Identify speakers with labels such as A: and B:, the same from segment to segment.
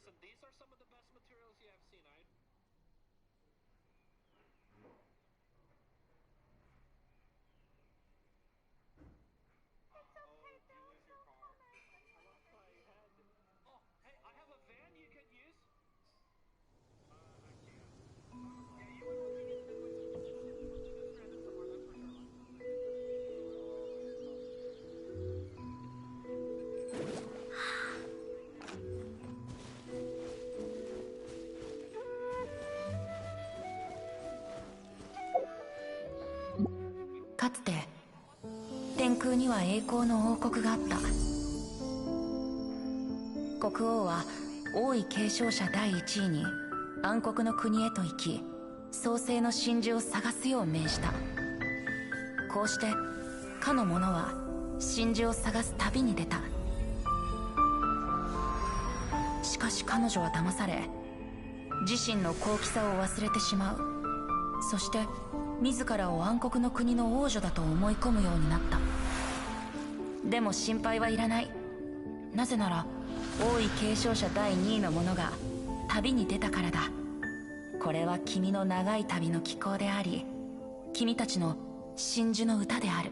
A: Listen, these are some of the best materials you have seen.
B: It's okay, there was no comment.
A: I lost my head. Oh, hey, I have a van you can use. I can't. Yeah, you would leave it stranded somewhere, that's for sure.
C: かつて天空には栄光の王国があった。国王は王位継承者第一位に暗黒の国へと行き、創世の真珠を探すよう命じた。こうしてかの者は真珠を探す旅に出た。しかし彼女は騙され、自身の高貴さを忘れてしまう。そして自らを暗黒の国の王女だと思い込むようになった。でも心配はいらない。なぜなら王位継承者第2位の者が旅に出たからだ。これは君の長い旅の寄稿であり、君たちの真珠の歌である。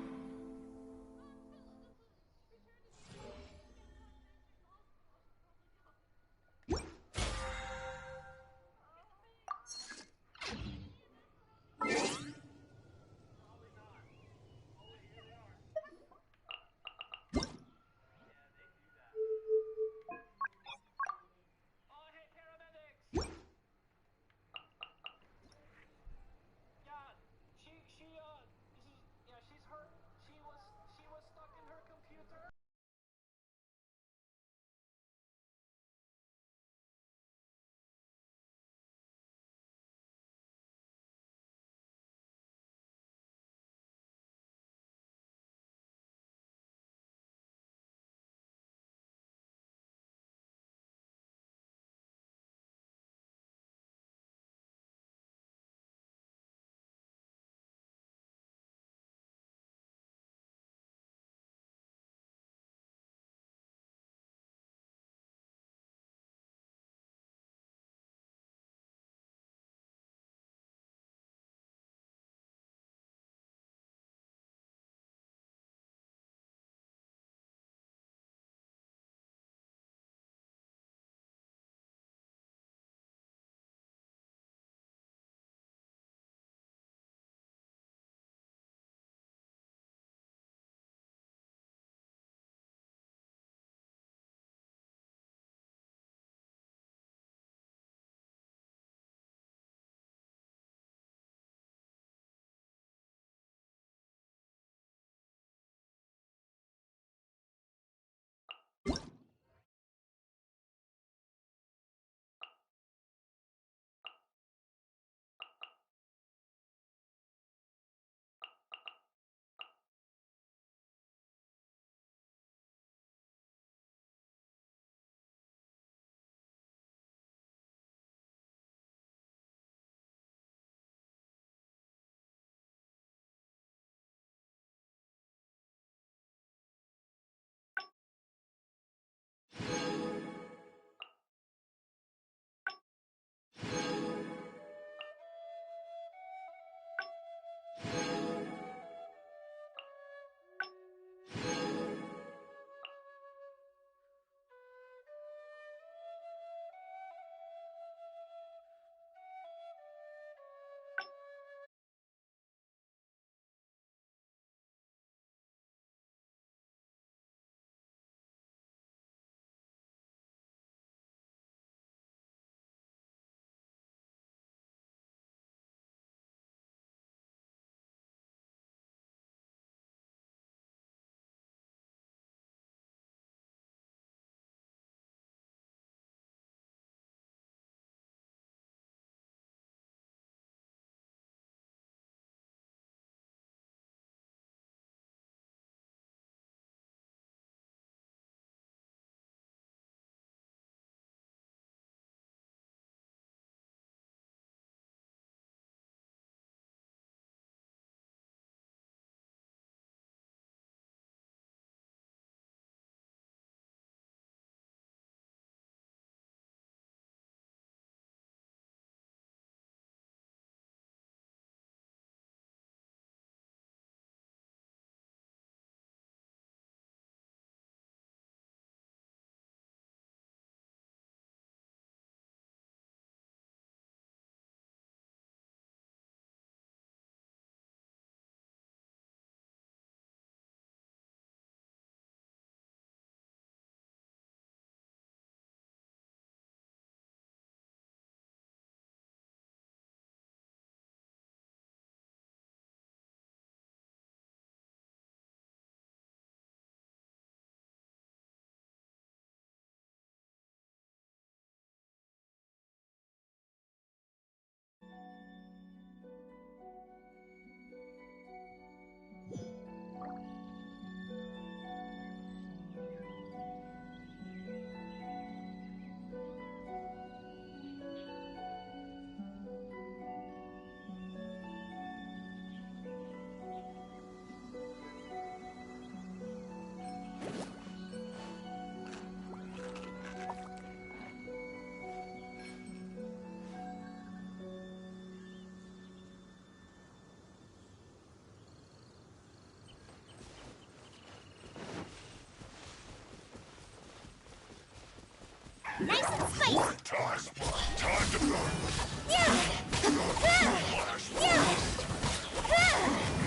D: Nice and spicy!
B: Time to burn!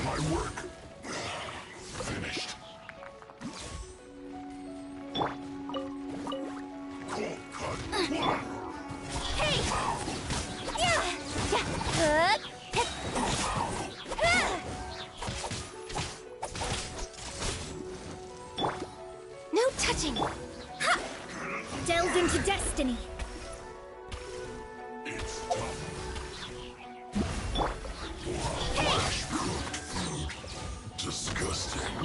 B: My work finished. Cold cut.
D: Hey! No touching! Ha! Delve into destiny!
B: It's tough.
D: Hey!
B: Disgusting.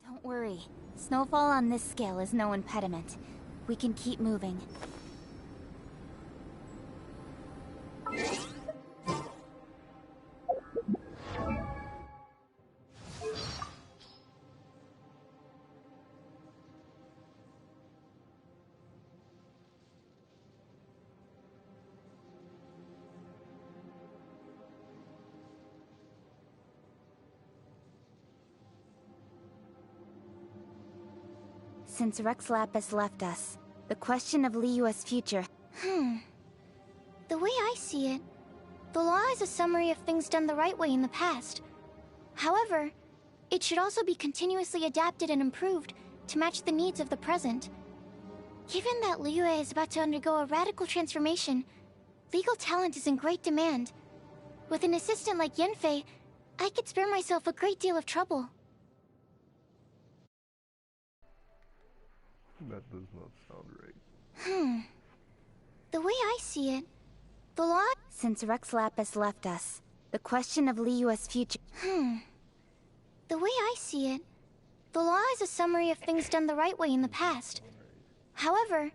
D: Don't worry. Snowfall on this scale is no impediment. We can keep moving. Since Rex Lapis left us, the question of Liyue's future... The way I see it, the law is a summary of things done the right way in the past. However, it should also be continuously adapted and improved to match the needs of the present. Given that Liyue is about to undergo a radical transformation, legal talent is in great demand. With an assistant like Yanfei, I could spare myself a great deal of trouble.
E: That does not sound right.
D: The way I see it, the law... Since Rex Lapis left us, the question of Liyue's future... The way I see it, the law is a summary of things done the right way in the past. However,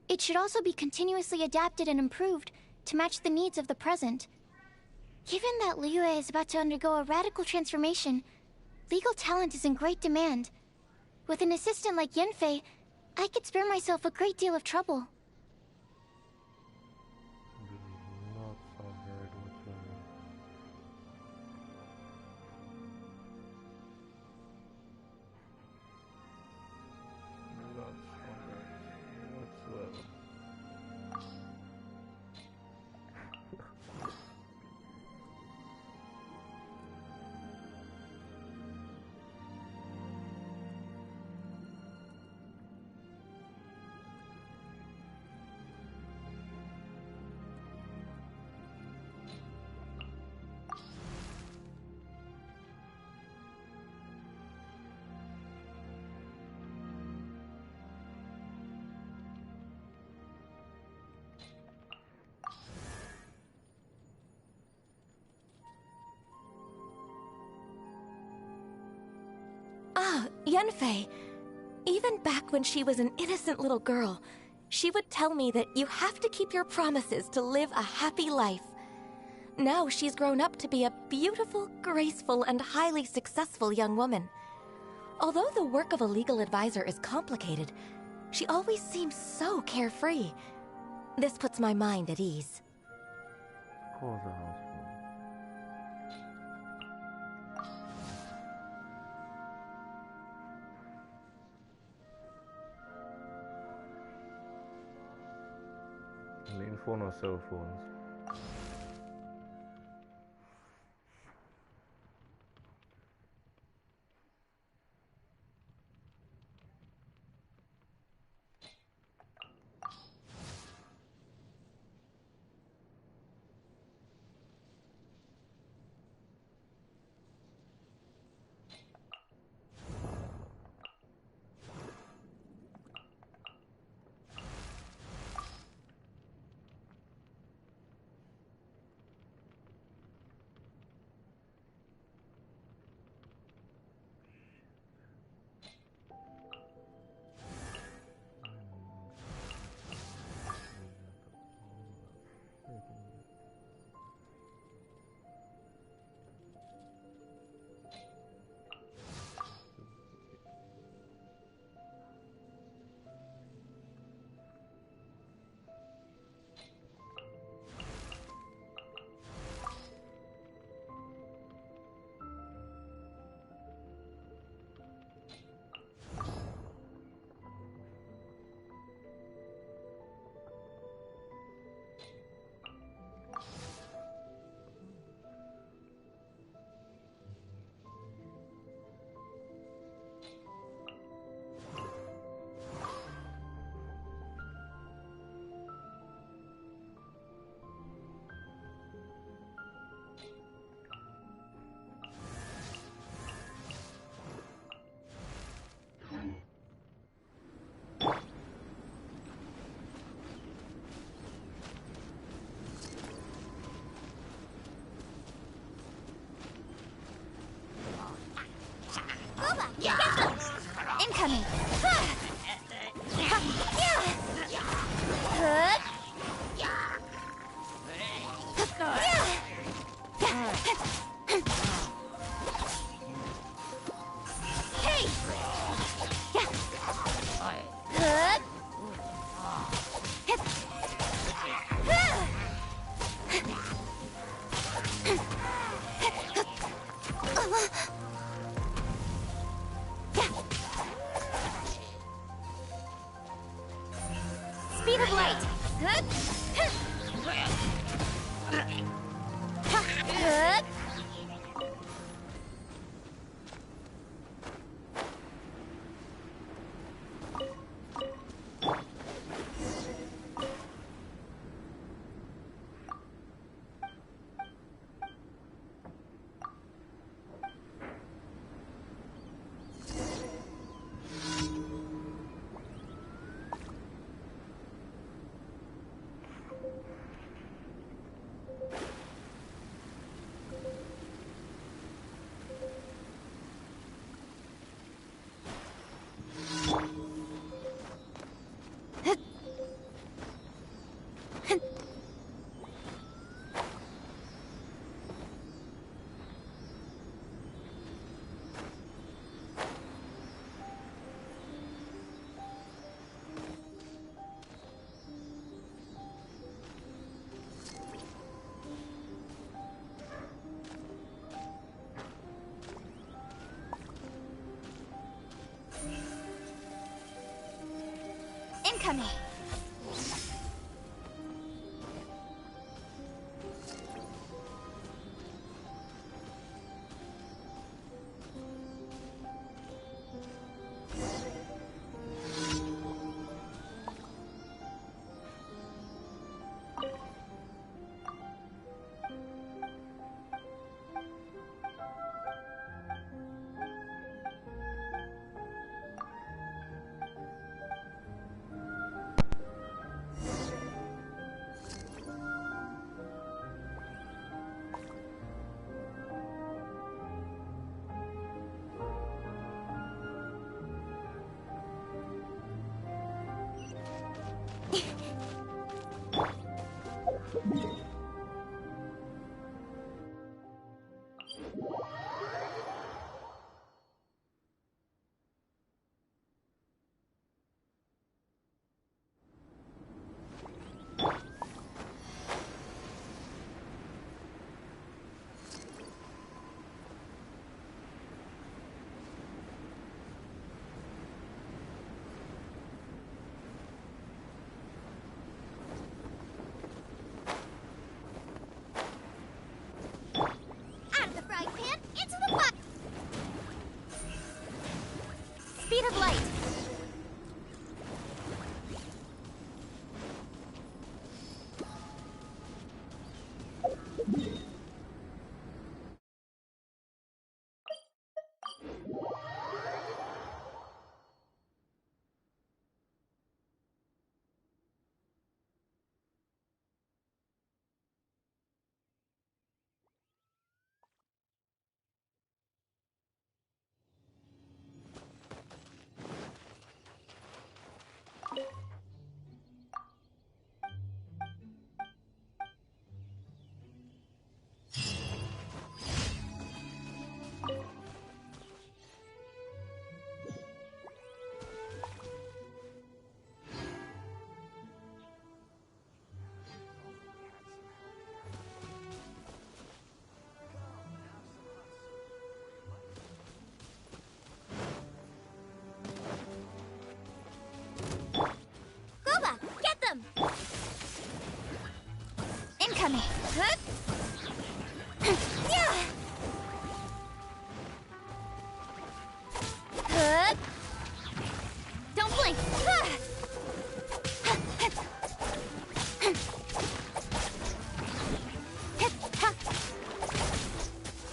D: it should also be continuously adapted and improved to match the needs of the present. Given that Liyue is about to undergo a radical transformation, legal talent is in great demand. With an assistant like Yenfei, I could spare myself a great deal of trouble.
E: This does not sound right whatsoever. Not sound right whatsoever.
F: Ah, Yenfei. Even back when she was an innocent little girl, she would tell me that you have to keep your promises to live a happy life. Now she's grown up to be a beautiful, graceful, and highly successful young woman. Although the work of a legal advisor is complicated, she always seems so carefree. This puts my mind at ease.
E: Close the house phone. Main phone or cell phones?
D: Incoming! Speed of light! Incoming! Out of the frying pan, into the pot! Speed of light! Goba, get them! Incoming! Hup! Yeah! Hup! Don't blink!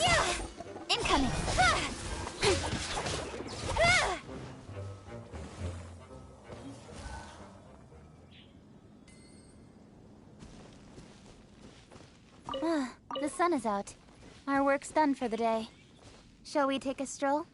D: Yeah! Incoming! The sun is out. Our work's done for the day. Shall we take a stroll?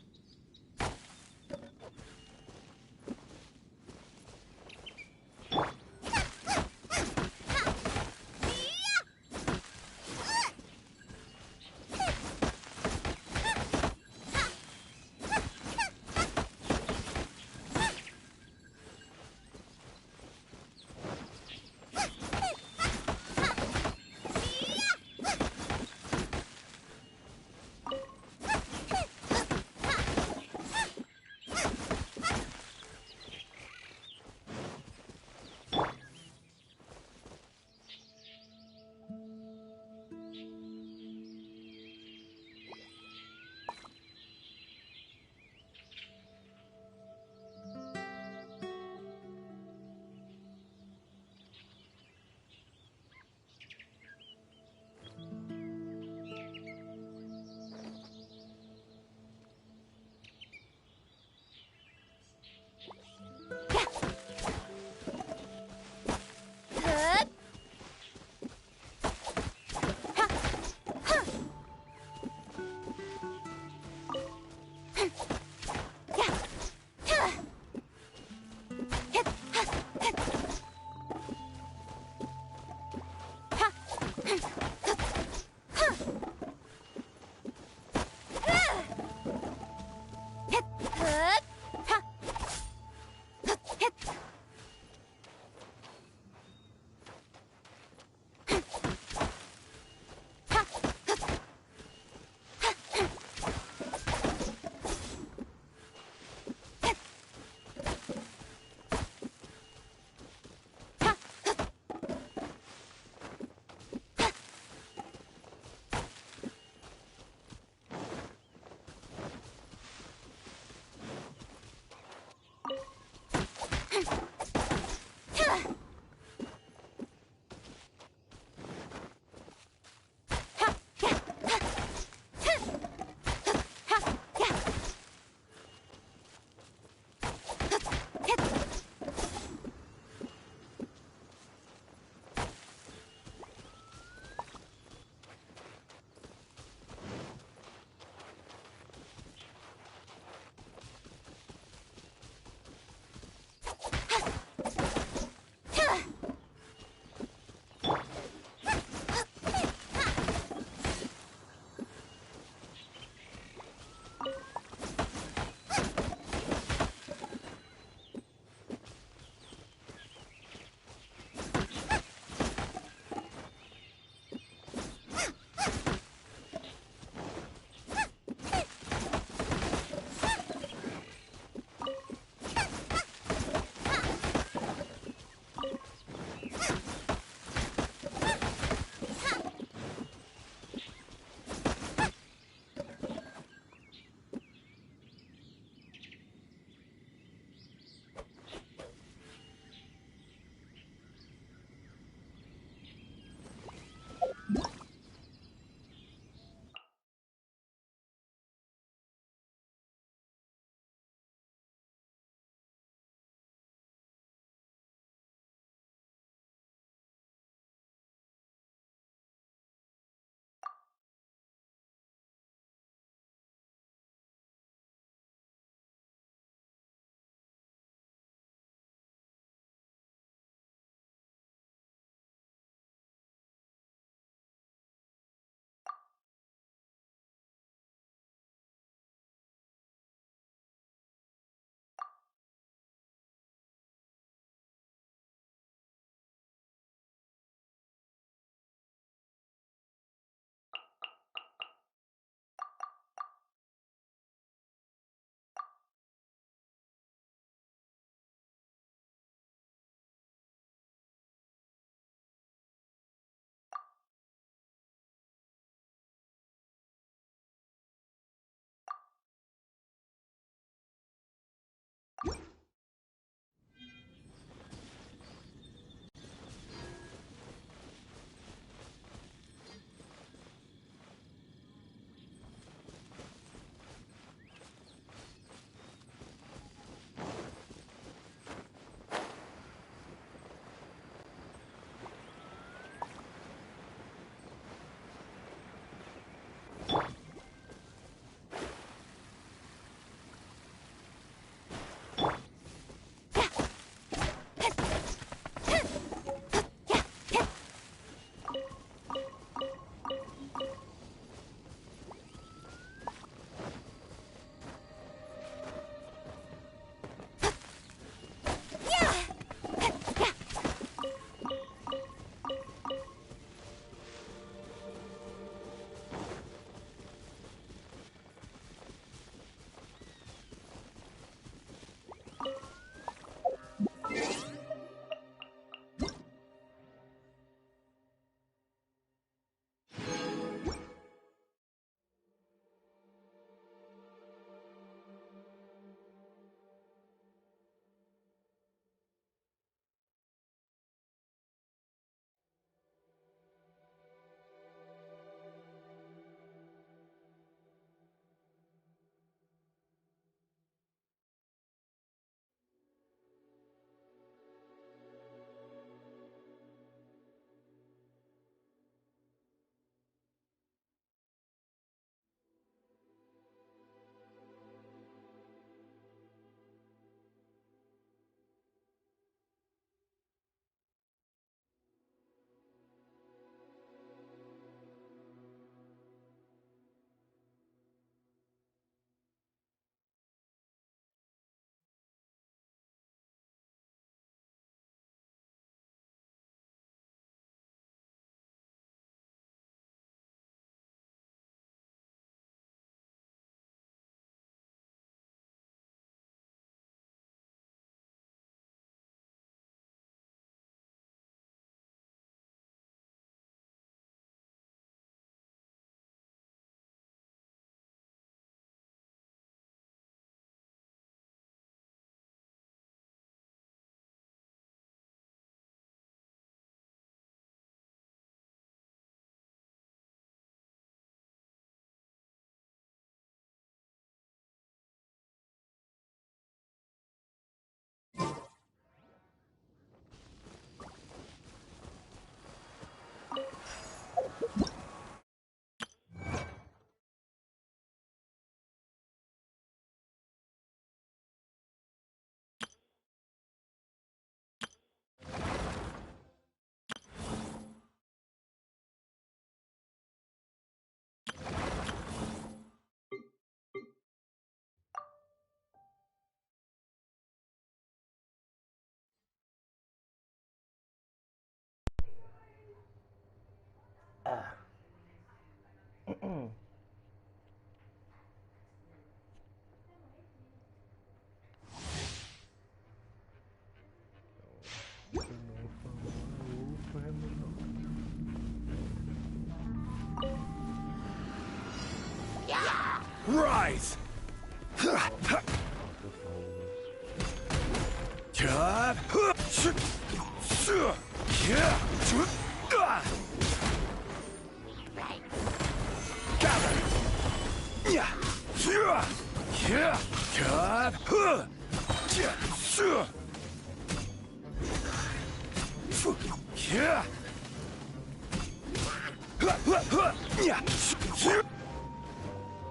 G: Rise!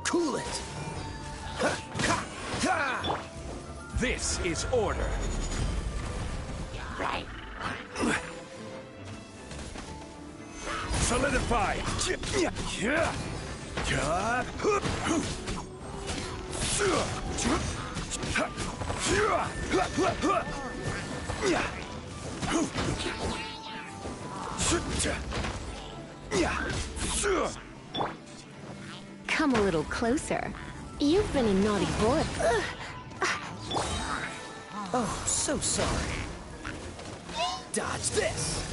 G: Cool it! This is order. Solidify!
H: Come a little closer. You've been a naughty boy.
G: Oh, so sorry. Dodge this!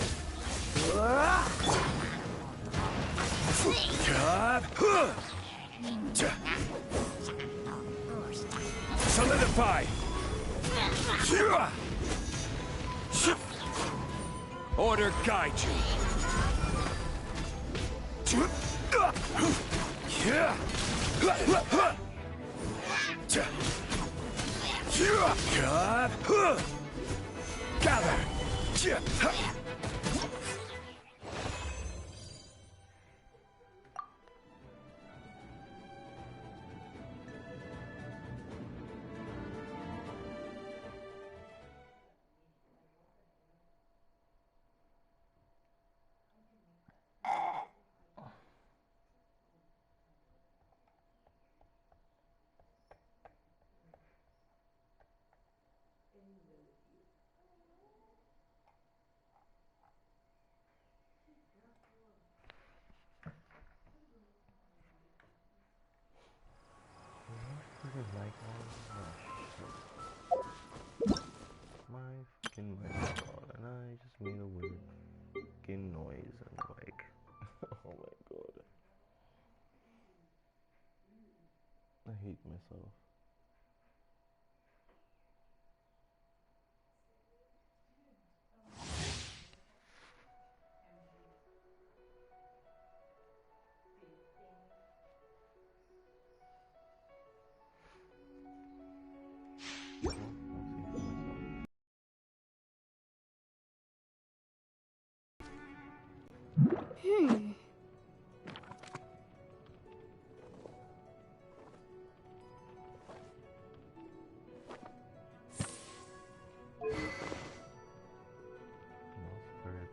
G: Solidify! Order guide you. Gather!
E: My fucking mic is on, and I just made a weird fucking noise and like, oh my god, I hate myself.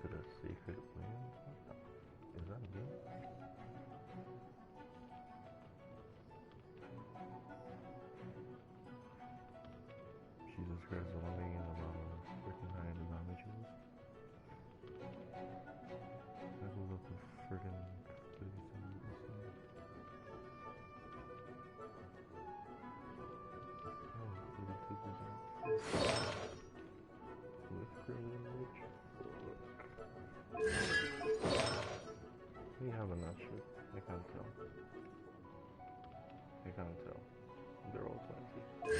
E: To the secret lands? Is that me? Jesus Christ, the one thing about how freaking high the damage is. I go up to freaking 37%. Oh, 32%. With crazy damage. We have a nut shit. I can't tell. I can't tell. They're all 20.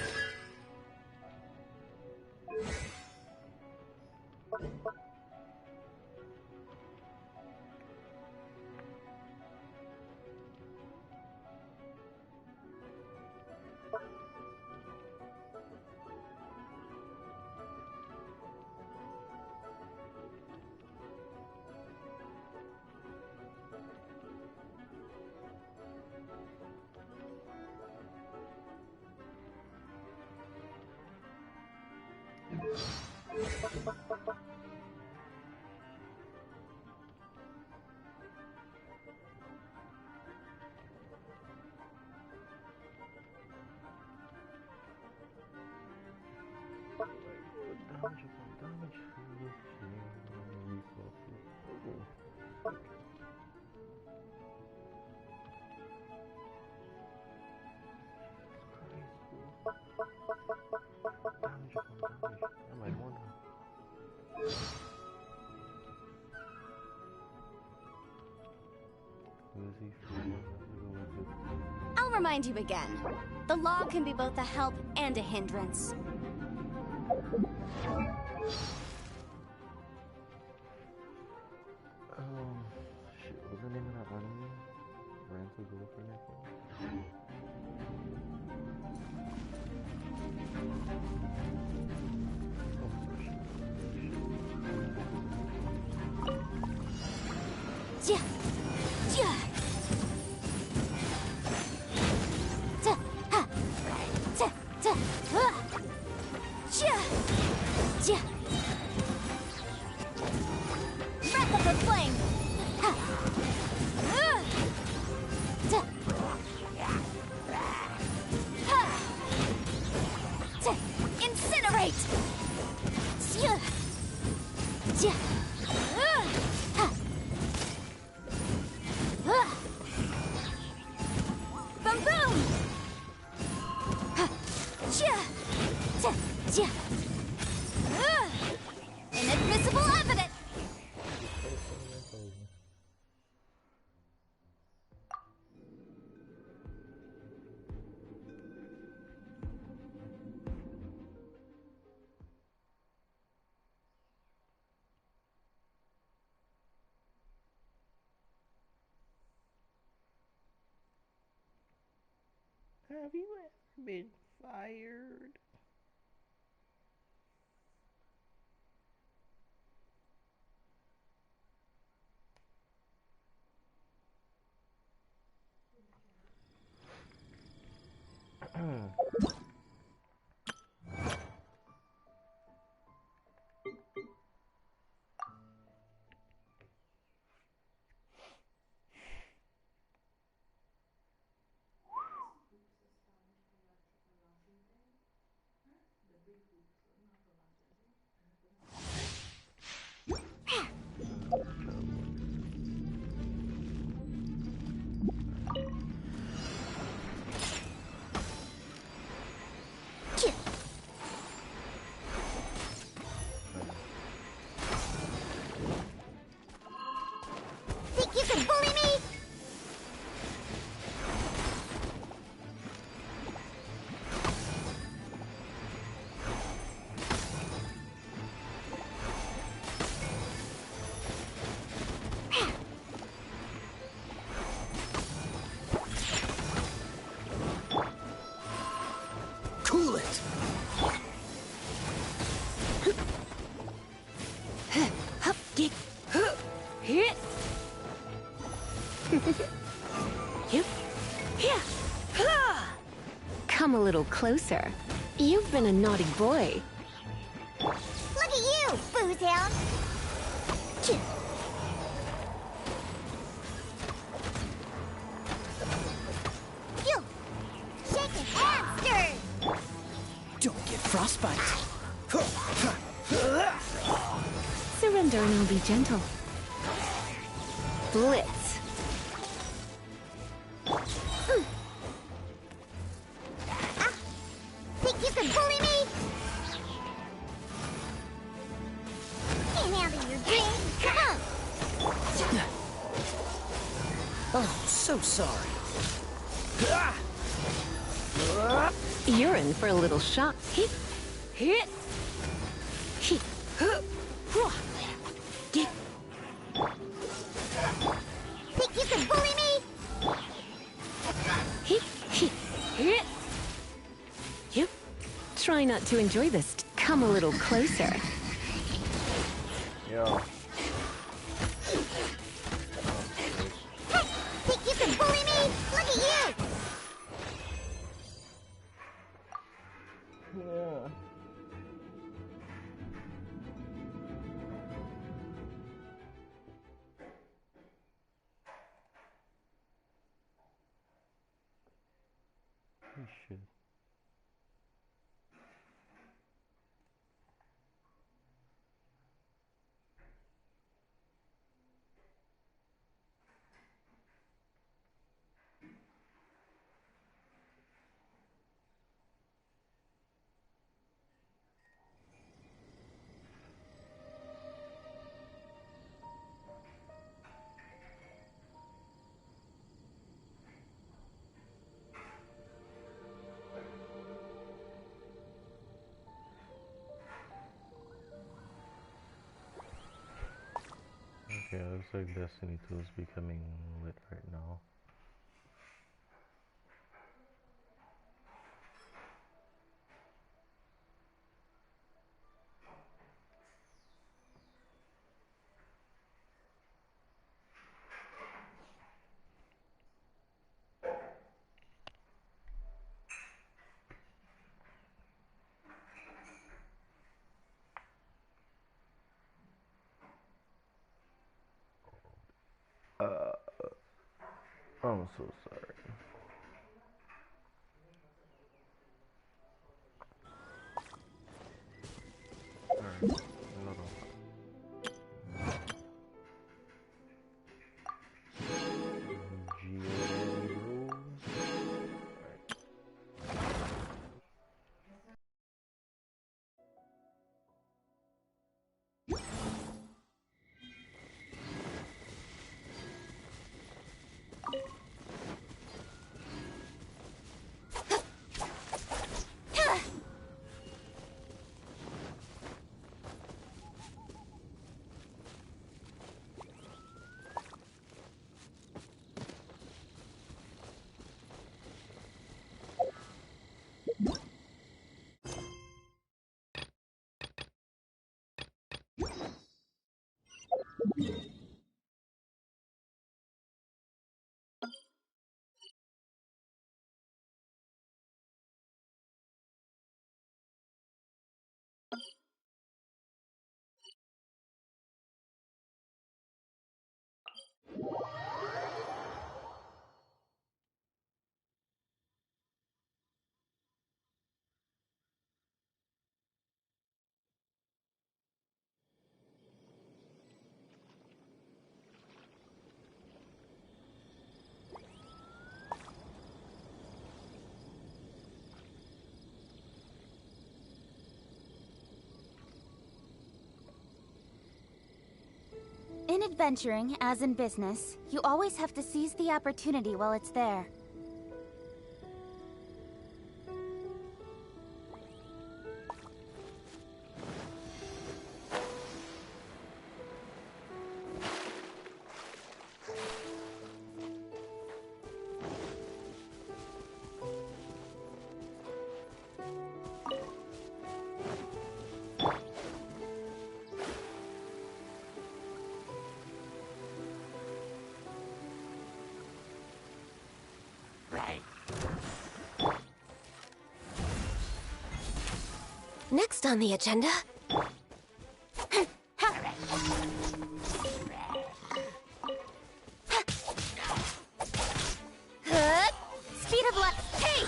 E: Damage upon damage. That might one.
I: I'll remind you again. The law can be both a help and a hindrance.
E: Shit, what's the name of that anime? Ransom Girlfriend or something?
I: Yeah. Yeah. Ta ha. Ta ta. Yeah. Yeah. Breath of the flame. Ha. Ta. Ha. Ta. Incinerate. Yeah. Yeah. Ha. Boom boom! Ha! Chia! Ta! Chia! Inadmissible evidence!
E: Have you ever been fired?
D: Think you can bully me?
G: Cool it!
H: Hup, get, hit. Yep. Yeah. Come a little closer. You've been a naughty boy.
D: Look at you, boozehound! You! Shaking hamster!
G: Don't get frostbite.
H: Surrender and I'll be gentle. Blitz.
D: Think you can bully me? Can't handle your drink. Come on!
G: Oh, so sorry.
H: You're in for a little shock. Hit. Hit. Hit. Get.
D: Think you can bully me?
H: Hit. Hit. Hit. Yep. Try not to enjoy this. Come a little closer.
E: Yo.
D: Hey! Think you can bully me? Look at you!
E: Yeah. Oh shit. Yeah, it looks like Destiny 2 is becoming lit right now. I'm so sorry. Alright, another one.
D: In adventuring, as in business, you always have to seize the opportunity while it's there.
F: Next on the agenda...
D: Speed of light. Hey!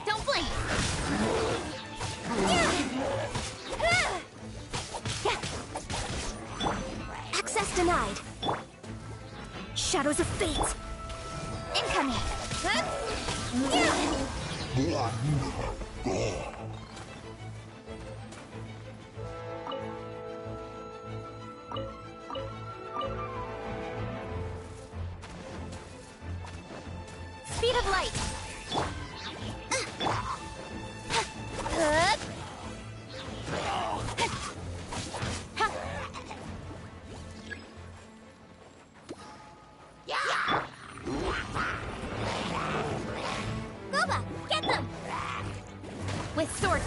D: Don't blink!
F: Access denied. Shadows of fate.
D: Incoming! Speed of light! With sword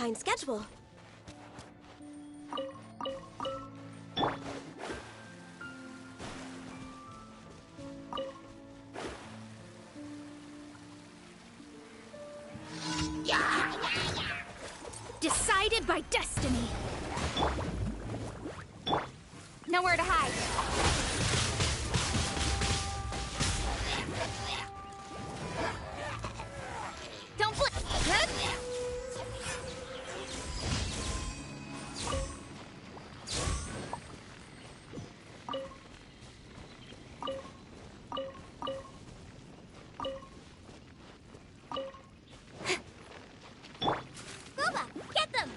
F: behind schedule.
D: Decided by destiny. Nowhere to hide. Don't blink. Booba, get them!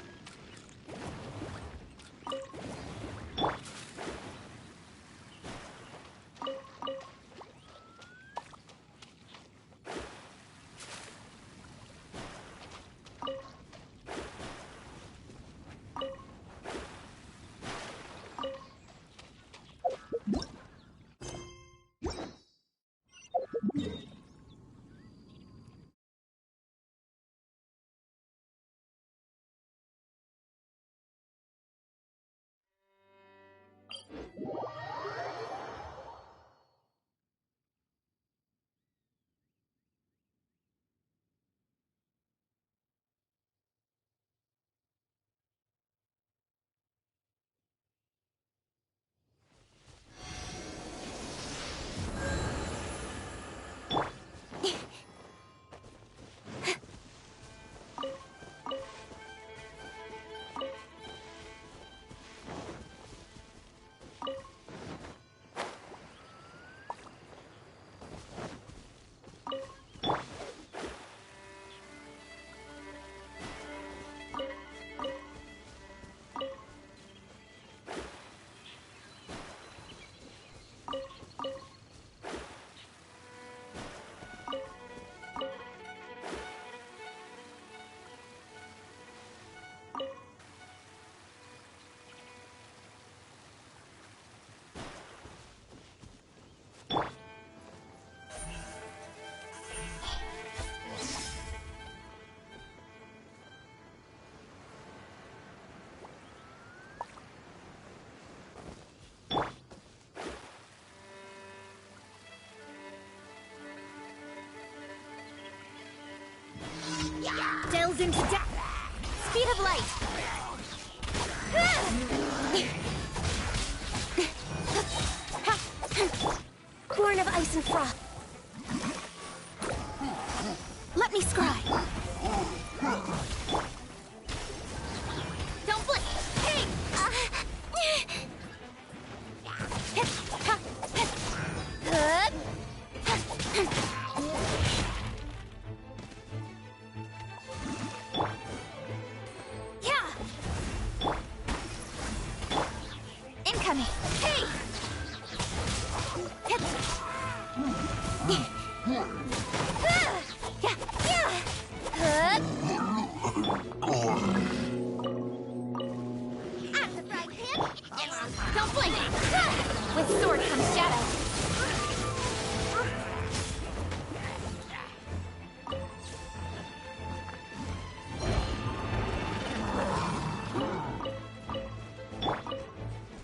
D: Delves into depth. Speed of light.
F: Born of ice and frost.
D: Let me scry. Don't blink. Hey! Yeah! Incoming. Hey! Don't blink! With sword comes shadow.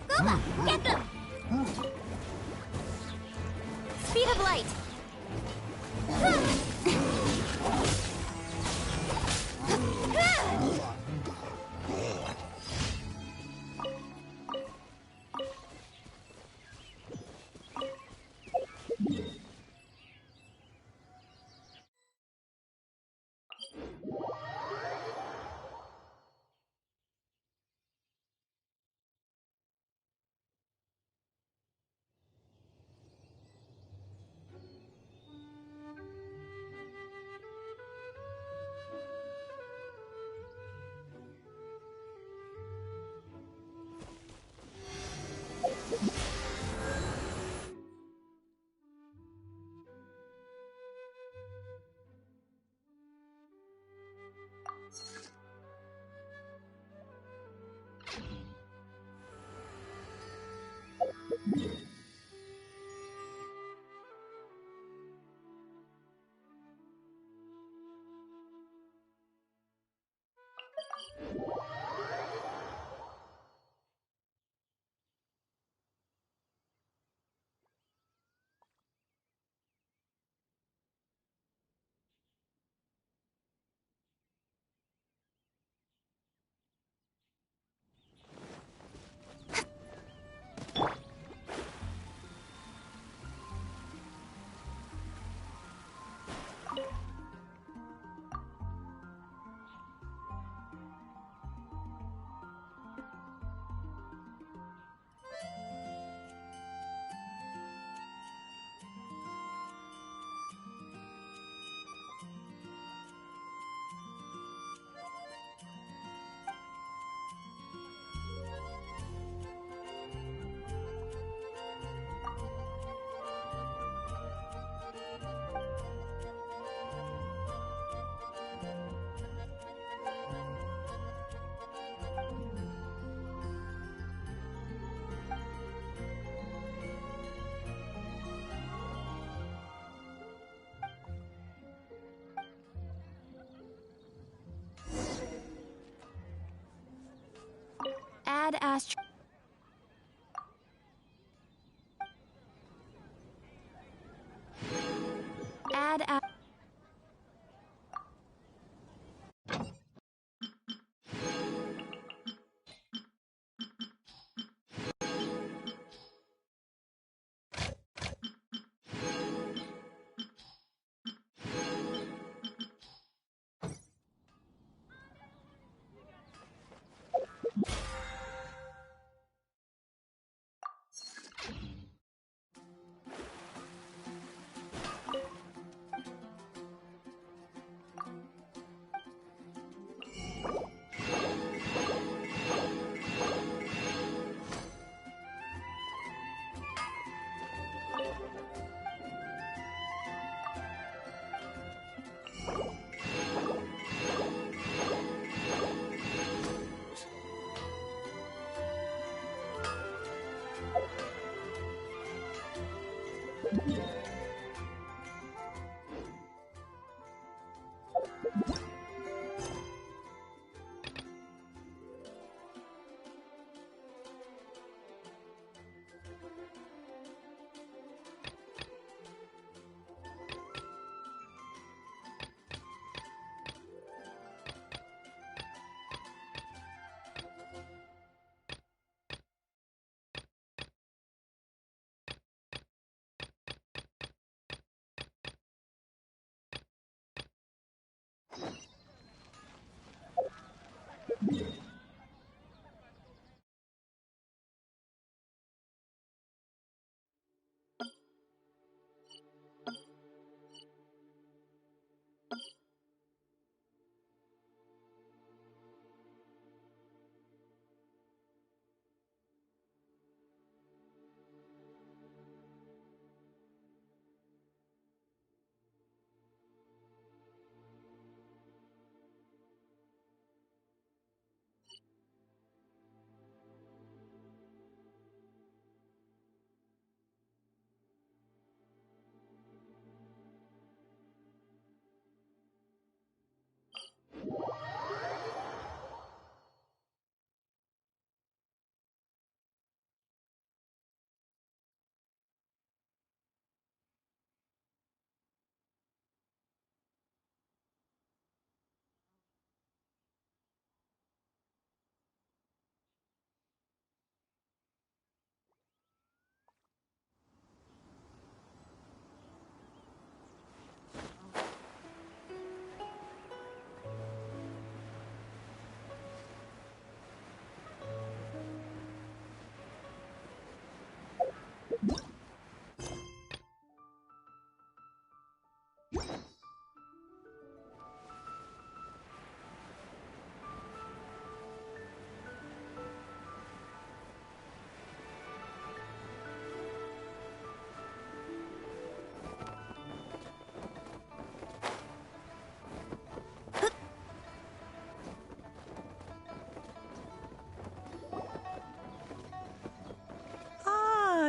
D: Booba, get them! Speed of light. Add Ast... Add Ast...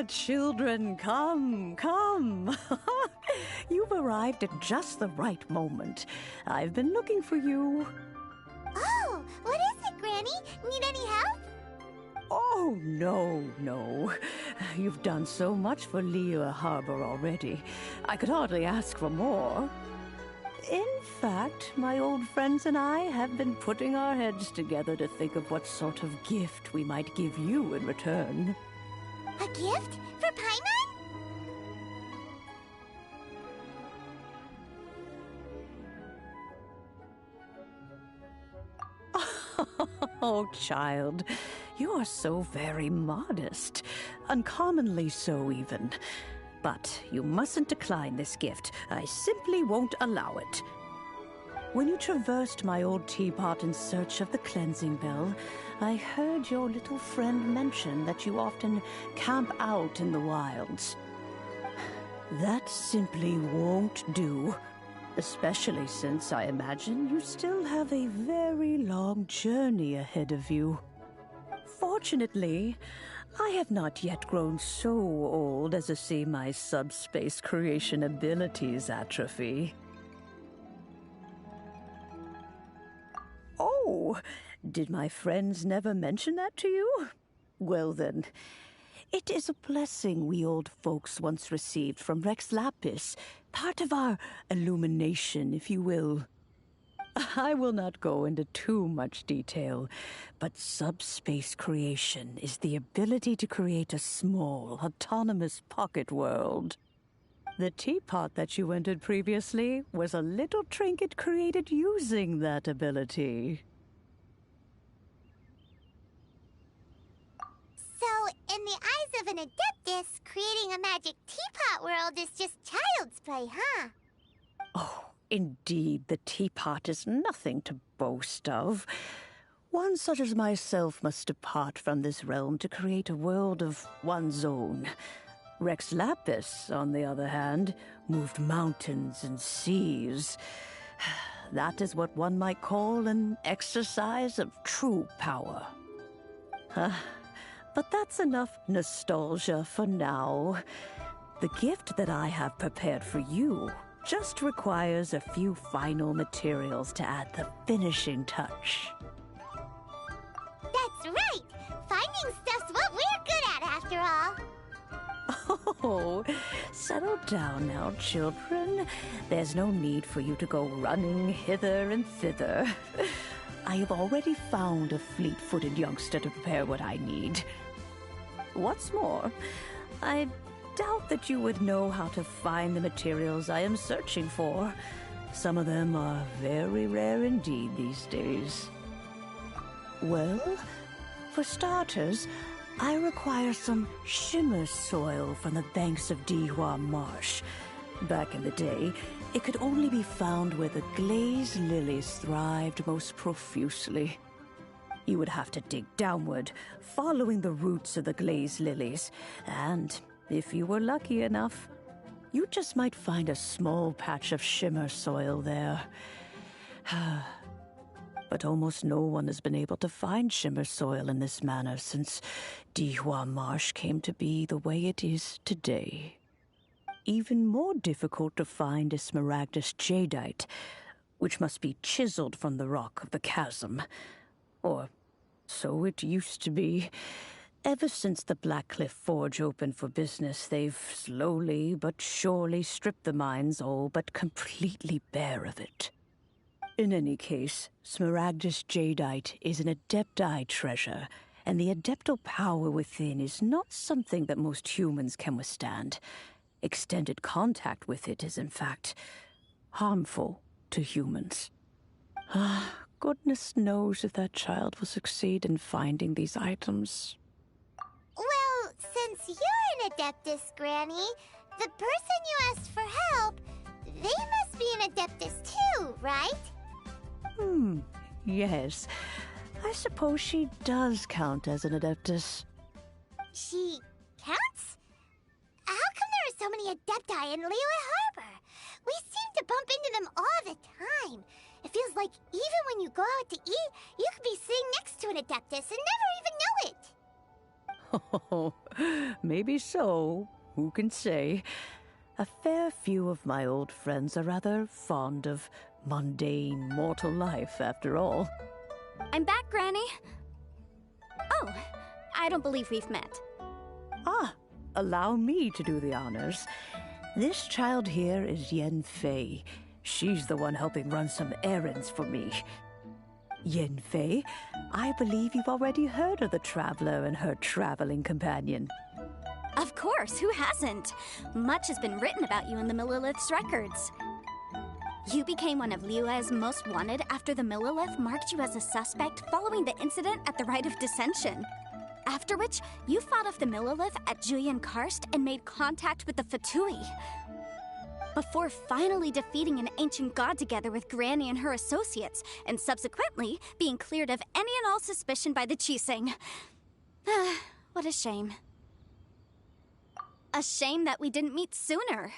J: Children, come, come. You've arrived at just the right moment. I've been looking for you.
D: Oh, what is it, Granny? Need any help?
J: Oh, no, no. You've done so much for Liyue Harbor already. I could hardly ask for more. In fact, my old friends and I have been putting our heads together to think of what sort of gift we might give you in return.
D: A gift? For Paimon?
J: Oh, child, you are so very modest. Uncommonly so, even. But you mustn't decline this gift. I simply won't allow it. When you traversed my old teapot in search of the cleansing bell, I heard your little friend mention that you often camp out in the wilds. That simply won't do. Especially since I imagine you still have a very long journey ahead of you. Fortunately, I have not yet grown so old as to see my subspace creation abilities atrophy. Oh, Did my friends never mention that to you? Well then, it is a blessing we old folks once received from Rex Lapis, part of our illumination, if you will. I will not go into too much detail, but subspace creation is the ability to create a small, autonomous pocket world. The teapot that you entered previously was a little trinket created using that ability.
K: So, in the eyes of an Adeptus, creating a magic teapot world is just child's play, huh?
J: Oh, indeed, the teapot is nothing to boast of. One such as myself must depart from this realm to create a world of one's own. Rex Lapis, on the other hand, moved mountains and seas. That is what one might call an exercise of true power. But that's enough nostalgia for now. The gift that I have prepared for you just requires a few final materials to add the finishing touch.
K: That's right! Finding stuff's what we're good at, after all.
J: Oh, settle down now, children. There's no need for you to go running hither and thither. I have already found a fleet-footed youngster to prepare what I need. What's more, I doubt that you would know how to find the materials I am searching for. Some of them are very rare indeed these days. Well, for starters, I require some shimmer soil from the banks of Dihua Marsh. Back in the day, it could only be found where the glazed lilies thrived most profusely. You would have to dig downward, following the roots of the glazed lilies, and if you were lucky enough, you just might find a small patch of shimmer soil there. But almost no one has been able to find shimmer soil in this manner since Dihua Marsh came to be the way it is today. Even more difficult to find is smaragdus jadeite, which must be chiseled from the rock of the chasm. Or so it used to be. Ever since the Blackcliff Forge opened for business, they've slowly but surely stripped the mines all but completely bare of it. In any case, smaragdus jadeite is an adepti treasure, and the adeptal power within is not something that most humans can withstand. Extended contact with it is, in fact, harmful to humans. Goodness knows if that child will succeed in finding these items.
K: Well, since you're an Adeptus, Granny, the person you asked for help, they must be an Adeptus too, right?
J: Yes. I suppose she does count as an Adeptus.
K: She counts? How come there are so many Adepti in Liyue Harbor? We seem to bump into them all the time. It feels like even when you go out to eat, you could be sitting next to an Adeptus and never even know it.
J: Oh, maybe so. Who can say? A fair few of my old friends are rather fond of mundane mortal life, after all.
I: I'm back, Granny. Oh, I don't believe we've met.
J: Allow me to do the honors. This child here is Yen Fei. She's the one helping run some errands for me. Yen Fei, I believe you've already heard of the Traveler and her traveling companion.
I: Of course, who hasn't? Much has been written about you in the Millilith's records. You became one of Liyue's most wanted after the Millilith marked you as a suspect following the incident at the Rite of Dissension. After which, you fought off the Millilith at Julian Karst and made contact with the Fatui. Before finally defeating an ancient god together with Granny and her associates, and subsequently being cleared of any and all suspicion by the Chiseng. What a shame. A shame that we didn't meet sooner.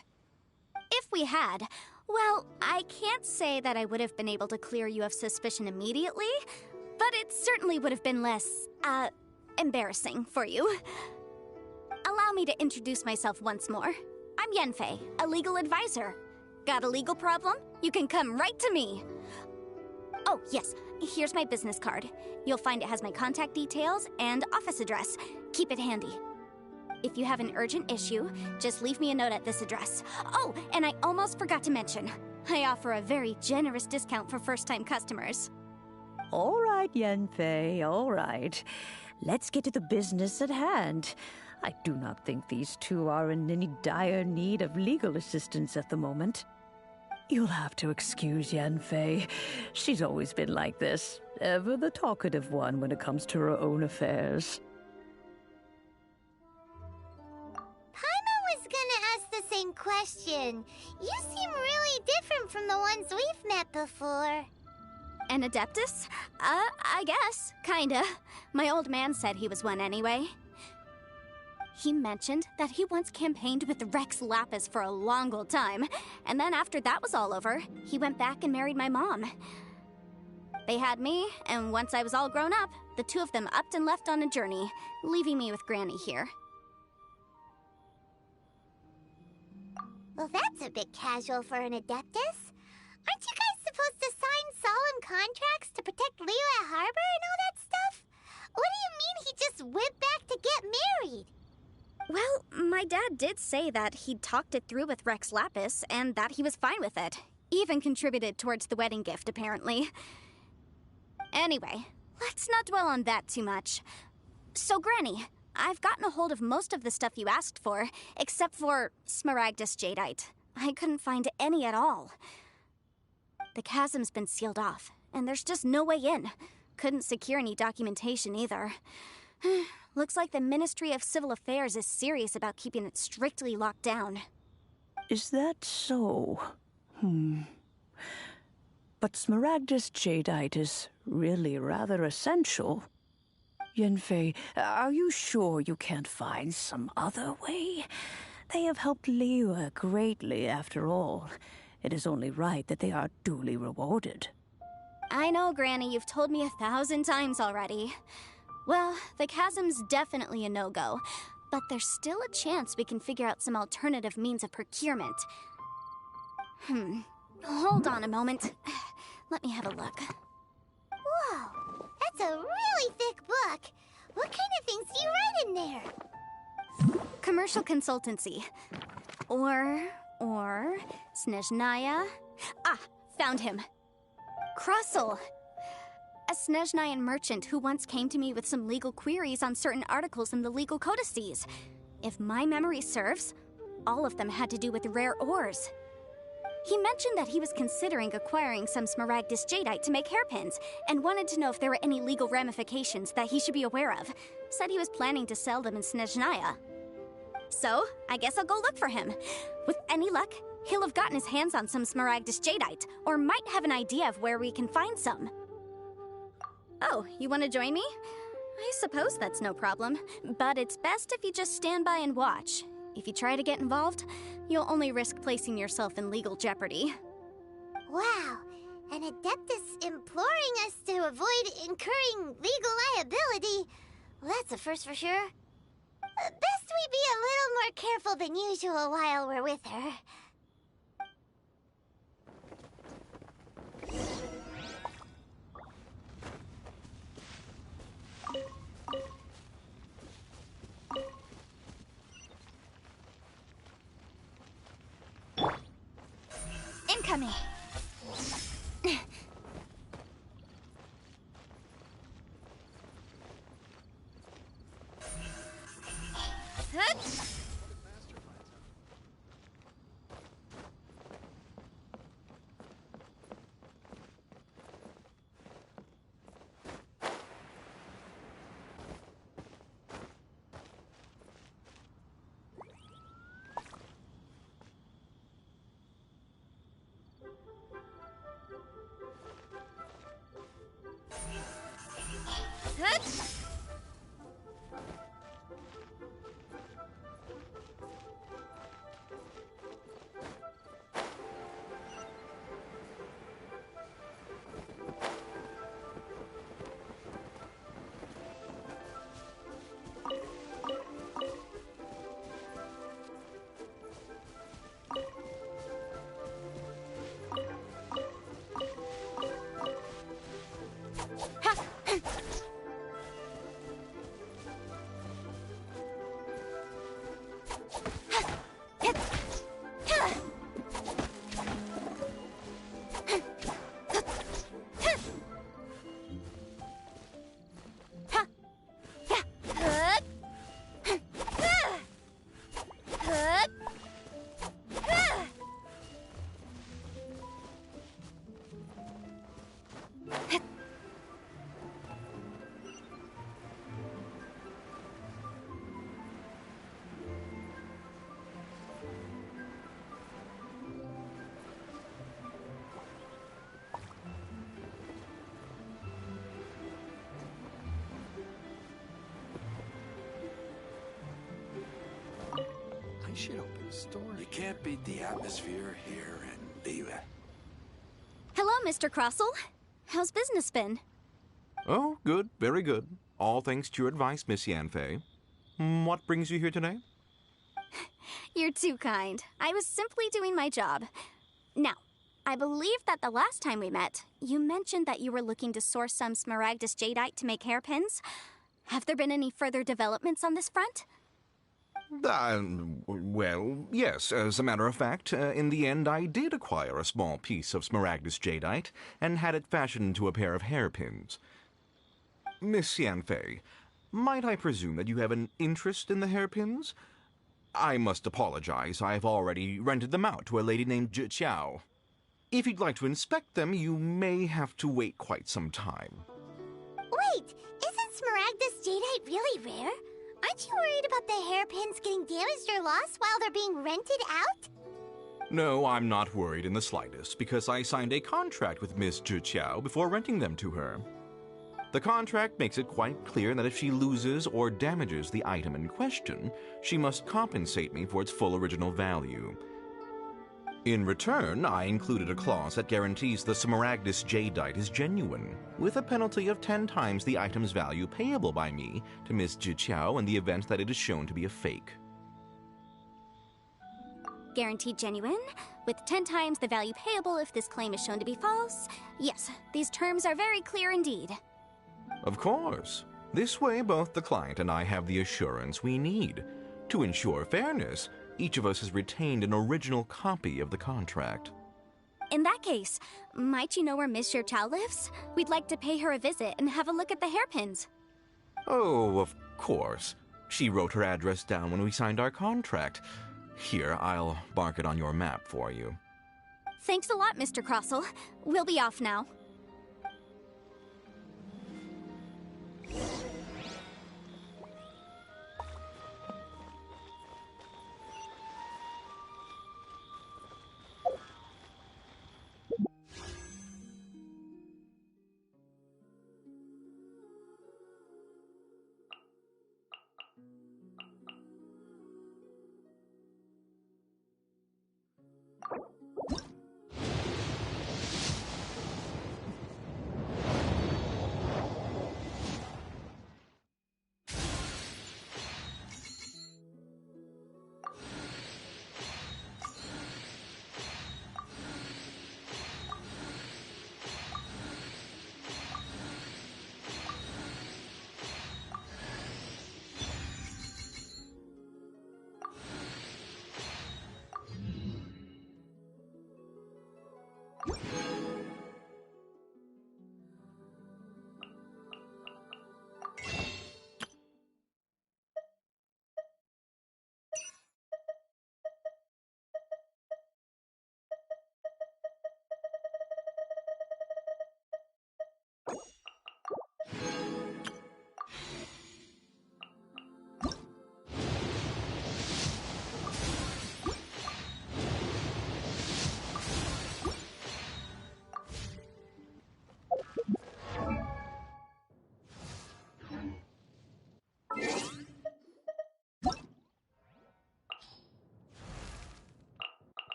I: If we had, well, I can't say that I would have been able to clear you of suspicion immediately, but it certainly would have been less, embarrassing for you. Allow me to introduce myself once more. I'm Yenfei, a legal advisor. Got a legal problem? You can come right to me. Oh, yes. Here's my business card. You'll find it has my contact details and office address. Keep it handy. If you have an urgent issue, just leave me a note at this address. Oh, and I almost forgot to mention, I offer a very generous discount for first-time customers.
J: All right, Yanfei, all right. Let's get to the business at hand. I do not think these two are in any dire need of legal assistance at the moment. You'll have to excuse Yanfei. She's always been like this, ever the talkative one when it comes to her own affairs.
K: Paimon was gonna ask the same question. You seem really different from the ones we've met before.
I: An Adeptus? I guess. Kinda. My old man said he was one anyway. He mentioned that he once campaigned with Rex Lapis for a long old time, and then after that was all over, he went back and married my mom. They had me, and once I was all grown up, the two of them upped and left on a journey, leaving me with Granny here.
K: Well, that's a bit casual for an Adeptus. Aren't you guys supposed to sign solemn contracts to protect Liyue Harbor and all that stuff? What do you mean he just went back to get married?
I: Well, my dad did say that he'd talked it through with Rex Lapis, and that he was fine with it. Even contributed towards the wedding gift, apparently. Anyway, let's not dwell on that too much. So, Granny, I've gotten a hold of most of the stuff you asked for, except for Smaragdus Jadeite. I couldn't find any at all. The chasm's been sealed off, and there's just no way in. Couldn't secure any documentation either. Looks like the Ministry of Civil Affairs is serious about keeping it strictly locked down.
J: Is that so? But Smaragdus Jadeite is really rather essential. Yanfei, are you sure you can't find some other way? They have helped Liyue greatly, after all. It is only right that they are duly rewarded.
I: I know, Granny, you've told me 1,000 times already. Well, the chasm's definitely a no-go, but there's still a chance we can figure out some alternative means of procurement. Hold on a moment. Let me have a look.
K: Whoa, that's a really thick book. What kind of things do you write in there?
I: Commercial consultancy. Or Snezhnaya. Ah, found him. Krusell. A Snezhnayan merchant who once came to me with some legal queries on certain articles in the legal codices. If my memory serves, all of them had to do with rare ores. He mentioned that he was considering acquiring some Smaragdus Jadeite to make hairpins, and wanted to know if there were any legal ramifications that he should be aware of. Said he was planning to sell them in Snezhnaya. So, I guess I'll go look for him. With any luck, he'll have gotten his hands on some Smaragdus Jadeite, or might have an idea of where we can find some. Oh, you want to join me? I suppose that's no problem, but it's best if you just stand by and watch. If you try to get involved, you'll only risk placing yourself in legal jeopardy.
K: Wow, an Adeptus imploring us to avoid incurring legal liability. Well, that's a first for sure. Best we be a little more careful than usual while we're with her.
I: Incoming.
L: I should open a store.
M: You can't beat the atmosphere here in Liyue.
I: Hello, Mr. Crossell. How's business been?
N: Oh, good, very good. All thanks to your advice, Miss Yanfei. What brings you here today?
I: You're too kind. I was simply doing my job. Now, I believe that the last time we met, you mentioned that you were looking to source some Smaragdus jadeite to make hairpins. Have there been any further developments on this front?
N: Well, yes. As a matter of fact, in the end, I did acquire a small piece of Smaragdus jadeite and had it fashioned into a pair of hairpins. Miss Yanfei, might I presume that you have an interest in the hairpins? I must apologize. I've already rented them out to a lady named Zhi Qiao. If you'd like to inspect them, you may have to wait quite some time.
K: Wait, isn't Smaragdus jadeite really rare? Aren't you worried about the hairpins getting damaged or lost while they're being rented out?
N: No, I'm not worried in the slightest, because I signed a contract with Miss Zhi Qiao before renting them to her. The contract makes it quite clear that if she loses or damages the item in question, she must compensate me for its full original value. In return, I included a clause that guarantees the Smaragdus jadeite is genuine, with a penalty of 10 times the item's value payable by me to Miss Zhi Qiao in the event that it is shown to be a fake.
I: Guaranteed genuine, with 10 times the value payable if this claim is shown to be false. Yes, these terms are very clear indeed.
N: Of course. This way, both the client and I have the assurance we need. To ensure fairness, each of us has retained an original copy of the contract.
I: In that case, might you know where Miss Zhi Qiao lives? We'd like to pay her a visit and have a look at the hairpins.
N: Oh, of course. She wrote her address down when we signed our contract. Here, I'll mark it on your map for you.
I: Thanks a lot, Mr. Crossell. We'll be off now.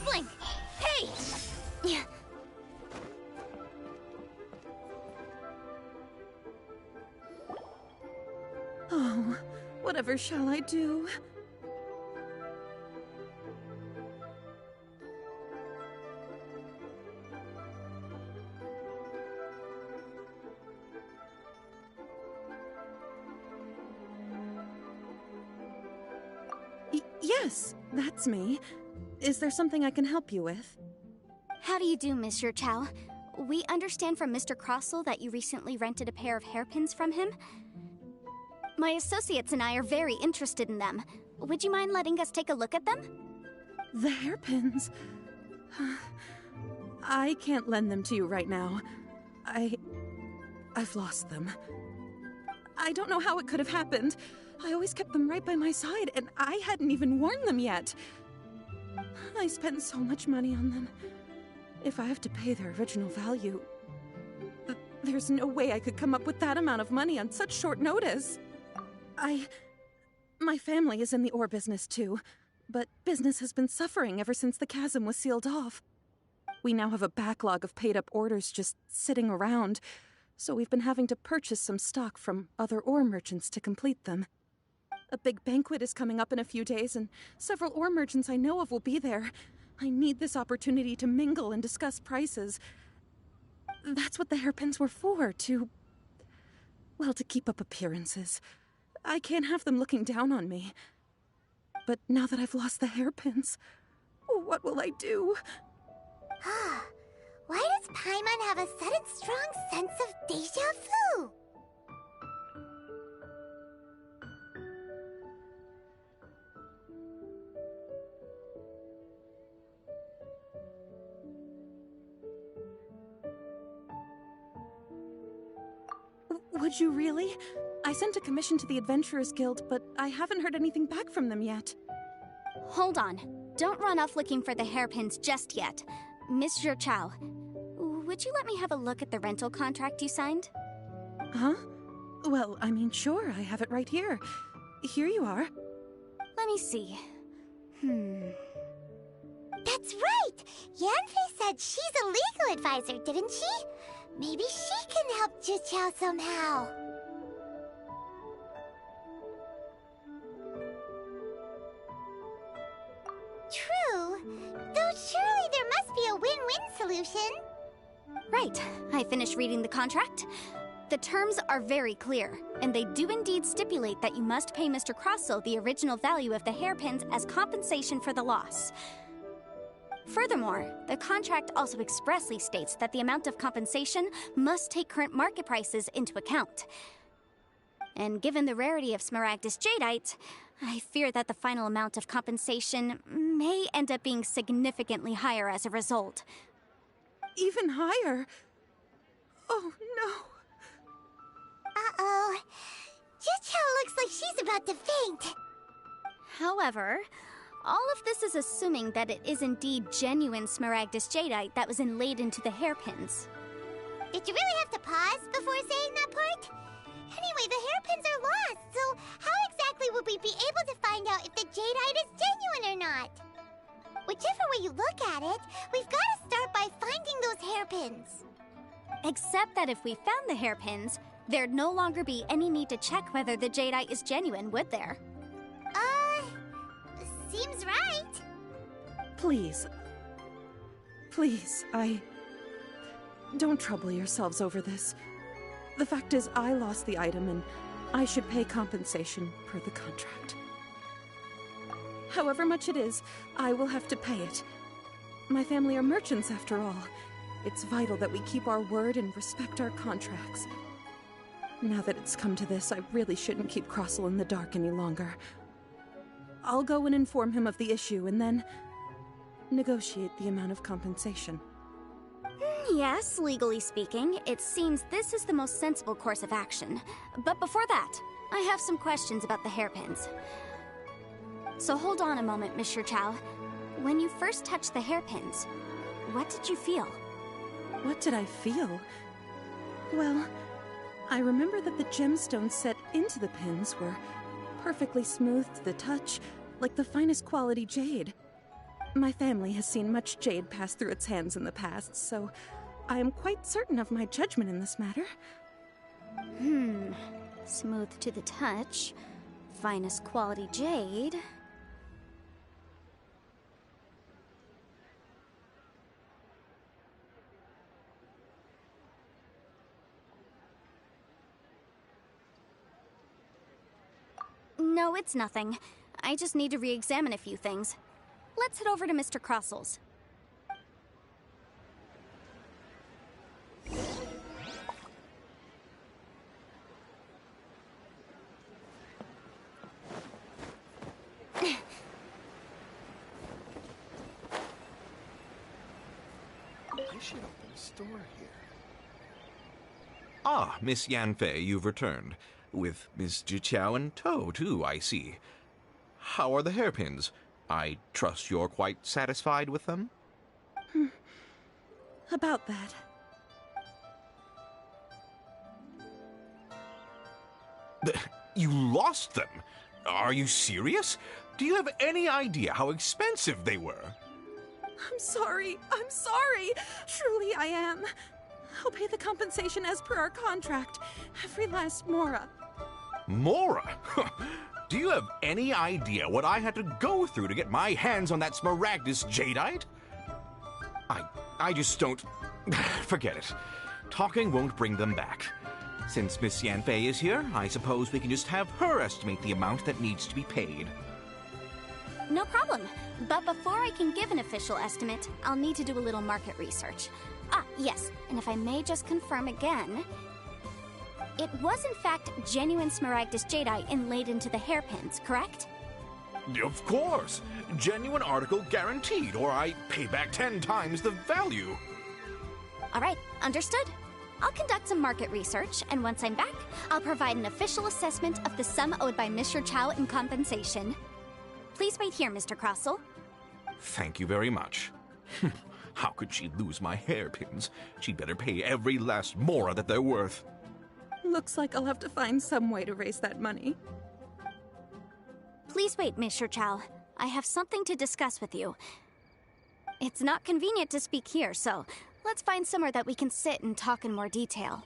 I: sibling! Hey! Yeah.
J: Oh, whatever shall I do? Yes, that's me. Is there something I can help you with?
I: How do you do, Mr. Chow? We understand from Mr. Crossell that you recently rented a pair of hairpins from him. My associates and I are very interested in them. Would you mind letting us take a look at them?
J: The hairpins? I can't lend them to you right now. I've lost them. I don't know how it could have happened. I always kept them right by my side, and I hadn't even worn them yet. I spent so much money on them. If I have to pay their original value, there's no way I could come up with that amount of money on such short notice. My family is in the ore business too, but business has been suffering ever since the chasm was sealed off. We now have a backlog of paid-up orders just sitting around, so we've been having to purchase some stock from other ore merchants to complete them. A big banquet is coming up in a few days, and several ore merchants I know of will be there. I need this opportunity to mingle and discuss prices. That's what the hairpins were for, to keep up appearances. I can't have them looking down on me. But now that I've lost the hairpins, what will I do?
K: Why does Paimon have a sudden strong sense of deja vu?
J: Would you really? I sent a commission to the Adventurers Guild, but I haven't heard anything back from them yet.
I: Hold on. Don't run off looking for the hairpins just yet. Mr. Chow, would you let me have a look at the rental contract you signed?
J: Huh? Well, I mean, sure, I have it right here. Here you are.
I: Let me see.
K: That's right! Yanfei said she's a legal advisor, didn't she? Maybe she can help Juqiao somehow. True, though surely there must be a win-win solution.
I: Right. I finished reading the contract. The terms are very clear, and they do indeed stipulate that you must pay Mr. Crossell the original value of the hairpins as compensation for the loss. Furthermore, the contract also expressly states that the amount of compensation must take current market prices into account. And given the rarity of Smaragdus Jadeite, I fear that the final amount of compensation may end up being significantly higher as a result.
J: Even higher? Oh, no.
K: Uh-oh. Juqiao looks like she's about to faint.
I: However, all of this is assuming that it is indeed genuine Smaragdus Jadeite that was inlaid into the hairpins.
K: Did you really have to pause before saying that part? Anyway, the hairpins are lost, so how exactly would we be able to find out if the Jadeite is genuine or not? Whichever way you look at it, we've got to start by finding those hairpins.
I: Except that if we found the hairpins, there'd no longer be any need to check whether the Jadeite is genuine, would there?
K: Seems right.
J: Please, don't trouble yourselves over this. The fact is, I lost the item and I should pay compensation per the contract. However much it is, I will have to pay it. My family are merchants after all. It's vital that we keep our word and respect our contracts. Now that it's come to this, I really shouldn't keep Crossell in the dark any longer. I'll go and inform him of the issue and then negotiate the amount of compensation.
I: Yes, legally speaking, it seems this is the most sensible course of action. But before that, I have some questions about the hairpins. So hold on a moment, Mr. Chow. When you first touched the hairpins, what did you feel?
J: What did I feel? Well, I remember that the gemstones set into the pins were perfectly smooth to the touch, like the finest quality jade.
L: My family has seen much jade pass through its hands in the past, so I am quite certain of my judgment in this matter.
I: Smooth to the touch. Finest quality jade. No, it's nothing. I just need to re-examine a few things. Let's head over to Mr. Crossel's.
O: They should open a store here.
N: Ah, Miss Yanfei, you've returned. With Miss Jiqiao in tow, too, I see. How are the hairpins? I trust you're quite satisfied with them?
L: About that.
N: You lost them? Are you serious? Do you have any idea how expensive they were?
L: I'm sorry. Truly I am. I'll pay the compensation as per our contract. Every last mora.
N: Mora? Do you have any idea what I had to go through to get my hands on that Smaragdus jadeite? I just don't... Forget it. Talking won't bring them back. Since Miss Yanfei is here, I suppose we can just have her estimate the amount that needs to be paid.
I: No problem. But before I can give an official estimate, I'll need to do a little market research. Ah, yes, and if I may just confirm again, it was in fact genuine Smaragdus jadeite inlaid into the hairpins, correct?
N: Of course! Genuine article guaranteed, or I pay back 10 times the value.
I: Alright, understood. I'll conduct some market research, and once I'm back, I'll provide an official assessment of the sum owed by Mr. Chow in compensation. Please wait here, Mr. Crossell.
N: Thank you very much. How could she lose my hairpins? She'd better pay every last mora that they're worth.
L: Looks like I'll have to find some way to raise that money.
I: Please wait, Mr. Chow. I have something to discuss with you. It's not convenient to speak here, so let's find somewhere that we can sit and talk in more detail.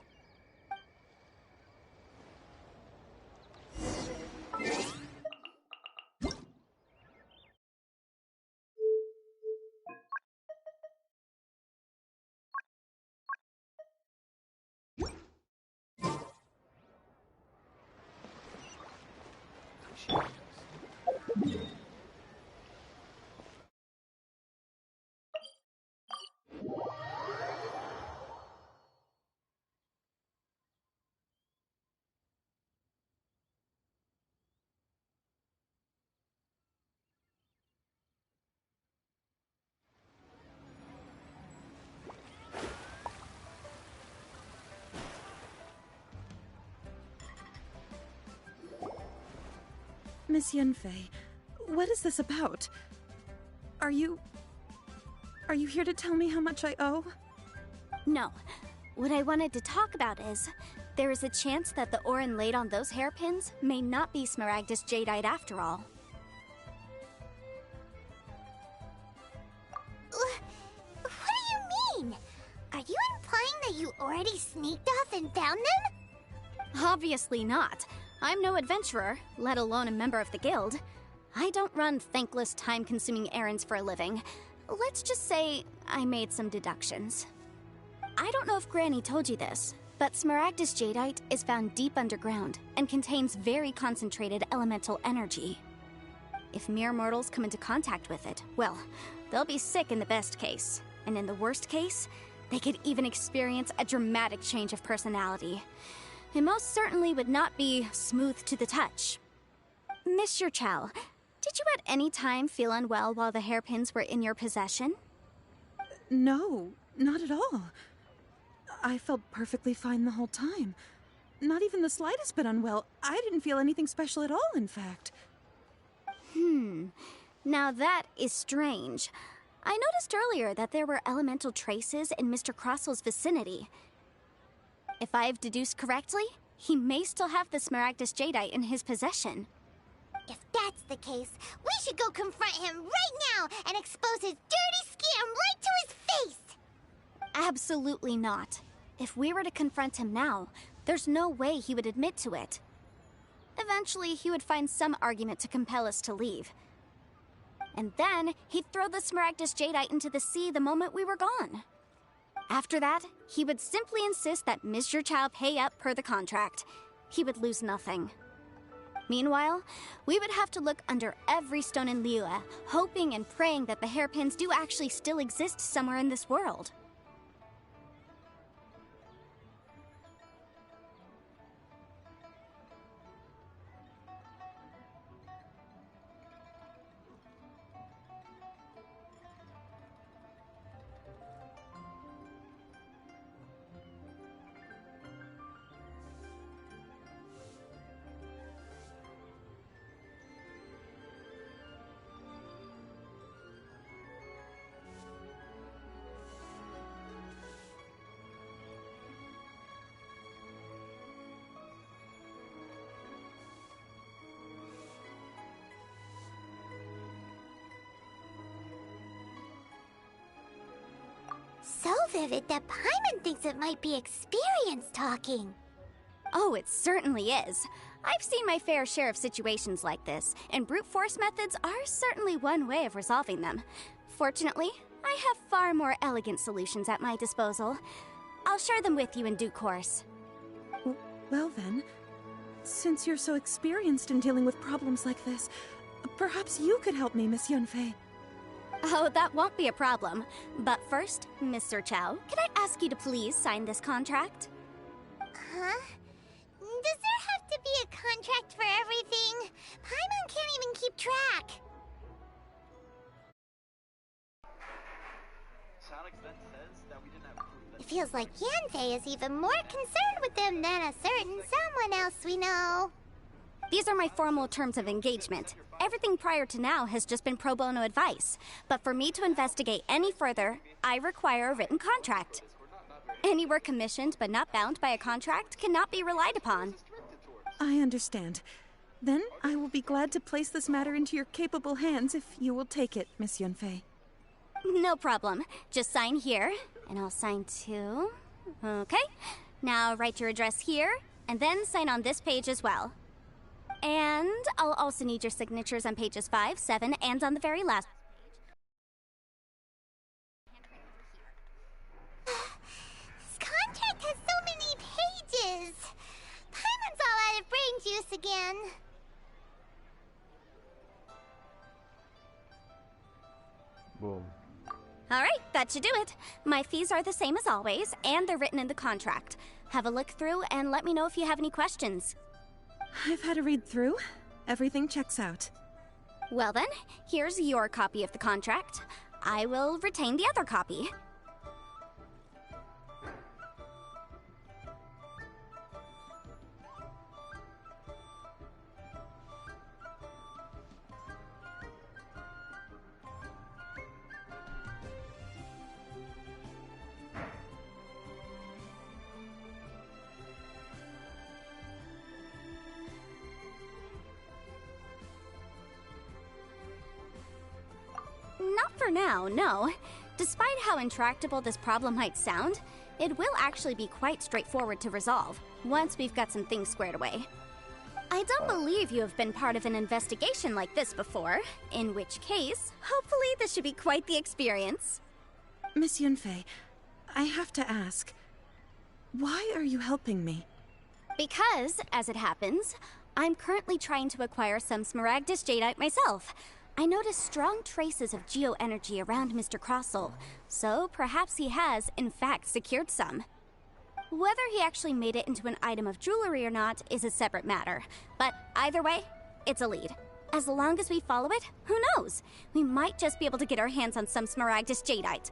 L: Miss Yanfei, what is this about? Are you here to tell me how much I owe?
I: No. What I wanted to talk about is, there is a chance that the ore inlaid on those hairpins may not be Smaragdus jadeite after all.
K: What do you mean? Are you implying that you already sneaked off and found them?
I: Obviously not. I'm no adventurer, let alone a member of the guild. I don't run thankless, time-consuming errands for a living. Let's just say I made some deductions. I don't know if Granny told you this, but Smaragdus jadeite is found deep underground and contains very concentrated elemental energy. If mere mortals come into contact with it, well, they'll be sick in the best case. And in the worst case, they could even experience a dramatic change of personality. It most certainly would not be smooth to the touch. Mr. Chow, did you at any time feel unwell while the hairpins were in your possession?
L: No, not at all. I felt perfectly fine the whole time. Not even the slightest bit unwell. I didn't feel anything special at all, in fact.
I: Now that is strange. I noticed earlier that there were elemental traces in Mr. Crossell's vicinity. If I've deduced correctly, he may still have the Smaragdus jadeite in his possession.
K: If that's the case, we should go confront him right now and expose his dirty scam right to his face!
I: Absolutely not. If we were to confront him now, there's no way he would admit to it. Eventually, he would find some argument to compel us to leave. And then, he'd throw the Smaragdus Jadeite into the sea the moment we were gone. After that, he would simply insist that Mr. Chow pay up per the contract. He would lose nothing. Meanwhile, we would have to look under every stone in Liyue, hoping and praying that the hairpins do actually still exist somewhere in this world.
K: So vivid that Paimon thinks it might be experience talking.
I: Oh, it certainly is. I've seen my fair share of situations like this, and brute force methods are certainly one way of resolving them. Fortunately, I have far more elegant solutions at my disposal. I'll share them with you in due course.
L: Well then, since you're so experienced in dealing with problems like this, perhaps you could help me, Miss Yunfei.
I: Oh, that won't be a problem. But first, Mr. Chow, can I ask you to please sign this contract?
K: Huh? Does there have to be a contract for everything? Paimon can't even keep track. It feels like Yanfei is even more concerned with them than a certain someone else we know.
I: These are my formal terms of engagement. Everything prior to now has just been pro bono advice. But for me to investigate any further, I require a written contract. Any work commissioned but not bound by a contract cannot be relied upon.
L: I understand. Then I will be glad to place this matter into your capable hands if you will take it, Miss Yunfei.
I: No problem. Just sign here, and I'll sign too. Okay. Now write your address here, and then sign on this page as well. And I'll also need your signatures on pages 5, 7, and on the very last.
K: This contract has so many pages. Paimon's all out of brain juice again.
E: Boom.
I: All right, that should do it. My fees are the same as always, and they're written in the contract. Have a look through and let me know if you have any questions.
L: I've had a read through. Everything checks out.
I: Well then, here's your copy of the contract. I will retain the other copy. Not for now, no. Despite how intractable this problem might sound, it will actually be quite straightforward to resolve, once we've got some things squared away. I don't believe you have been part of an investigation like this before, in which case, hopefully this should be quite the experience.
L: Miss Yunfei, I have to ask, why are you helping me?
I: Because, as it happens, I'm currently trying to acquire some Smaragdus Jadeite myself. I noticed strong traces of geoenergy around Mr. Crossel, so perhaps he has, in fact, secured some. Whether he actually made it into an item of jewelry or not is a separate matter, but either way, it's a lead. As long as we follow it, who knows? We might just be able to get our hands on some Smaragdus Jadeite.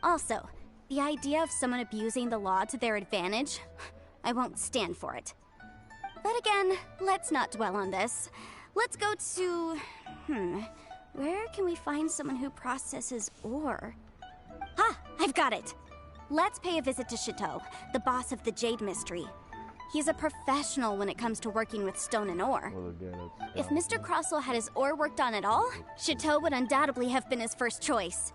I: Also, the idea of someone abusing the law to their advantage, I won't stand for it. But again, let's not dwell on this. Let's go to... where can we find someone who processes ore? Ah, I've got it! Let's pay a visit to Chateau, the boss of the Jade Mystery. He's a professional when it comes to working with stone and ore.
E: Well, again,
I: If Mr. Crossell had his ore worked on at all, Chateau would undoubtedly have been his first choice.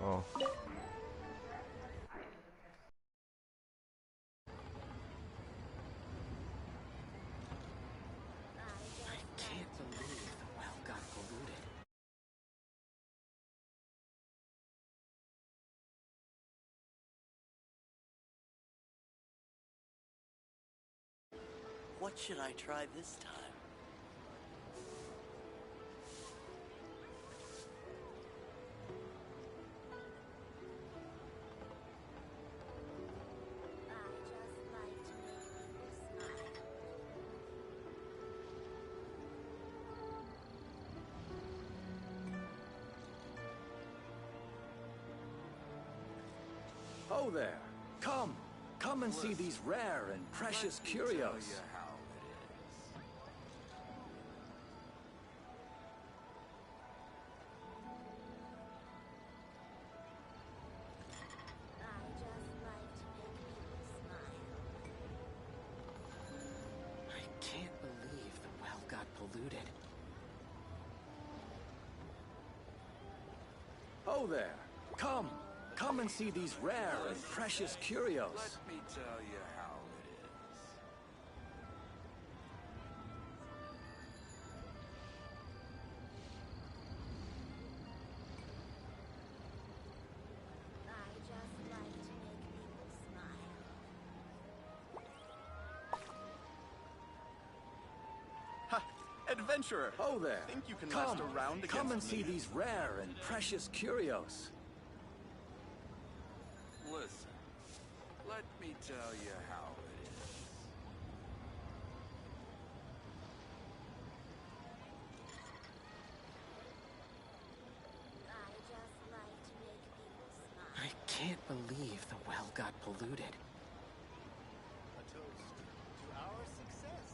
E: Oh.
G: Can't believe the well got polluted.
P: What should I try this time?
M: Oh there! Come and see these rare and precious curios.
G: I can't believe the well got polluted.
M: Oh there! Come and see these rare and precious curios. Let me tell you how it is.
O: Ha! Adventurer!
M: Oh there!
O: Think you can last a round against
M: Come and
O: me?
M: see these rare and precious curios.
Q: Listen, let me tell you how it is.
G: I can't believe the well got polluted.
O: A toast to our success.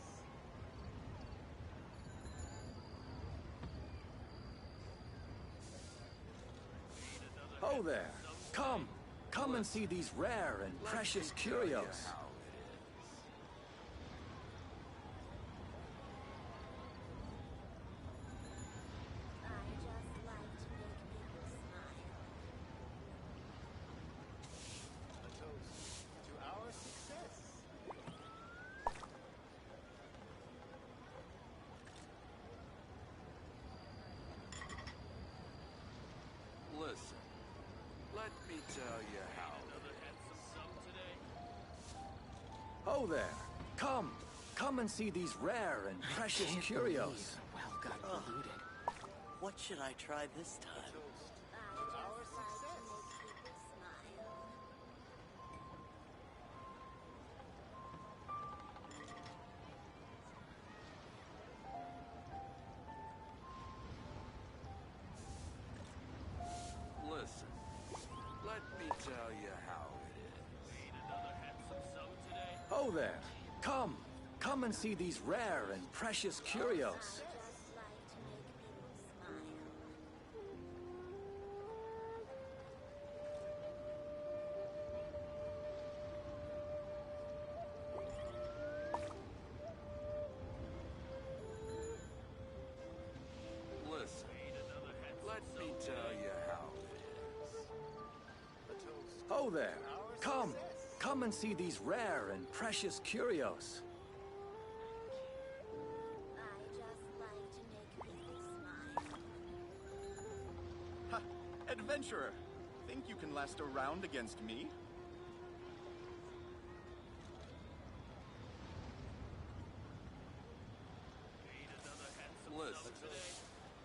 M: Oh there! Come and see these rare and precious curios.
O: A toast to our success.
Q: Listen, let me tell you how
M: Oh there! Come and see these rare and precious curios.
G: Well got polluted.
P: What should I try this time?
O: Our success.
Q: Listen, let me tell you how it is.
M: Oh there! Come and see these rare and precious curios.
Q: Listen, let me tell you how it is.
M: Oh there! Come and see these rare and precious curios.
O: Ha! Adventurer! Think you can last a round against me?
Q: Listen,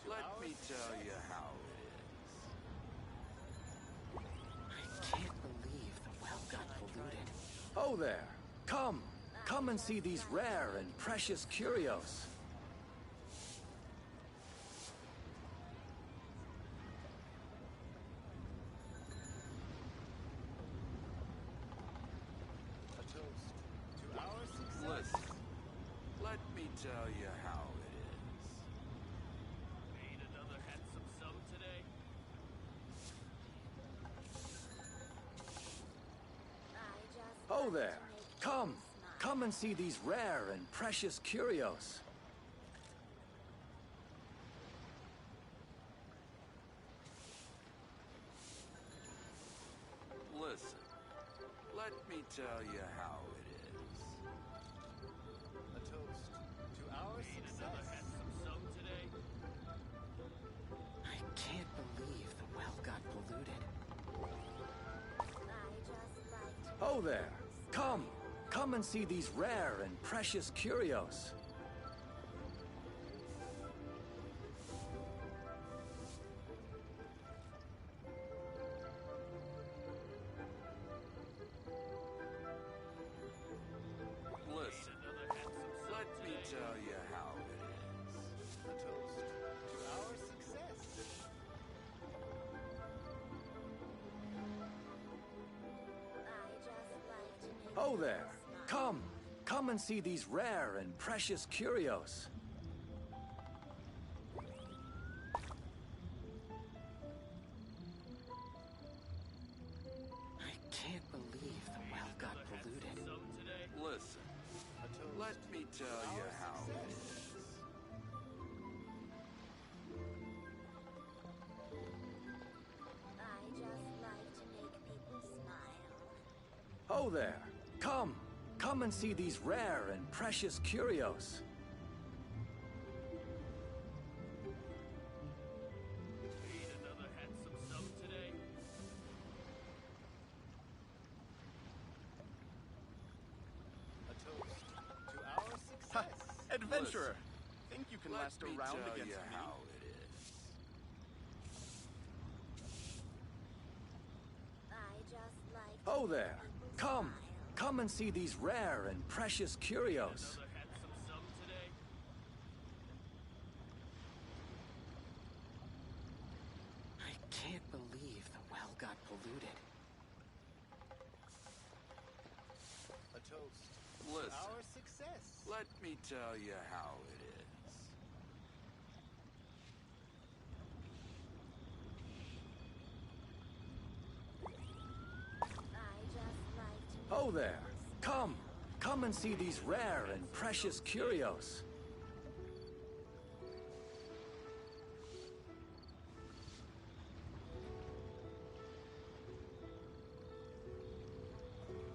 Q: let me tell you how it is.
G: I can't believe the well got polluted.
M: Oh there! Come and see these rare and precious curios.
O: A toast to our success.
Q: Listen, let me tell you how it is. Made another handsome sum today?
M: Oh there! Come! Come and see these rare and precious curios.
Q: Listen, let me tell you how it is.
O: A toast to our success.
A: Today.
G: I can't believe the well got polluted.
M: Oh there! Come! Come and see these rare and precious curios.
Q: Listen, let me tell you how it is.
O: A toast to our success.
M: Oh there! Come! Come and see these rare and precious curios.
G: I can't believe the well got polluted.
Q: Listen, let me tell you how it is.
M: Oh there! Come! Come and see these rare and precious curios.
A: Need another handsome sum today.
O: A toast to our success.
M: Adventurer!
O: Think you can
Q: Let
O: last
Q: me
O: around
Q: tell
O: against
Q: you
O: me?
Q: how it is.
M: Oh there! Come! Come and see these rare and precious curios.
A: Another handsome sum today.
G: I can't believe the well got polluted.
O: A toast to
Q: Listen,
O: our success.
Q: let me tell you how it is.
M: Oh there! Come! Come and see these rare and precious curios.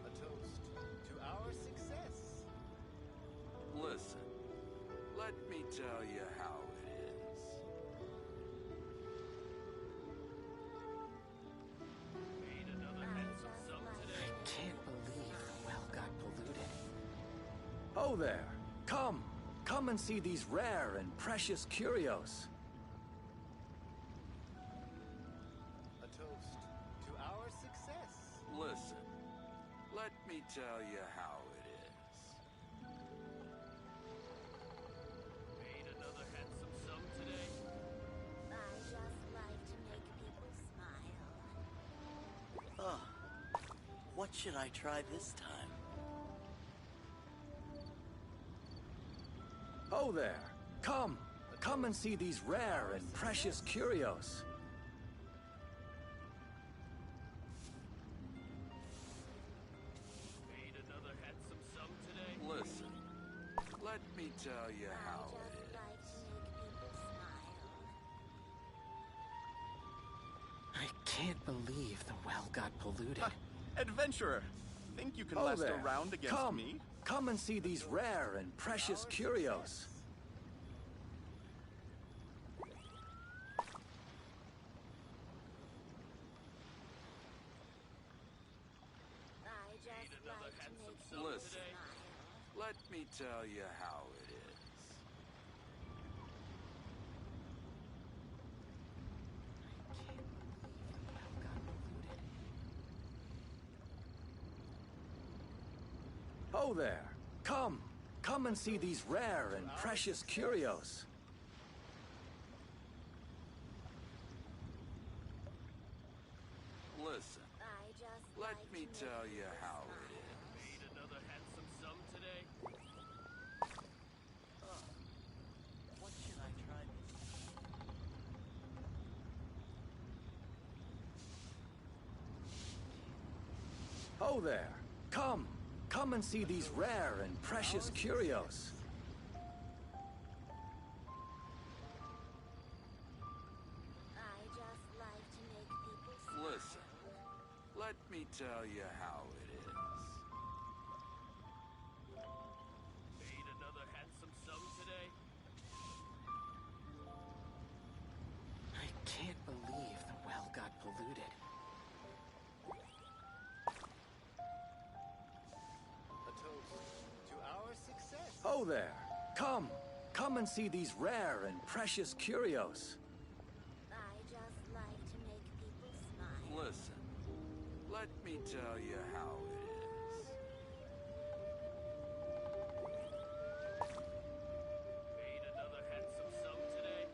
O: A toast to our success.
Q: Listen, let me tell you how it is.
A: Need another handsome sum today.
G: I can't believe the well got polluted.
M: Oh there! Come! Come and see these rare and precious curios.
O: A toast to our success.
Q: Listen, let me tell you how it is.
A: Need another handsome sum today.
P: Oh, what should I try this time?
M: Oh there! Come! Come and see these rare and precious curios.
A: Need another handsome sum today.
Q: Listen, let me tell you how it is.
G: I can't believe the well got polluted.
O: Adventurer! Think you can
M: Oh
O: last
M: there!
O: around against
M: Come!
O: me?
M: Come and see these rare and precious curios.
A: Need another handsome sum
Q: Listen,
A: today.
Q: let me tell you how it is.
M: Oh there! Come! Come and see these rare and precious curios.
Q: Listen, let me tell you how it is.
A: Need another handsome sum today.
P: What should I try this
M: Oh there! Come! come and see these rare and precious curios.
K: I just like to make people smile.
Q: Listen, let me tell you how it is. Made another handsome sum today?
G: I can't believe the well got polluted.
O: A toast to our success.
M: Oh there, come and see these rare and precious curios.
K: I just like to make people smile.
Q: Listen, let me tell you how it is. Made another handsome sum today?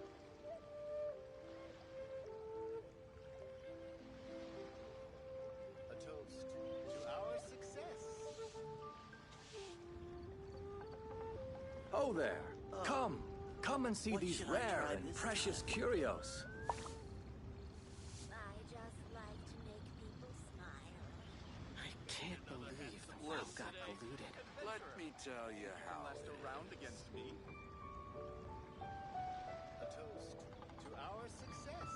O: A toast to our success.
M: Oh there, come and see these
P: should I
M: rare
P: try
M: and
P: this
M: precious curios.
K: I just like to make people smile.
G: I can't believe the well got polluted.
Q: Let me tell you how
O: Last
Q: it
O: around against me. A toast to our success.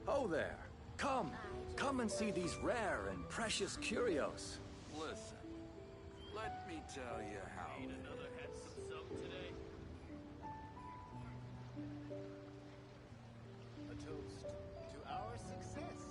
M: Oh there, come and see these rare and precious curios.
Q: Listen, let me tell you how it is. Another handsome sum today?
O: A toast to our success.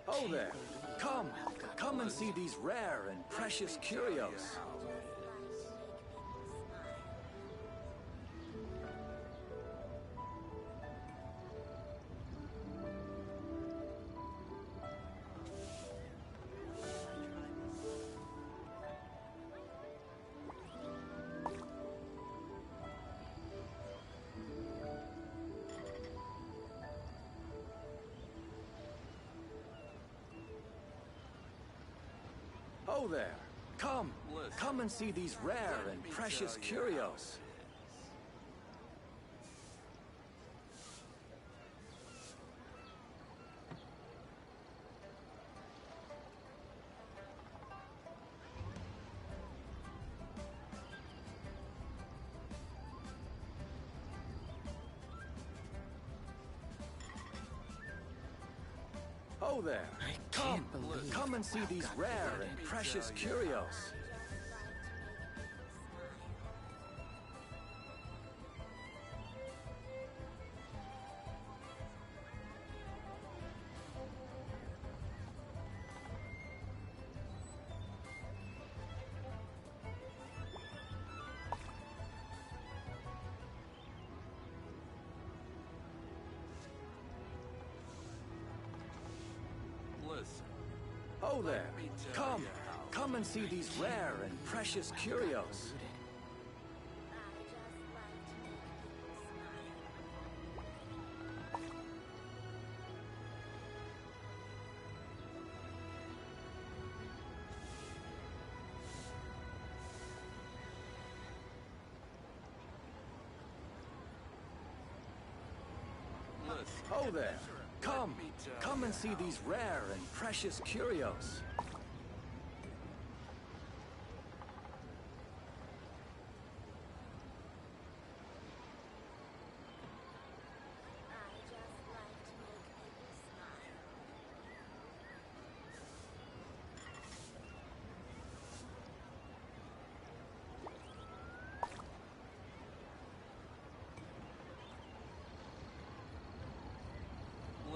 M: Oh there, come and see these rare and precious curios. Oh there, come and see these rare and precious curios. Oh there, come and see these rare and precious curios.
Q: Listen,
M: Oh there, come and see these rare and precious curios. Oh there, come and see these rare and precious curios.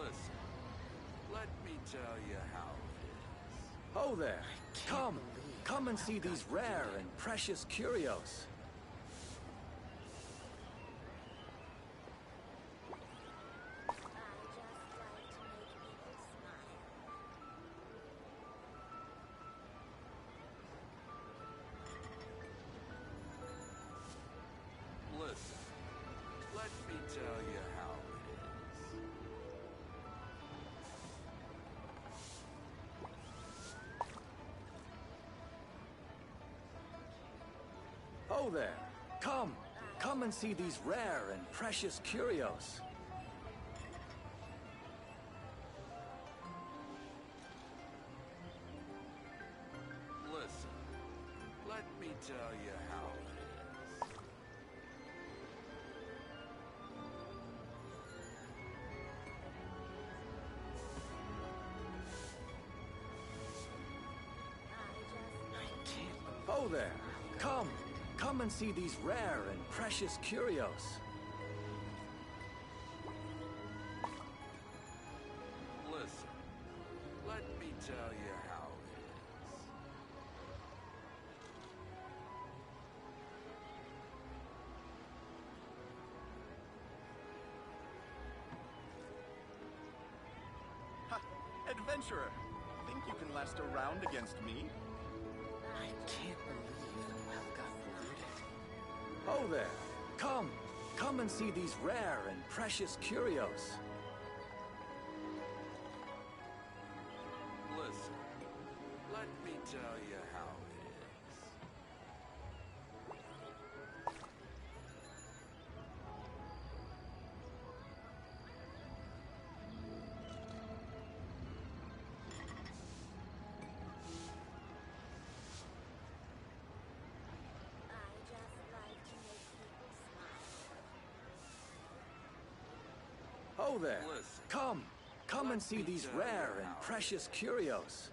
Q: listen, let me tell you how it is.
M: Oh there, come and see these rare and precious curios.
Q: Listen, tell you how it is.
M: Oh there! Come! Come and see these rare and precious curios.
Q: Listen, let me tell you how it is.
M: Oh there! Come! Come and see these rare and precious curios.
Q: Listen, let me tell you how it is.
O: Ha! Adventurer! Think you can last a round against me?
G: I can't believe the well got polluted.
M: Oh there! Come! Come and see these rare and precious curios.
Q: Listen, let me tell you how it is.
M: Oh there!
Q: Listen,
M: Come! Come and see these rare and precious curios.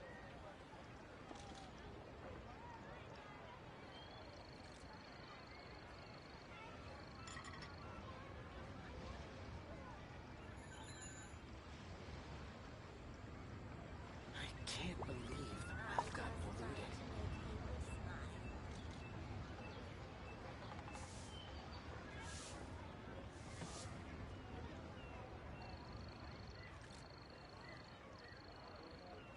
G: I can't believe the well got polluted.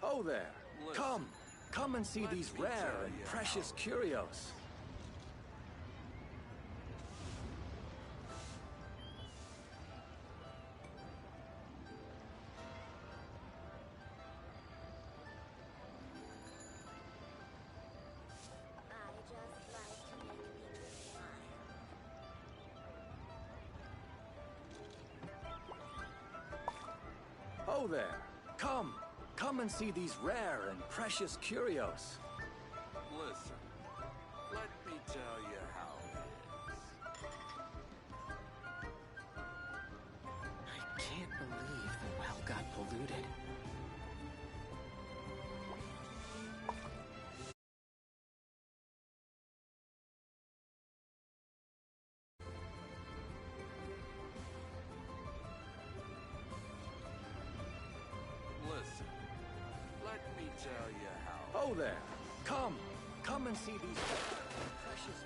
M: Oh there!
Q: Listen,
M: Come! Come and see
Q: let
M: these
Q: me
M: rare
Q: tell
M: and
Q: you
M: precious
Q: how-
M: curios. Oh there! Come! Come and see these rare and precious curios.
Q: Listen, let me tell you how it is.
G: I can't believe the well got polluted.
Q: Listen, let me tell you how.
M: Oh there! Come! Come and see these rare and precious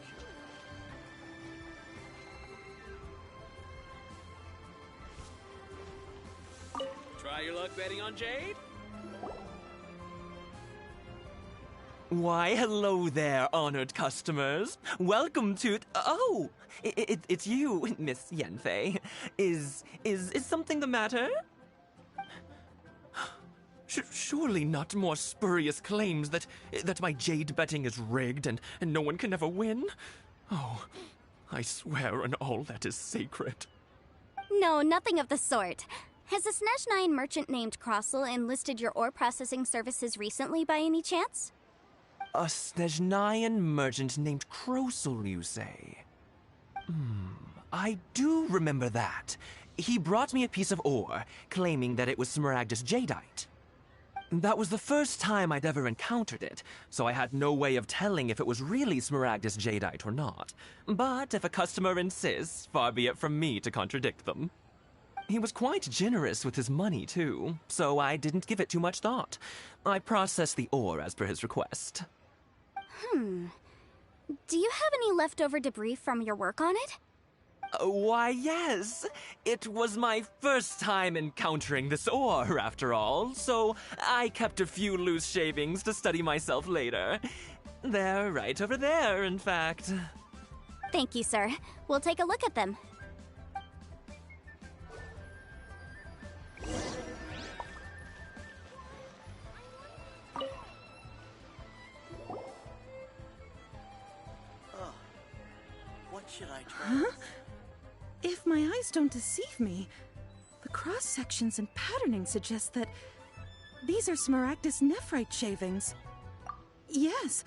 M: curios.
R: Try your luck betting on Jade?
S: Why, hello there, honored customers. Welcome to... Oh, it's you, Miss Yanfei. Is something the matter? Surely not more spurious claims that my jade betting is rigged and no one can ever win? Oh, I swear on all that is sacred.
I: No, nothing of the sort. Has a Snezhnyan merchant named Crossel enlisted your ore processing services recently by any chance?
S: A Snezhnyan merchant named Crossel, you say? I do remember that. He brought me a piece of ore, claiming that it was Smaragdus jadeite. That was the first time I'd ever encountered it, so I had no way of telling if it was really Smaragdus jadeite or not. But if a customer insists, far be it from me to contradict them. He was quite generous with his money, too, so I didn't give it too much thought. I processed the ore as per his request.
I: Do you have any leftover debris from your work on it?
S: Why, yes. It was my first time encountering this ore, after all, so I kept a few loose shavings to study myself later. They're right over there, in fact.
I: Thank you, sir. We'll take a look at them.
P: What should I try?
L: Huh? If my eyes don't deceive me, the cross-sections and patterning suggest that these are Smaragdus nephrite shavings. Yes,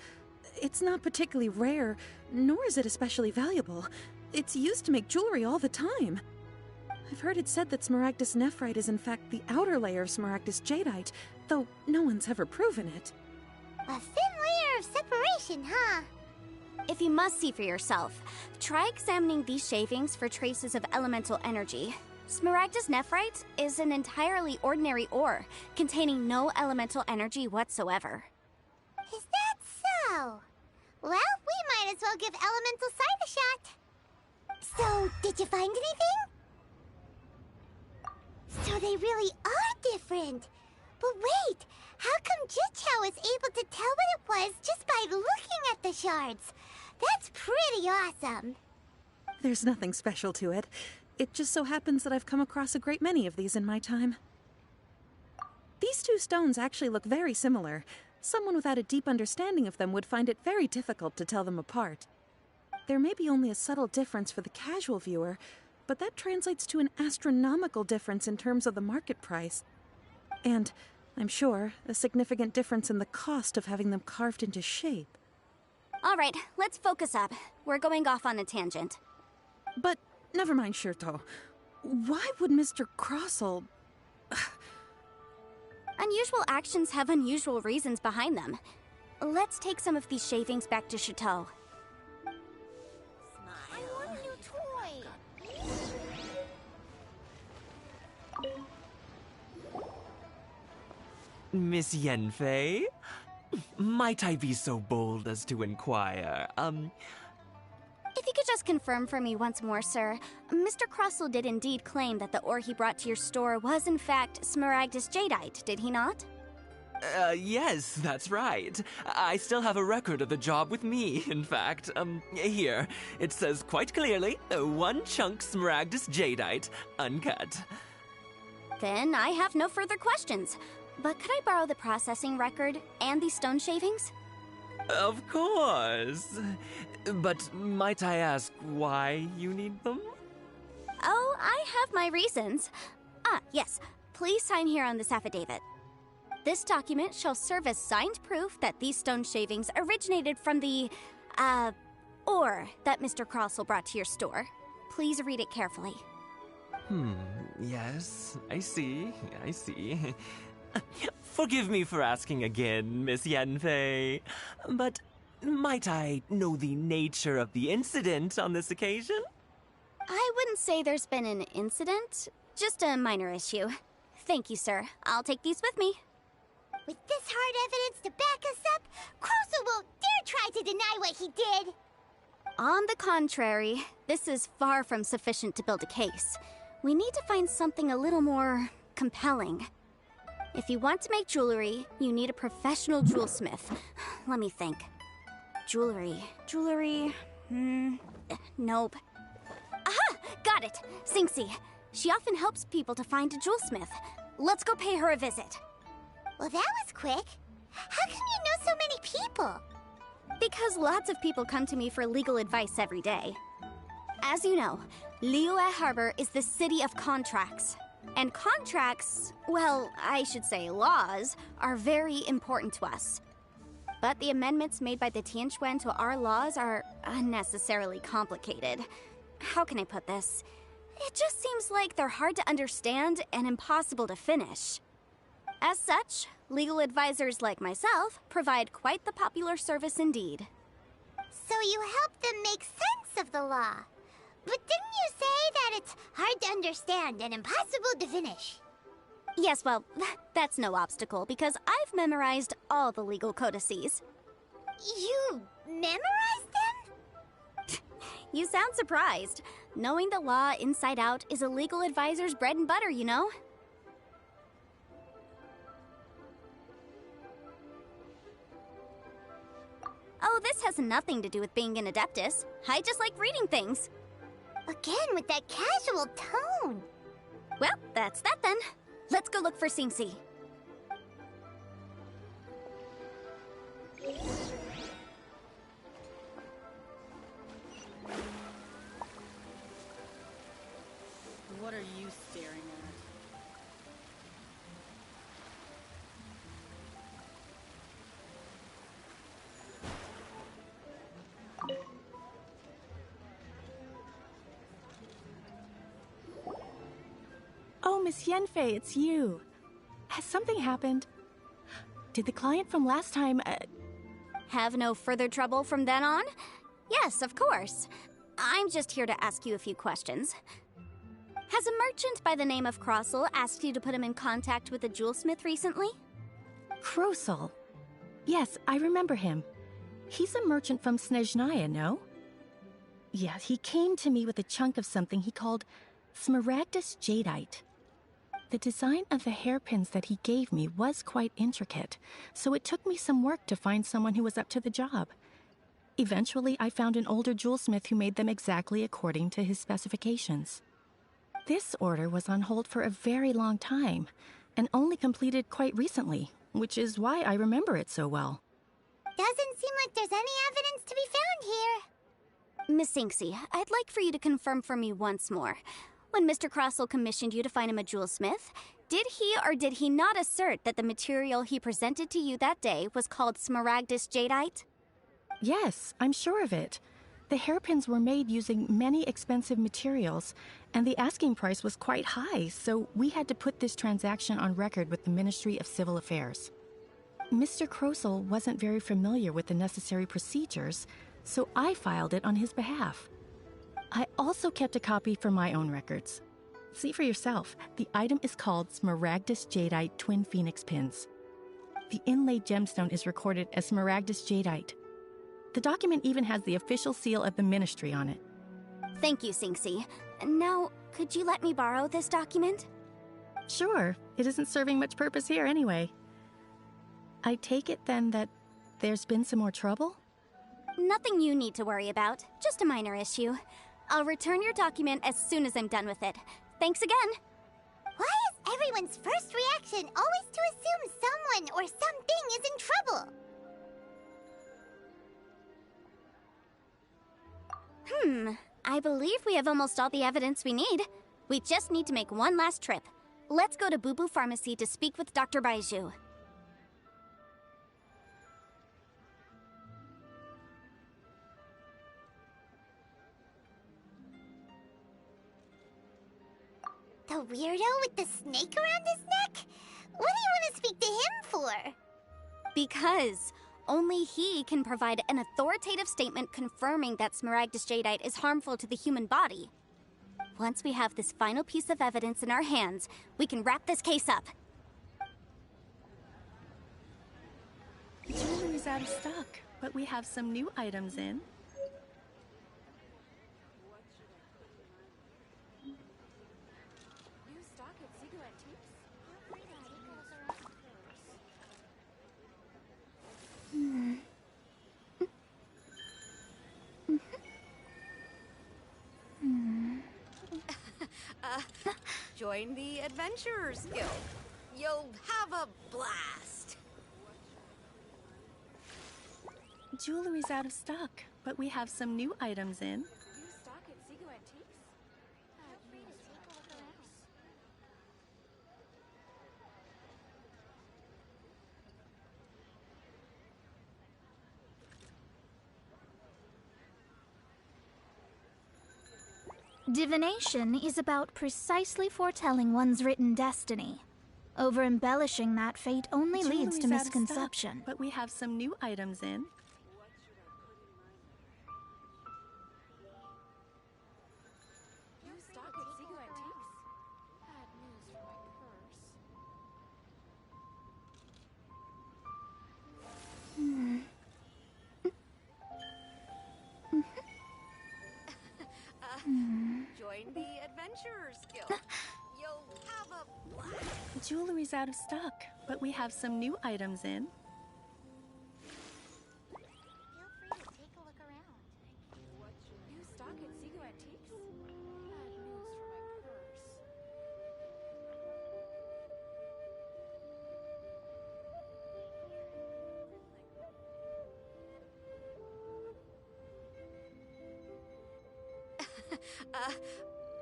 L: it's not particularly rare, nor is it especially valuable. It's used to make jewelry all the time. I've heard it said that Smaragdus nephrite is in fact the outer layer of Smaragdus jadeite, though no one's ever proven it.
K: A thin layer of separation, huh?
I: If you must see for yourself, try examining these shavings for traces of elemental energy. Smaragdus nephrite is an entirely ordinary ore, containing no elemental energy whatsoever.
K: Is that so? Well, we might as well give elemental sight a shot. So, did you find anything? So they really are different. But wait, how come Jichao was able to tell what it was just by looking at the shards? That's pretty awesome.
L: There's nothing special to it. It just so happens that I've come across a great many of these in my time. These two stones actually look very similar. Someone without a deep understanding of them would find it very difficult to tell them apart. There may be only a subtle difference for the casual viewer, but that translates to an astronomical difference in terms of the market price. And, I'm sure, a significant difference in the cost of having them carved into shape.
I: All right, let's focus up. We're going off on a tangent.
L: But never mind, Shirto. Why would Mr. Crossell...
I: Unusual actions have unusual reasons behind them. Let's take some of these shavings back to Chateau.
K: I want a new toy.
S: Miss Yanfei? Might I be so bold as to inquire,
I: If you could just confirm for me once more, sir. Mr. Crossell did indeed claim that the ore he brought to your store was in fact Smaragdus jadeite, did he not?
S: Yes, that's right. I still have a record of the job with me, in fact. Here. It says quite clearly, 1 chunk Smaragdus jadeite, uncut.
I: Then I have no further questions. But could I borrow the processing record and these stone shavings?
S: Of course. But might I ask why you need them?
I: Oh, I have my reasons. Ah, yes. Please sign here on this affidavit. This document shall serve as signed proof that these stone shavings originated from the, ore that Mr. Crossell brought to your store. Please read it carefully.
S: Yes, I see. Forgive me for asking again, Miss Yanfei, but might I know the nature of the incident on this occasion?
I: I wouldn't say there's been an incident, just a minor issue. Thank you, sir. I'll take these with me.
K: With this hard evidence to back us up, Crossell won't dare try to deny what he did.
I: On the contrary, this is far from sufficient to build a case. We need to find something a little more compelling. If you want to make jewelry, you need a professional jewelsmith. Let me think. Jewelry. Nope. Aha! Got it! Singxi. She often helps people to find a jewelsmith. Let's go pay her a visit.
K: Well, that was quick. How come you know so many people?
I: Because lots of people come to me for legal advice every day. As you know, Liyue Harbor is the city of contracts. And contracts, well, I should say laws, are very important to us. But the amendments made by the Tianquan to our laws are unnecessarily complicated. How can I put this? It just seems like they're hard to understand and impossible to finish. As such, legal advisors like myself provide quite the popular service indeed.
K: So you help them make sense of the law. But didn't you say that it's hard to understand and impossible to finish?
I: Yes, well, that's no obstacle because I've memorized all the legal codices.
K: You memorized them?
I: You sound surprised. Knowing the law inside out is a legal advisor's bread and butter, you know? Oh, this has nothing to do with being an adeptus. I just like reading things.
K: Again, with that casual tone.
I: Well, that's that then. Let's go look for Singxi.
L: Oh, Miss Yenfei, it's you. Has something happened? Did the client from last time,
I: Have no further trouble from then on? Yes, of course. I'm just here to ask you a few questions. Has a merchant by the name of Crossel asked you to put him in contact with a jewelsmith recently?
L: Krosel? Yes, I remember him. He's a merchant from Snezhnaya, no? Yeah, he came to me with a chunk of something he called Smaragdus Jadeite. The design of the hairpins that he gave me was quite intricate, so it took me some work to find someone who was up to the job. Eventually, I found an older jewelsmith who made them exactly according to his specifications. This order was on hold for a very long time, and only completed quite recently, which is why I remember it so well.
K: Doesn't seem like there's any evidence to be found here.
I: Miss Inksy, I'd like for you to confirm for me once more. When Mr. Crossel commissioned you to find him a jewelsmith, did he or did he not assert that the material he presented to you that day was called Smaragdus Jadeite?
L: Yes, I'm sure of it. The hairpins were made using many expensive materials, and the asking price was quite high, so we had to put this transaction on record with the Ministry of Civil Affairs. Mr. Krosel wasn't very familiar with the necessary procedures, so I filed it on his behalf. I also kept a copy for my own records. See for yourself, the item is called Smaragdus Jadeite Twin Phoenix Pins. The inlaid gemstone is recorded as Smaragdus Jadeite. The document even has the official seal of the ministry on it.
I: Thank you, Sinksy. Now, could you let me borrow this document?
L: Sure, it isn't serving much purpose here anyway. I take it then that there's been some more trouble?
I: Nothing you need to worry about, just a minor issue. I'll return your document as soon as I'm done with it. Thanks again!
K: Why is everyone's first reaction always to assume someone or something is in trouble?
I: I believe we have almost all the evidence we need. We just need to make one last trip. Let's go to Boo Boo Pharmacy to speak with Dr. Baizhu.
K: The weirdo with the snake around his neck? What do you want to speak to him for?
I: Because only he can provide an authoritative statement confirming that Smaragdus Jadeite is harmful to the human body. Once we have this final piece of evidence in our hands, we can wrap this case up.
L: Jewelry is out of stock, but we have some new items in.
T: Join the Adventurers Guild. You'll have a blast.
L: Jewelry's out of stock, but we have some new items in.
D: Divination is about precisely foretelling one's written destiny. Over-embellishing that fate only leads to
L: Jewelry's out of stock,
D: misconception.
L: but we have some new items in.
T: Join the Adventurers Guild. You'll have a blast.
L: Jewelry's out of stock, but we have some new items in.
K: Feel free to take a look around.
T: New stock at Seago Antiques? Bad news for my purse.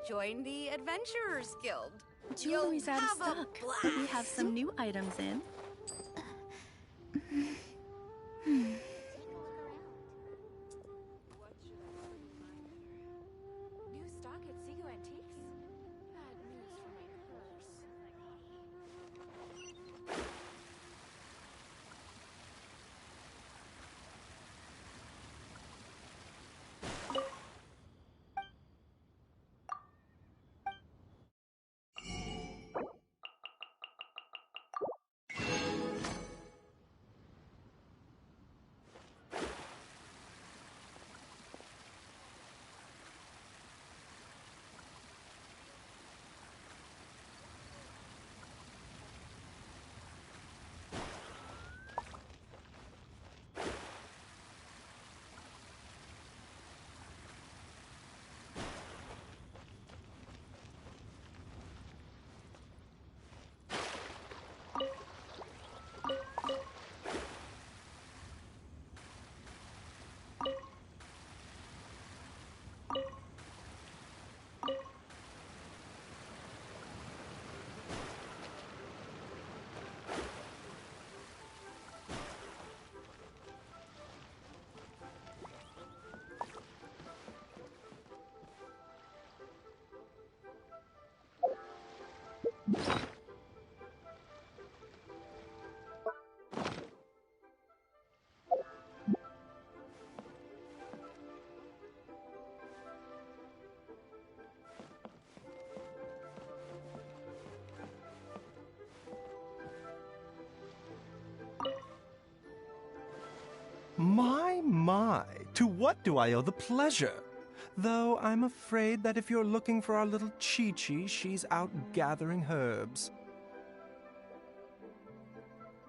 T: Join the Adventurers Guild.
L: Jewelry's out of
T: have a
L: stock, but we have some new items in.
T: New stock at Seago Antiques? Bad news for my purse.
U: My, to what do I owe the pleasure? Though I'm afraid that if you're looking for our little Chi-Chi, she's out gathering herbs.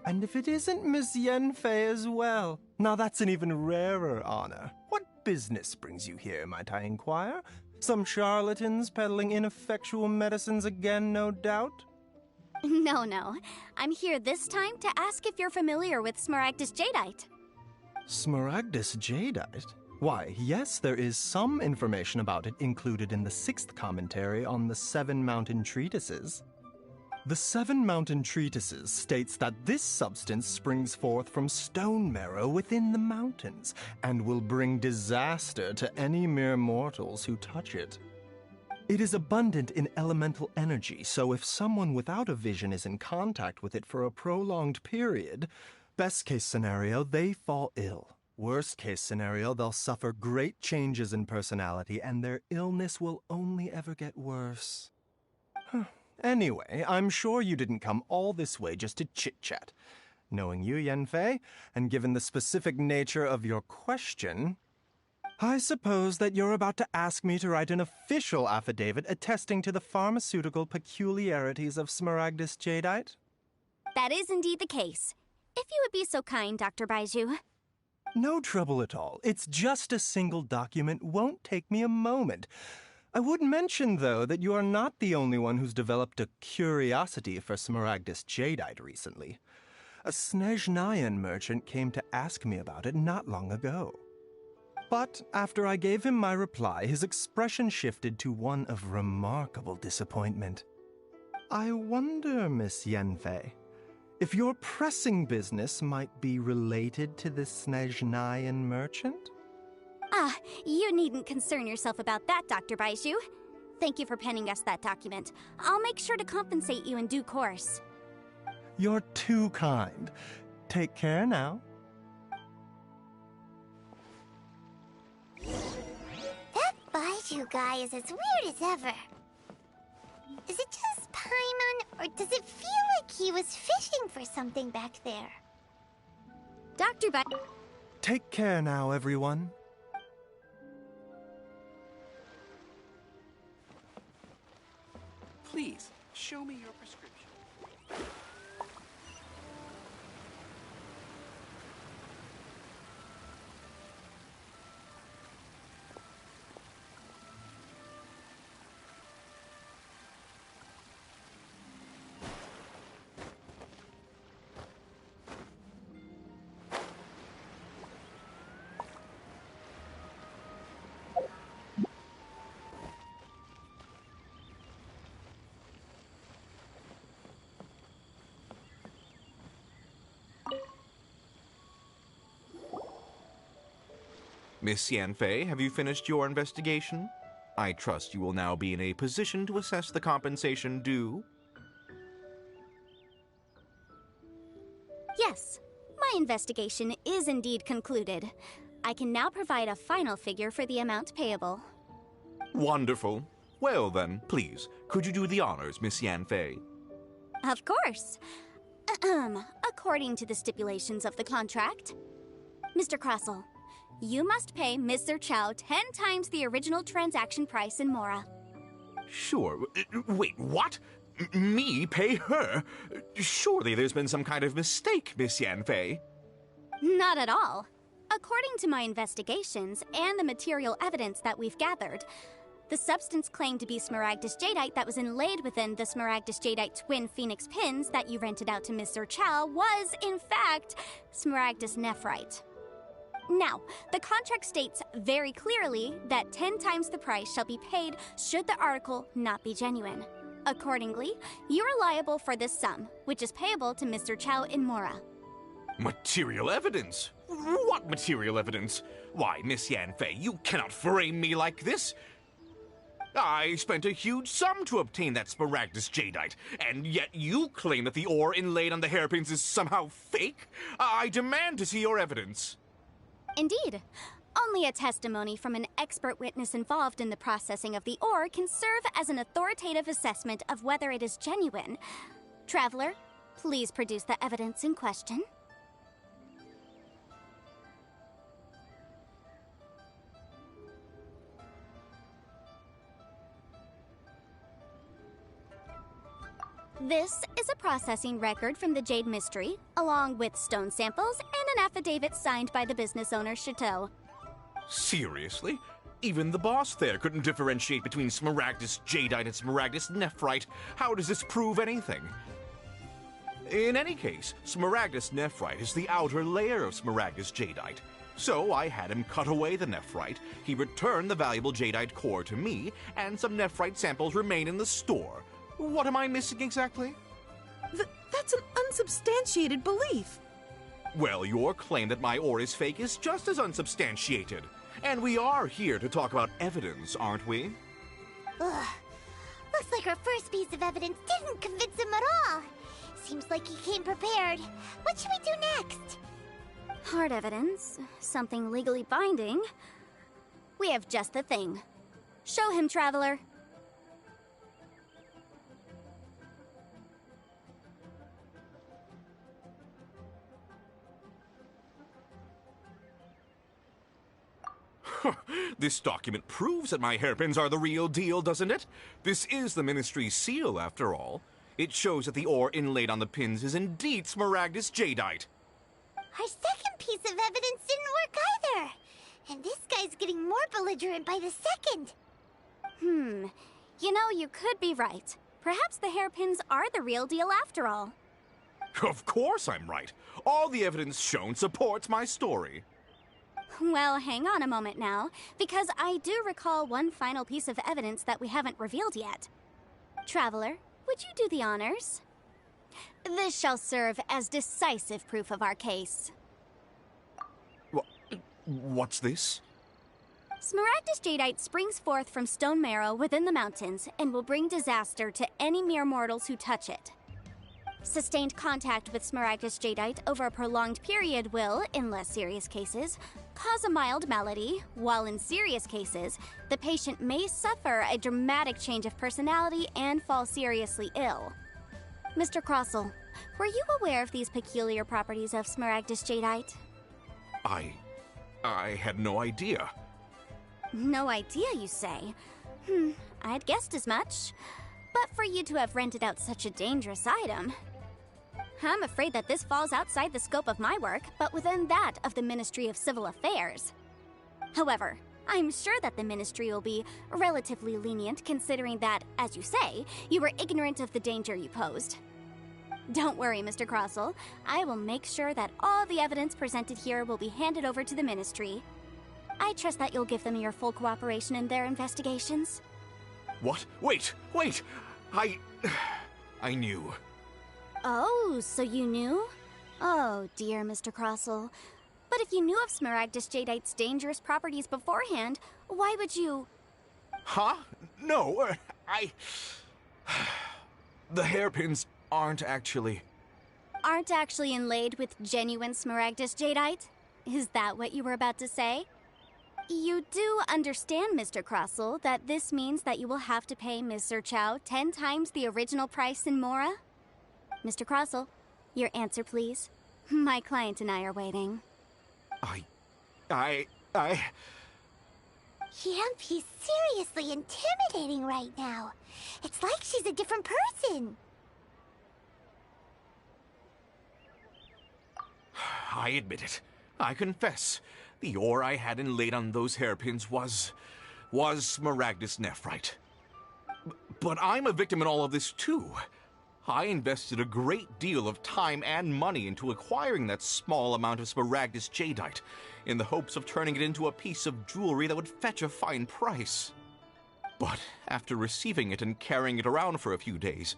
U: And if it isn't Miss Yanfei as well, now that's an even rarer honor. What business brings you here, might I inquire? Some charlatans peddling ineffectual medicines again, no doubt?
I: No. I'm here this time to ask if you're familiar with Smaragdus Jadeite.
U: Smaragdus Jadeite? Why, yes, there is some information about it included in the 6th commentary on the 7 Mountain Treatises. The 7 Mountain Treatises states that this substance springs forth from stone marrow within the mountains, and will bring disaster to any mere mortals who touch it. It is abundant in elemental energy, so if someone without a vision is in contact with it for a prolonged period, best case scenario, they fall ill. Worst case scenario, they'll suffer great changes in personality, and their illness will only ever get worse. Anyway, I'm sure you didn't come all this way just to chit-chat. Knowing you, Yanfei, and given the specific nature of your question, I suppose that you're about to ask me to write an official affidavit attesting to the pharmaceutical peculiarities of Smaragdus Jadeite?
I: That is indeed the case. If you would be so kind, Dr. Baizhu.
U: No trouble at all. It's just a single document. Won't take me a moment. I would mention, though, that you are not the only one who's developed a curiosity for Smaragdus Jadeite recently. A Snezhnayan merchant came to ask me about it not long ago. But after I gave him my reply, his expression shifted to one of remarkable disappointment. I wonder, Miss Yanfei, if your pressing business might be related to this Snezhnayan merchant?
I: You needn't concern yourself about that, Dr. Baizhu. Thank you for penning us that document. I'll make sure to compensate you in due course.
U: You're too kind. Take care now.
K: That Baizhu guy is as weird as ever. Is it just Paimon, or does it feel like he was fishing for something back there?
I: Dr. Baizhu...
U: Take care now, everyone.
Q: Please, show me your prescription.
N: Miss Yanfei, have you finished your investigation? I trust you will now be in a position to assess the compensation due.
I: Yes, my investigation is indeed concluded. I can now provide a final figure for the amount payable.
N: Wonderful. Well then, please, could you do the honors, Miss Yanfei?
I: Of course. According to the stipulations of the contract, Mr. Crossell, you must pay Mr. Chow 10 times the original transaction price in Mora.
N: Sure. Wait, what? Me pay her? Surely there's been some kind of mistake, Miss Yanfei.
I: Not at all. According to my investigations and the material evidence that we've gathered, the substance claimed to be Smaragdus Jadeite that was inlaid within the Smaragdus Jadeite twin phoenix pins that you rented out to Mr. Chow was, in fact, Smaragdus Nephrite. Now, the contract states very clearly that 10 times the price shall be paid should the article not be genuine. Accordingly, you are liable for this sum, which is payable to Mr. Chow in Mora.
N: Material evidence? What material evidence? Why, Miss Yanfei, you cannot frame me like this. I spent a huge sum to obtain that Smaragdus Jadeite, and yet you claim that the ore inlaid on the hairpins is somehow fake? I demand to see your evidence.
I: Indeed. Only a testimony from an expert witness involved in the processing of the ore can serve as an authoritative assessment of whether it is genuine. Traveler, please produce the evidence in question. This is a processing record from the Jade Mystery, along with stone samples and an affidavit signed by the business owner, Chateau.
N: Seriously? Even the boss there couldn't differentiate between Smaragdus Jadeite and Smaragdus Nephrite. How does this prove anything? In any case, Smaragdus Nephrite is the outer layer of Smaragdus Jadeite. So I had him cut away the Nephrite, he returned the valuable Jadeite core to me, and some Nephrite samples remain in the store. What am I missing exactly?
L: That's an unsubstantiated belief.
N: Well, your claim that my ore is fake is just as unsubstantiated. And we are here to talk about evidence, aren't we?
K: Ugh. Looks like our first piece of evidence didn't convince him at all. Seems like he came prepared. What should we do next?
I: Hard evidence, something legally binding. We have just the thing. Show him, Traveler.
N: This document proves that my hairpins are the real deal, doesn't it? This is the Ministry's seal, after all. It shows that the ore inlaid on the pins is indeed Smaragdus Jadeite.
K: Our second piece of evidence didn't work either. And this guy's getting more belligerent by the second.
I: You know, you could be right. Perhaps the hairpins are the real deal after all.
N: Of course I'm right. All the evidence shown supports my story.
I: Well, hang on a moment now, because I do recall one final piece of evidence that we haven't revealed yet. Traveler, would you do the honors? This shall serve as decisive proof of our case.
N: What's this?
I: Smaragdus Jadeite springs forth from stone marrow within the mountains and will bring disaster to any mere mortals who touch it. Sustained contact with Smaragdus Jadeite over a prolonged period will, in less serious cases, cause a mild malady, while in serious cases, the patient may suffer a dramatic change of personality and fall seriously ill. Mr. Crossell, were you aware of these peculiar properties of Smaragdus Jadeite?
N: I had no idea.
I: No idea, you say? I'd guessed as much. But for you to have rented out such a dangerous item... I'm afraid that this falls outside the scope of my work, but within that of the Ministry of Civil Affairs. However, I'm sure that the Ministry will be relatively lenient considering that, as you say, you were ignorant of the danger you posed. Don't worry, Mr. Crossell. I will make sure that all the evidence presented here will be handed over to the Ministry. I trust that you'll give them your full cooperation in their investigations.
N: What? Wait! I knew.
I: Oh, so you knew? Oh, dear, Mr. Crossell. But if you knew of Smaragdus Jadeite's dangerous properties beforehand, why would you...
N: Huh? No, The hairpins aren't actually
I: inlaid with genuine Smaragdus Jadeite? Is that what you were about to say? You do understand, Mr. Crossell, that this means that you will have to pay Ms. Zerchow 10 times the original price in Mora? Mr. Crossell, your answer, please. My client and I are waiting.
K: Yamp, he's seriously intimidating right now. It's like she's a different person.
N: I admit it. I confess. The ore I had inlaid on those hairpins was Smaragdus Nephrite. But I'm a victim in all of this, too. I invested a great deal of time and money into acquiring that small amount of Smaragdus Jadeite, in the hopes of turning it into a piece of jewelry that would fetch a fine price. But after receiving it and carrying it around for a few days,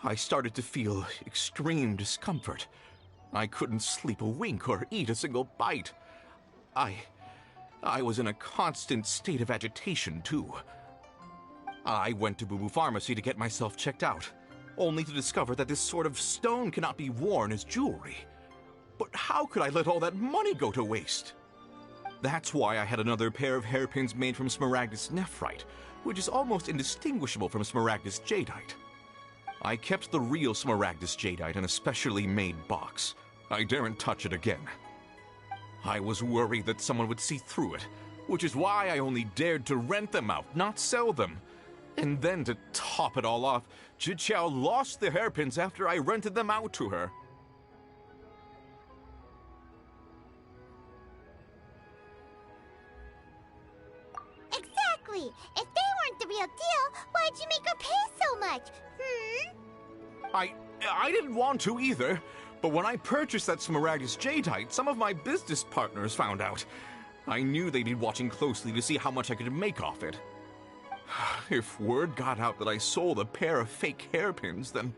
N: I started to feel extreme discomfort. I couldn't sleep a wink or eat a single bite. I was in a constant state of agitation, too. I went to Boo Boo Pharmacy to get myself checked out, only to discover that this sort of stone cannot be worn as jewelry. But how could I let all that money go to waste? That's why I had another pair of hairpins made from Smaragdus Nephrite, which is almost indistinguishable from Smaragdus Jadeite. I kept the real Smaragdus Jadeite in a specially made box. I daren't touch it again. I was worried that someone would see through it, which is why I only dared to rent them out, not sell them. And then to top it all off, Zhiqiao lost the hairpins after I rented them out to her.
K: Exactly! If they weren't the real deal, why'd you make her pay so much?
N: I didn't want to either, but when I purchased that Smaragdus Jadeite, some of my business partners found out. I knew they'd be watching closely to see how much I could make off it. If word got out that I sold a pair of fake hairpins, then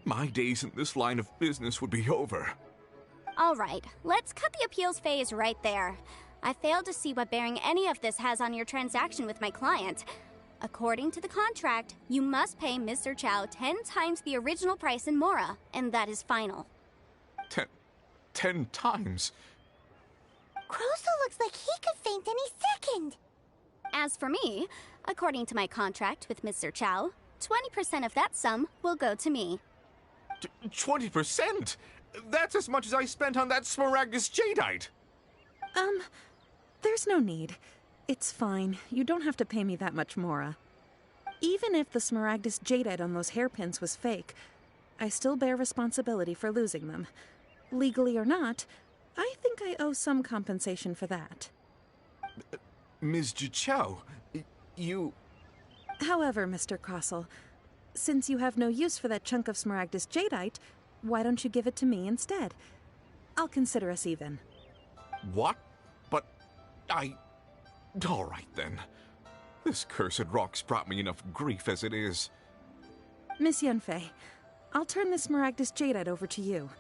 N: my days in this line of business would be over.
I: All right, let's cut the appeals phase right there. I failed to see what bearing any of this has on your transaction with my client. According to the contract, you must pay Mr. Chow 10 times the original price in Mora, and that is final.
N: 10 times?
K: Crosel looks like he could faint any second.
I: As for me, according to my contract with Mr. Chow, 20% of that sum will go to me.
N: 20%? That's as much as I spent on that Smaragdus Jadeite.
L: There's no need. It's fine. You don't have to pay me that much, Mora. Even if the Smaragdus Jadeite on those hairpins was fake, I still bear responsibility for losing them. Legally or not, I think I owe some compensation for that.
N: Ms. Zhiqiao, you...
L: However, Mr. Crosel, since you have no use for that chunk of Smaragdus Jadeite, why don't you give it to me instead? I'll consider us even.
N: What? But all right, then. This cursed rock's brought me enough grief as it is.
L: Miss Yunfei, I'll turn this Smaragdus Jadeite over to you.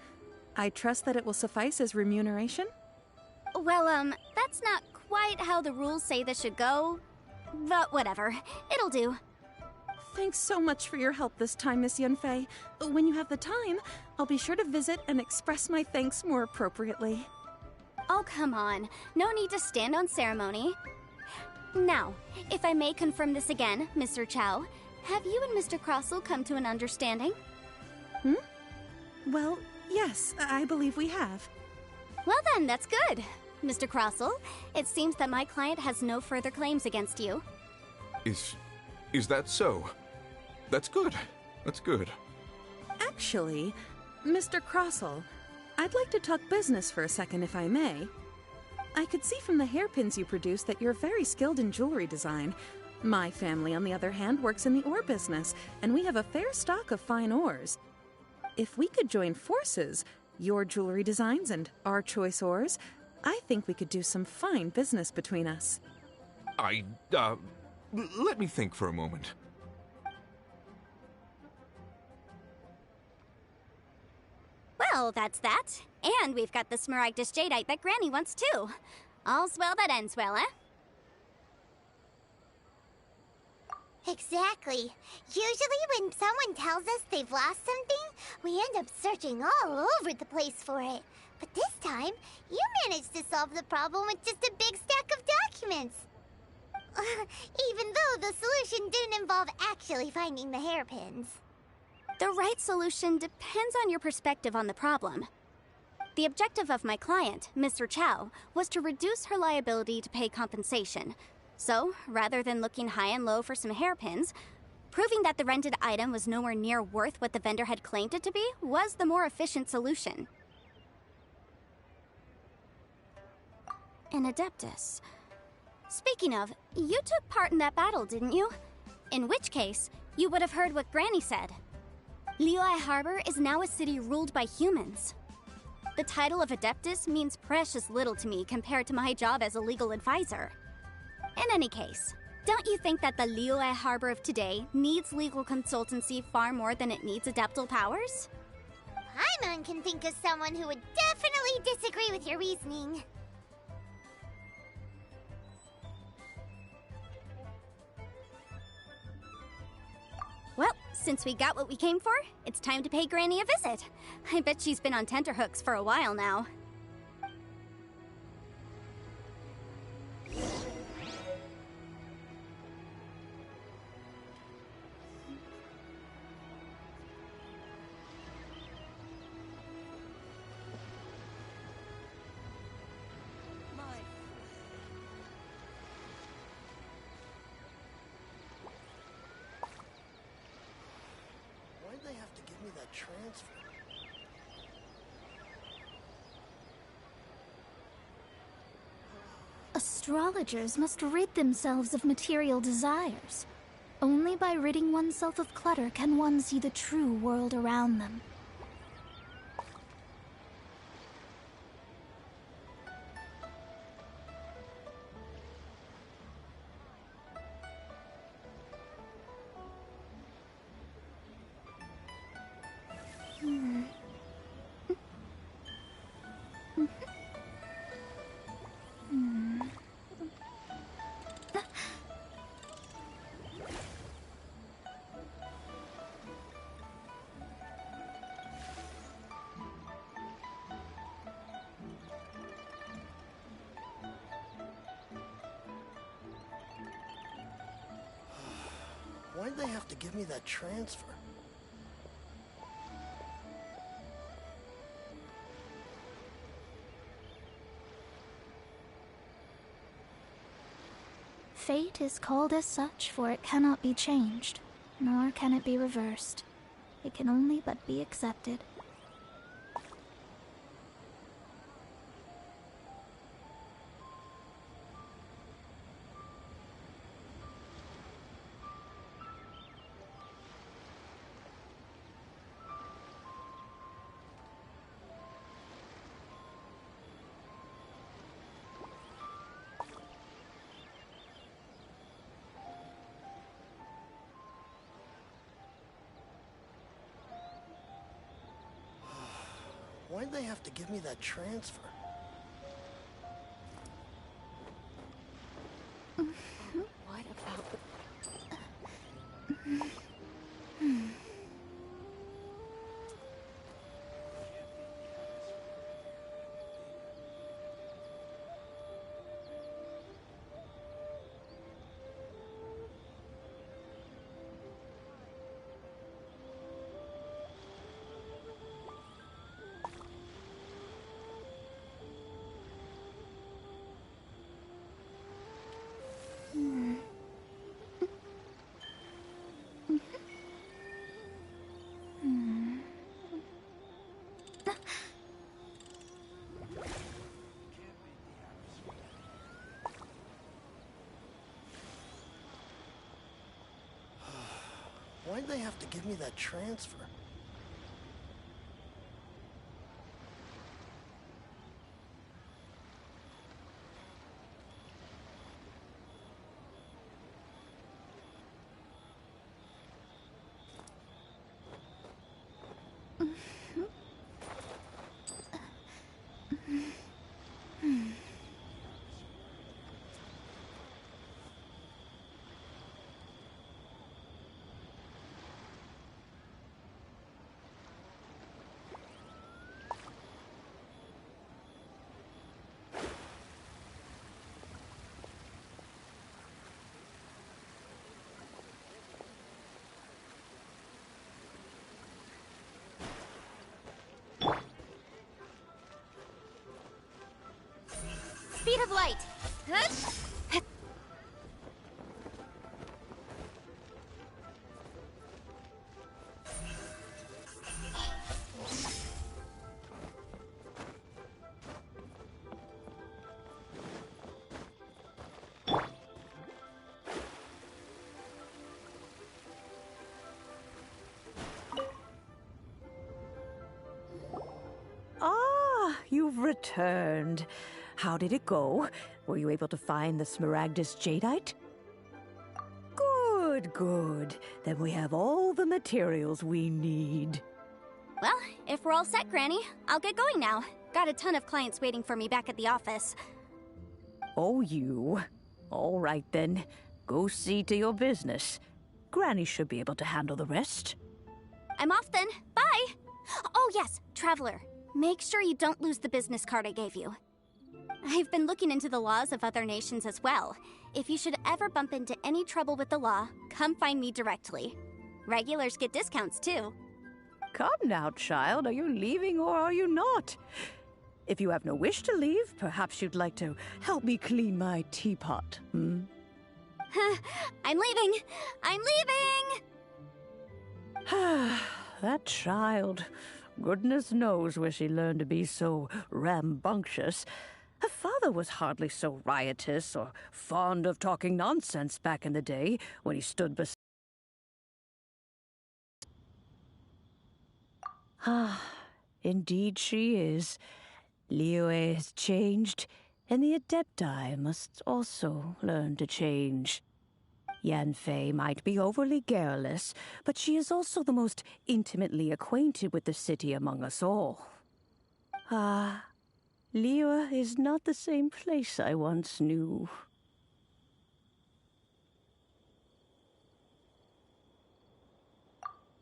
L: I trust that it will suffice as remuneration?
I: Well, that's not quite how the rules say this should go. But whatever, it'll do.
L: Thanks so much for your help this time, Miss Yunfei. When you have the time, I'll be sure to visit and express my thanks more appropriately.
I: Oh, come on. No need to stand on ceremony. Now, if I may confirm this again, Mr. Chow, have you and Mr. Crosel come to an understanding?
L: Well, yes, I believe we have.
I: Well then, that's good. Mr. Crosel, it seems that my client has no further claims against you.
N: Is that so? That's good. That's good.
L: Actually, Mr. Crosel, I'd like to talk business for a second, if I may. I could see from the hairpins you produce that you're very skilled in jewelry design. My family, on the other hand, works in the ore business, and we have a fair stock of fine ores. If we could join forces, your jewelry designs and our choice ores, I think we could do some fine business between us.
N: Let me think for a moment.
I: Well, that's that. And we've got the Smaragdus Jadeite that Granny wants too. All's well that ends well, eh?
K: Exactly. Usually when someone tells us they've lost something, we end up searching all over the place for it. But this time, you managed to solve the problem with just a big stack of documents. Even though the solution didn't involve actually finding the hairpins.
I: The right solution depends on your perspective on the problem. The objective of my client, Mr. Chow, was to reduce her liability to pay compensation. So, rather than looking high and low for some hairpins, proving that the rented item was nowhere near worth what the vendor had claimed it to be was the more efficient solution. An Adeptus. Speaking of, you took part in that battle, didn't you? In which case, you would have heard what Granny said. Liyue Harbor is now a city ruled by humans. The title of Adeptus means precious little to me compared to my job as a legal advisor. In any case, don't you think that the Liyue Harbor of today needs legal consultancy far more than it needs adeptal powers?
K: Paimon can think of someone who would definitely disagree with your reasoning.
I: Well, since we got what we came for, it's time to pay Granny a visit. I bet she's been on tenterhooks for a while now.
D: astrologers must rid themselves of material desires. Only by ridding oneself of clutter can one see the true world around them.
P: Why'd they have to give me that transfer?
D: Fate is called as such, for it cannot be changed, nor can it be reversed. It can only but be accepted.
P: Why'd they have to give me that transfer?
F: What about the...
P: Why'd they have to give me that transfer?
K: Speed of light!
J: Ah, you've returned. How did it go? Were you able to find the Smaragdus Jadeite? Good, good. Then we have all the materials we need.
I: Well, if we're all set, Granny, I'll get going now. Got a ton of clients waiting for me back at the office.
J: Oh, you. All right, then. Go see to your business. Granny should be able to handle the rest.
I: I'm off then. Bye! Oh, yes, Traveler. Make sure you don't lose the business card I gave you. I've been looking into the laws of other nations as well. If you should ever bump into any trouble with the law, come find me directly. Regulars get discounts, too.
J: Come now, child. Are you leaving or are you not? If you have no wish to leave, perhaps you'd like to help me clean my teapot, hmm?
I: I'm leaving! I'm leaving!
J: That child. Goodness knows where she learned to be so rambunctious. Her father was hardly so riotous or fond of talking nonsense back in the day when he stood beside. Ah, indeed she is. Liyue has changed, and the Adepti must also learn to change. Yanfei might be overly garrulous, but she is also the most intimately acquainted with the city among us all. Ah, Liyue is not the same place I once knew.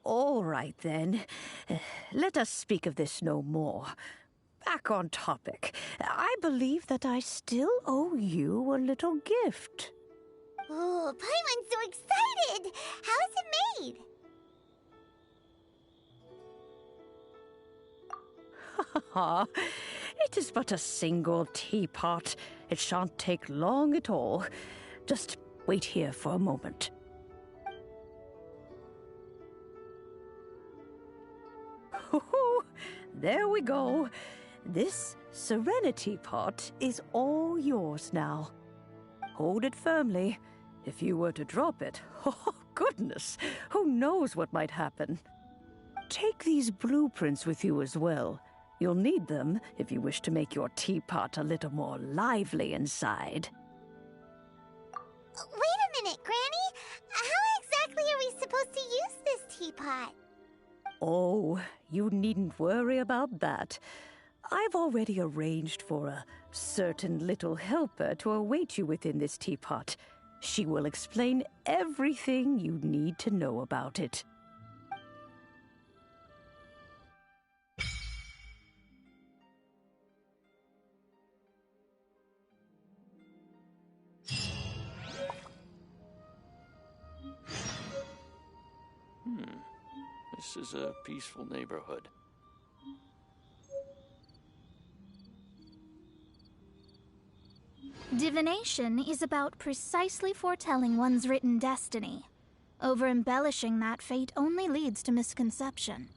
J: All right, then. Let us speak of this no more. Back on topic. I believe that I still owe you a little gift.
K: Oh, Paimon's so excited! How is it made?
J: Ha! It is but a single teapot. It shan't take long at all. Just wait here for a moment. Hoo-hoo! There we go. This Serenity pot is all yours now. Hold it firmly. If you were to drop it, oh goodness, who knows what might happen. Take these blueprints with you as well. You'll need them if you wish to make your teapot a little more lively inside.
K: Wait a minute, Granny! How exactly are we supposed to use this teapot?
J: Oh, you needn't worry about that. I've already arranged for a certain little helper to await you within this teapot. She will explain everything you need to know about it.
P: This is a peaceful neighborhood.
D: Divination is about precisely foretelling one's written destiny. Over-embellishing that fate only leads to misconception.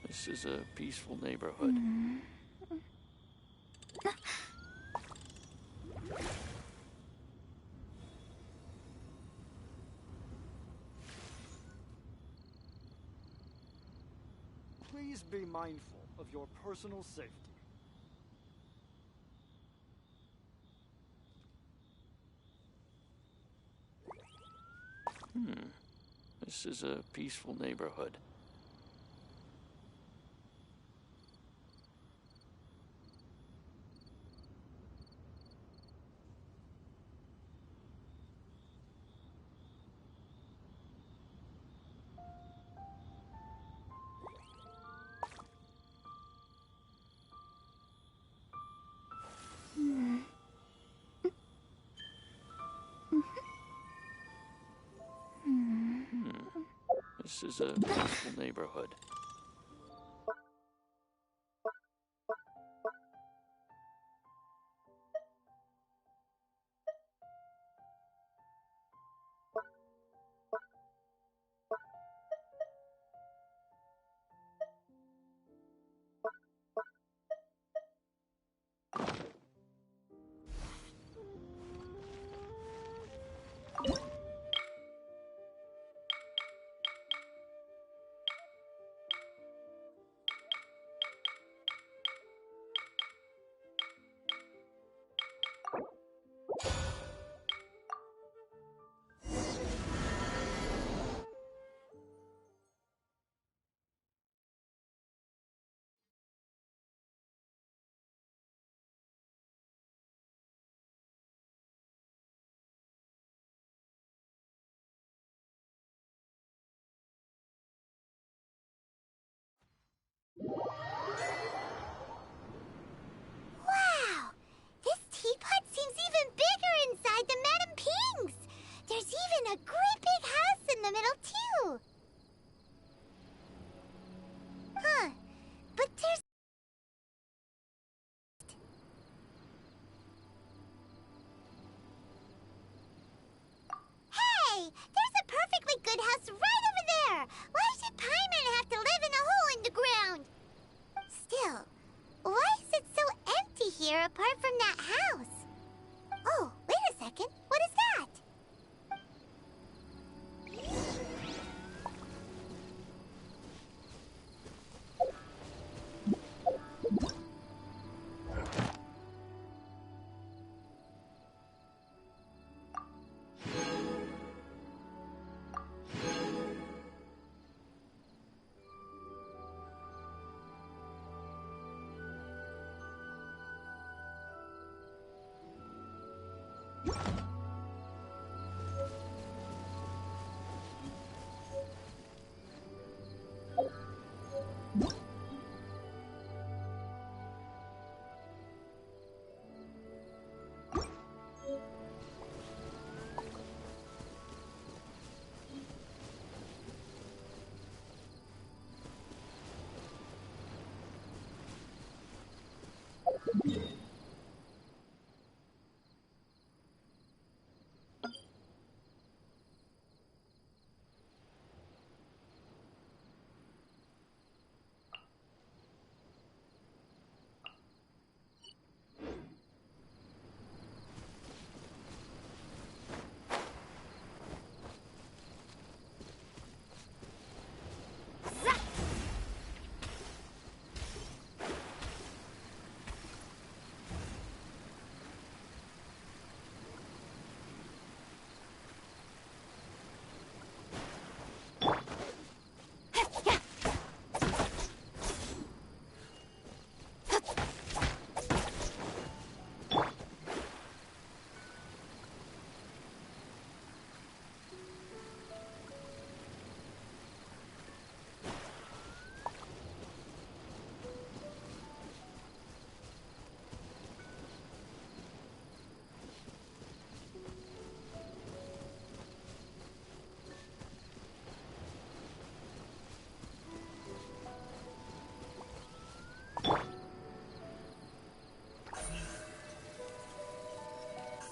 P: This is a peaceful neighborhood.
A: Please be mindful of your personal safety.
P: This is a peaceful neighborhood. This is a peaceful neighborhood.
K: Hey, there's a perfectly good house right over there. Why should Paimon have to live in a hole in the ground? Still, why is it so empty here apart from that house? Oh, wait a second. What is that?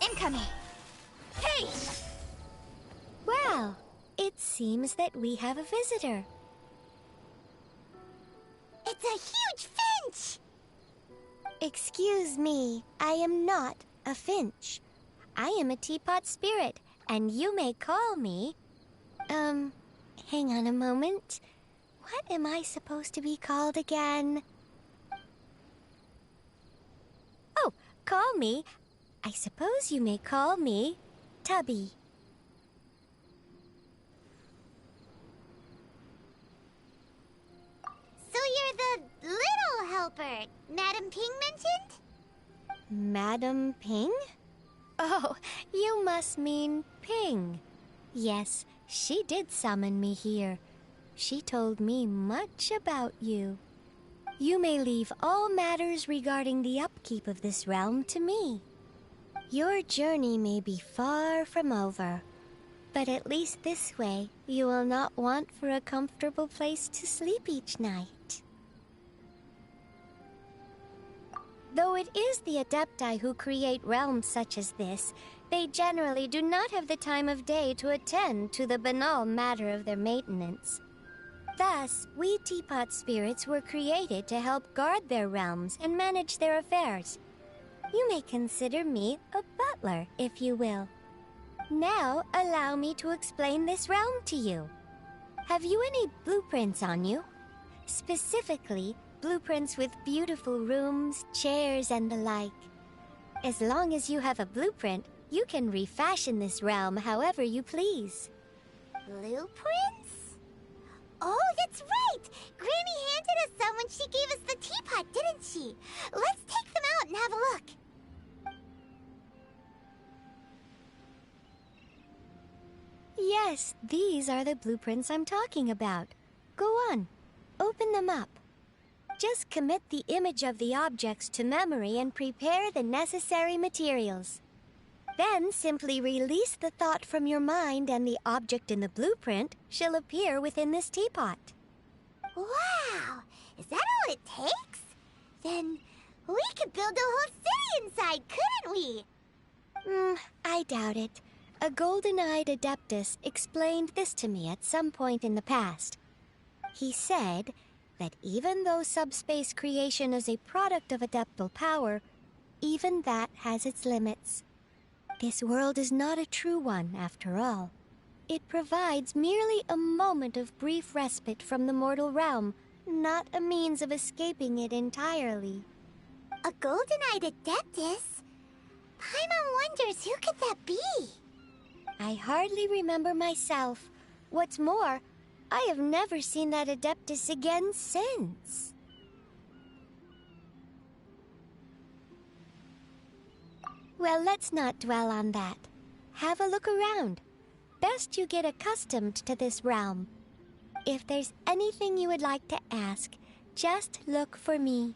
F: Incoming! Hey! Well, it seems that we have a visitor.
K: It's a huge finch!
D: Excuse me, I am not a finch. I am a teapot spirit, and you may call me... hang on a moment. What am I supposed to be called again? Oh, call me. I suppose you may call me Tubby.
K: So you're the little helper Madam Ping mentioned?
D: Madam Ping? Oh, you must mean Ping. Yes, she did summon me here. She told me much about you. You may leave all matters regarding the upkeep of this realm to me. Your journey may be far from over, but at least this way you will not want for a comfortable place to sleep each night. Though it is the Adepti who create realms such as this, they generally do not have the time of day to attend to the banal matter of their maintenance. Thus, we teapot spirits were created to help guard their realms and manage their affairs. You may consider me a butler, if you will. Now, allow me to explain this realm to you. Have you any blueprints on you? Specifically, blueprints with beautiful rooms, chairs, and the like. As long as you have a blueprint, you can refashion this realm however you please.
K: Blueprints? Oh, that's right! Granny handed us some when she gave us the teapot, didn't she? Let's take them out and have a look.
D: Yes, these are the blueprints I'm talking about. Go on, open them up. Just commit the image of the objects to memory and prepare the necessary materials. Then simply release the thought from your mind and the object in the blueprint shall appear within this teapot.
K: Wow! Is that all it takes? Then we could build a whole city inside, couldn't we?
D: I doubt it. A golden-eyed Adeptus explained this to me at some point in the past. He said that even though subspace creation is a product of adeptal power, even that has its limits. This world is not a true one, after all. It provides merely a moment of brief respite from the mortal realm, not a means of escaping it entirely.
K: A golden-eyed Adeptus? Paimon wonders who could that be?
D: I hardly remember myself. What's more, I have never seen that Adeptus again since. Well, let's not dwell on that. Have a look around. Best you get accustomed to this realm. If there's anything you would like to ask, just look for me.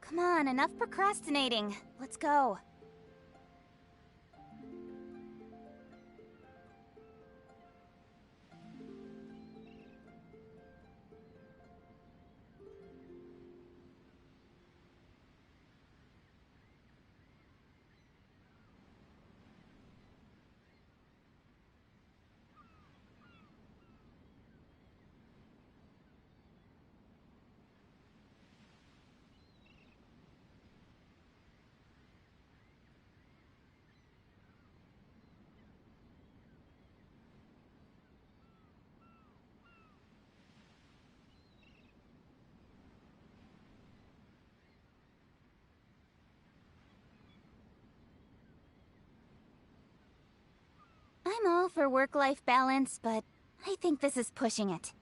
C: Come on, enough procrastinating. Let's go. I'm all for work-life balance, but I think this is pushing it.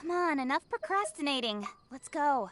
C: Come on, enough procrastinating. Let's go.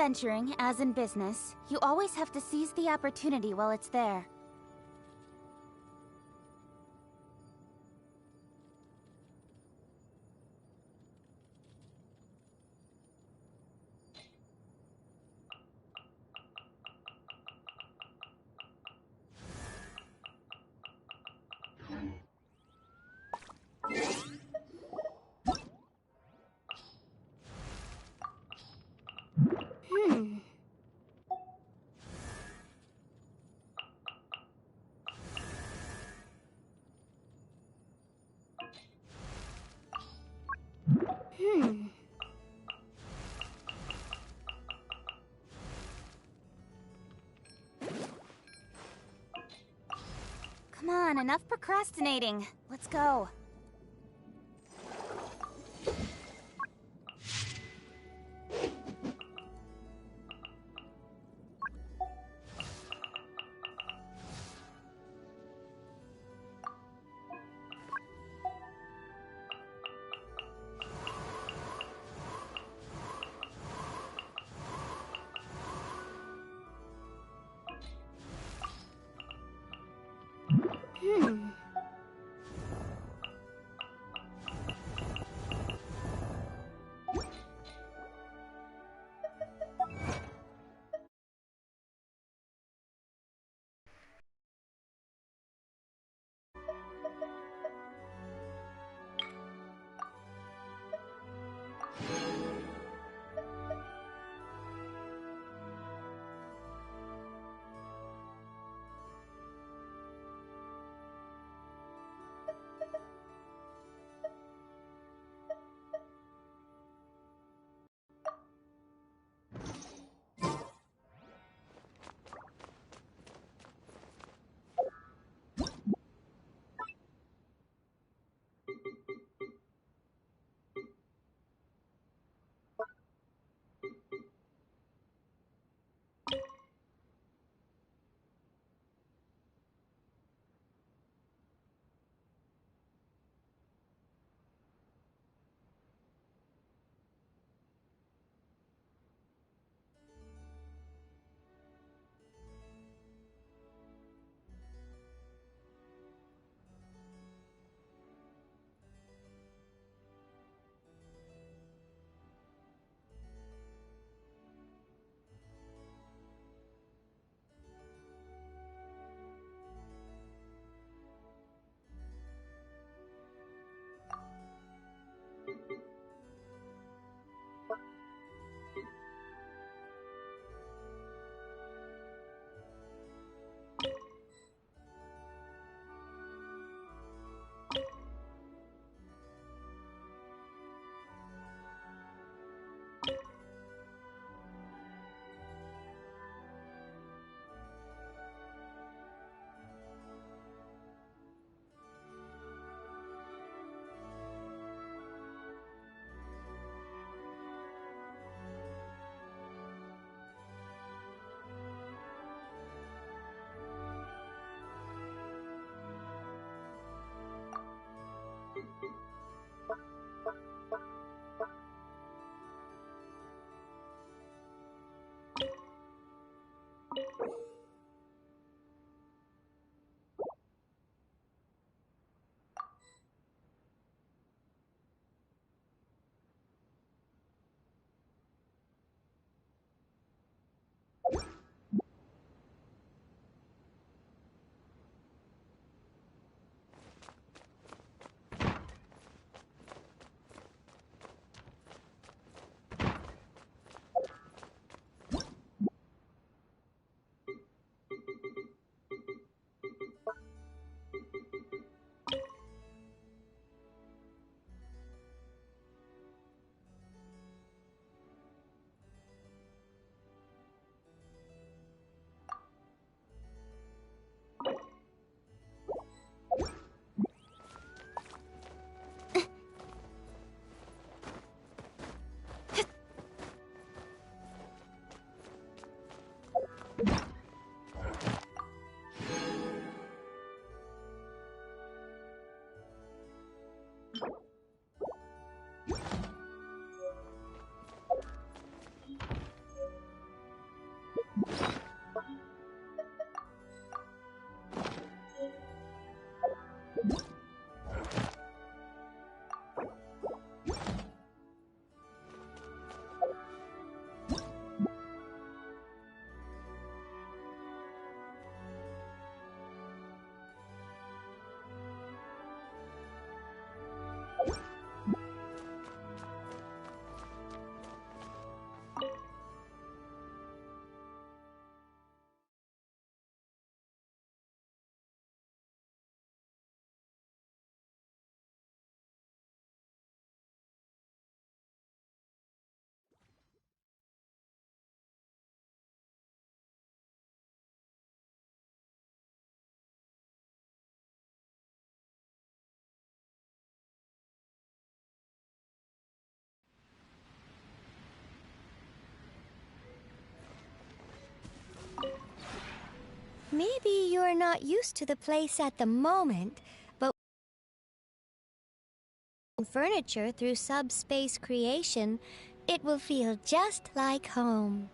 C: adventuring, as in business, you always have to seize the opportunity while it's there. Come on, enough procrastinating. Let's go.
K: Maybe you're not used to the place at the moment, but furniture through subspace creation, it will feel just like home.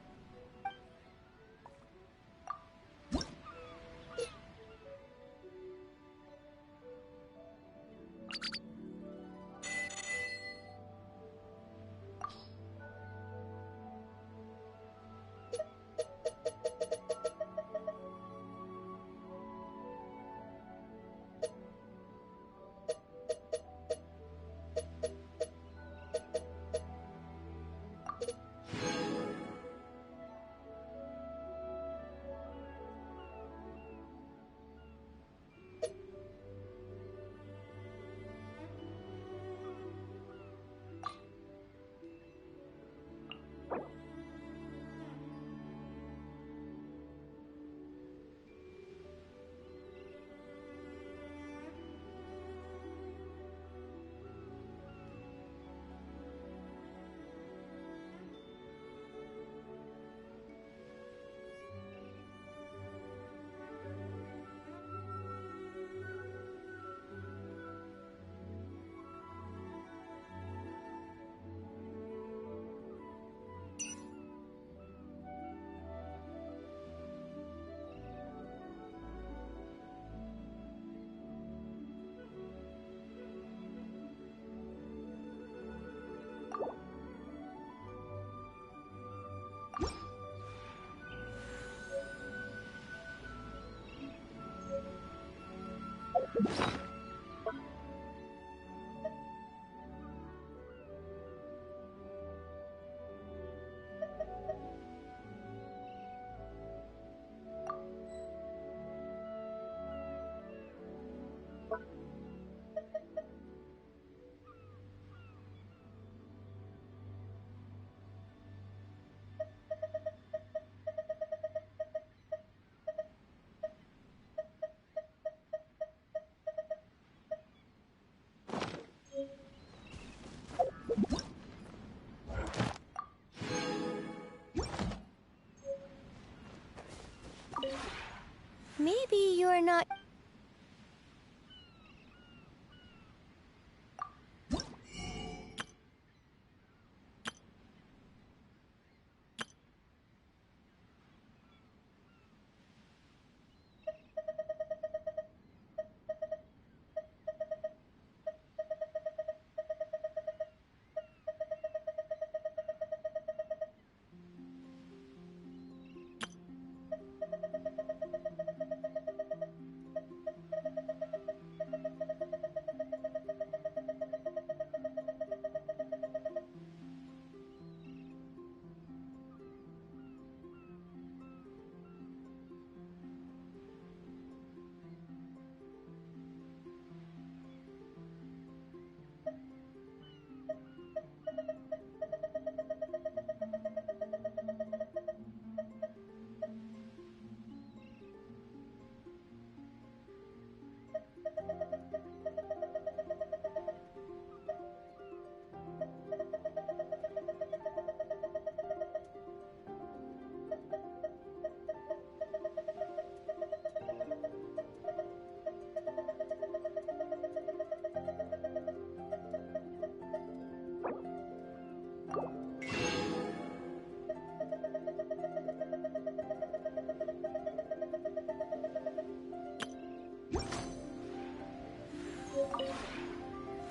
K: Maybe you're not...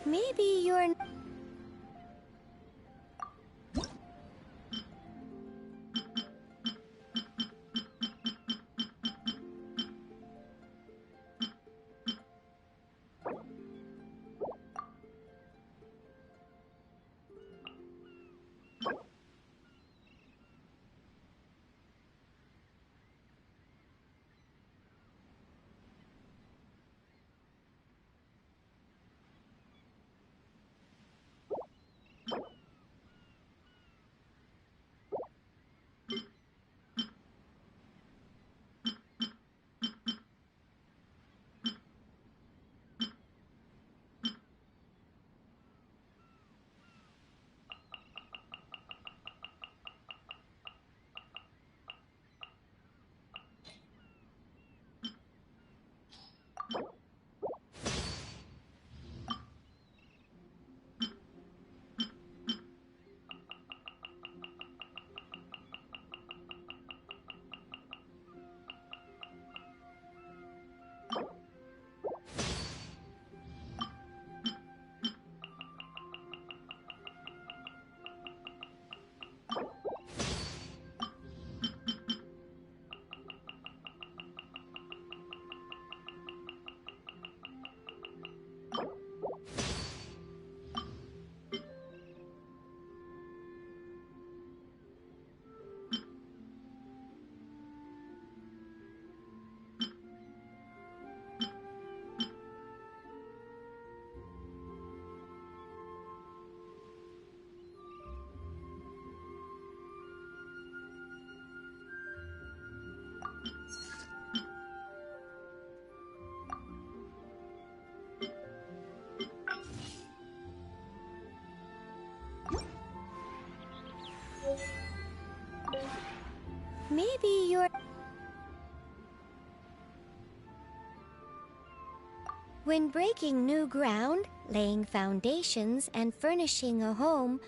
K: Maybe you're...
D: Maybe you're... When breaking new ground, laying foundations, and furnishing a home,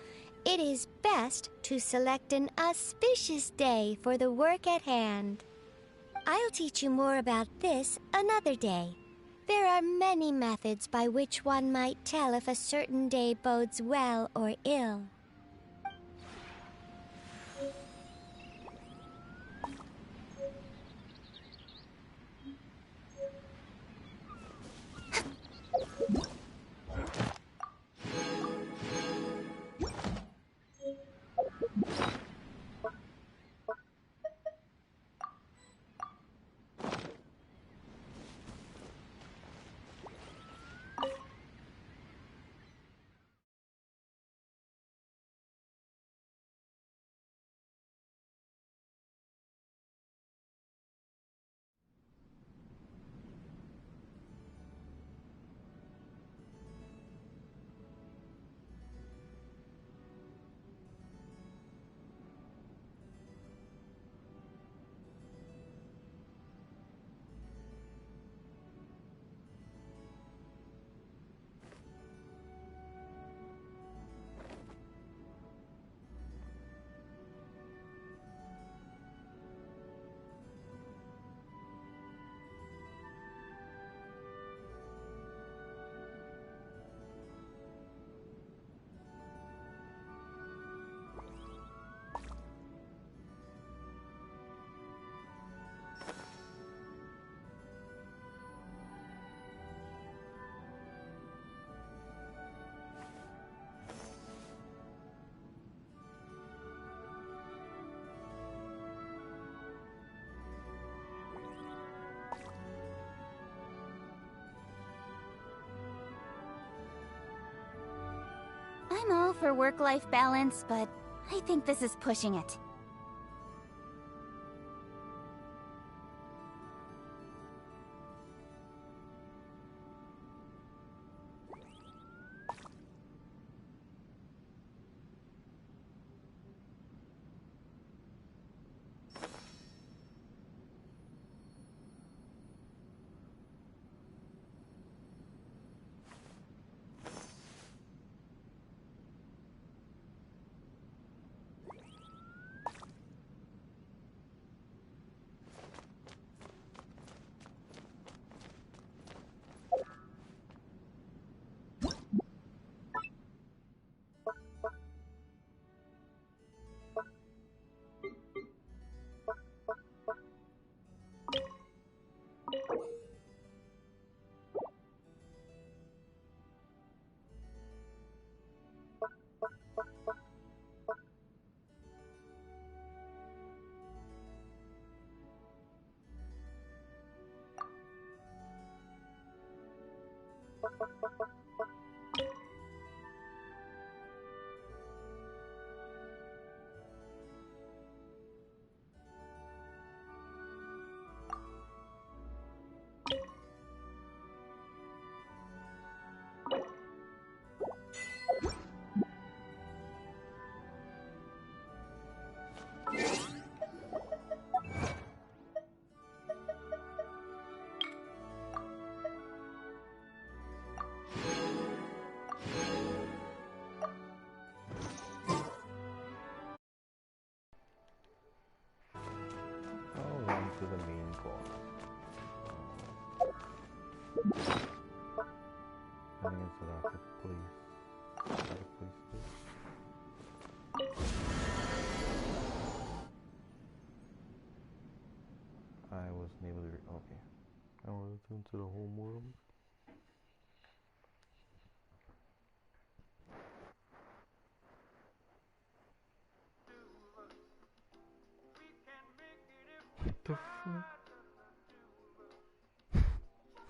D: it is best to select an auspicious day for the work at hand. I'll teach you more about this another day. There are many methods by which one might tell if a certain day bodes well or ill.
C: I'm all for work-life balance, but I think this is pushing it.
E: To the main course. I think it's rapid place. I wasn't able to. Okay. I want to return to the home world. What the fuck?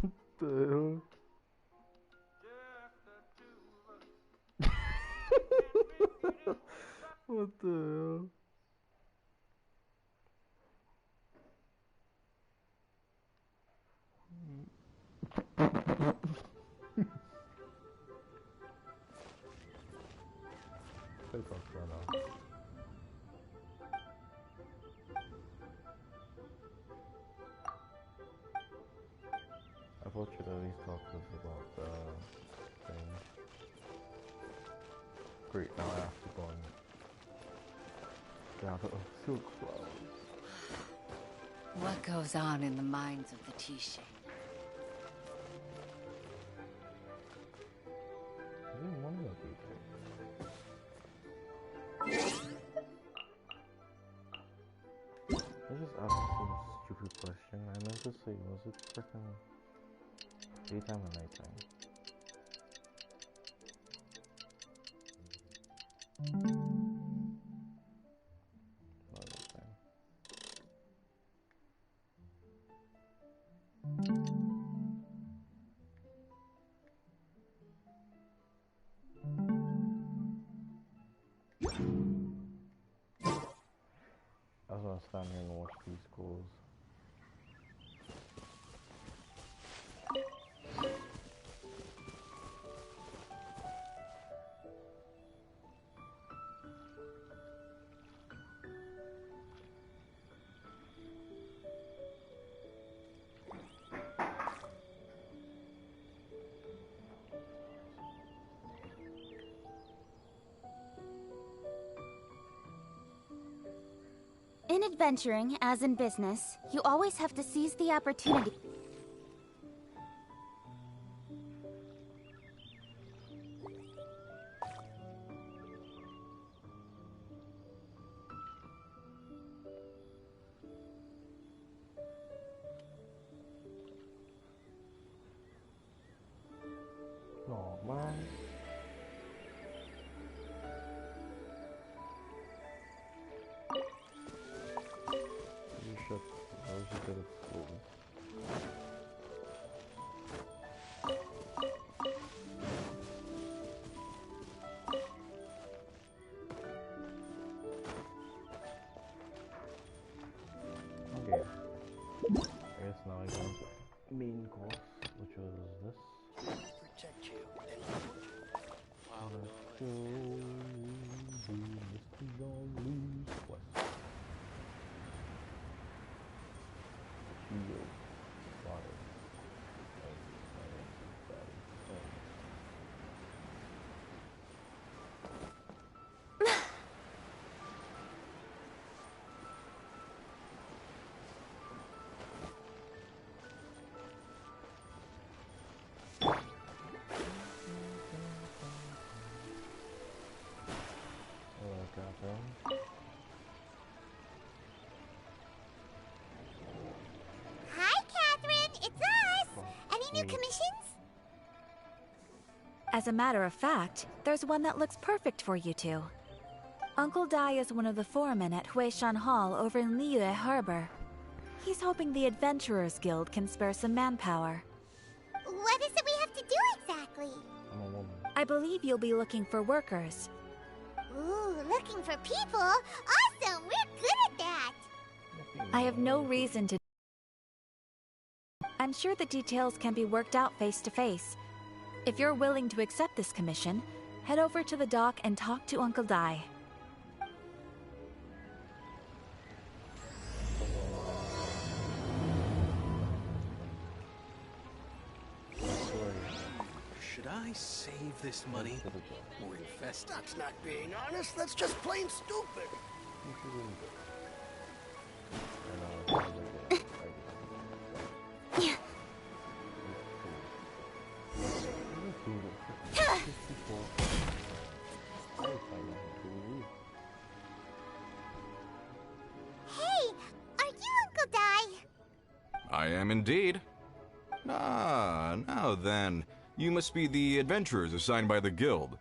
E: What the hell? What the hell? Take off that off. thought you'd at least talk to us about the thing. Great, now I have to go and gather silk flowers.
B: What goes on in the minds of the Tishin?
E: I didn't wonder these things. I just asked some stupid question. I meant to say, was it freaking daytime or nighttime? Not nighttime. I was gonna stand here and watch these goals.
C: In adventuring, as in business, you always have to seize the opportunity.
E: No, man. You should. I was just good at school. Okay. I guess now I go to main course, which was this.
P: Protect you.
E: Let's go do Mr. Zombies quest. Shield. Water.
K: Hi, Catherine. It's us. Any new commissions?
F: As a matter of fact, there's one that looks perfect for you two. Uncle Dai is one of the foremen at Huishan Hall over in Liyue Harbor. He's hoping the Adventurers Guild can spare some manpower.
K: What is it we have to do exactly?
F: I believe you'll be looking for workers.
K: Ooh, looking for people? Awesome! We're good at that!
F: I have no reason to. I'm sure the details can be worked out face to face. If you're willing to accept this commission, head over to the dock and talk to Uncle Dai.
M: Should I save this money or invest?
P: That's not being honest. That's just plain stupid.
K: Hey, are you Uncle Dai?
N: I am indeed. Ah, now then. You must be the adventurers assigned by the guild.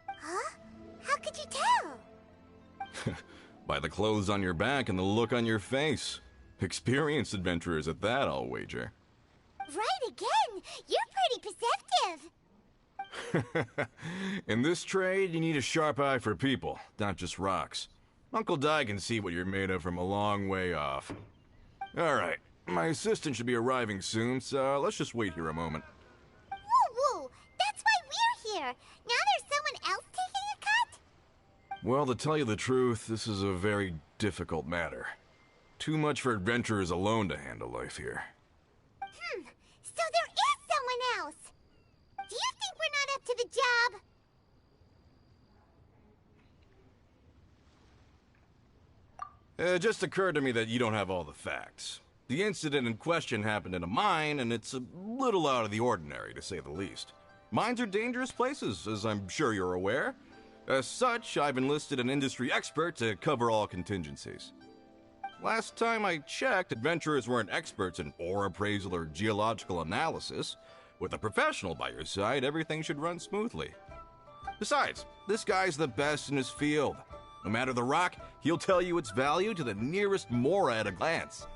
K: Huh? How could you tell?
N: By the clothes on your back and the look on your face. Experienced adventurers at that, I'll wager.
K: Right again! You're pretty perceptive!
N: In this trade, you need a sharp eye for people, not just rocks. Uncle Dai can see what you're made of from a long way off. Alright, my assistant should be arriving soon, so let's just wait here a moment.
K: Woo-woo! That's why we're here! Now there's someone else taking a cut?
N: Well, to tell you the truth, this is a very difficult matter. Too much for adventurers alone to handle life here.
K: So there is
N: It just occurred to me that you don't have all the facts. The incident in question happened in a mine, and it's a little out of the ordinary, to say the least. Mines are dangerous places, as I'm sure you're aware. As such, I've enlisted an industry expert to cover all contingencies. Last time I checked, adventurers weren't experts in ore appraisal or geological analysis. With a professional by your side, everything should run smoothly. Besides, this guy's the best in his field. No matter the rock, he'll tell you its value to the nearest mora at a glance.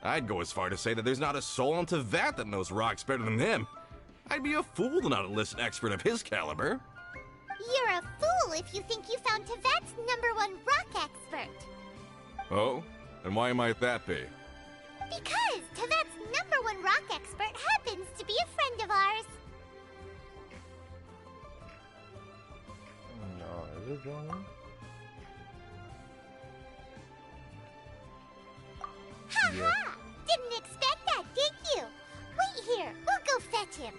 N: I'd go as far to say that there's not a soul on Tevat that knows rocks better than him. I'd be a fool to not enlist an expert of his caliber.
K: You're a fool if you think you found Tevat's #1 rock expert.
N: Oh? And why might that be?
K: Because Tevat's #1 rock expert happens to be a friend of ours.
E: No, is it John?
K: Ha! Didn't expect that, did you? Wait here, we'll go fetch him.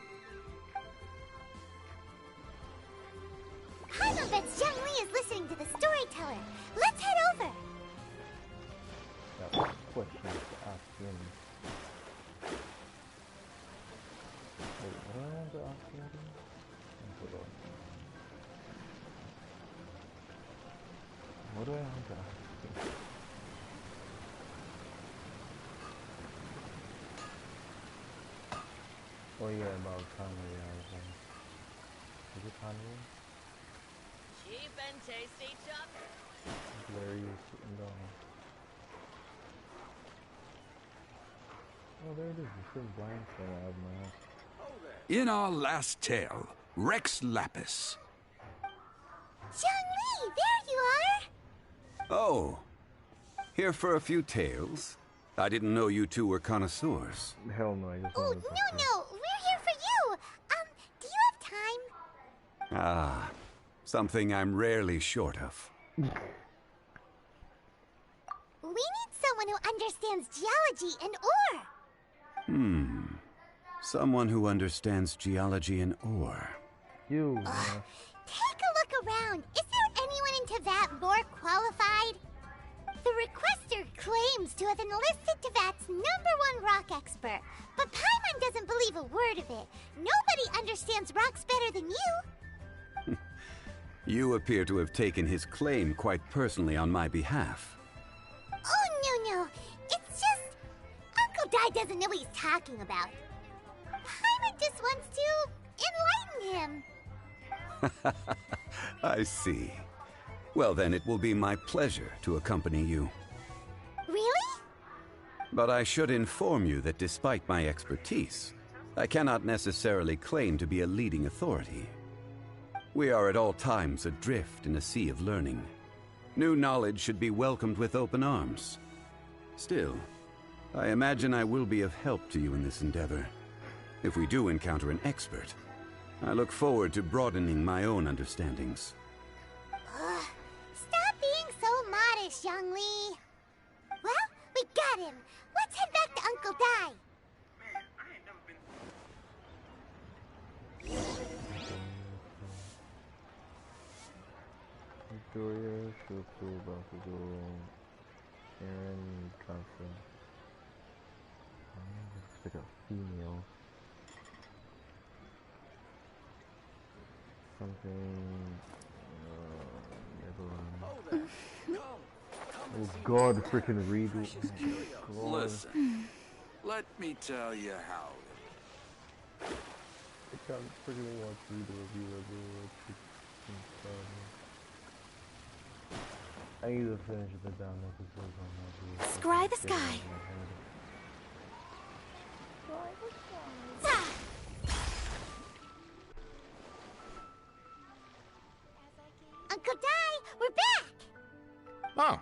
K: Paimon bets Zhang Li is listening to the storyteller. Let's head over.
E: That was a question to ask him. Wait, what do I want to ask him? Hold on. What do I want to ask him? Oh yeah, about Kanye, is it Kanye?
H: Cheap and tasty, Chuck.
E: Hilarious sitting down. Oh, there it is. It's still blind spot out of my house.
V: In our last tale, Rex Lapis.
K: Zhang Li, there you are!
V: Oh, here for a few tales? I didn't know you two were connoisseurs.
E: Hell no, I just
K: Oh, no, we're here for you! Do you have time?
V: Ah, something I'm rarely short of.
K: We need someone who understands geology and ore.
V: Someone who understands geology and ore.
E: You.
K: Take a look around. Is there anyone in Tevat more qualified? The requester claims to have enlisted Tevat's #1 rock expert, but Paimon doesn't believe a word of it. Nobody understands rocks better than you.
V: You appear to have taken his claim quite personally on my behalf.
K: Oh, no. It's just... Uncle Dai doesn't know what he's talking about. Paimon just wants to enlighten him.
V: I see. Well, then it will be my pleasure to accompany you.
K: Really?
V: But I should inform you that despite my expertise, I cannot necessarily claim to be a leading authority. We are at all times adrift in a sea of learning. New knowledge should be welcomed with open arms. Still, I imagine I will be of help to you in this endeavor. If we do encounter an expert, I look forward to broadening my own understandings.
K: Stop being so modest, Zhang Li. Well, we got him. Let's head back to Uncle Dai.
E: Victoria, Shoko, Bakugo, Karen, Kasa. It's like a female. Something. Oh God, freaking read.
Q: Listen, let me tell you how.
E: I can't freaking watch read the review I need to finish the down episodes on that.
F: Scry the sky.
K: Uncle Dai, we're back!
N: Oh,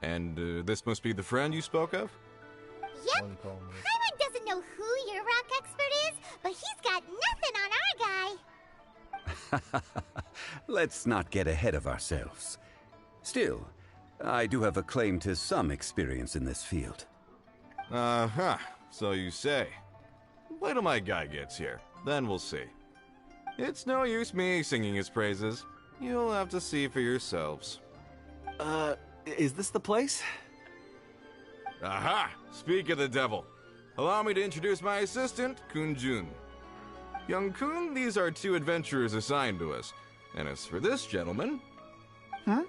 N: and this must be the friend you spoke of?
K: Yep. Paimon doesn't know who your rock expert is, but he's got nothing on our guy.
V: Let's not get ahead of ourselves. Still, I do have a claim to some experience in this field.
N: Uh-huh, so you say. Wait till my guy gets here, then we'll see. It's no use me singing his praises. You'll have to see for yourselves.
W: Is this the place?
N: Aha! Speak of the devil. Allow me to introduce my assistant, Kun-jun. Young Kun, these are 2 adventurers assigned to us. And as for this gentleman...
S: Hmm?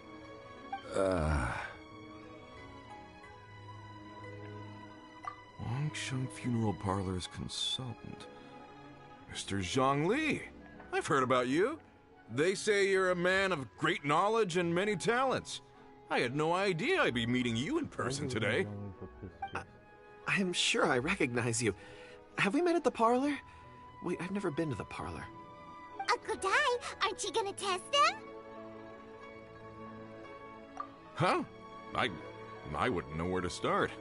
N: Wangsheng Funeral Parlor's consultant. Mr. Zhang Li. I've heard about you. They say you're a man of great knowledge and many talents. I had no idea I'd be meeting you in person today.
G: I'm sure I recognize you. Have we met at the parlor? Wait, I've never been to the parlor.
K: Uncle Dai, aren't you gonna test them?
N: Huh? I wouldn't know where to start.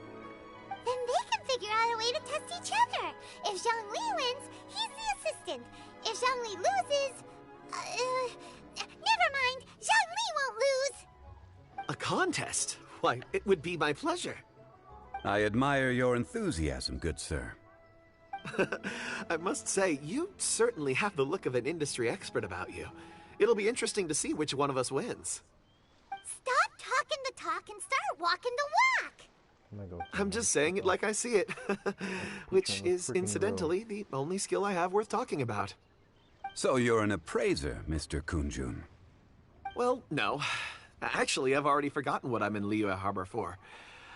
K: Then they can figure out a way to test each other. If Zhang Li wins, he's the assistant. If Zhang Li loses... never mind, Zhang Li won't lose.
G: A contest? Why, it would be my pleasure.
V: I admire your enthusiasm, good sir.
G: I must say, you certainly have the look of an industry expert about you. It'll be interesting to see which one of us wins.
K: Stop talking the talk and start walking the walk.
G: I'm just saying it like I see it. Which is, incidentally, the only skill I have worth talking about.
V: So you're an appraiser, Mr. Kun-jun?
G: Well, no. Actually, I've already forgotten what I'm in Liyue Harbor for.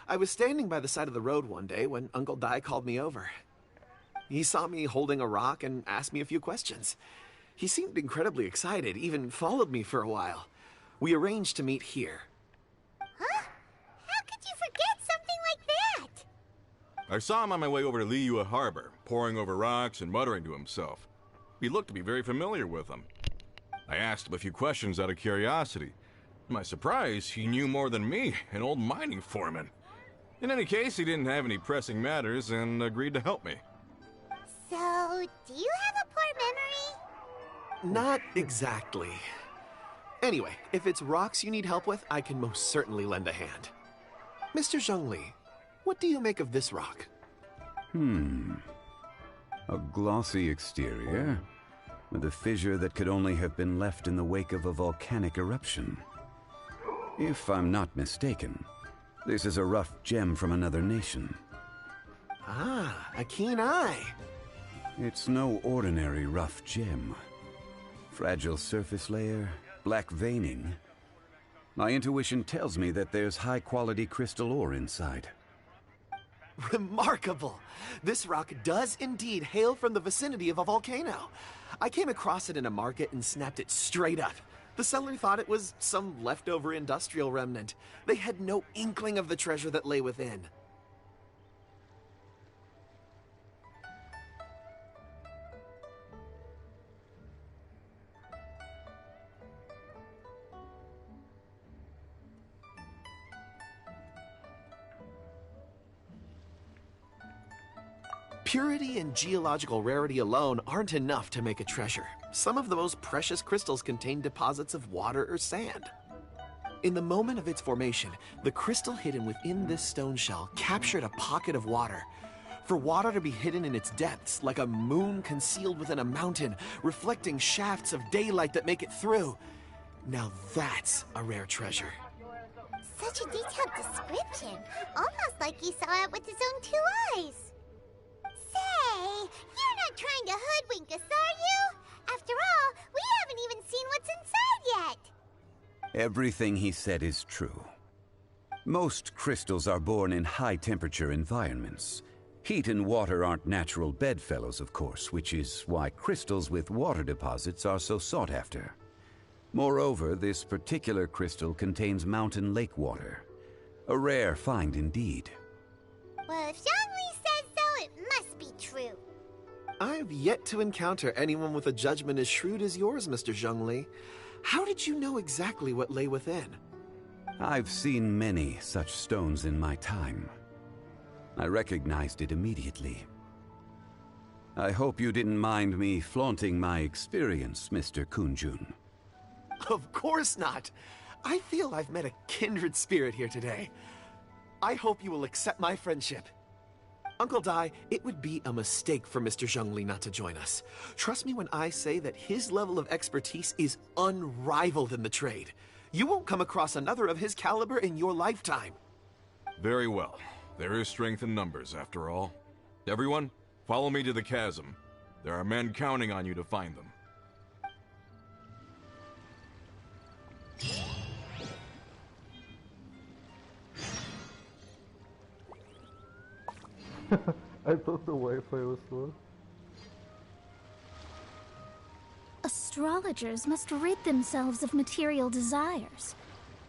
G: I was standing by the side of the road one day when Uncle Dai called me over. He saw me holding a rock and asked me a few questions. He seemed incredibly excited, even followed me for a while. We arranged to meet here.
K: Huh? How could you forget something like that?
N: I saw him on my way over to Liyue Harbor, poring over rocks and muttering to himself. He looked to be very familiar with them. I asked him a few questions out of curiosity. To my surprise, he knew more than me, an old mining foreman. In any case, he didn't have any pressing matters and agreed to help me.
K: So, do you have a poor memory?
G: Not exactly. Anyway, if it's rocks you need help with, I can most certainly lend a hand. Mr. Zhang Li, what do you make of this rock?
V: A glossy exterior, with a fissure that could only have been left in the wake of a volcanic eruption. If I'm not mistaken, this is a rough gem from another nation.
G: Ah, a keen eye.
V: It's no ordinary rough gem. Fragile surface layer, black veining. My intuition tells me that there's high-quality crystal ore inside.
G: Remarkable! This rock does indeed hail from the vicinity of a volcano. I came across it in a market and snapped it straight up. The seller thought it was some leftover industrial remnant. They had no inkling of the treasure that lay within. Purity and geological rarity alone aren't enough to make a treasure. Some of the most precious crystals contain deposits of water or sand. In the moment of its formation, the crystal hidden within this stone shell captured a pocket of water. For water to be hidden in its depths, like a moon concealed within a mountain, reflecting shafts of daylight that make it through. Now that's a rare treasure.
K: Such a detailed description. Almost like he saw it with his own 2 eyes. Say, you're not trying to hoodwink us, are you? After all, we haven't even seen what's inside yet.
V: Everything he said is true. Most crystals are born in high-temperature environments. Heat and water aren't natural bedfellows, of course, which is why crystals with water deposits are so sought after. Moreover, this particular crystal contains mountain lake water. A rare find indeed.
K: Well, if Zhang Li says so, it must be true.
G: I've yet to encounter anyone with a judgment as shrewd as yours, Mr. Zhang Li. How did you know exactly what lay within?
V: I've seen many such stones in my time. I recognized it immediately. I hope you didn't mind me flaunting my experience, Mr. Kun-jun.
G: Of course not. I feel I've met a kindred spirit here today. I hope you will accept my friendship. Uncle Dai, it would be a mistake for Mr. Zhang Li not to join us. Trust me when I say that his level of expertise is unrivaled in the trade. You won't come across another of his caliber in your lifetime.
N: Very well. There is strength in numbers, after all. Everyone, follow me to the chasm. There are men counting on you to find them.
E: I thought the Wi-Fi was slow.
D: Astrologers must rid themselves of material desires.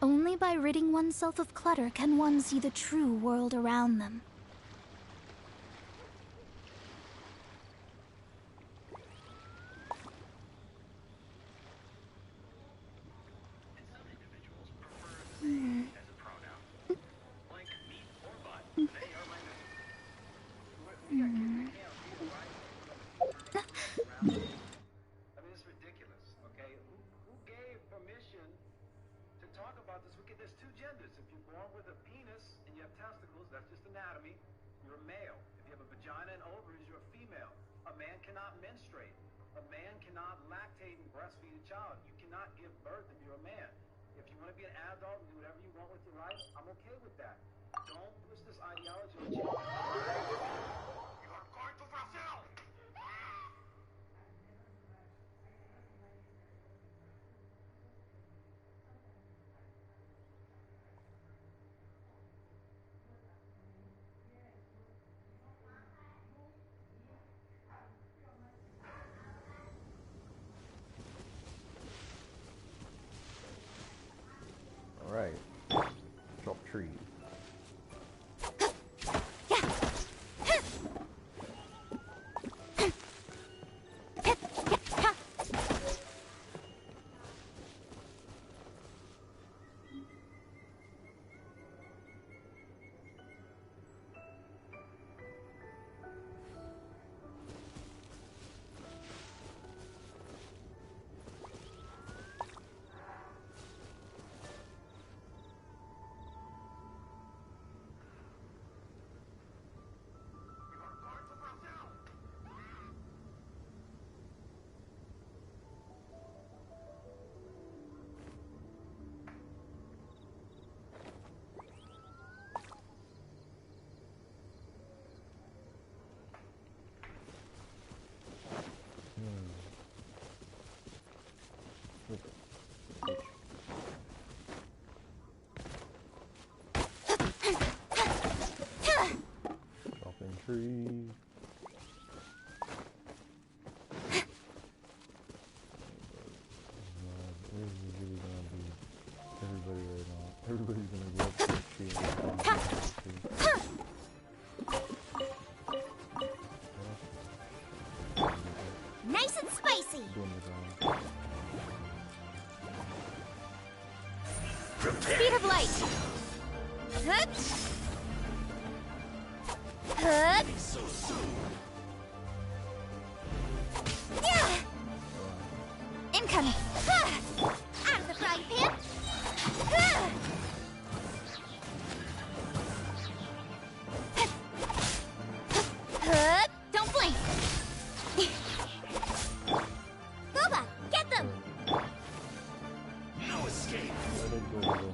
D: Only by ridding oneself of clutter can one see the true world around them.
A: There's two genders. If you're born with a penis and you have testicles, that's just anatomy. You're a male. If you have a vagina and ovaries, you're a female. A man cannot menstruate. A man cannot lactate and breastfeed a child. You cannot give birth if you're a man. If you want to be an adult and do whatever you want with your life, I'm okay with that. Don't push this ideology on children. You're going to Brazil!
E: Alright. Chop trees. Chopping trees. This is really gonna be everybody right now. Everybody's gonna go up to the tree and chop the tree.
K: Nice and spicy.
D: Speed of light. Hup. Hup. Yeah. Incoming.
K: Out of the frying pan.
D: Hup. Don't blink.
K: Boba, get them.
Q: No escape.
E: Let it go, go.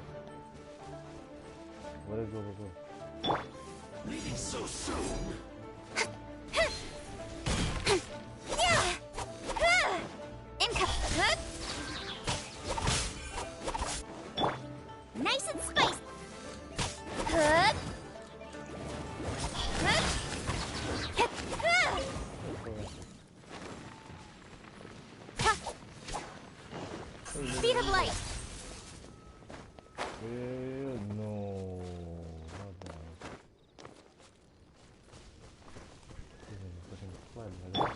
E: Let it go, go.
Q: Leaving so soon.
K: Nice and spicy.
D: Hup. Speed of light.
E: No. Not that. This is a fucking flood, man.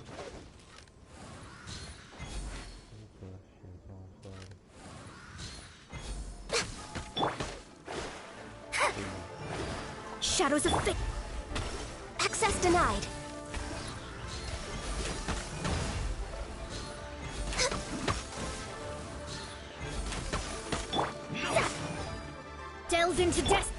D: Shadows of fate. Access denied. Delve into death.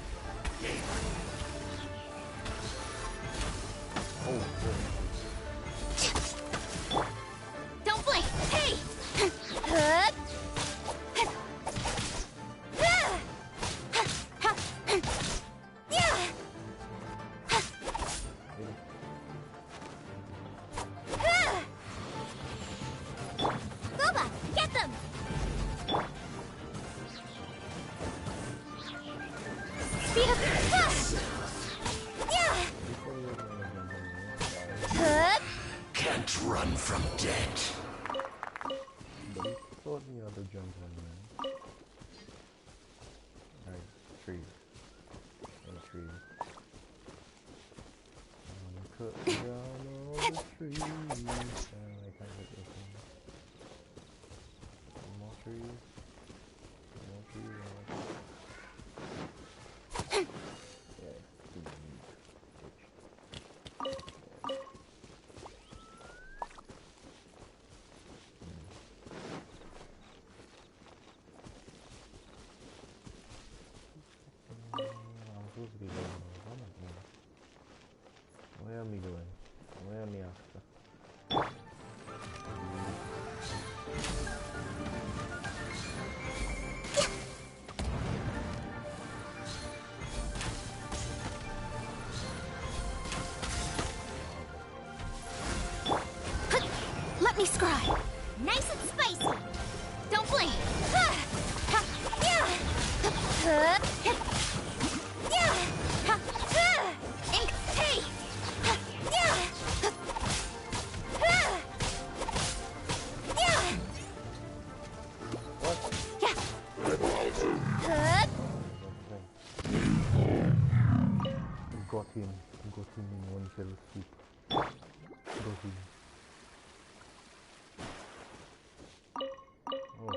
D: Don't blink. Hey. Hup.
E: The other jump on man. Alright, trees. No trees. Cut down all the trees. I can't get this one. More trees. More trees. Yeah, I'm supposed to be going on. Where am I going? Where am I after?
D: Let me scry. Nice and spicy. Don't blink. Hey!
E: Got him in one fell swoop. Got him. Oh.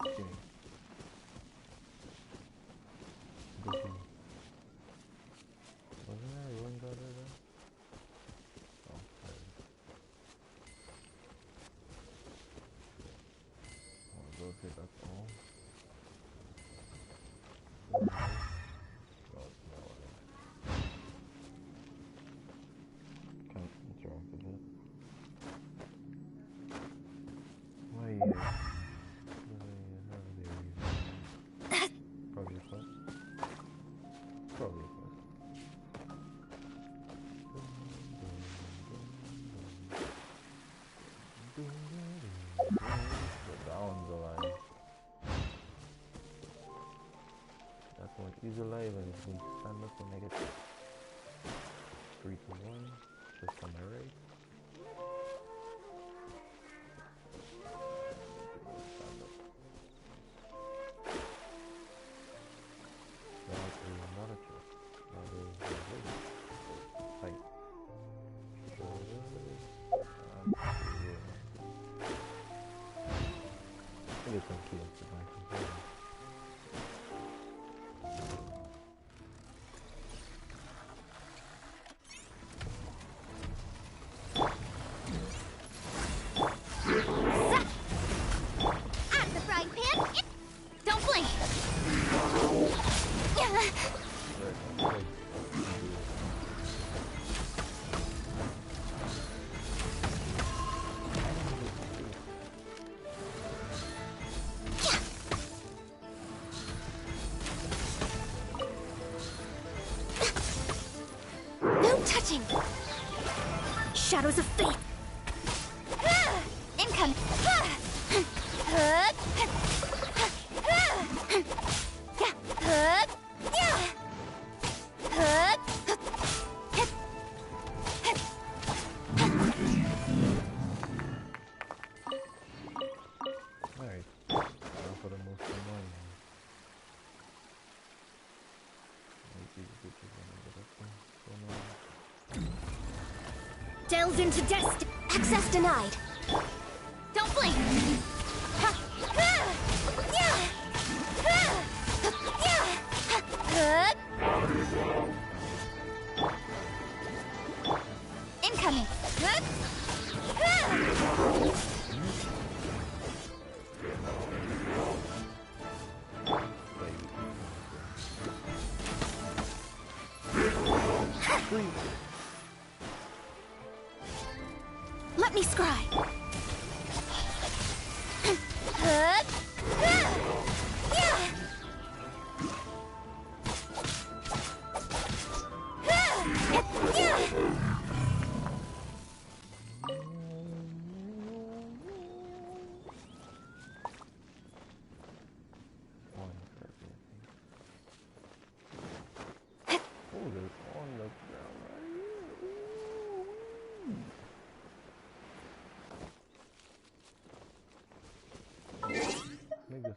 E: Okay. Got him. Wasn't there one guy there? Oh, there. Oh, okay, that's all. Probably first. Probably first. That one's alive. That one is alive and it's going to stand up and make it 3 to 1. Just on my right.
D: Shadows of fate. Incoming.
E: Alright, now for the most annoying one.
D: Delves into destiny. Access denied. Don't blink. Incoming. Let me scry.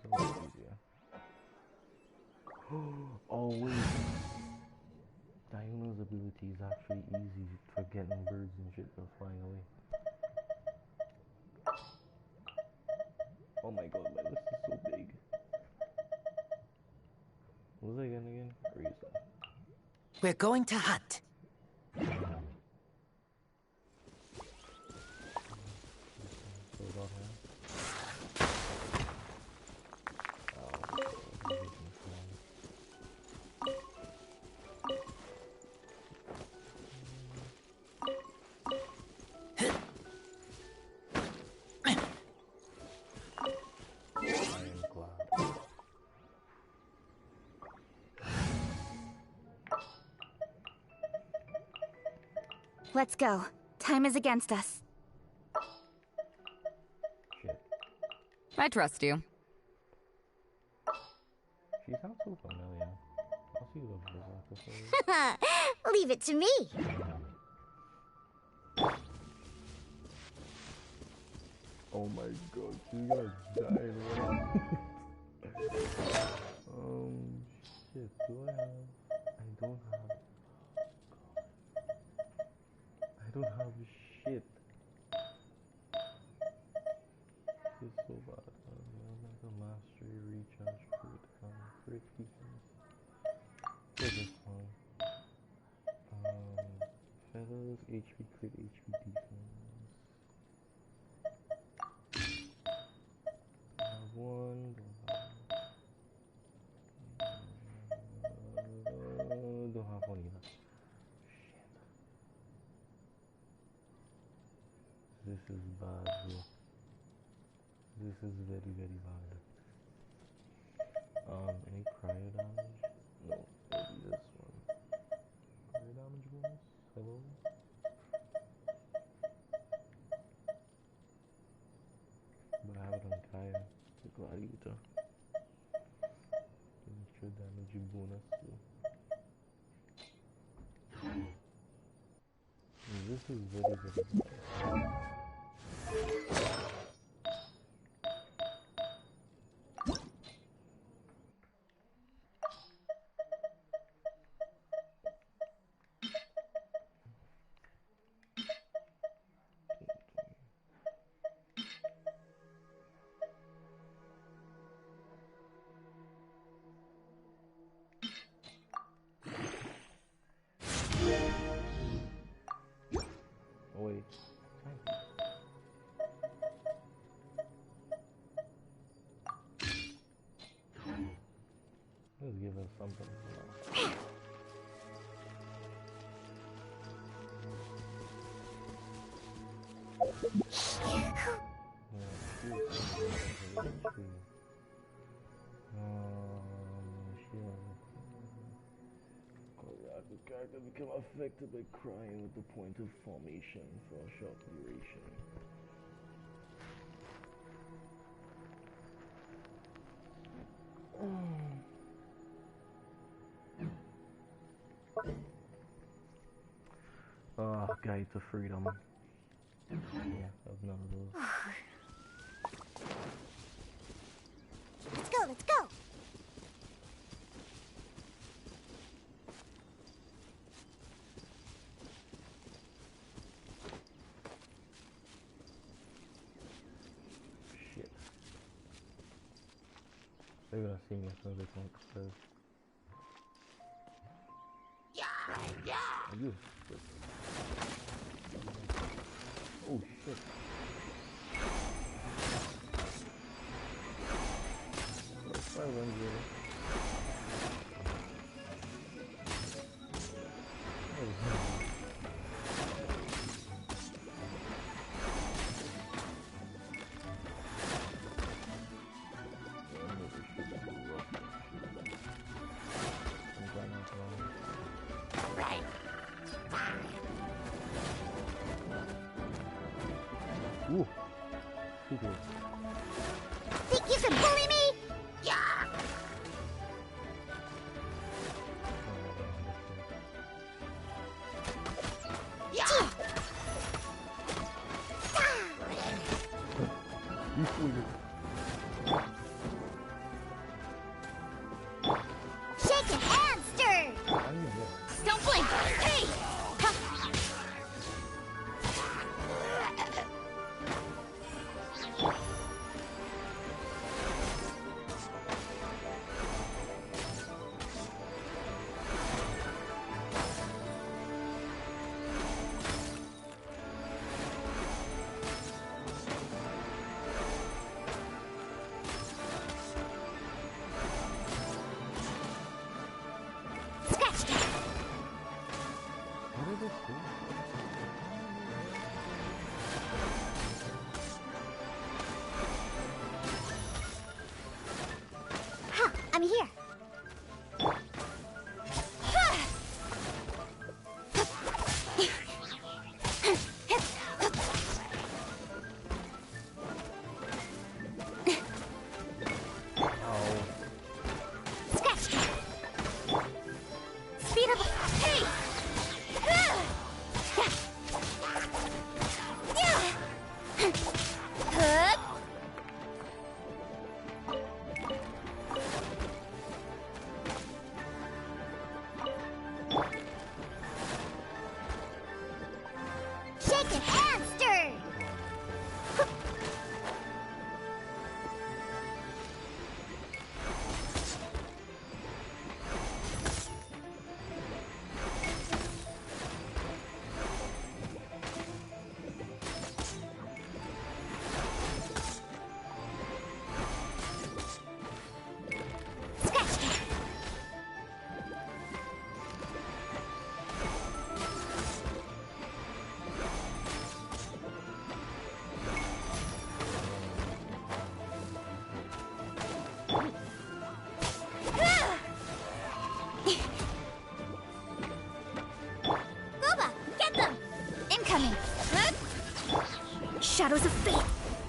E: this one was easier. Oh wait. Diana's ability is actually easy for getting birds and shit that are flying away. Oh my god, my list is so big. What was I again? Reason.
O: We're going to hunt.
C: Let's go. Time is against us.
B: I trust you.
E: She sounds so familiar. I'll see what this is.
K: Leave it to me.
E: Oh my god, she's gonna die, man. Shit, do I have... I don't have shit. This is so bad. Elemental mastery, recharge, crit defense. What is this one? Feathers, HP crit, HP defense. I have one. Don't have one either. This is bad, bro. This is very, very bad. Any cryo damage? No, maybe this one. Cryo damage bonus? Hello? But I have it on Kaya, the Gladiator. Extra damage bonus too. This is very, very bad. Wait. Let's give us something. The character become affected by crying with the point of formation for a short duration. Guide to freedom. Yeah, I've none of those.
K: Let's go, let's go.
E: Shit. They're gonna see me as soon as they come upstairs. Are you? Oh shit. That's 500. Ooh, super.
K: Think you can bully me? Yeah.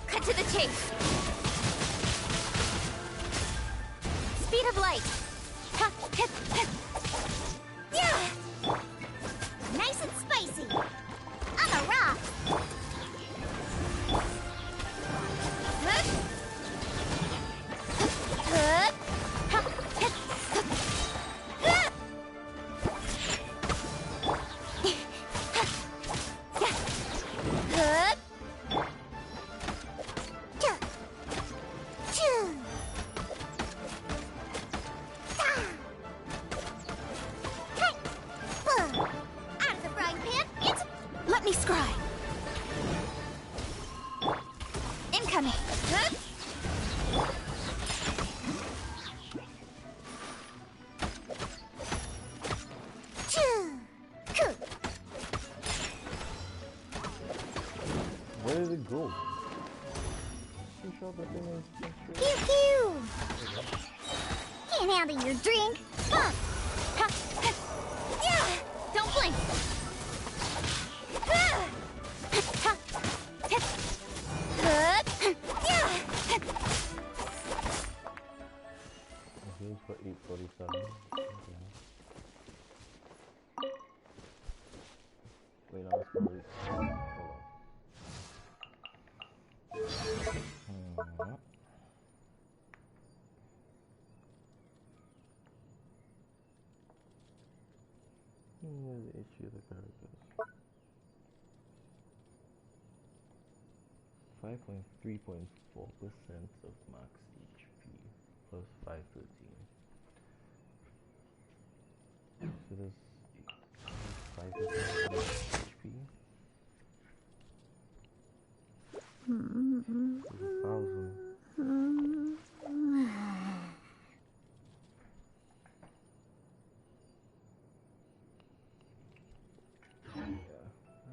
D: Cut to the chase. Speed of light. Ha, hit, hit. Yeah!
K: Nice and spicy. On a rock.
D: Hup. Hup. Ha, hit. Ah! Hup.
K: Out of the frying pan, it's...
D: Let me scry. Incoming. Hup.
E: Where did it go? You shot the thing in
K: Pew pew! Can't handle your drink. Huh.
D: Ha, ha. Yeah! Don't blink. Ah! Ha, hit. Hup. Yeah!
E: Okay, for 847. Okay. Wait, no, it's probably... Hold on. Where's the issue of the characters? 5.3.4% of max HP plus 513. So there's 5% HP. 1,000.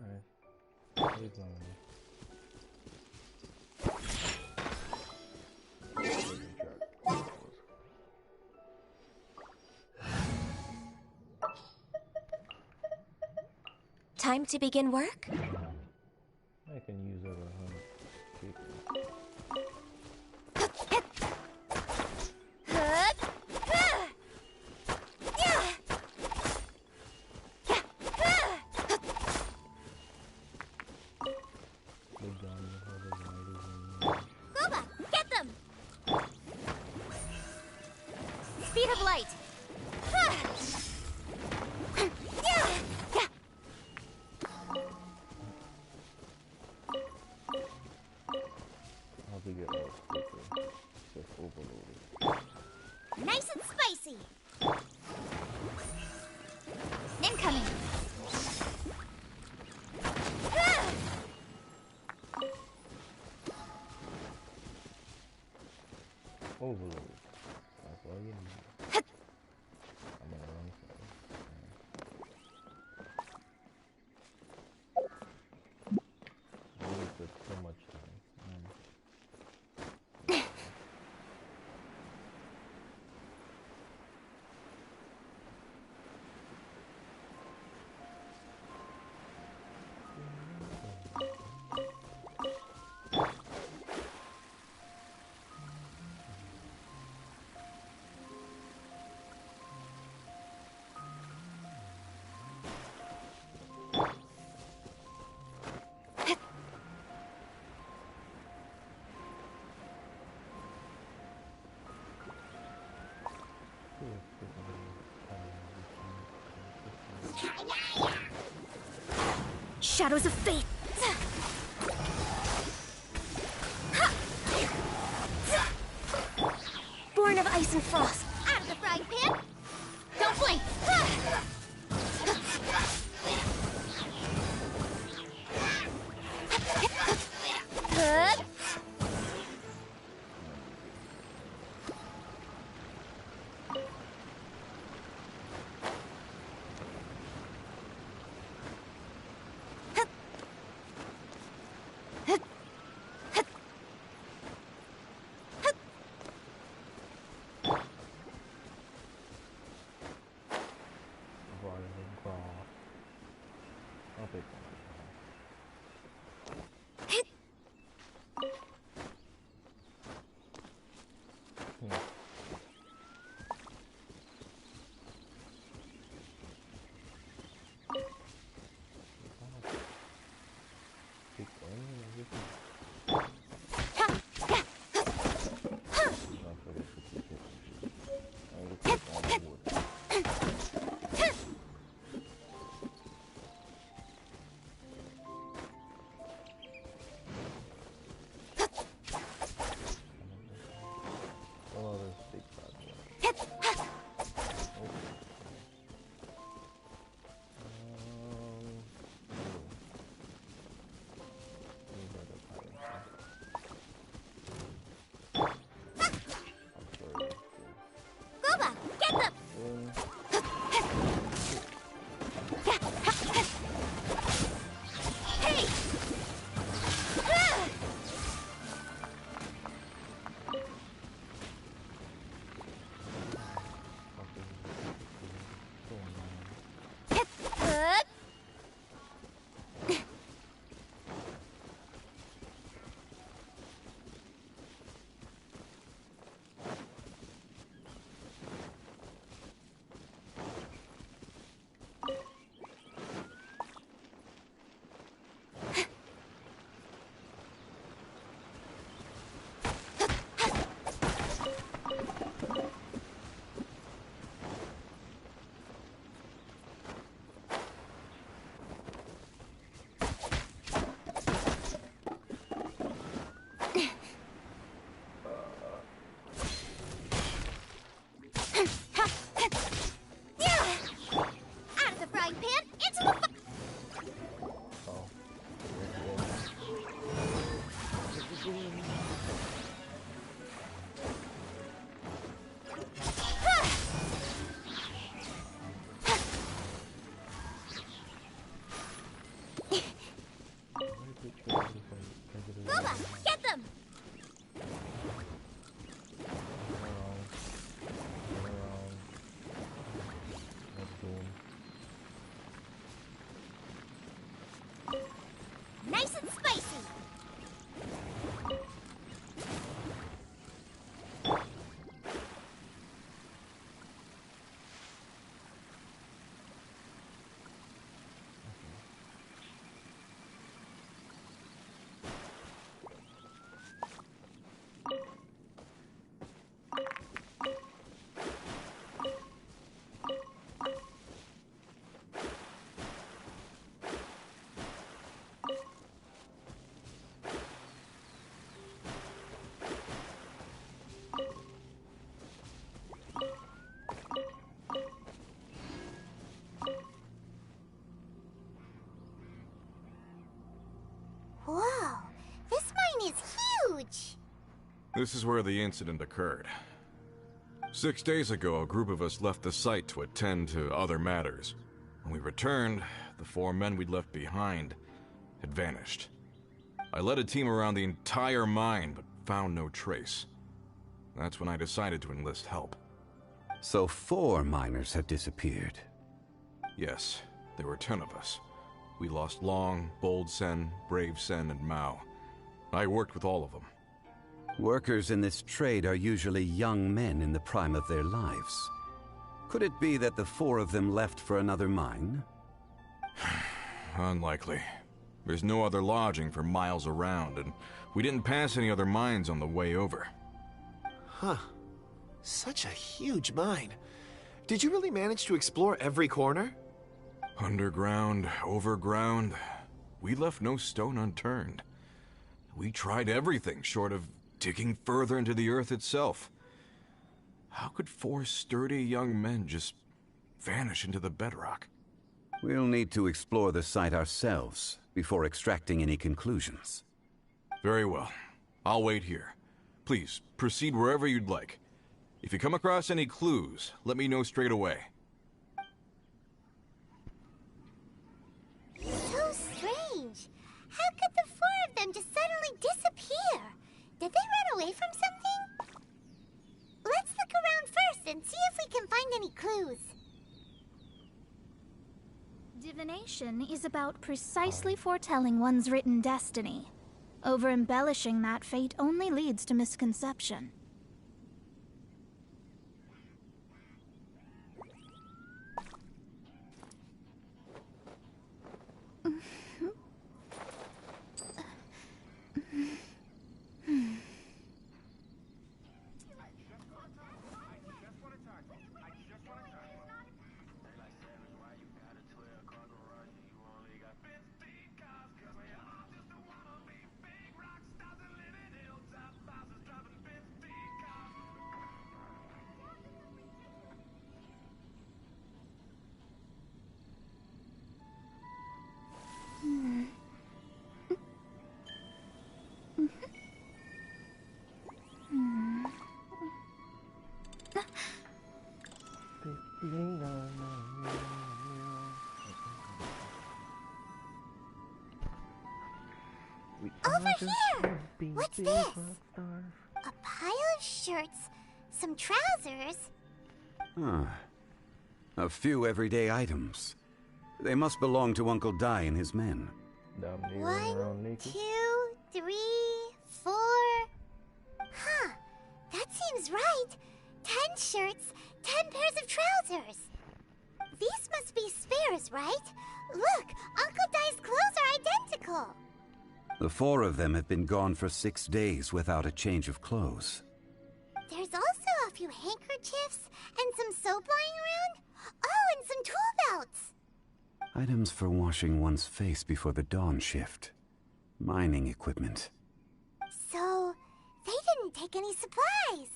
E: Alright. Wait long enough.
F: Time to begin work?
E: I can use over 100 people.
D: Hup. Ah! Yeah! Yeah! Ah!
E: Look down the harbor riders and
D: Boba, get them! Speed of light. Ah! Yeah! Yeah!
E: how to get out quicker. Just overloaded.
K: Nice and spicy.
D: Incoming. Ah!
E: Overload. That's all you need. I'm on the wrong side. Wasted so much time.
D: Shadows of fate. Born of ice and frost.
K: Out of the frying pan,
D: Don't blink. Hup.
N: This is where the incident occurred. 6 days ago, a group of us left the site to attend to other matters. When we returned, the 4 men we'd left behind had vanished. I led a team around the entire mine, but found no trace. That's when I decided to enlist help.
V: So 4 miners have disappeared.
N: Yes, there were 10 of us. We lost Long, Bold Sen, Brave Sen, and Mao. I worked with all of them.
V: Workers in this trade are usually young men in the prime of their lives. Could it be that the 4 of them left for another mine?
N: Unlikely. There's no other lodging for miles around, and we didn't pass any other mines on the way over.
G: Huh. Such a huge mine. Did you really manage to explore every corner?
N: Underground, overground. We left no stone unturned. We tried everything short of digging further into the earth itself. How could 4 sturdy young men just vanish into the bedrock?
V: We'll need to explore the site ourselves before extracting any conclusions.
N: Very well. I'll wait here. Please, proceed wherever you'd like. If you come across any clues, let me know straight away.
K: So strange. How could the 4 of them just suddenly disappear? Did they run away from something? Let's look around first and see if we can find any clues.
D: Divination is about precisely foretelling one's written destiny. Over-embellishing that fate only leads to misconception.
K: Over here! What's this? A pile of shirts, some trousers.
V: A few everyday items. They must belong to Uncle Dai and his men.
K: 1, 2, 3, 4. Huh. That seems right. 10 shirts, 10 pairs of trousers. These must be spares, right? Look, Uncle Dai's clothes are identical.
V: The 4 of them have been gone for 6 days without a change of clothes.
K: There's also a few handkerchiefs and some soap lying around. Oh, and some tool belts.
V: Items for washing one's face before the dawn shift. Mining equipment.
K: So, they didn't take any supplies.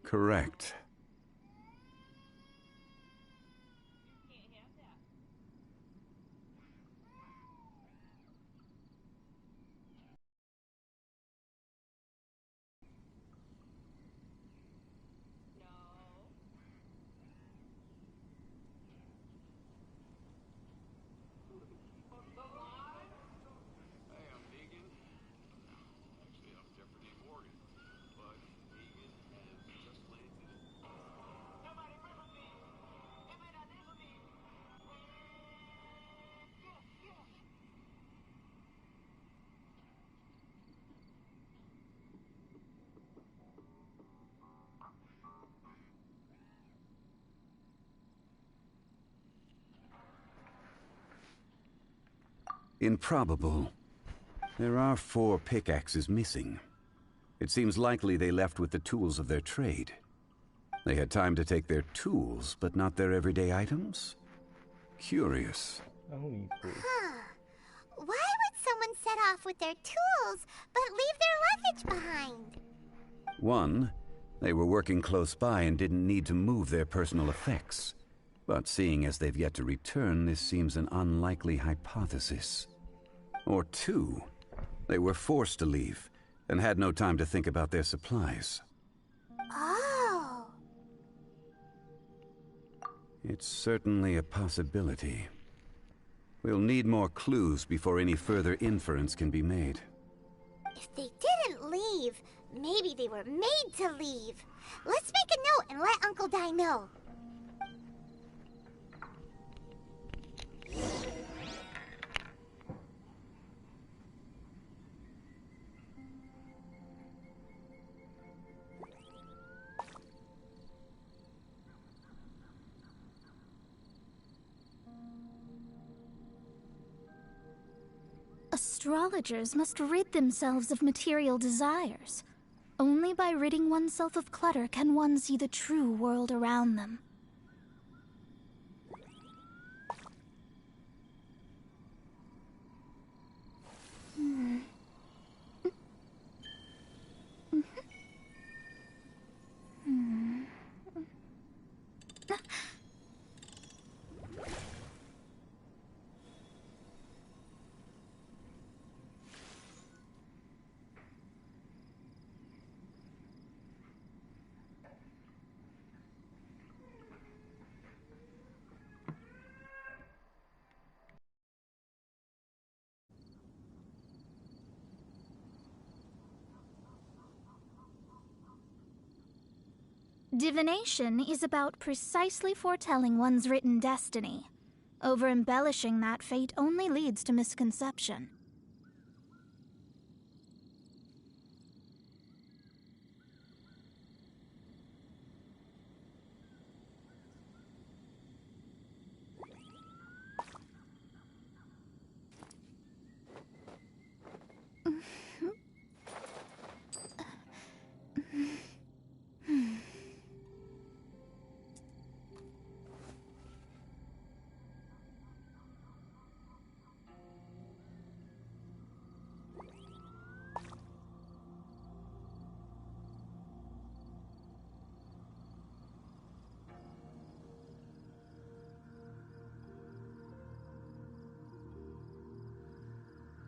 V: Correct. Improbable. There are 4 pickaxes missing. It seems likely they left with the tools of their trade. They had time to take their tools, but not their everyday items? Curious.
K: Huh. Why would someone set off with their tools, but leave their luggage behind?
V: 1, they were working close by and didn't need to move their personal effects. But seeing as they've yet to return, this seems an unlikely hypothesis. Or 2, they were forced to leave, and had no time to think about their supplies.
K: Oh.
V: It's certainly a possibility. We'll need more clues before any further inference can be made.
K: If they didn't leave, maybe they were made to leave. Let's make a note and let Uncle Dai know.
D: Astrologers must rid themselves of material desires. Only by ridding oneself of clutter can one see the true world around them. Divination is about precisely foretelling one's written destiny. Over-embellishing that fate only leads to misconception.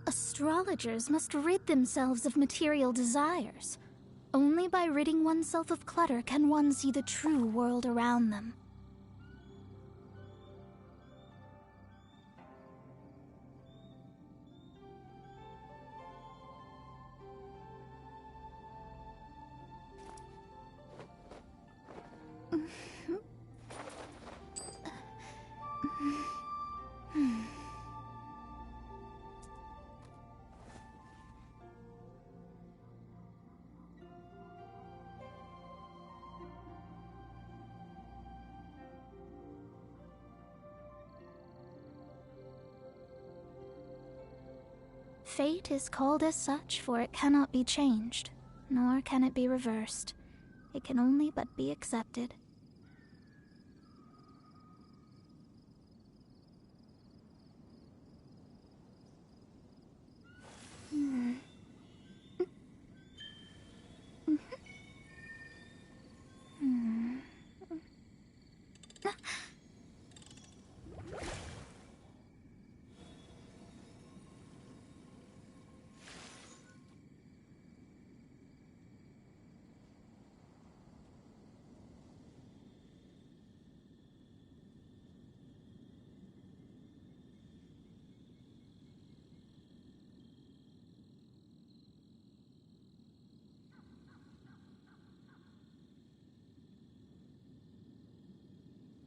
D: Astrologers must rid themselves of material desires. Only by ridding oneself of clutter can one see the true world around them. Fate is called as such, for it cannot be changed, nor can it be reversed. It can only but be accepted.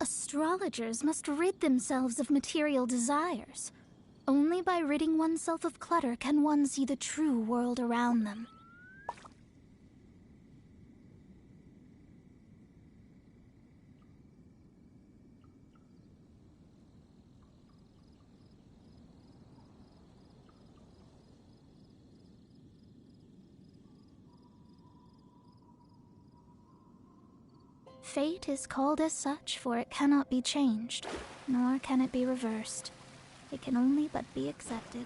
D: Astrologers must rid themselves of material desires. Only by ridding oneself of clutter can one see the true world around them. Fate is called as such, for it cannot be changed, nor can it be reversed. It can only but be accepted.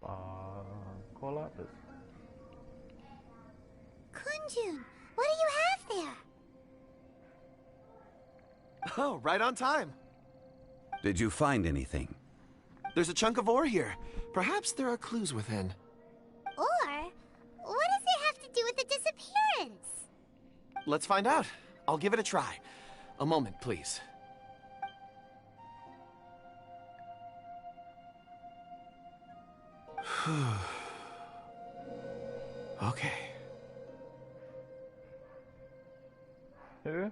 E: Call up this.
K: Kunjun, what do you have there?
G: Oh, right on time.
V: Did you find anything?
G: There's a chunk of ore here. Perhaps there are clues within.
K: Or, what does it have to do with the disappearance?
G: Let's find out. I'll give it a try. A moment, please. Okay.
E: Who?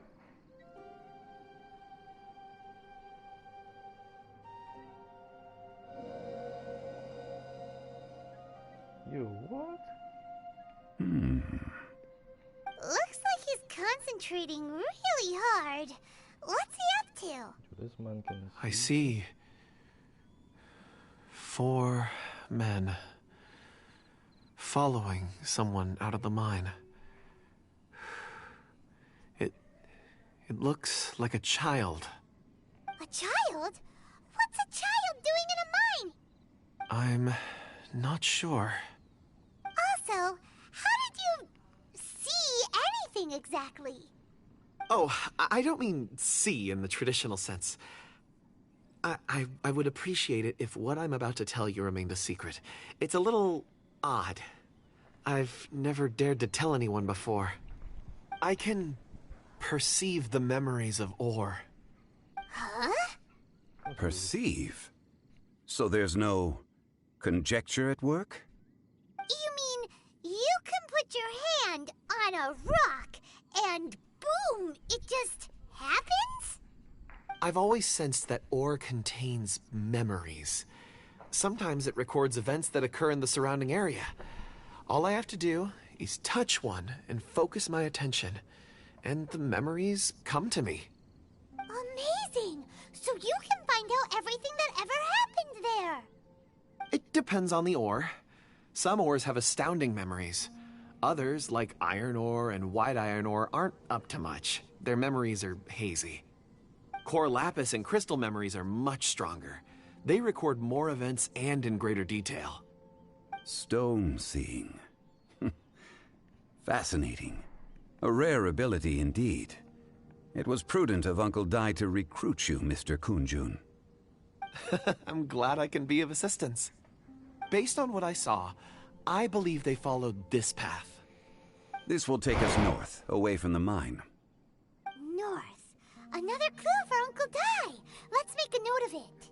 E: You what?
K: Looks like he's concentrating really hard. What's he up to?
E: This man can
G: I see 4 men following someone out of the mine. It looks like a child.
K: A child? What's a child doing in a mine?
G: I'm not sure.
K: Also, how did you see anything exactly?
G: Oh, I don't mean see in the traditional sense. I would appreciate it if what I'm about to tell you remained a secret. It's a little odd. I've never dared to tell anyone before. I can perceive the memories of ore.
K: Huh?
V: Perceive? So there's no conjecture at work?
K: You mean you can put your hand on a rock and boom, it just happens?
G: I've always sensed that ore contains memories. Sometimes it records events that occur in the surrounding area. All I have to do is touch one and focus my attention, and the memories come to me.
K: Amazing! So you can find out everything that ever happened there.
G: It depends on the ore. Some ores have astounding memories. Others, like iron ore and white iron ore, aren't up to much. Their memories are hazy. Core lapis and crystal memories are much stronger. They record more events and in greater detail.
V: Stone seeing. Fascinating. A rare ability indeed. It was prudent of Uncle Dai to recruit you, Mr. Kunjun.
G: I'm glad I can be of assistance. Based on what I saw, I believe they followed this path.
V: This will take us north, away from the mine.
K: North. Another clue for Uncle Dai. Let's make a note of it.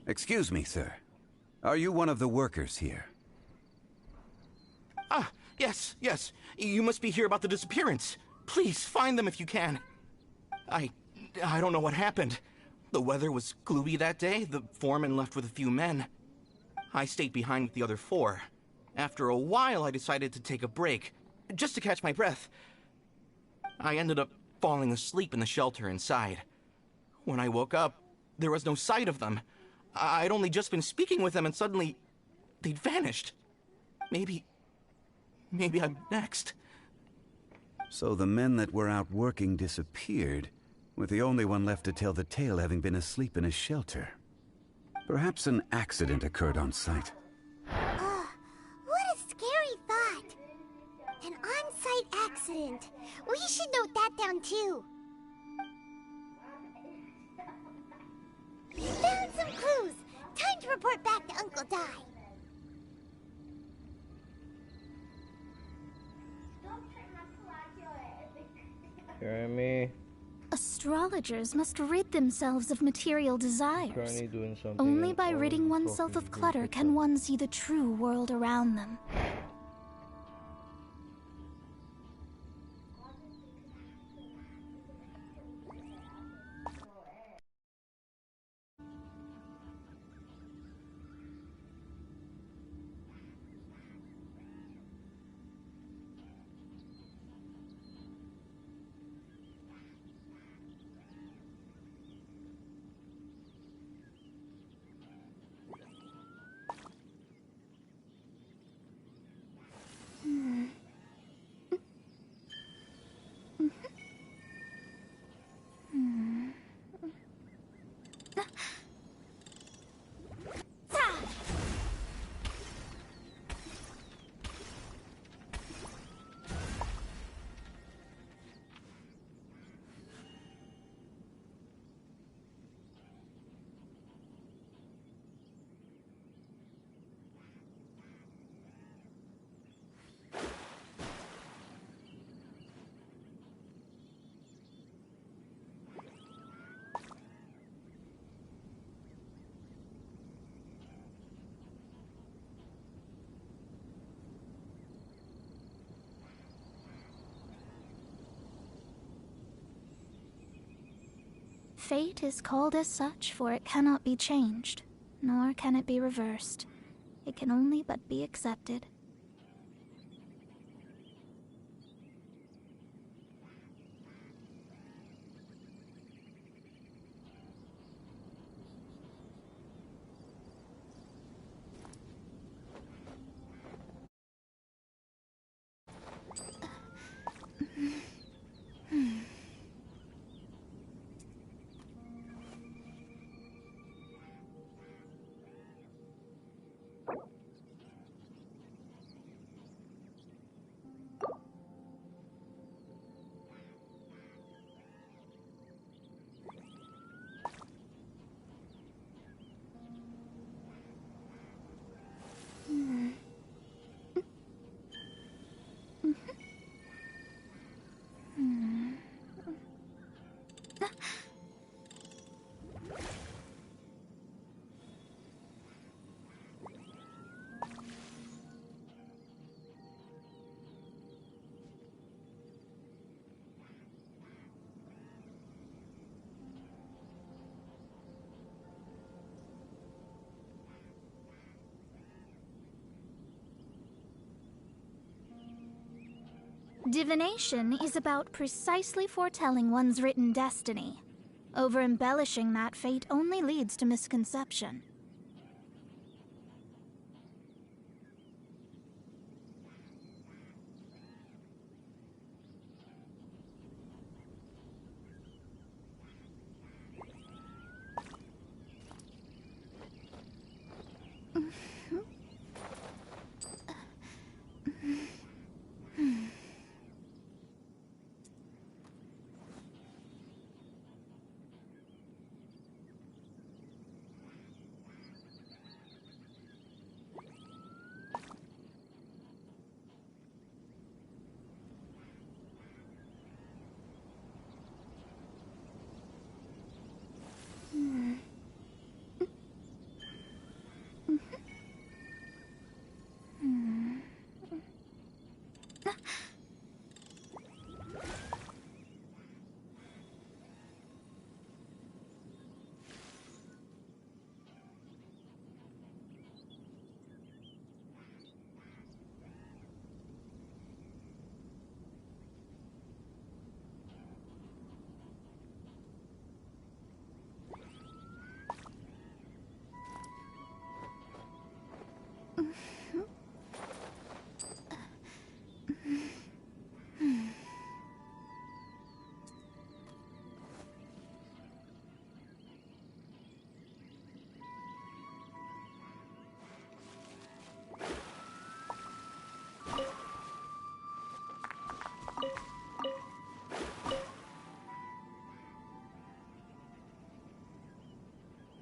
V: Excuse me, sir. Are you one of the workers here?
N: Ah, yes. You must be here about the disappearance. Please, find them if you can. I don't know what happened. The weather was gloomy that day. The foreman left with a few men. I stayed behind with the other 4. After a while, I decided to take a break, just to catch my breath. I ended up falling asleep in the shelter inside. When I woke up, there was no sight of them. I'd only just been speaking with them and suddenly they'd vanished. Maybe I'm next.
V: So the men that were out working disappeared, with the only one left to tell the tale having been asleep in a shelter. Perhaps an accident occurred on site.
K: What a scary thought. An on-site accident. We should note that down too. Found some clues. Time to report back to Uncle Dai.
E: Hearing me?
C: Astrologers must rid themselves of material desires.
E: Currently doing something.
C: Only by ridding oneself of clutter can one see the true world around them.
D: Fate is called as such, for it cannot be changed, nor can it be reversed. It can only but be accepted. Divination is about precisely foretelling one's written destiny. Over-embellishing that fate only leads to misconception.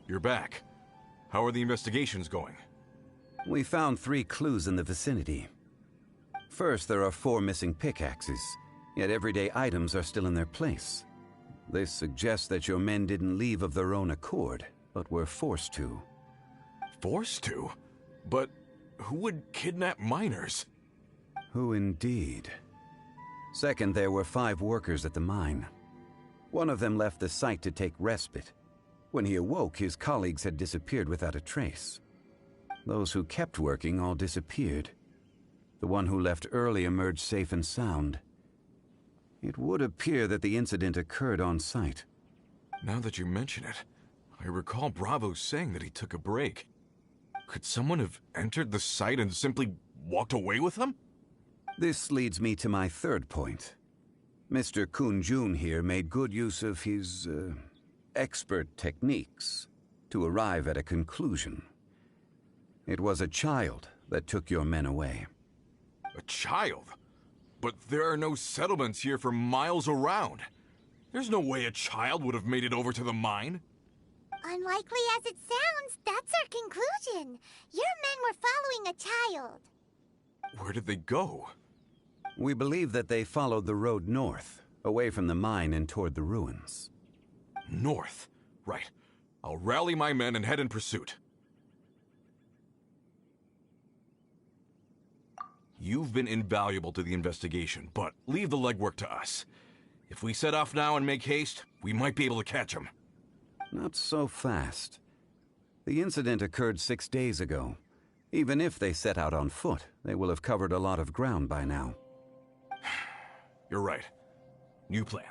N: You're back. How are the investigations going?
V: We found 3 clues in the vicinity. First, there are 4 missing pickaxes, yet everyday items are still in their place. This suggests that your men didn't leave of their own accord, but were forced to.
N: Forced to? But who would kidnap miners?
V: Who indeed? Second, there were 5 workers at the mine. One of them left the site to take respite. When he awoke, his colleagues had disappeared without a trace. Those who kept working all disappeared. The one who left early emerged safe and sound. It would appear that the incident occurred on site.
N: Now that you mention it, I recall Bravo saying that he took a break. Could someone have entered the site and simply walked away with them?
V: This leads me to my third point. Mr. Kun-jun here made good use of his, expert techniques to arrive at a conclusion. It was a child that took your men away.
N: A child? But there are no settlements here for miles around. There's no way a child would have made it over to the mine.
K: Unlikely as it sounds, that's our conclusion. Your men were following a child.
N: Where did they go?
V: We believe that they followed the road north, away from the mine and toward the ruins.
N: North? Right. I'll rally my men and head in pursuit. You've been invaluable to the investigation, but leave the legwork to us. If we set off now and make haste, we might be able to catch him.
V: Not so fast. The incident occurred 6 days ago. Even if they set out on foot, they will have covered a lot of ground by now.
N: You're right. New plan.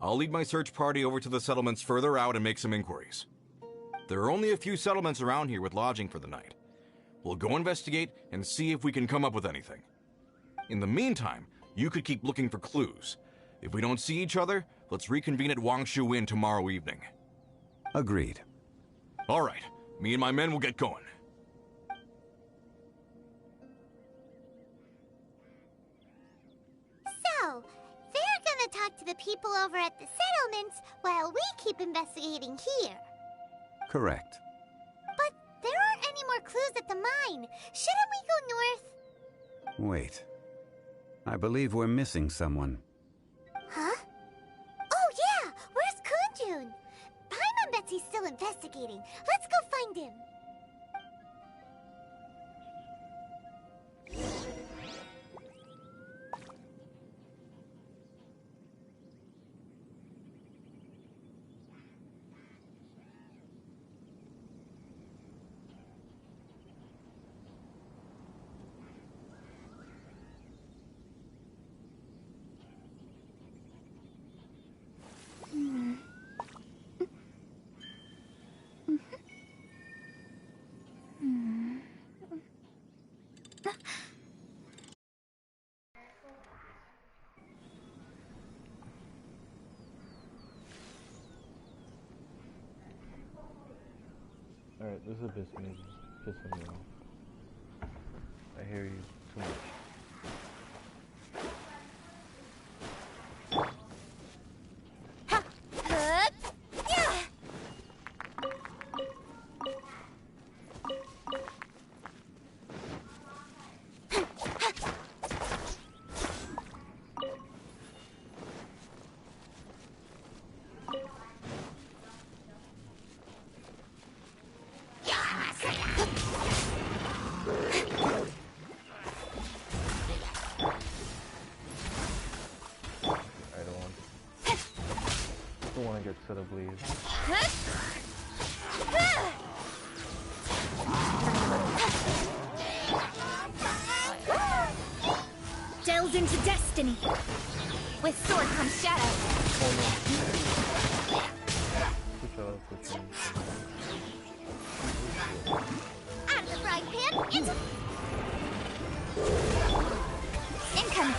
N: I'll lead my search party over to the settlements further out and make some inquiries. There are only a few settlements around here with lodging for the night. We'll go investigate and see if we can come up with anything. In the meantime, you could keep looking for clues. If we don't see each other, let's reconvene at Wangshu Inn tomorrow evening.
V: Agreed.
N: All right. Me and my men will get going.
K: So, they're gonna talk to the people over at the settlements while we keep investigating here.
V: Correct.
K: But there aren't any more clues at the mine. Shouldn't we go north?
V: Wait. I believe we're missing someone.
K: Huh? Oh yeah! Where's Kunjun? Paimon bets he's still investigating. Let's go find him.
E: Alright, this is a bit pissing me off. I hear you too much. Get set ablaze.
D: Delves into destiny. With sword comes shadow.
K: Out of the frying pan, into...
D: Incoming.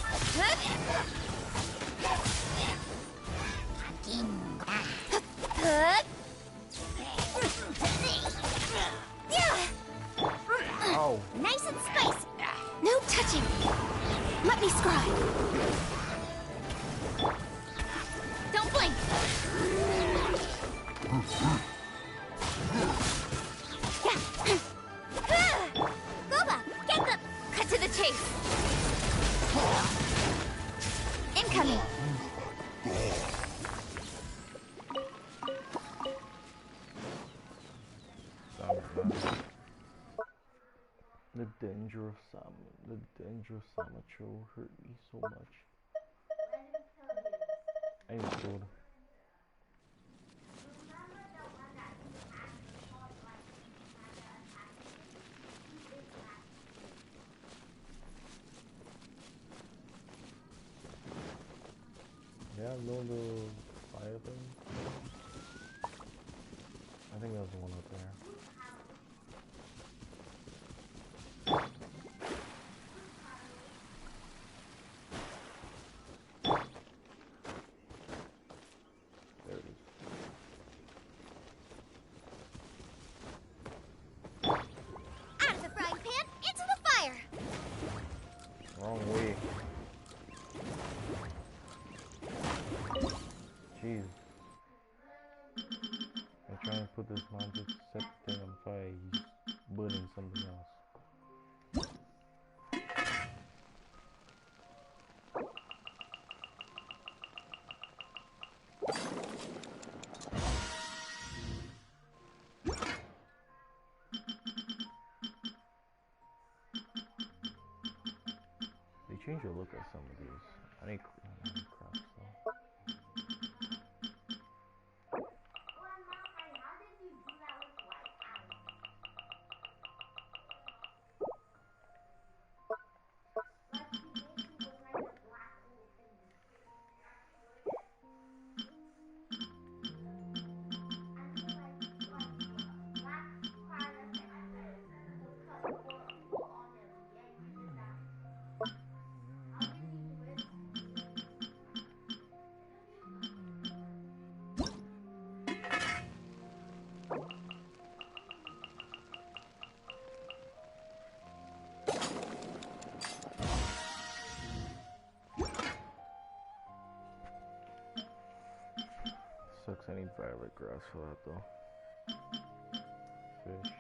E: Oh.
D: Nice and spicy. No touching. Let me scribe. Don't blink.
K: Boba, get them!
D: Cut to the chase. Incoming.
E: The danger of Samacho hurt me so much. I need sword. Yeah, no, the fire thing. I think that was the one up there. Jeez. I'm trying to put this magic set thing on fire, he's burning something else. They change the look of some of these. I need crafts though. I need violet grass for that though. Fish.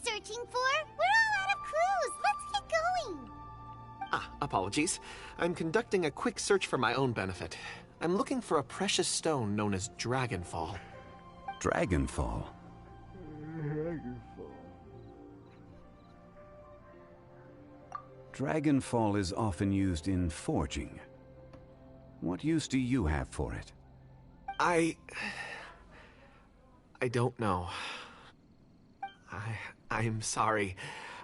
K: Searching for? We're all out of clues. Let's get going.
G: Apologies. I'm conducting a quick search for my own benefit. I'm looking for a precious stone known as Dragonfall.
V: Dragonfall? Dragonfall is often used in forging. What use do you have for it?
G: I don't know. I'm sorry.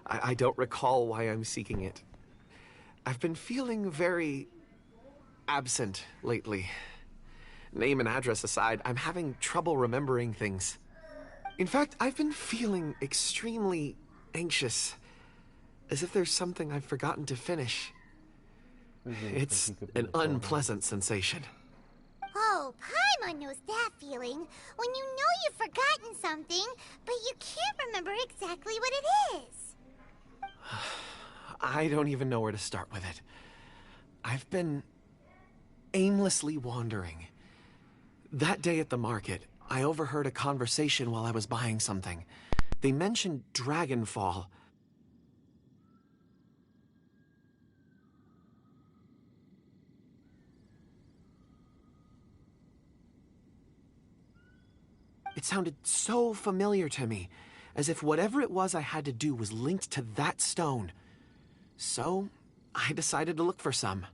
G: I don't recall why I'm seeking it. I've been feeling very absent lately. Name and address aside, I'm having trouble remembering things. In fact, I've been feeling extremely anxious, as if there's something I've forgotten to finish. It's an unpleasant sensation.
K: Oh, Paimon knows that feeling. When you know you've forgotten something, but you can't remember exactly what it is.
G: I don't even know where to start with it. I've been aimlessly wandering. That day at the market, I overheard a conversation while I was buying something. They mentioned Dragonfall. It sounded so familiar to me, as if whatever it was I had to do was linked to that stone. So, I decided to look for some.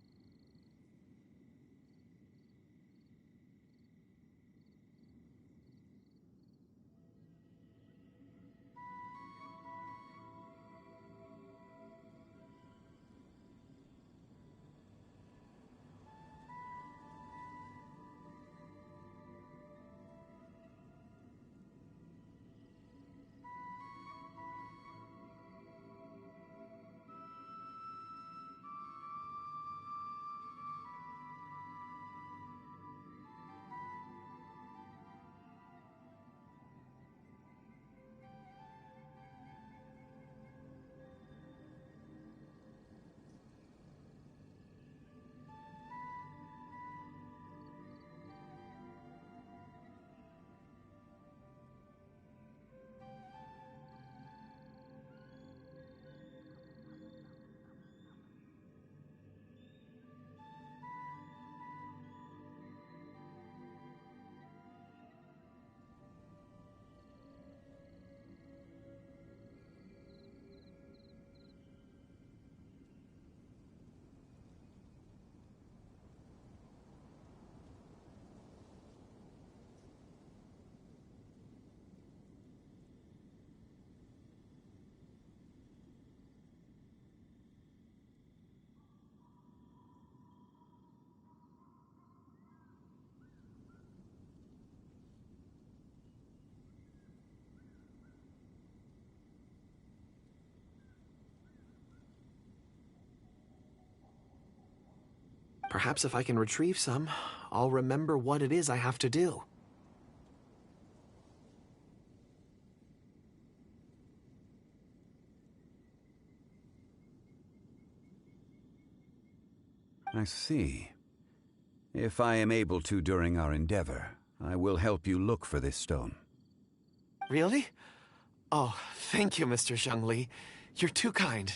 G: Perhaps if I can retrieve some, I'll remember what it is I have to do.
V: I see. If I am able to during our endeavor, I will help you look for this stone.
G: Really? Oh, thank you, Mr. Zhengli. You're too kind.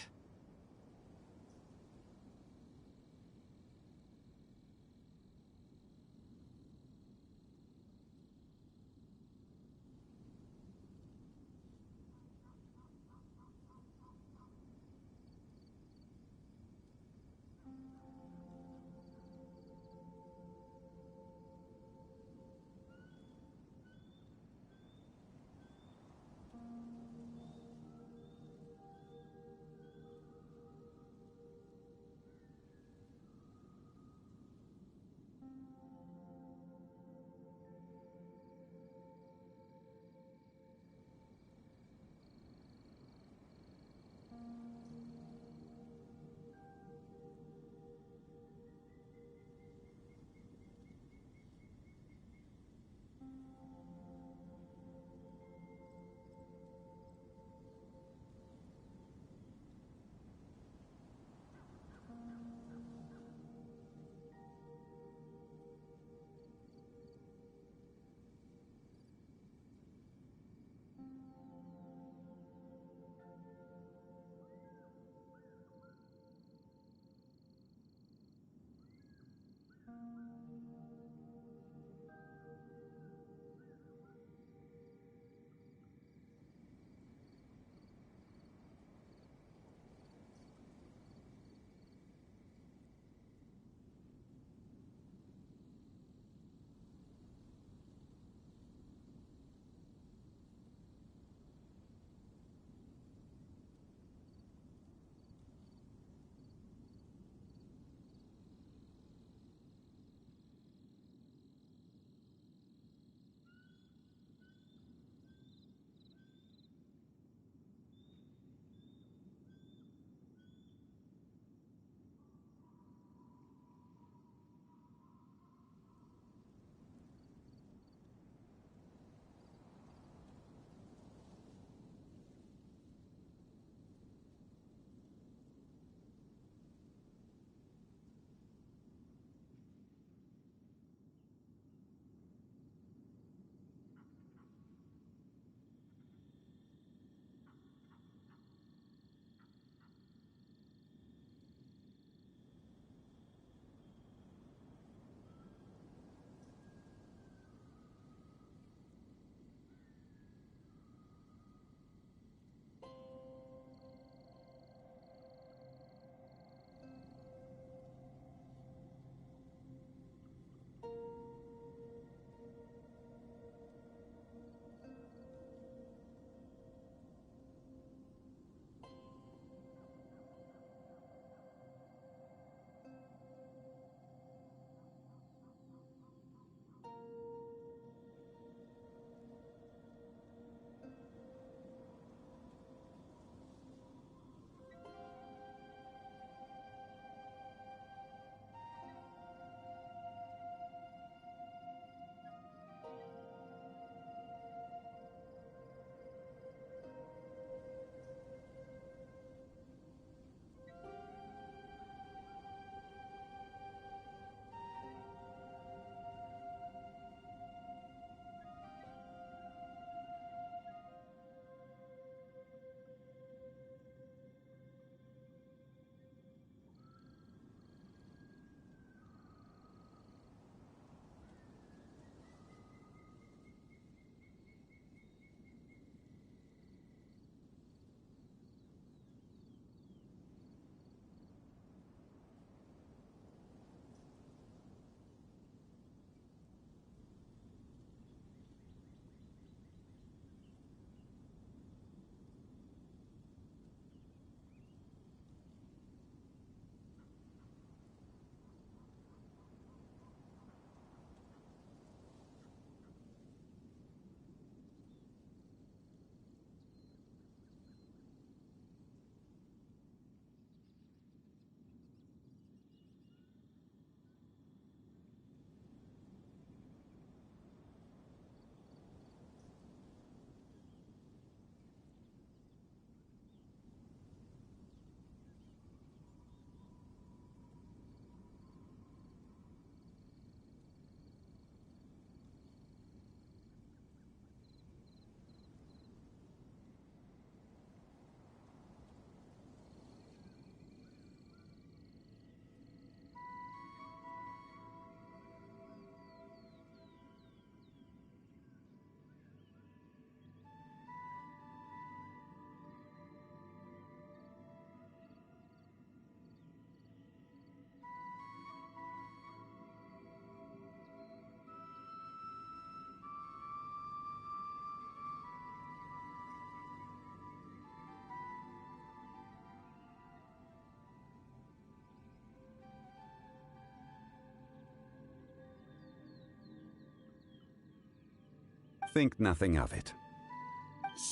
V: Think nothing of it.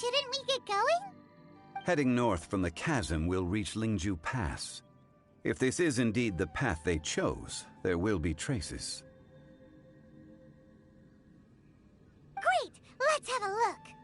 K: Shouldn't we get going?
V: Heading north from the chasm, we'll reach Lingju Pass. If this is indeed the path they chose, there will be traces.
K: Great! Let's have a look!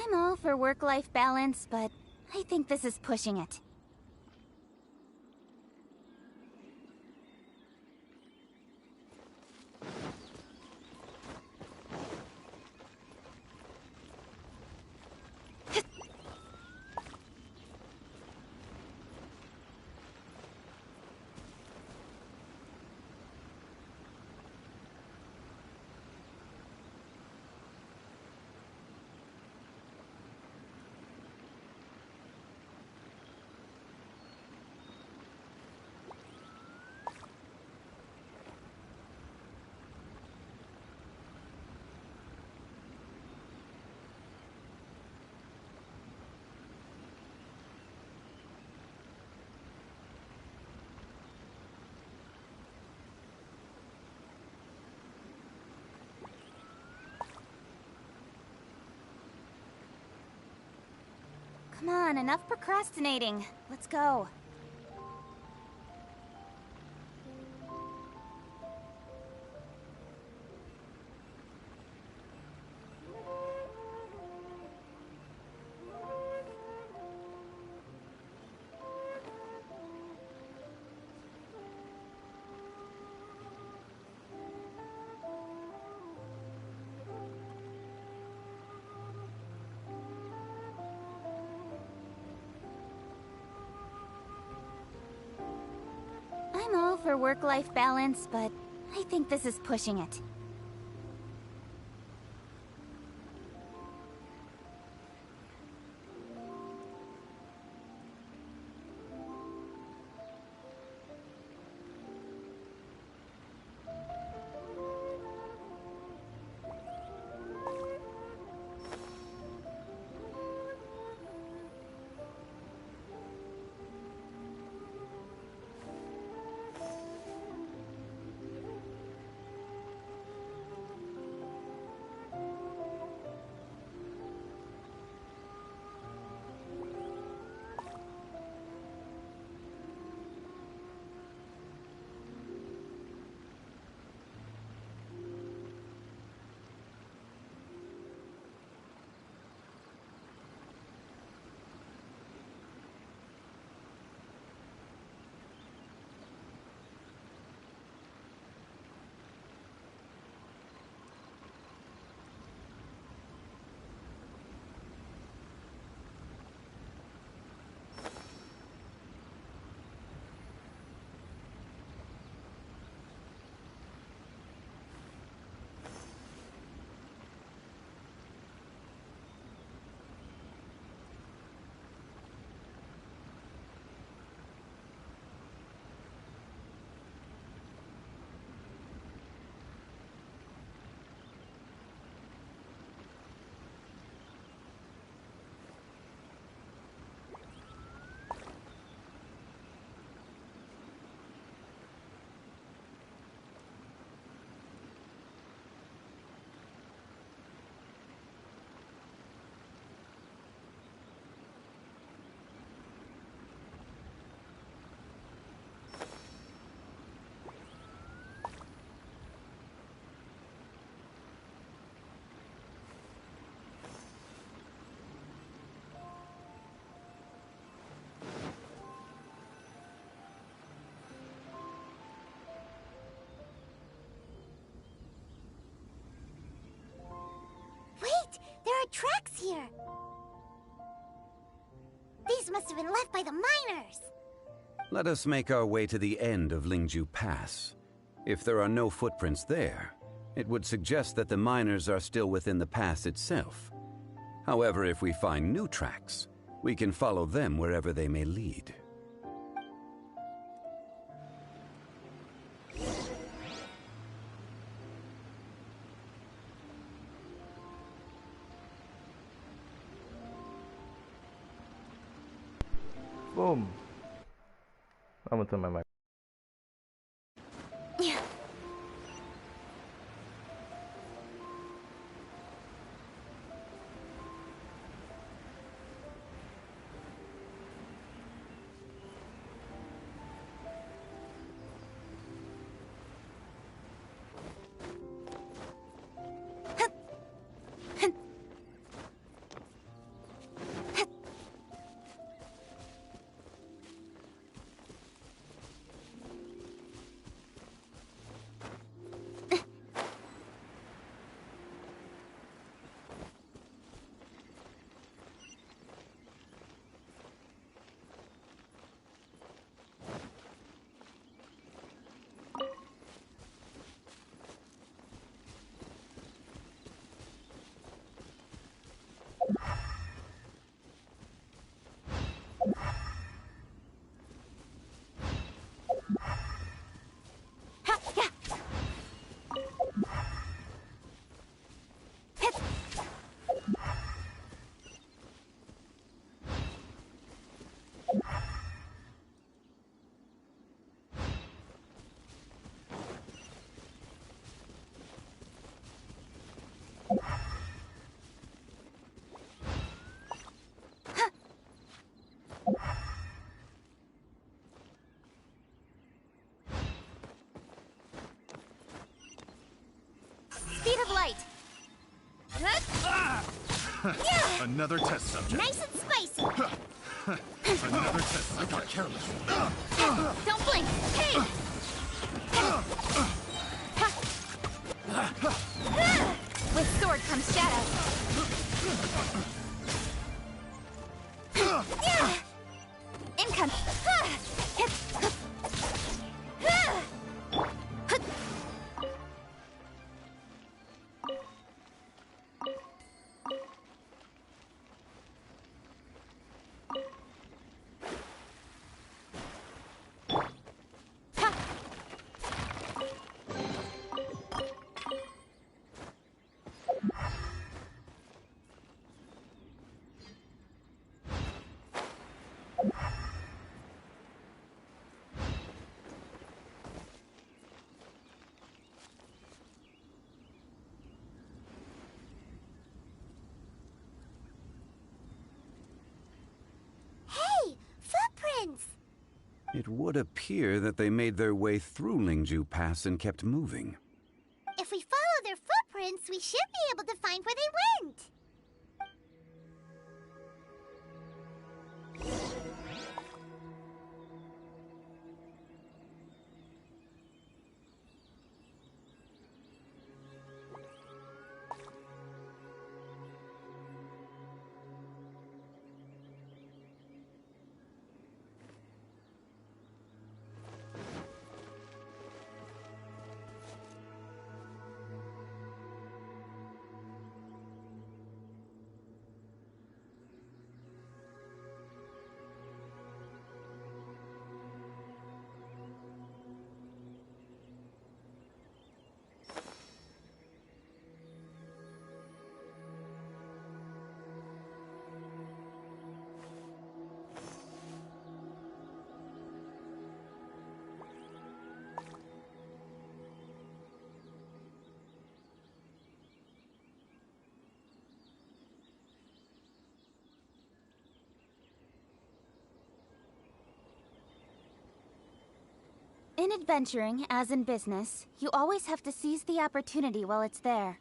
C: I'm all for work-life balance, but I think this is pushing it. Come on, enough procrastinating. Let's go. I'm all for work-life balance, but I think this is pushing it.
K: Wait! There are tracks here! These must have been left by the miners!
V: Let us make our way to the end of Lingju Pass. If there are no footprints there, it would suggest that the miners are still within the pass itself. However, if we find new tracks, we can follow them wherever they may lead.
E: Boom. I'm gonna turn my mic.
R: Another test subject.
K: Nice and spicy.
R: Another test subject. I got careless.
K: Don't blink. Hey!
C: With sword comes shadow. Income.
K: Hey, footprints!
V: It would appear that they made their way through Lingju Pass and kept moving.
K: If we follow their footprints, we should be able to find where they went.
C: In adventuring, as in business, you always have to seize the opportunity while it's there.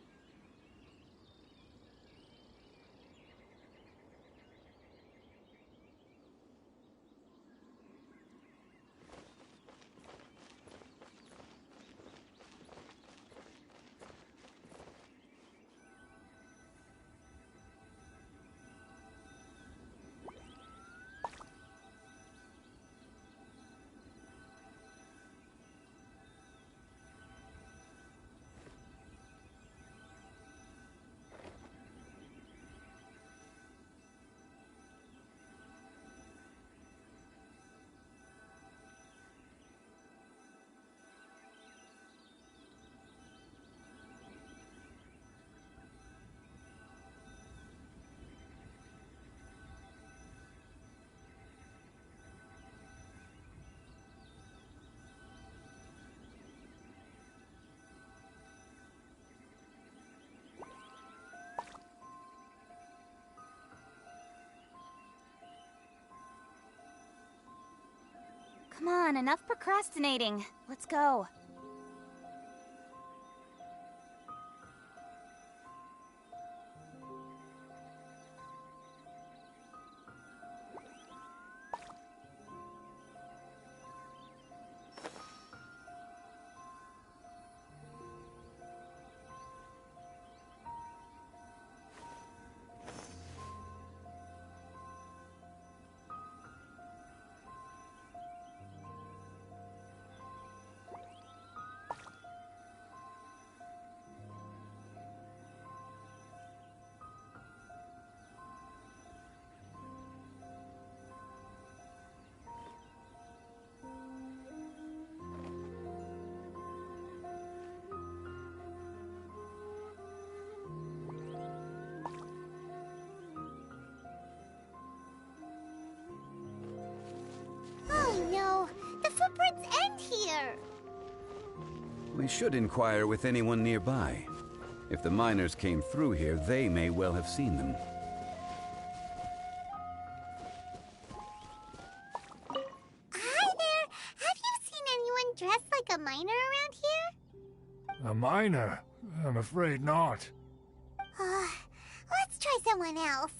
C: Come on, enough procrastinating. Let's go.
K: Oh no, the footprints end here.
V: We should inquire with anyone nearby. If the miners came through here, they may well have seen them.
K: Hi there! Have you seen anyone dressed like a miner around here?
T: A miner? I'm afraid not.
K: someone else.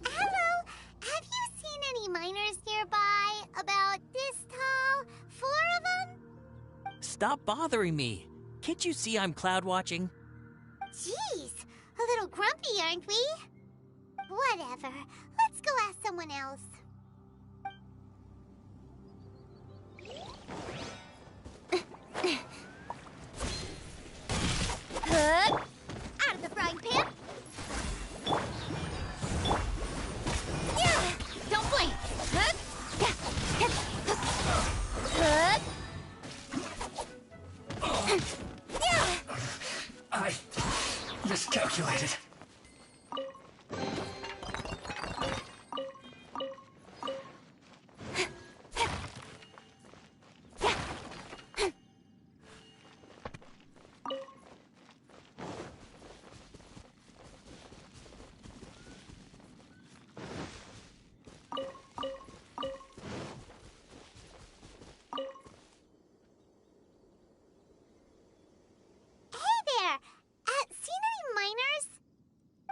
K: Hello, have you seen any miners nearby? About this tall? 4 of them?
T: Stop bothering me. Can't you see I'm cloud watching?
K: Jeez, a little grumpy, aren't we? Whatever. Let's go ask someone else.
D: Out of the frying pan! Yeah! Don't blink!
M: I miscalculated.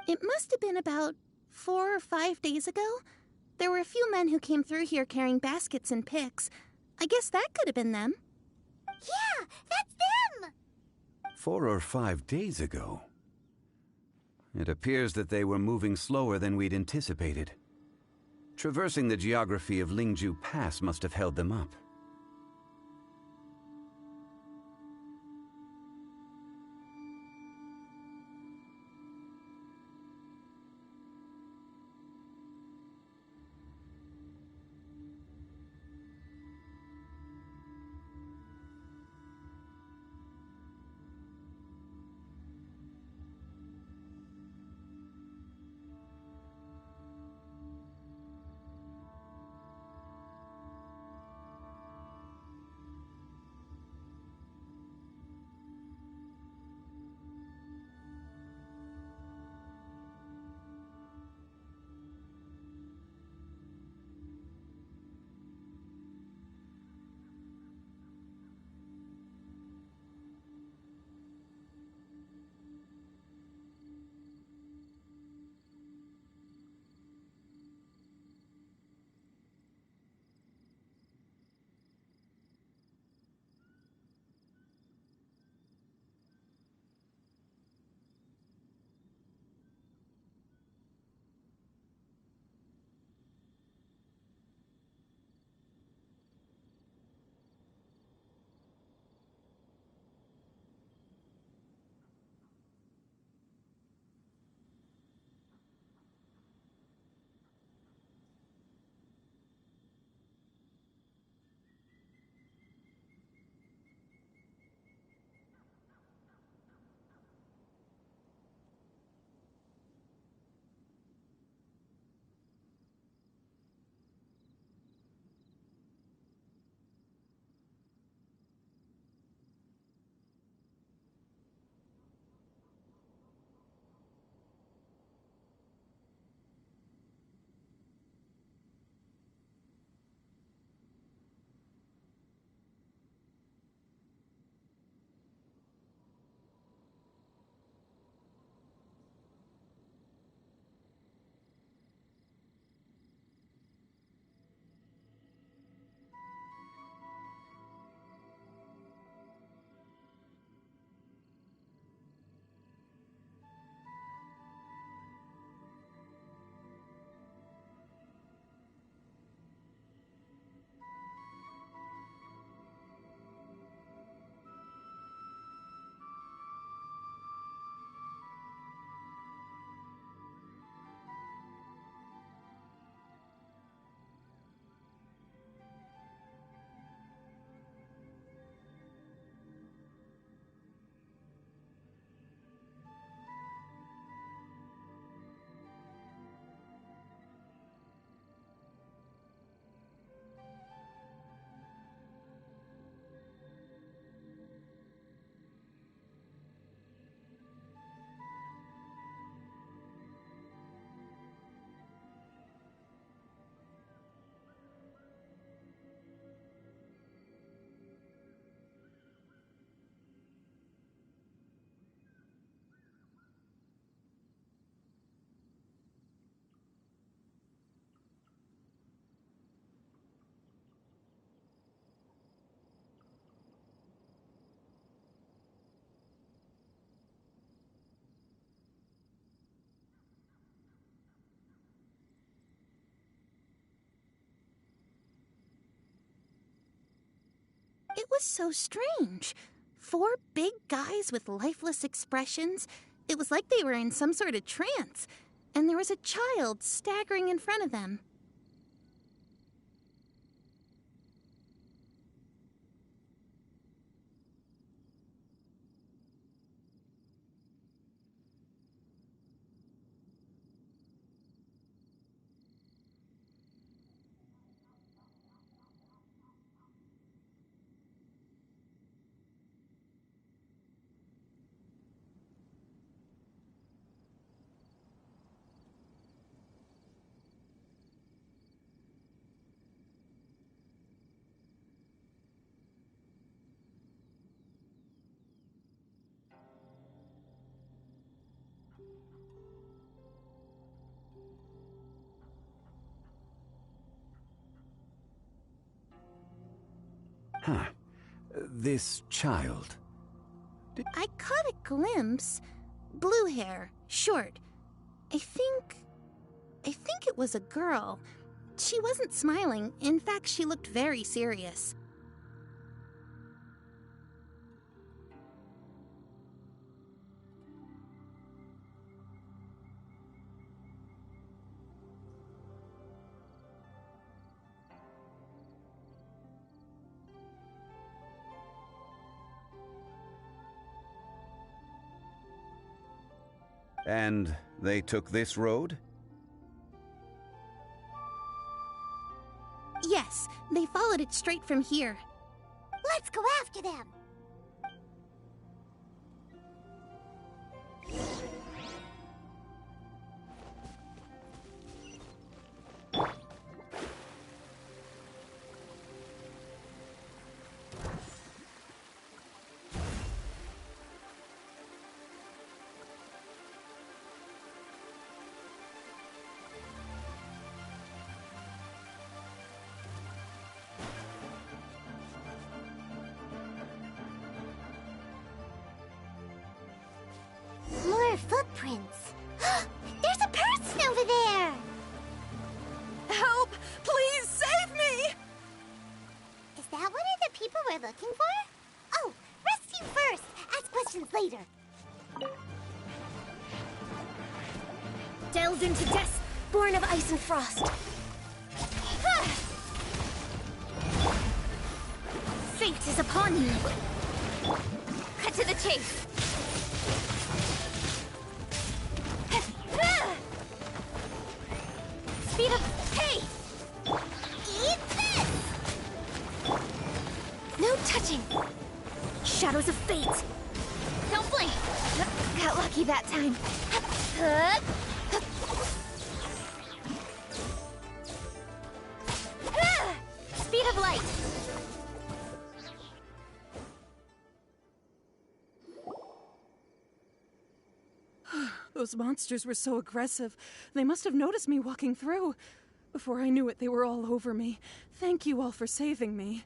L: It must have been about 4 or 5 days ago. There were a few men who came through here carrying baskets and picks. I guess that could have been them.
K: Yeah, that's them!
V: 4 or 5 days ago. It appears that they were moving slower than we'd anticipated. Traversing the geography of Lingju Pass must have held them up.
L: was so strange. 4 big guys with lifeless expressions. It was like they were in some sort of trance. And there was a child staggering in front of them.
V: Huh. This child.
L: I caught a glimpse. Blue hair, short. I think it was a girl. She wasn't smiling. In fact, she looked very serious.
V: And they took this road?
L: Yes, they followed it straight from here.
K: Let's go after them! More footprints. There's a person over there!
L: Help! Please save me!
K: Is that one of the people we're looking for? Oh, rescue first! Ask questions later.
F: Delved into death, born of ice and frost. Fate is upon you. Cut to the chase. Speed up. Hey!
K: Eat this!
F: No touching. Shadows of fate. Don't blink. Got lucky that time. Speed of light.
L: Those monsters were so aggressive. They must have noticed me walking through. Before I knew it, they were all over me. Thank you all for saving me.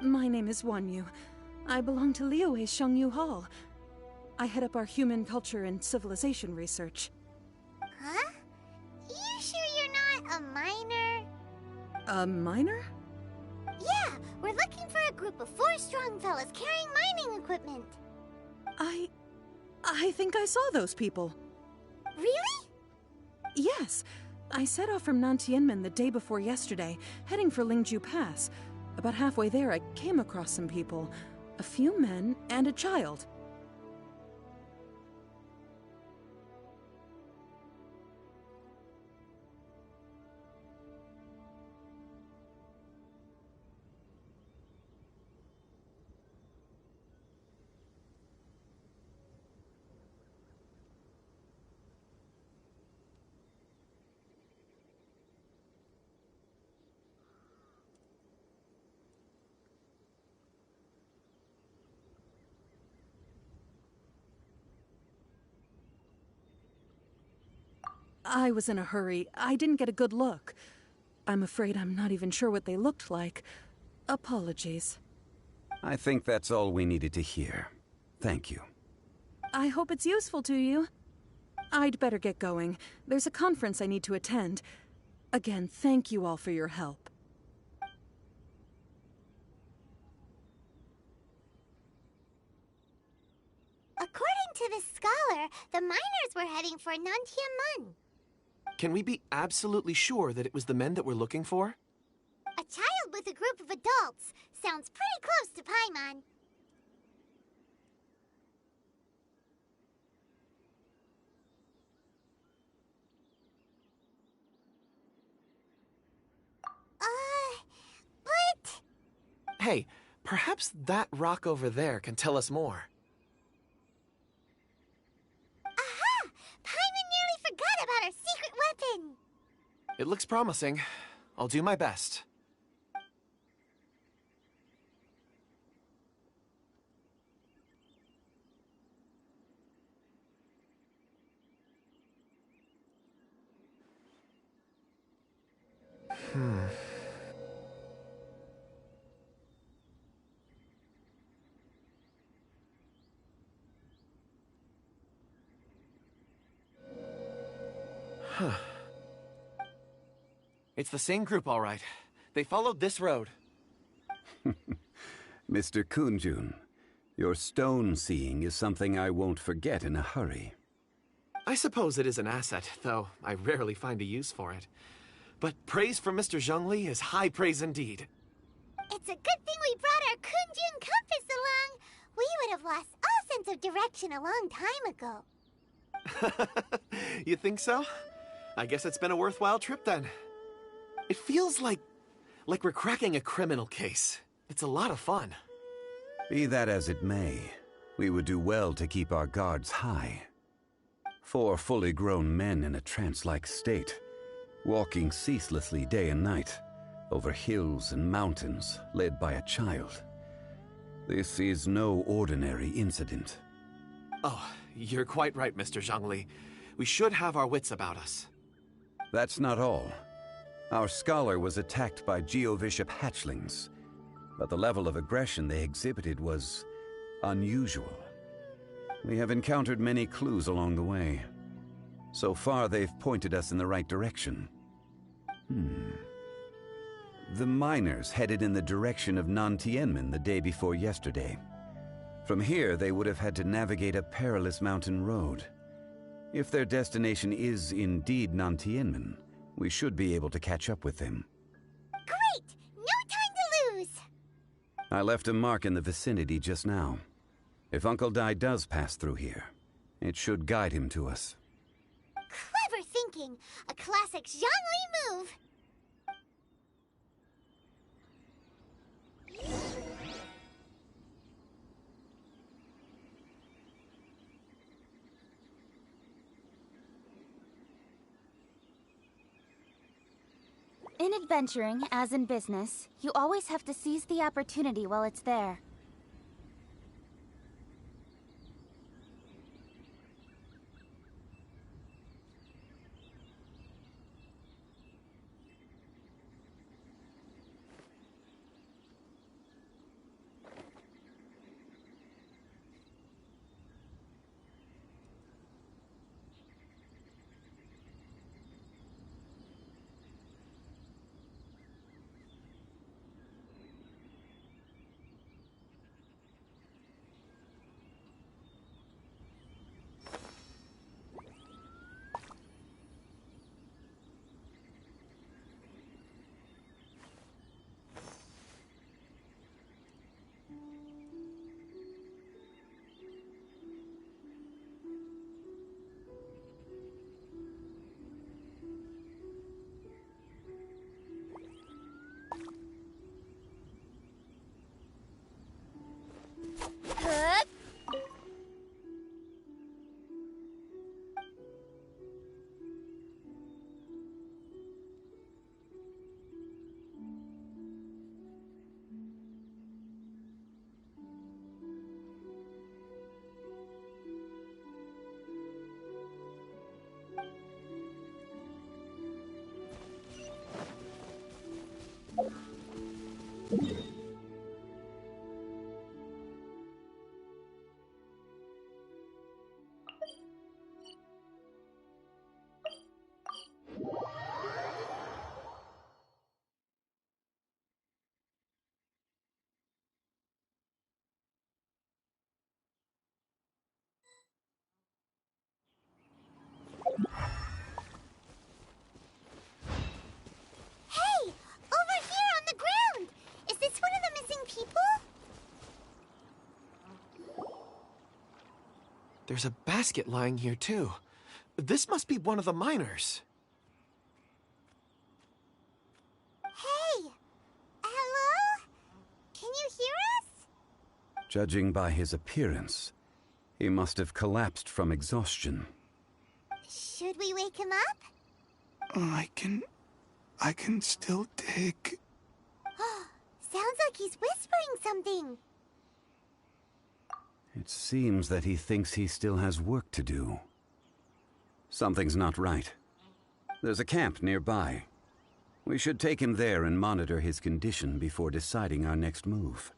L: My name is Wanyu. I belong to Liyue's Shengyu Hall. I head up our human culture and civilization research.
K: Huh? You sure you're not a miner?
L: A miner?
K: Yeah, we're looking for a group of 4 strong fellas carrying mining equipment.
L: I think I saw those people.
K: Really?
L: Yes. I set off from Nantianmen the day before yesterday, heading for Lingju Pass. About halfway there, I came across some people. A few men and a child. I was in a hurry. I didn't get a good look. I'm afraid I'm not even sure what they looked like. Apologies.
V: I think that's all we needed to hear. Thank you.
L: I hope it's useful to you. I'd better get going. There's a conference I need to attend. Again, thank you all for your help.
K: According to the scholar, the miners were heading for Nantiamun.
G: Can we be absolutely sure that it was the men that we're looking for?
K: A child with a group of adults. Sounds pretty close to Paimon. But...
G: Hey, perhaps that rock over there can tell us more.
K: Aha! Paimon nearly forgot about our secret weapon!
G: It looks promising. I'll do my best. Huh. It's the same group, all right. They followed this road.
V: Mr. Kunjun, your stone seeing is something I won't forget in a hurry.
G: I suppose it is an asset, though I rarely find a use for it. But praise from Mr. Zhongli is high praise indeed.
K: It's a good thing we brought our Kunjun compass along. We would have lost all sense of direction a long time ago.
G: You think so? I guess it's been a worthwhile trip then. It feels like we're cracking a criminal case. It's a lot of fun.
V: Be that as it may, we would do well to keep our guards high. 4 fully grown men in a trance-like state, walking ceaselessly day and night, over hills and mountains, led by a child. This is no ordinary incident.
G: Oh, you're quite right, Mr. Zhongli. We should have our wits about us.
V: That's not all. Our scholar was attacked by Geovishap hatchlings, but the level of aggression they exhibited was unusual. We have encountered many clues along the way. So far, they've pointed us in the right direction. The miners headed in the direction of Nantianmen the day before yesterday. From here, they would have had to navigate a perilous mountain road. If their destination is indeed Nantianmen, we should be able to catch up with them.
K: Great! No time to lose!
V: I left a mark in the vicinity just now. If Uncle Dai does pass through here, it should guide him to us.
K: Clever thinking! A classic Zhongli move!
C: In adventuring, as in business, you always have to seize the opportunity while it's there.
K: Hey! Over here on the ground! Is this one of the missing people?
G: There's a basket lying here, too. This must be one of the miners.
K: Hey! Hello? Can you hear us?
V: Judging by his appearance, he must have collapsed from exhaustion.
K: Should we wake him up?
I: I can still dig.
K: Sounds like he's whispering something.
V: It seems that he thinks he still has work to do. Something's not right. There's a camp nearby. We should take him there and monitor his condition before deciding our next move.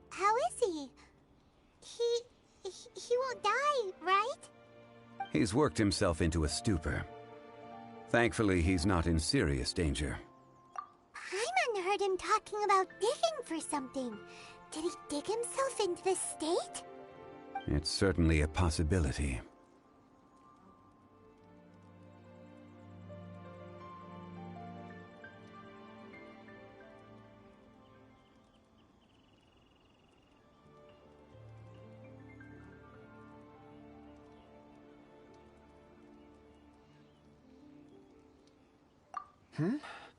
K: How is he? He won't die, right?
V: He's worked himself into a stupor. Thankfully, he's not in serious danger.
K: Paimon heard him talking about digging for something. Did he dig himself into this state?
V: It's certainly a possibility.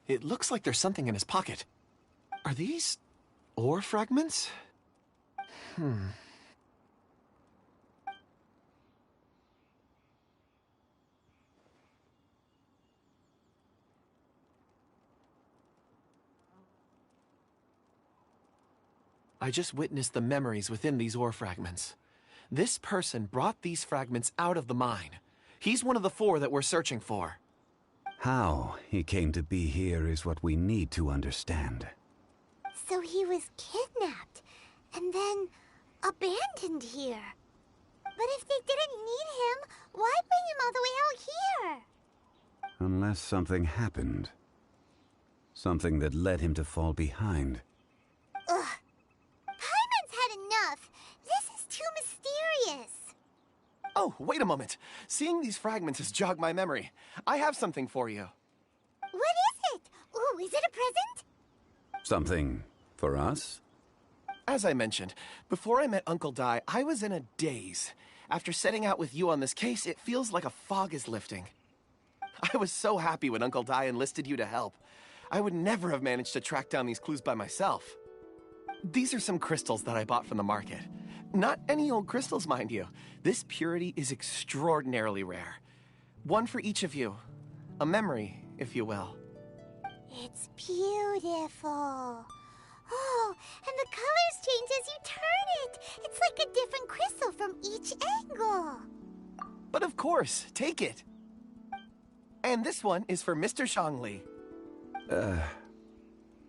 G: It looks like there's something in his pocket. Are these ore fragments? I just witnessed the memories within these ore fragments. This person brought these fragments out of the mine. He's one of the 4 that we're searching for.
V: How he came to be here is what we need to understand.
K: So he was kidnapped, and then abandoned here. But if they didn't need him, why bring him all the way out here?
V: Unless something happened. Something that led him to fall behind.
K: Ugh. Paimon's had enough. This is too mysterious.
G: Oh, wait a moment. Seeing these fragments has jogged my memory. I have something for you.
K: What is it? Ooh, is it a present?
V: Something for us?
G: As I mentioned, before I met Uncle Dai, I was in a daze. After setting out with you on this case, it feels like a fog is lifting. I was so happy when Uncle Dai enlisted you to help. I would never have managed to track down these clues by myself. These are some crystals that I bought from the market. Not any old crystals, mind you. This purity is extraordinarily rare. One for each of you. A memory, if you will.
K: It's beautiful. Oh, and the colors change as you turn it. It's like a different crystal from each angle.
G: But of course, take it. And this one is for Mr. Zhongli.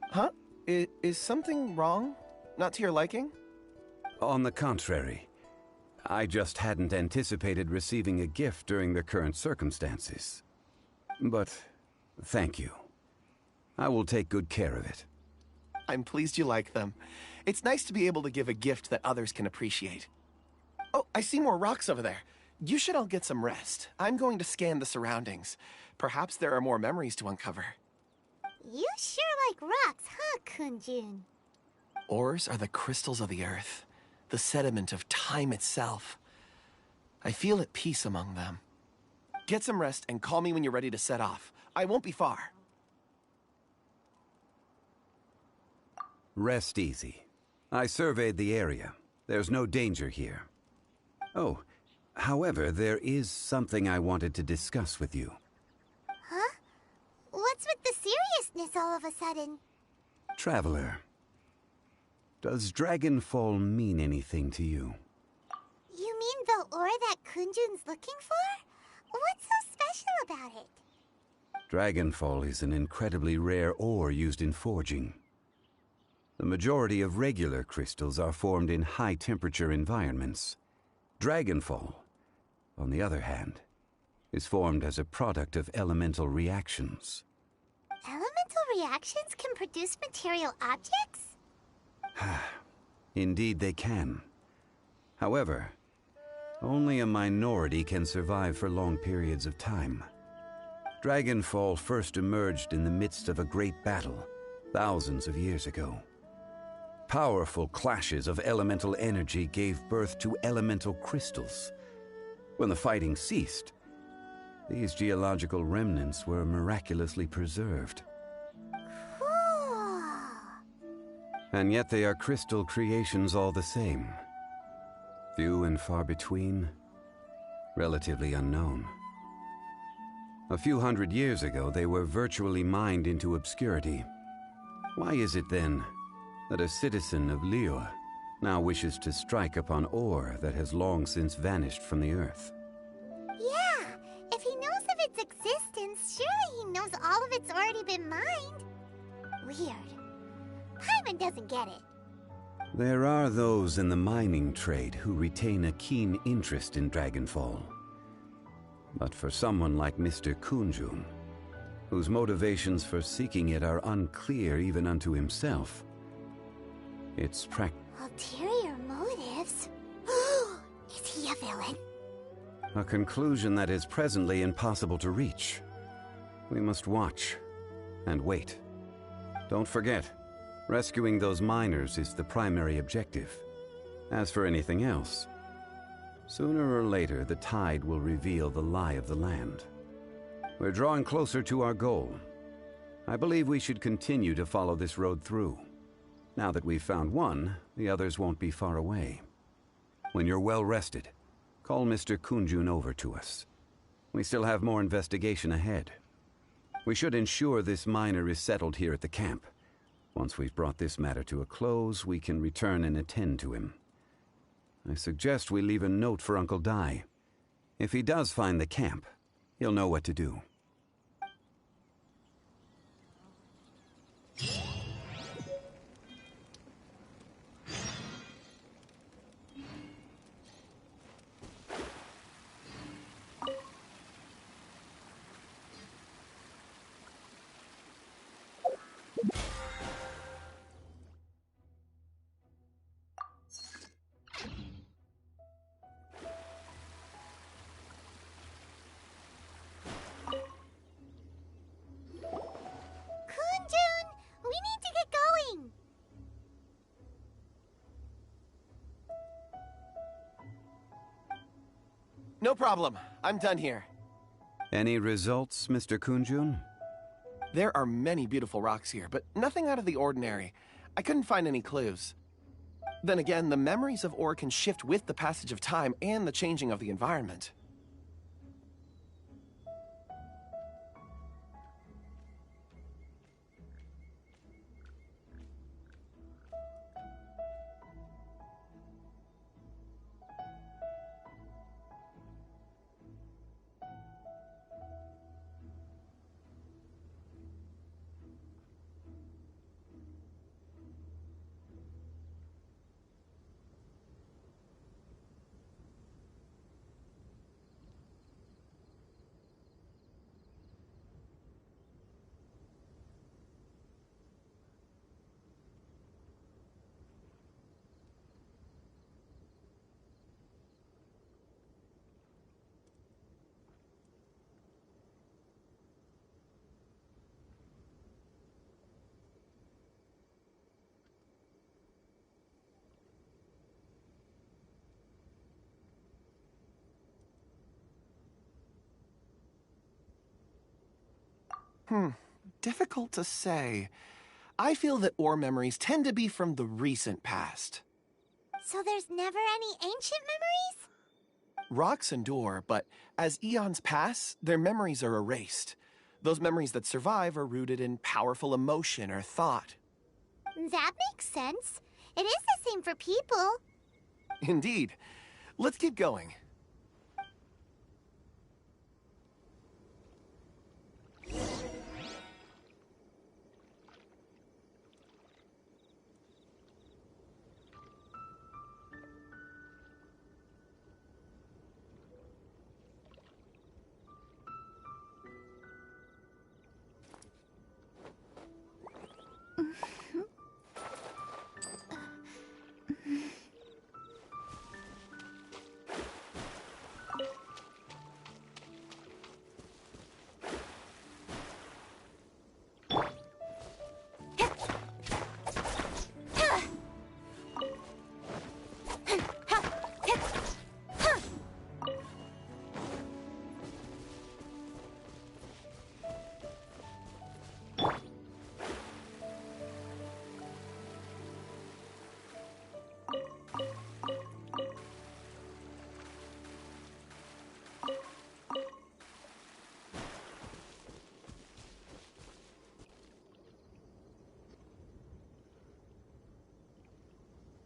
G: Huh? Is something wrong? Not to your liking?
V: On the contrary, I just hadn't anticipated receiving a gift during the current circumstances. But thank you. I will take good care of it.
G: I'm pleased you like them. It's nice to be able to give a gift that others can appreciate. Oh, I see more rocks over there. You should all get some rest. I'm going to scan the surroundings. Perhaps there are more memories to uncover.
K: You sure like rocks, huh, Kunjun?
G: Ores are the crystals of the earth, the sediment of time itself. I feel at peace among them. Get some rest and call me when you're ready to set off. I won't be far.
V: Rest easy. I surveyed the area. There's no danger here. Oh, however, there is something I wanted to discuss with you.
K: Huh? What's with the seriousness all of a sudden?
V: Traveler, does Dragonfall mean anything to you?
K: You mean the ore that Kunjun's looking for? What's so special about it?
V: Dragonfall is an incredibly rare ore used in forging. The majority of regular crystals are formed in high-temperature environments. Dragonfall, on the other hand, is formed as a product of elemental reactions.
K: Elemental reactions can produce material objects?
V: Indeed they can. However, only a minority can survive for long periods of time. Dragonfall first emerged in the midst of a great battle, thousands of years ago. Powerful clashes of elemental energy gave birth to elemental crystals. When the fighting ceased, these geological remnants were miraculously preserved.
K: Cool.
V: And yet they are crystal creations all the same. Few and far between, relatively unknown. A few hundred years ago, they were virtually mined into obscurity. Why is it then that a citizen of Liyue now wishes to strike upon ore that has long since vanished from the earth?
K: Yeah, if he knows of its existence, surely he knows all of it's already been mined. Weird. Paimon doesn't get it.
V: There are those in the mining trade who retain a keen interest in Dragonfall. But for someone like Mr. Kunjun, whose motivations for seeking it are unclear even unto himself, it's
K: ulterior motives? Is he a villain?
V: a conclusion that is presently impossible to reach. We must watch and wait. Don't forget, rescuing those miners is the primary objective. As for anything else, sooner or later the tide will reveal the lie of the land. We're drawing closer to our goal. I believe we should continue to follow this road through. Now that we've found one, the others won't be far away. When you're well rested, call Mr. Kunjun over to us. We still have more investigation ahead. We should ensure this miner is settled here at the camp. Once we've brought this matter to a close, we can return and attend to him. I suggest we leave a note for Uncle Dai. If he does find the camp, he'll know what to do.
G: No problem. I'm done here.
V: Any results, Mr. Kunjun?
G: There are many beautiful rocks here, but nothing out of the ordinary. I couldn't find any clues. Then again, the memories of ore can shift with the passage of time and the changing of the environment. Difficult to say. I feel that ore memories tend to be from the recent past.
K: So there's never any ancient memories?
G: Rocks endure, but as eons pass, their memories are erased. Those memories that survive are rooted in powerful emotion or thought.
K: That makes sense. It is the same for people.
G: Indeed. Let's keep going.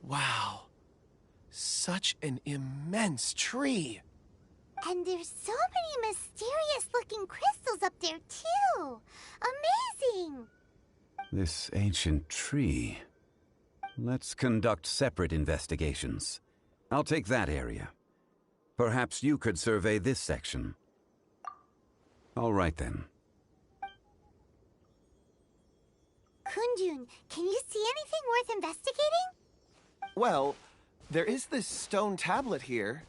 G: Wow. Such an immense tree.
K: And there's so many mysterious-looking crystals up there, too. Amazing!
V: This ancient tree. Let's conduct separate investigations. I'll take that area. Perhaps you could survey this section. All right, then.
K: Kunjun, can you see anything worth investigating?
G: Well, there is this stone tablet here.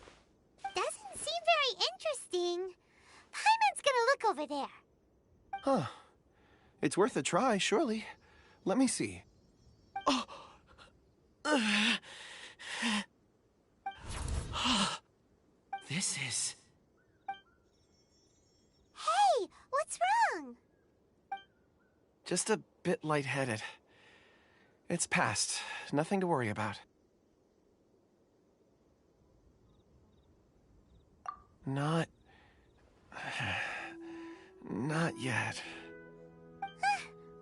K: Doesn't seem very interesting. Paimon's gonna look over there.
G: Huh. It's worth a try, surely. Let me see. Oh! This is...
K: Hey, what's wrong?
G: just a bit lightheaded. It's past. Nothing to worry about. Not yet.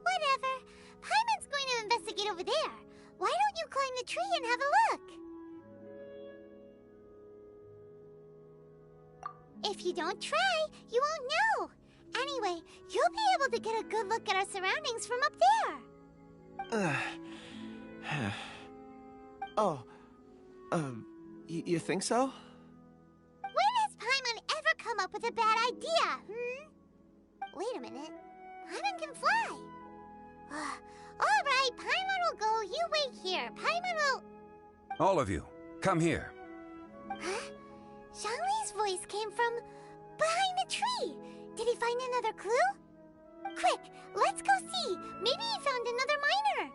K: Whatever. Paimon's going to investigate over there. Why don't you climb the tree and have a look? If you don't try, you won't know. Anyway, you'll be able to get a good look at our surroundings from up there.
G: You think so?
K: When has Paimon ever come up with a bad idea, Wait a minute. Paimon can fly. All right, Paimon will go. You wait here. Paimon will...
V: All of you, come here.
K: Huh? Zhongli's voice came from behind the tree. Did he find another clue? Quick, let's go see. Maybe he found another miner.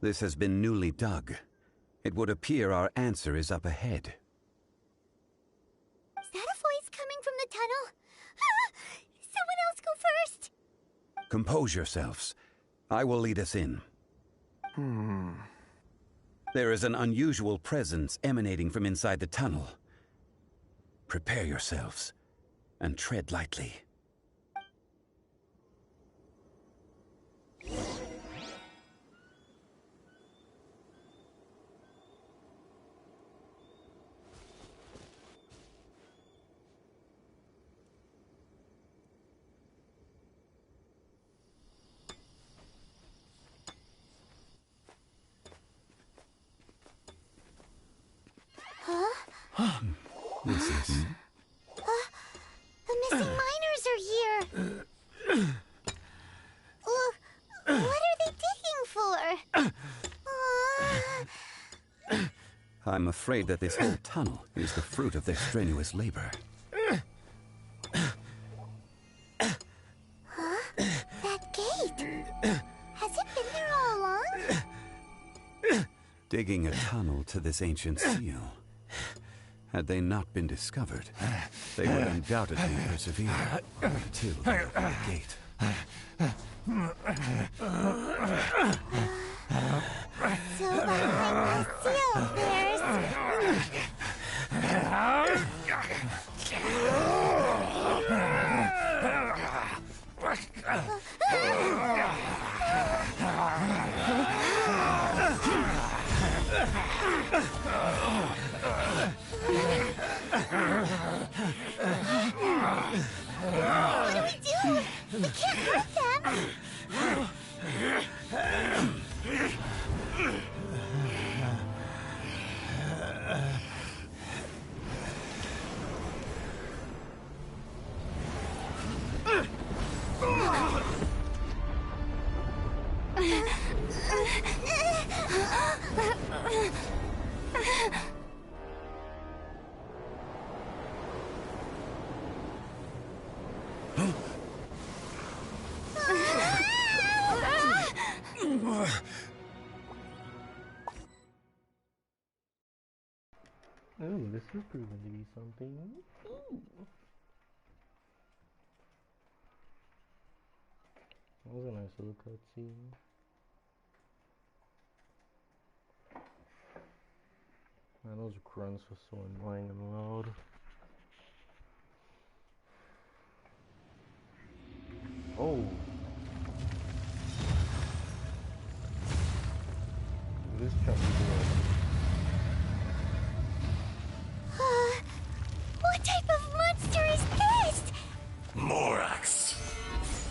V: This has been newly dug. It would appear our answer is up ahead.
K: Is that a voice coming from the tunnel? Someone else go first!
V: Compose yourselves. I will lead us in. There is an unusual presence emanating from inside the tunnel. Prepare yourselves and tread lightly. This is...
K: The missing miners are here. What are they digging for?
V: I'm afraid that this whole tunnel is the fruit of their strenuous labor.
K: Huh? That gate! Has it been there all along?
V: Digging a tunnel to this ancient seal. Had they not been discovered, they would undoubtedly persevere until they opened the gate.
K: So behind the seal, there's... What do we do? We can't hurt them!
E: Oh, this is proving to be something. Ooh. That was a nice little cutscene. Man, those grunts are so annoying and loud. Oh. This chunky boy.
K: What type of monster is this?
J: Morax,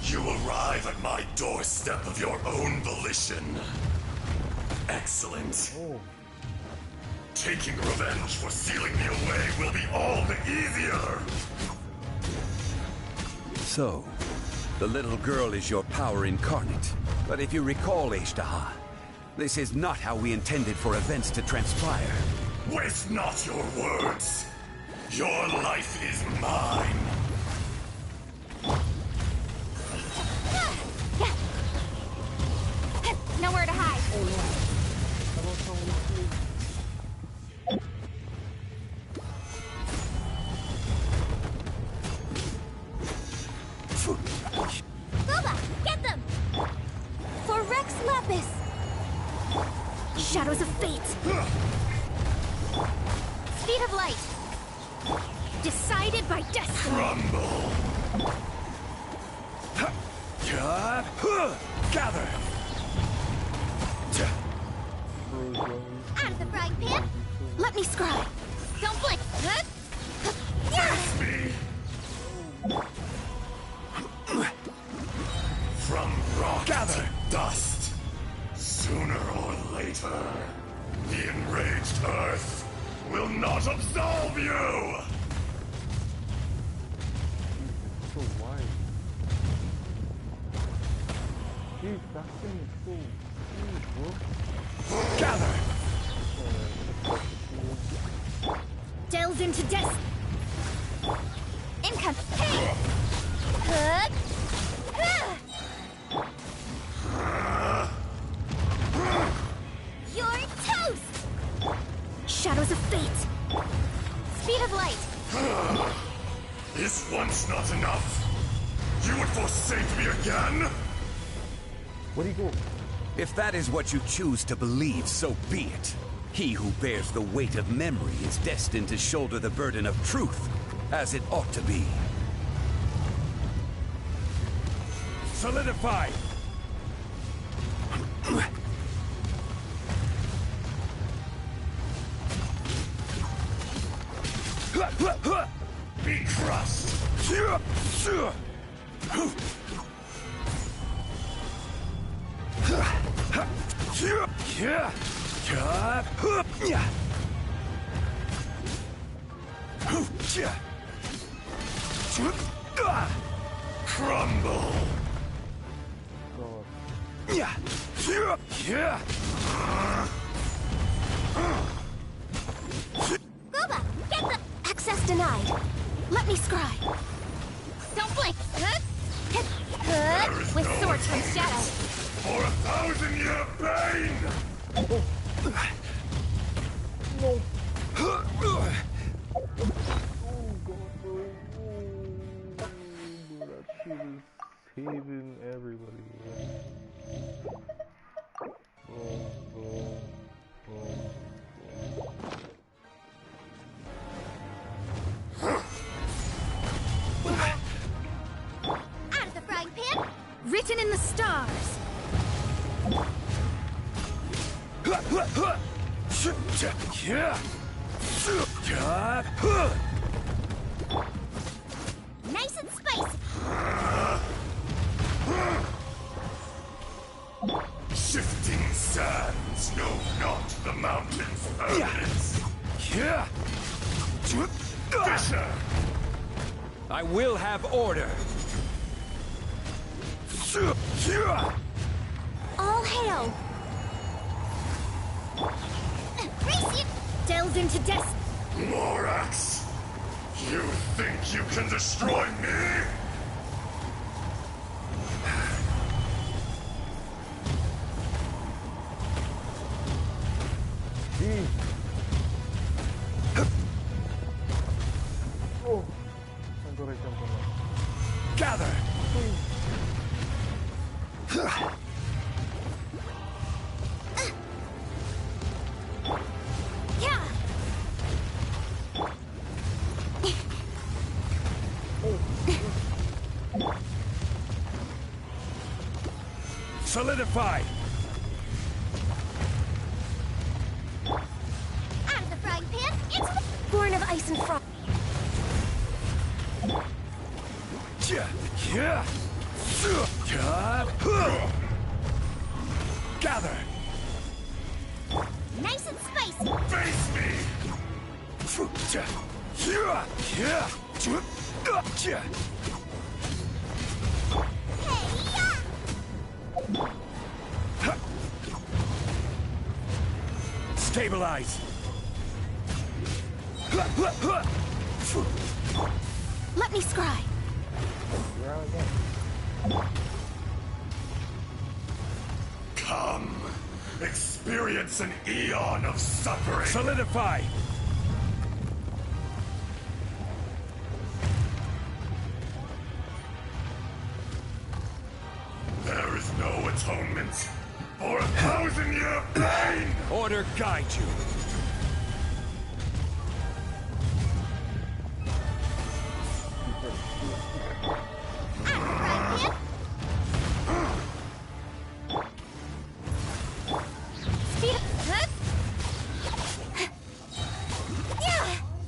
J: you arrive at my doorstep of your own volition. Excellent.
E: Oh.
J: Taking revenge for sealing me away will be all the easier.
V: So, the little girl is your power incarnate. But if you recall, Ishtaha, this is not how we intended for events to transpire.
J: Waste not your words. Your life is mine.
K: Nowhere to hide. Boba, get them!
F: For Rex Lapis!
C: Shadows of fate! Speed of light! Decided by destiny!
J: Rumble!
V: Gather!
K: Out of the frying pan!
C: Let me scry!
K: Don't blink!
J: Face me! From rock to dust, sooner or later, the enraged Earth will not absolve you!
E: So wide. Dude, that thing is so huge, bro.
V: Gather!
C: Delve into death!
K: Income! Hey! You're toast!
C: Shadows of fate!
K: Speed of light!
J: Is once not enough? You would forsake me again?
E: Where'd he go?
V: If that is what you choose to believe, so be it. He who bears the weight of memory is destined to shoulder the burden of truth, as it ought to be. Solidify!
J: Be crushed! Crumble!
F: denied. Let me scry.
C: Don't blink! With swords from shadow.
J: For 1,000-year pain!
E: Saving everybody.
C: Out of the frying pan! Written in the stars!
K: Nice and spicy.
J: Shifting sands know not the mountain's permanence. Fisher!
M: I will have order.
C: All hail! Delve into death!
J: Morax! You think you can destroy me?
M: Gather!
C: Yeah!
M: Solidify!
K: Out of the frying pan, into the...
F: Born of ice and frost.
M: Gather!
K: Nice and spicy.
J: Face me!
M: Stabilize!
F: Let me scry.
J: Come, experience an eon of suffering.
M: Solidify!
J: There is no atonement for 1,000-year pain!
M: Order guide you.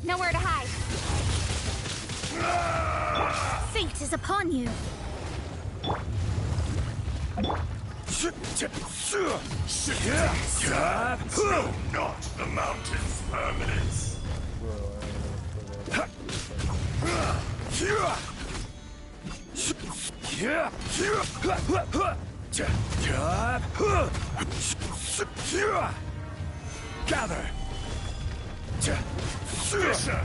C: Nowhere to hide. Fate is upon you.
J: Know not the mountain's permanence.
M: Gather!
J: Fisher!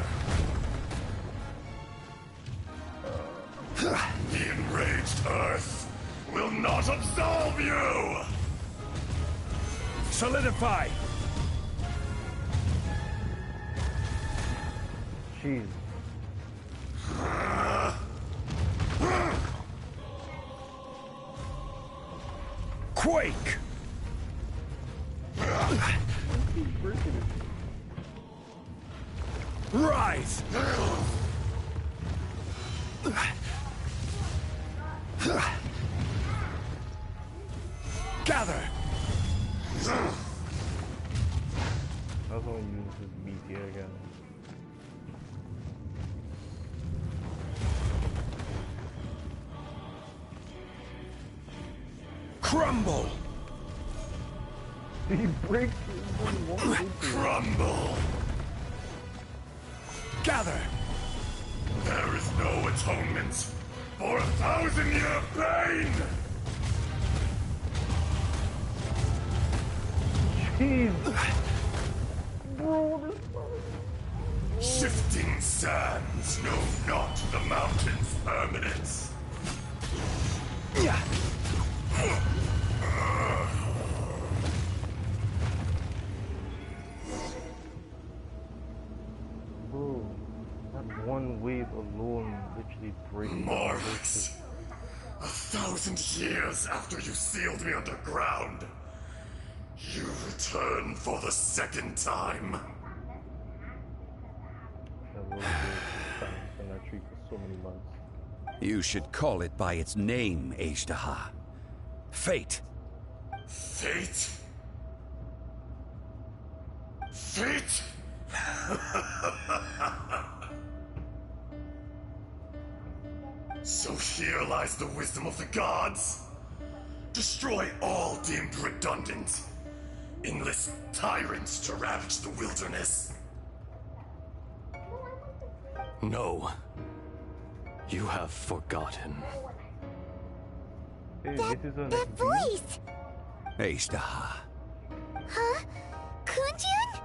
J: The enraged Earth will not absolve you!
M: Solidify!
E: Jeez.
M: Quake! Rise! Gather!
E: I was gonna use this BT again.
M: Crumble!
E: He breaks
J: Crumble!
M: Gather!
J: There is no atonement for 1,000-year pain!
E: Jeez. Bro, this
J: Shifting sands know not the mountain's permanence.
E: Bro, that one wave alone literally breaks
J: Morax, 1,000 years after you sealed me underground, you return for the second time.
V: You should call it by its name, Ajdaha. Fate.
J: Fate? Fate? So here lies the wisdom of the gods. Destroy all deemed redundant. Enlist tyrants to ravage the wilderness.
M: No. You have forgotten.
E: Hey,
K: That voice!
V: Ajdaha.
K: Huh? Kunjun?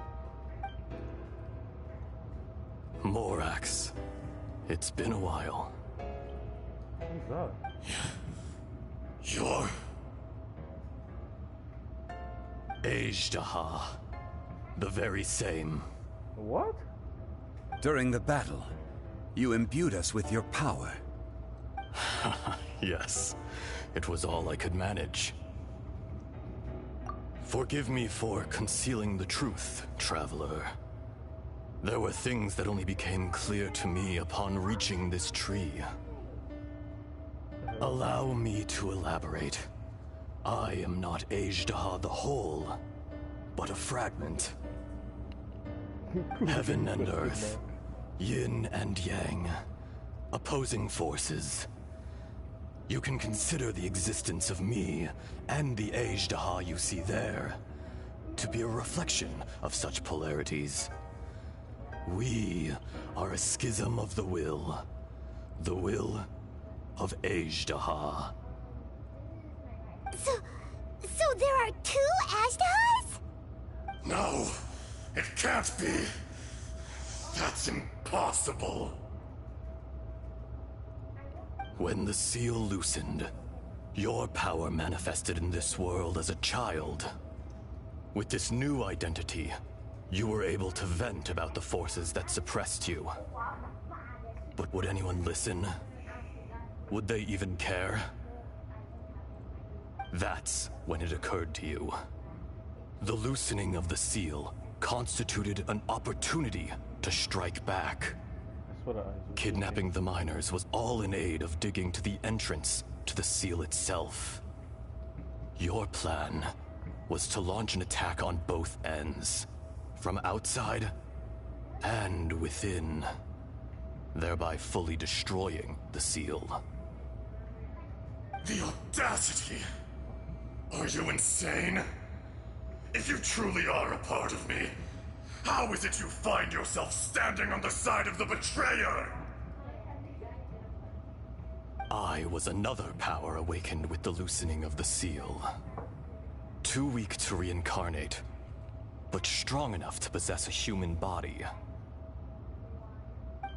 M: Morax. It's been a while.
E: What's that?
J: You're...
M: Ajdaha. The very same.
E: What?
V: During the battle, you imbued us with your power.
M: Yes, it was all I could manage. Forgive me for concealing the truth, traveler. There were things that only became clear to me upon reaching this tree. Allow me to elaborate. I am not Ajdaha the whole, but a fragment. Heaven and earth, yin and yang, opposing forces. You can consider the existence of me and the Ajdaha you see there to be a reflection of such polarities. We are a schism of the will of Ajdaha.
K: So there are two Ajdahas?
J: No, it can't be. That's impossible.
M: When the seal loosened, your power manifested in this world as a child. With this new identity, you were able to vent about the forces that suppressed you. But would anyone listen? Would they even care? That's when it occurred to you. The loosening of the seal constituted an opportunity to strike back. Kidnapping the miners was all in aid of digging to the entrance to the seal itself. Your plan was to launch an attack on both ends, from outside and within, thereby fully destroying the seal.
J: The audacity! Are you insane? If you truly are a part of me, how is it you find yourself standing on the side of the betrayer?
M: I was another power awakened with the loosening of the seal. Too weak to reincarnate, but strong enough to possess a human body.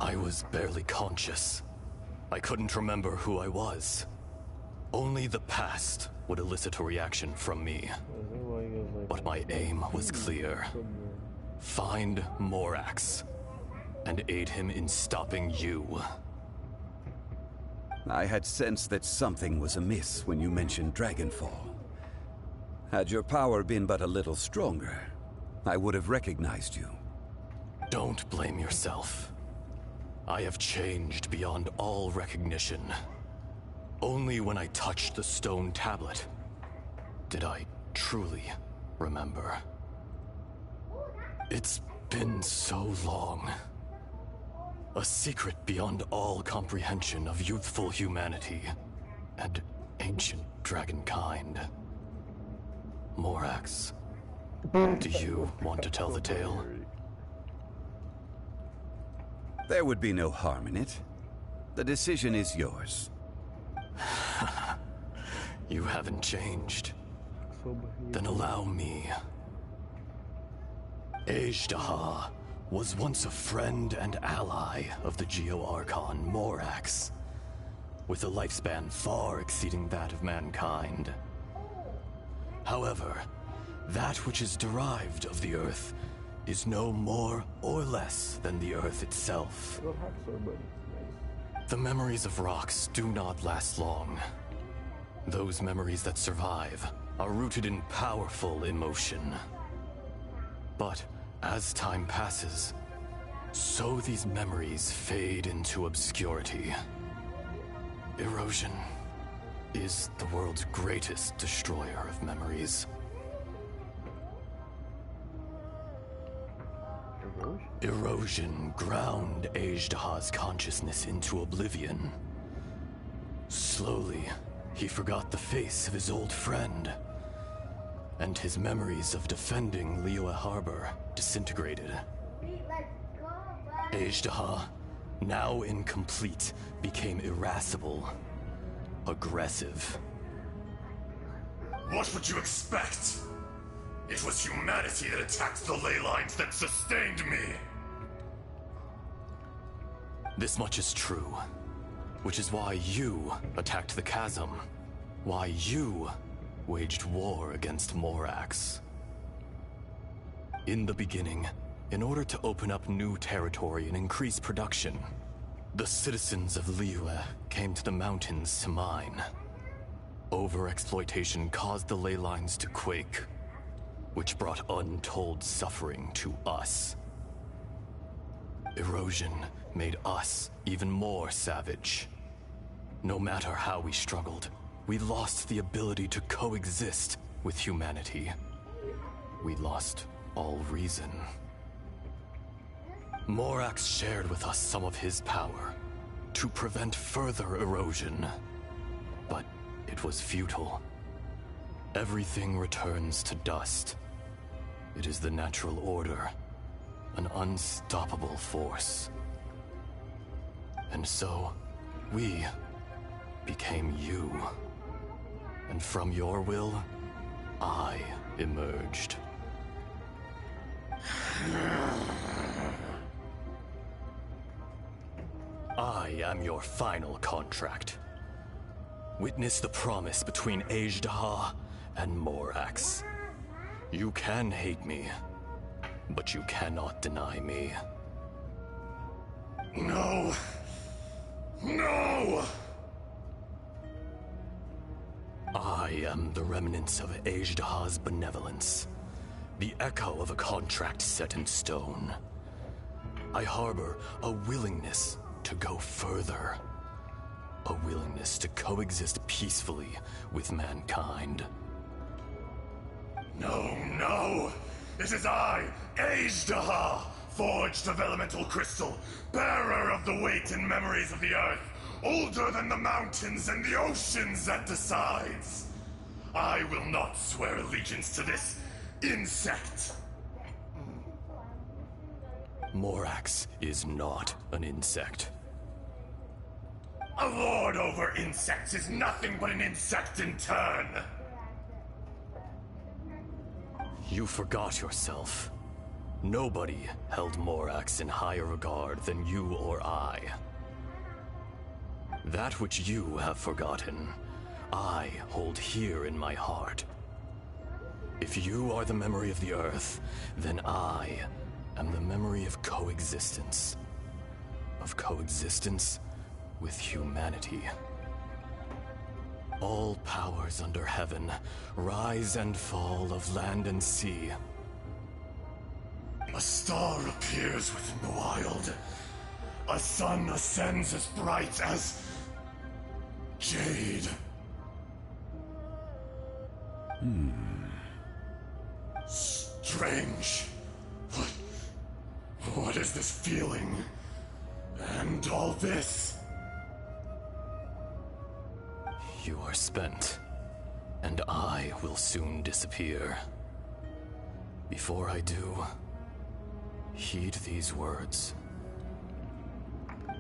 M: I was barely conscious. I couldn't remember who I was. Only the past would elicit a reaction from me. But my aim was clear. Find Morax, and aid him in stopping you.
V: I had sensed that something was amiss when you mentioned Dragonfall. Had your power been but a little stronger, I would have recognized you.
M: Don't blame yourself. I have changed beyond all recognition. Only when I touched the stone tablet did I truly remember. It's been so long. A secret beyond all comprehension of youthful humanity and ancient dragonkind. Morax, do you want to tell the tale?
V: There would be no harm in it. The decision is yours.
M: You haven't changed. Then allow me. Ajdaha was once a friend and ally of the Geo-Archon Morax, with a lifespan far exceeding that of mankind. However, that which is derived of the Earth is no more or less than the Earth itself. The memories of rocks do not last long. Those memories that survive are rooted in powerful emotion. But as time passes, so these memories fade into obscurity. Erosion is the world's greatest destroyer of memories. Erosion ground Ajdaha's consciousness into oblivion. Slowly, he forgot the face of his old friend, and his memories of defending Liyue Harbor disintegrated. Ajdaha, now incomplete, became irascible, aggressive.
J: What would you expect? It was humanity that attacked the ley lines that sustained me.
M: This much is true, which is why you attacked the chasm, why you waged war against Morax. In the beginning, in order to open up new territory and increase production, the citizens of Liyue came to the mountains to mine. Overexploitation caused the ley lines to quake, which brought untold suffering to us. Erosion made us even more savage. No matter how we struggled, we lost the ability to coexist with humanity. We lost all reason. Morax shared with us some of his power to prevent further erosion, but it was futile. Everything returns to dust. It is the natural order, an unstoppable force. And so, we became you. And from your will, I emerged. I am your final contract. Witness the promise between Ajdaha and Morax. You can hate me, but you cannot deny me.
J: No! No!
M: I am the remnants of Ajdaha's benevolence, the echo of a contract set in stone. I harbor a willingness to go further, a willingness to coexist peacefully with mankind.
J: No, no! It is I, Ajdaha, forged of elemental crystal, bearer of the weight and memories of the earth, older than the mountains and the oceans at the sides. I will not swear allegiance to this insect.
M: Morax is not an insect.
J: A lord over insects is nothing but an insect in turn.
M: You forgot yourself. Nobody held Morax in higher regard than you or I. That which you have forgotten, I hold here in my heart. If you are the memory of the Earth, then I am the memory of coexistence. Of coexistence with humanity. All powers under heaven, rise and fall of land and sea.
J: A star appears within the wild. A sun ascends as bright as jade. Strange. What is this feeling? And all this?
M: You are spent, and I will soon disappear. Before I do, heed these words.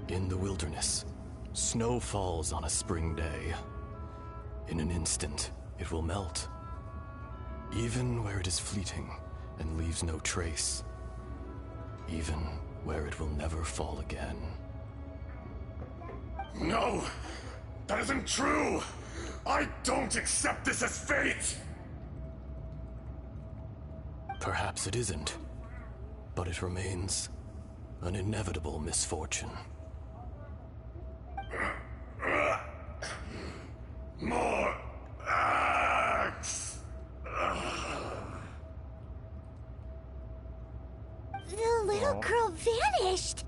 M: In the wilderness, snow falls on a spring day. In an instant, it will melt. Even where it is fleeting and leaves no trace. even where it will never fall again.
J: No! That isn't true! I don't accept this as fate!
M: Perhaps it isn't, but it remains an inevitable misfortune.
J: More axe!
K: The little girl vanished!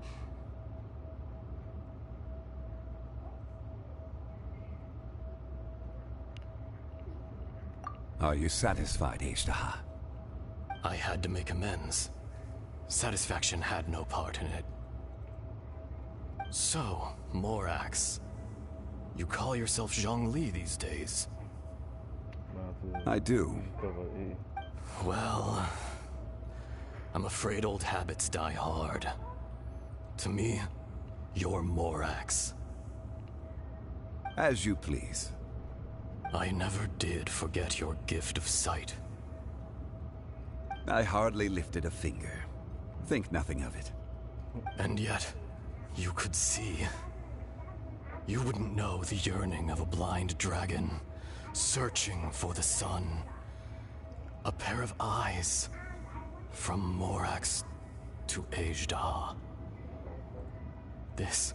V: Are you satisfied, Ishtaha?
M: I had to make amends. Satisfaction had no part in it. So, Morax, you call yourself Zhongli these days?
V: I do.
M: Well, I'm afraid old habits die hard. To me, you're Morax.
V: As you please.
M: I never did forget your gift of sight.
V: I hardly lifted a finger. Think nothing of it.
M: And yet, you could see. You wouldn't know the yearning of a blind dragon, searching for the sun. A pair of eyes, from Morax to Ejda. This,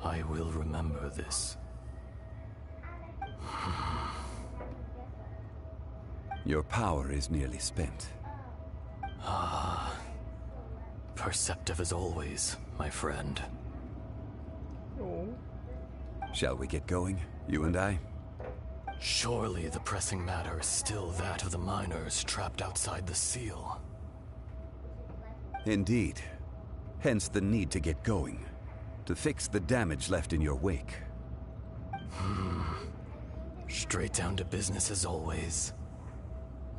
M: I will remember this.
V: Your power is nearly spent.
M: Ah, perceptive as always, my friend.
V: Shall we get going, you and I?
M: Surely the pressing matter is still that of the miners trapped outside the seal.
V: Indeed. Hence the need to get going. To fix the damage left in your wake.
M: Straight down to business as always.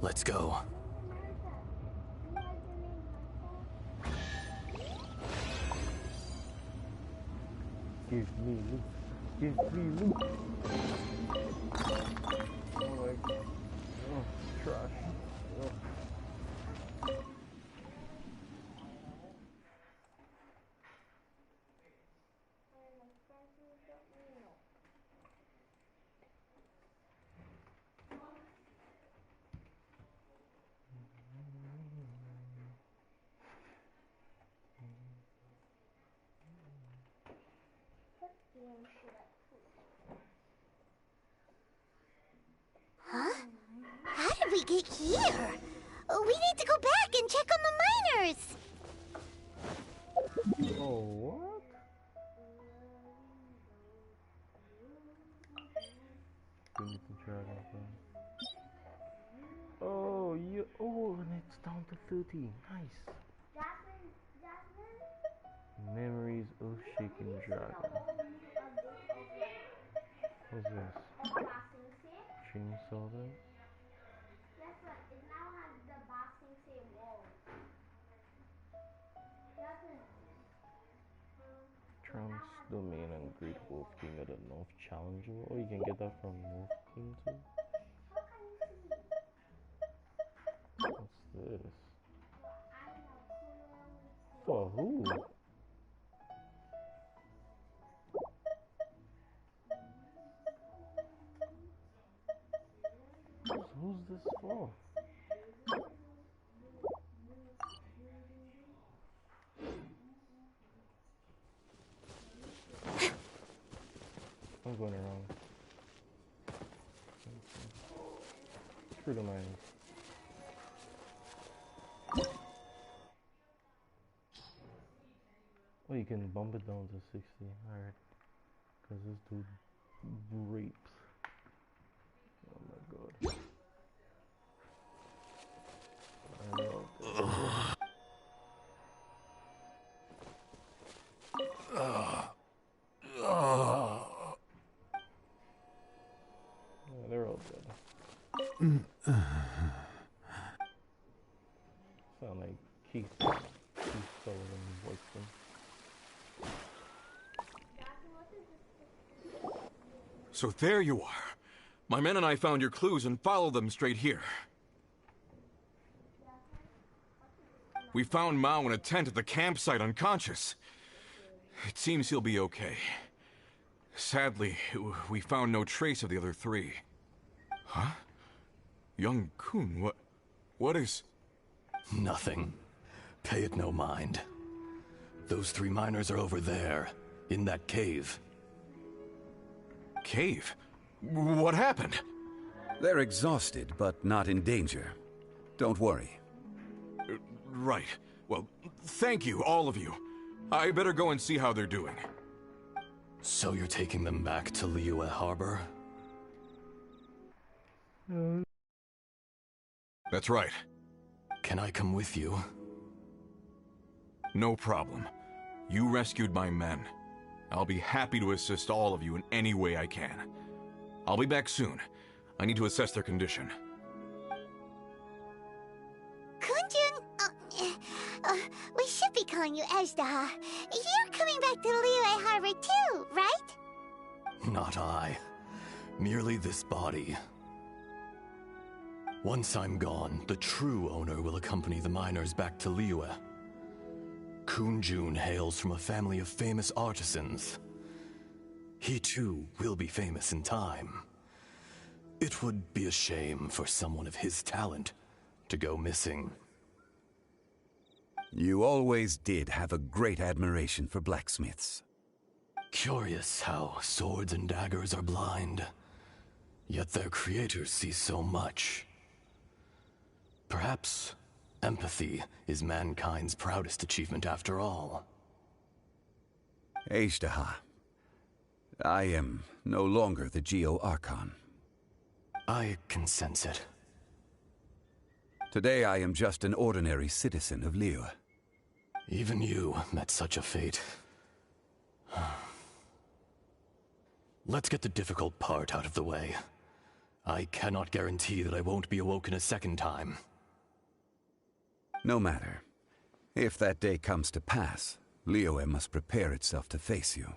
M: Let's go.
E: Give me loot. Give me loot. Oh my god. Oh, trash. Oh.
K: Huh? How did we get here? We need to go back and check on the miners!
E: Oh, what? Need to drag off them. Oh, you. Oh, and it's down to 30. Nice. Memories of Shaken Dragon. What's this? Chainsaw them? Trans Domain and Great Wolf King at the North Challenger. Oh, you can get that from Wolf King too? What's this? For who? Who's this for? I'm going around. Screw the miners. Oh, you can bump it down to 60. Alright. Because this dude rapes. Oh my god. I know. Yeah, they're all dead. Sound like Keith Sullivan voiced them.
N: So there you are. My men and I found your clues and followed them straight here. We found Mao in a tent at the campsite unconscious. It seems he'll be okay. Sadly, we found no trace of the other three. Huh? Young Kun, what is...
M: Nothing. Pay it no mind. Those 3 miners are over there, in that cave.
N: Cave? What happened?
V: They're exhausted, but not in danger. Don't worry.
N: Right. Well, thank you, all of you. I better go and see how they're doing.
M: So you're taking them back to Liyue Harbor?
N: That's right.
M: Can I come with you?
N: No problem. You rescued my men. I'll be happy to assist all of you in any way I can. I'll be back soon. I need to assess their condition.
K: Kunjun, we should be calling you Ezda. You're coming back to Liyue Harbor too, right?
M: Not I. Merely this body. Once I'm gone, the true owner will accompany the miners back to Liyue. Kunjun hails from a family of famous artisans. He too will be famous in time. It would be a shame for someone of his talent to go missing.
V: You always did have a great admiration for blacksmiths.
M: Curious how swords and daggers are blind, yet their creators see so much. Perhaps empathy is mankind's proudest achievement after all.
V: Ezda, I am no longer the Geo-Archon.
M: I can sense it.
V: Today I am just an ordinary citizen of Liyue.
M: Even you met such a fate. Let's get the difficult part out of the way. I cannot guarantee that I won't be awoken a second time.
V: No matter. If that day comes to pass, Liyue must prepare itself to face you.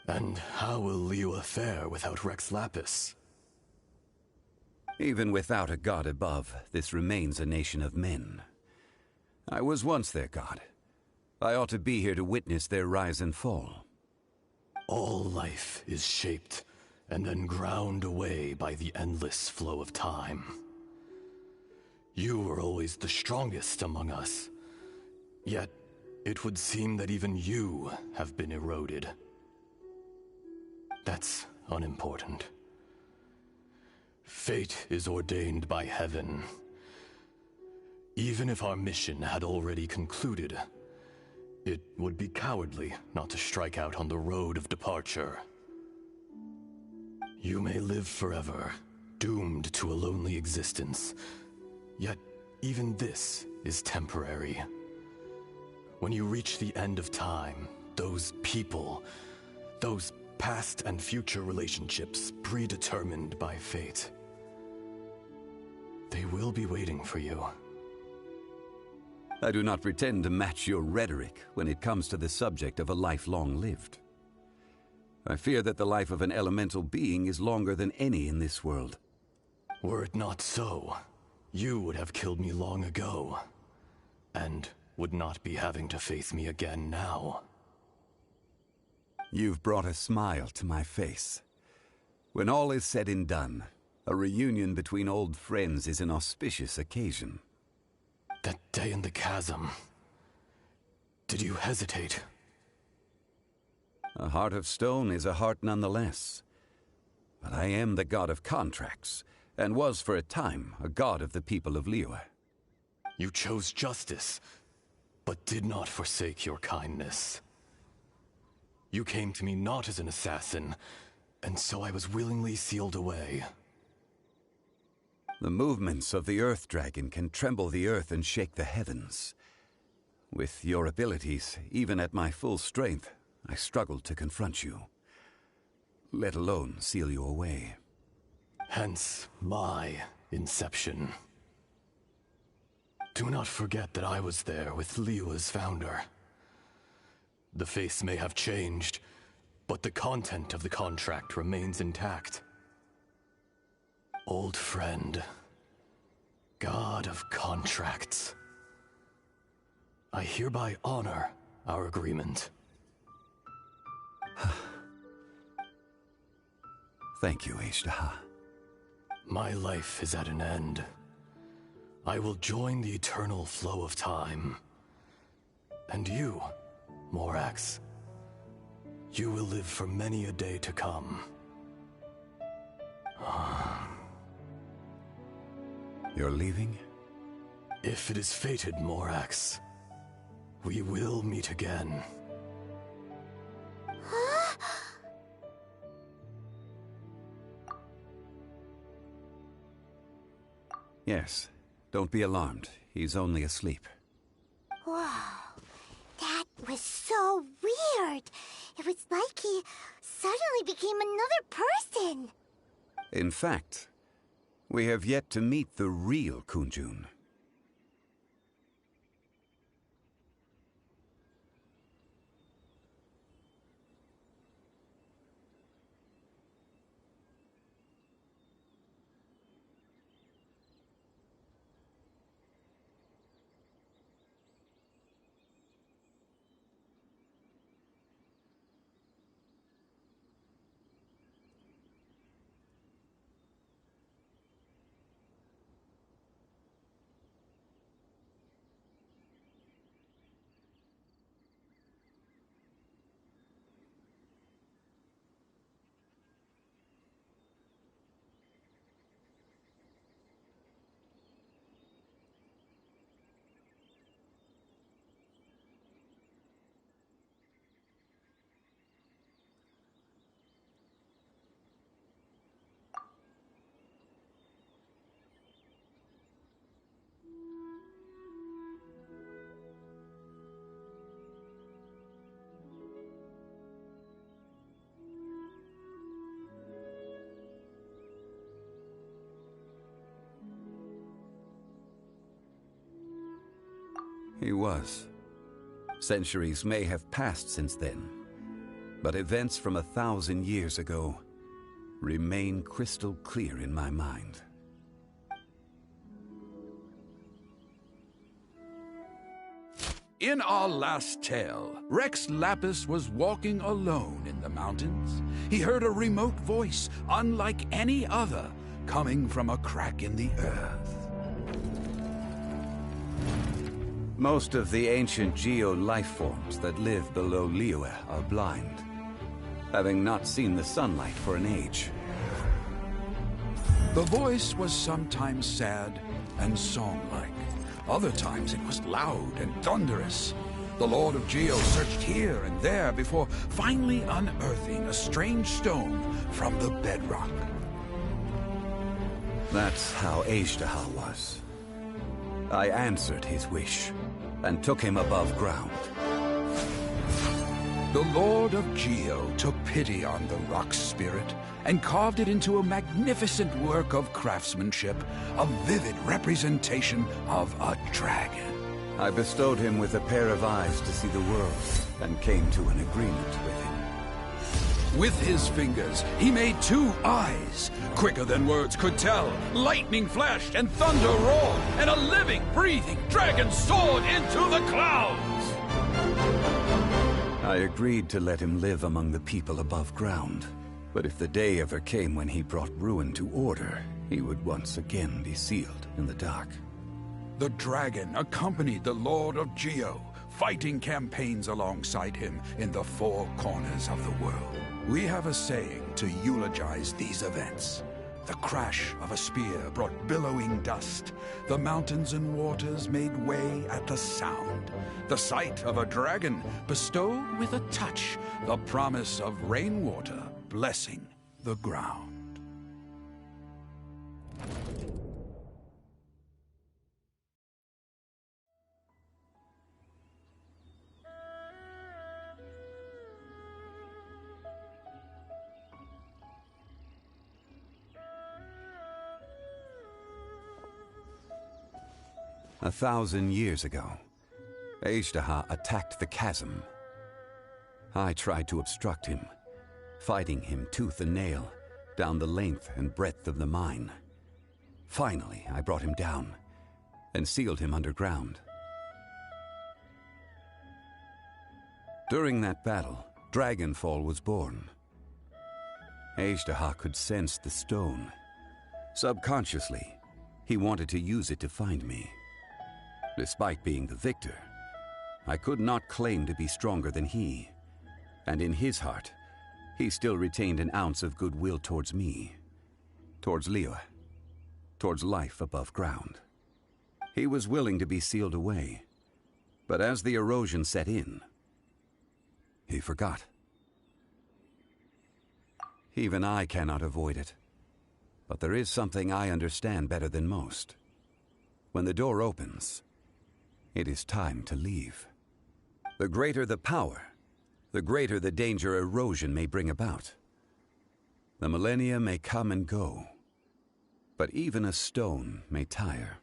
M: And how will Liyue fare without Rex Lapis?
V: Even without a god above, this remains a nation of men. I was once their god. I ought to be here to witness their rise and fall.
M: All life is shaped and then ground away by the endless flow of time. You were always the strongest among us. Yet, it would seem that even you have been eroded. That's unimportant. Fate is ordained by heaven. Even if our mission had already concluded, it would be cowardly not to strike out on the road of departure. You may live forever, doomed to a lonely existence. Yet, even this is temporary. When you reach the end of time, those people, those past and future relationships predetermined by fate, they will be waiting for you.
V: I do not pretend to match your rhetoric when it comes to the subject of a life long lived. I fear that the life of an elemental being is longer than any in this world.
M: Were it not so, you would have killed me long ago, and would not be having to face me again now.
V: You've brought a smile to my face. When all is said and done, a reunion between old friends is an auspicious occasion.
M: That day in the chasm, did you hesitate?
V: A heart of stone is a heart nonetheless. But I am the god of contracts, and was for a time a god of the people of Liyue.
M: You chose justice, but did not forsake your kindness. You came to me not as an assassin, and so I was willingly sealed away.
V: The movements of the Earth Dragon can tremble the earth and shake the heavens. With your abilities, even at my full strength, I struggled to confront you, let alone seal you away.
M: Hence my inception. Do not forget that I was there with Liyue's founder. The face may have changed, but the content of the contract remains intact. Old friend, god of contracts. I hereby honor our agreement.
V: Thank you, Ishtaha.
M: My life is at an end. I will join the eternal flow of time. And you, Morax, you will live for many a day to come.
V: You're leaving?
M: If it is fated, Morax, we will meet again.
V: Yes. Don't be alarmed. He's only asleep.
K: Wow. That was so weird. It was like he suddenly became another person.
V: In fact, we have yet to meet the real Kunjun. He was. Centuries may have passed since then, but events from 1,000 years ago remain crystal clear in my mind.
R: In our last tale, Rex Lapis was walking alone in the mountains. He heard a remote voice, unlike any other, coming from a crack in the earth.
V: Most of the ancient geo-life forms that live below Liyue are blind, having not seen the sunlight for an age.
R: The voice was sometimes sad and song-like. Other times it was loud and thunderous. The Lord of Geo searched here and there before finally unearthing a strange stone from the bedrock.
V: That's how Ishtaha was. I answered his wish and took him above ground.
R: The Lord of Geo took pity on the rock spirit and carved it into a magnificent work of craftsmanship, a vivid representation of a dragon.
V: I bestowed him with a pair of eyes to see the world and came to an agreement with him.
R: With his fingers, he made 2 eyes. Quicker than words could tell, lightning flashed and thunder roared, and a living, breathing dragon soared into the clouds!
V: I agreed to let him live among the people above ground. But if the day ever came when he brought ruin to order, he would once again be sealed in the dark.
R: The dragon accompanied the Lord of Geo, fighting campaigns alongside him in the 4 corners of the world. We have a saying to eulogize these events. The crash of a spear brought billowing dust. The mountains and waters made way at the sound. The sight of a dragon bestowed with a touch the promise of rainwater blessing the ground.
V: A 1,000 years ago, Ishtaha attacked the chasm. I tried to obstruct him, fighting him tooth and nail down the length and breadth of the mine. Finally, I brought him down and sealed him underground. During that battle, Dragonfall was born. Azhdaha could sense the stone. Subconsciously, he wanted to use it to find me. Despite being the victor, I could not claim to be stronger than he. And in his heart, he still retained an ounce of goodwill towards me, towards Liyue, towards life above ground. He was willing to be sealed away, but as the erosion set in, he forgot. Even I cannot avoid it. But there is something I understand better than most. When the door opens, it is time to leave. The greater the power, the greater the danger erosion may bring about. The millennia may come and go, but even a stone may tire.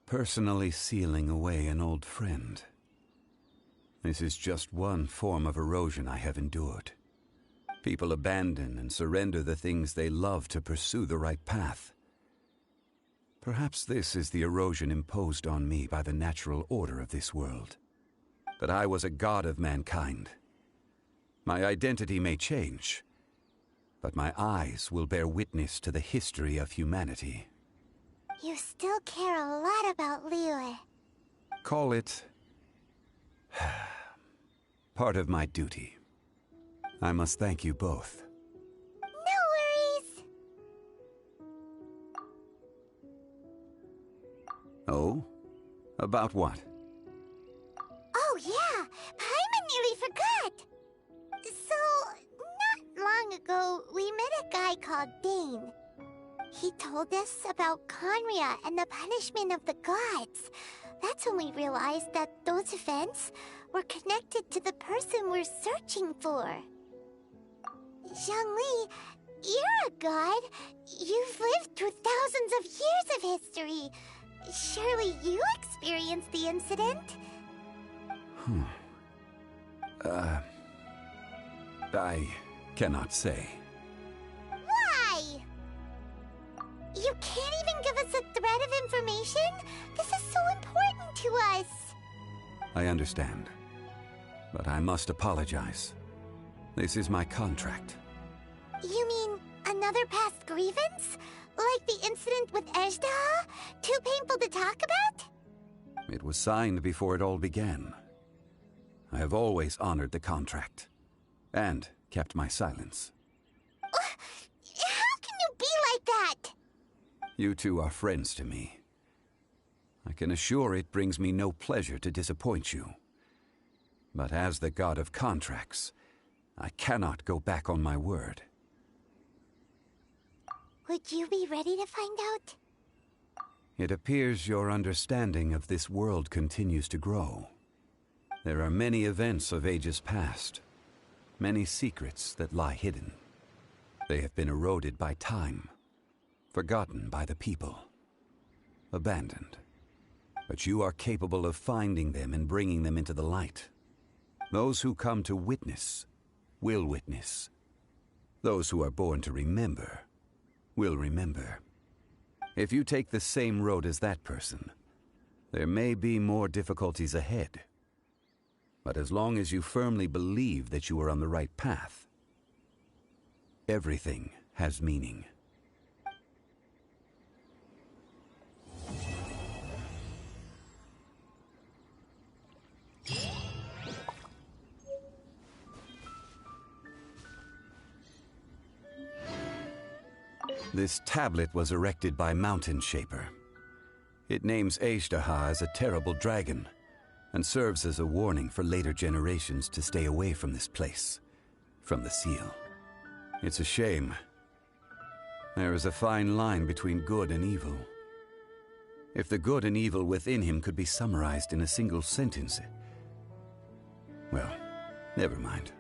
V: Personally sealing away an old friend. This is just one form of erosion I have endured. People abandon and surrender the things they love to pursue the right path. Perhaps this is the erosion imposed on me by the natural order of this world. That I was a god of mankind. My identity may change, but my eyes will bear witness to the history of humanity.
K: You still care a lot about Liyue.
V: Call it part of my duty. I must thank you both.
K: No worries.
V: Oh? About what?
K: Oh yeah, Paimon nearly forgot. So, not long ago, we met a guy called Dane. He told us about Khaenri'ah and the punishment of the gods. That's when we realized that those events were connected to the person we're searching for. Zhongli, you're a god. You've lived through thousands of years of history. Surely you experienced the incident?
V: I cannot say.
K: Why? You can't even give us a thread of information? This is so important to us.
V: I understand. But I must apologize. This is my contract.
K: You mean another past grievance? Like the incident with Azhdaha? Too painful to talk about?
V: It was signed before it all began. I have always honored the contract. And kept my silence.
K: How can you be like that?
V: You two are friends to me. I can assure it brings me no pleasure to disappoint you. But as the god of contracts, I cannot go back on my word.
K: Would you be ready to find out?
V: It appears your understanding of this world continues to grow. There are many events of ages past, many secrets that lie hidden. They have been eroded by time, forgotten by the people, abandoned. But you are capable of finding them and bringing them into the light. Those who come to witness will witness. Those who are born to remember will remember. If you take the same road as that person, there may be more difficulties ahead. But as long as you firmly believe that you are on the right path, everything has meaning. This tablet was erected by Mountain Shaper. It names Azhdaha as a terrible dragon, and serves as a warning for later generations to stay away from this place, from the seal. It's a shame. There is a fine line between good and evil. If the good and evil within him could be summarized in a single sentence... Well, never mind.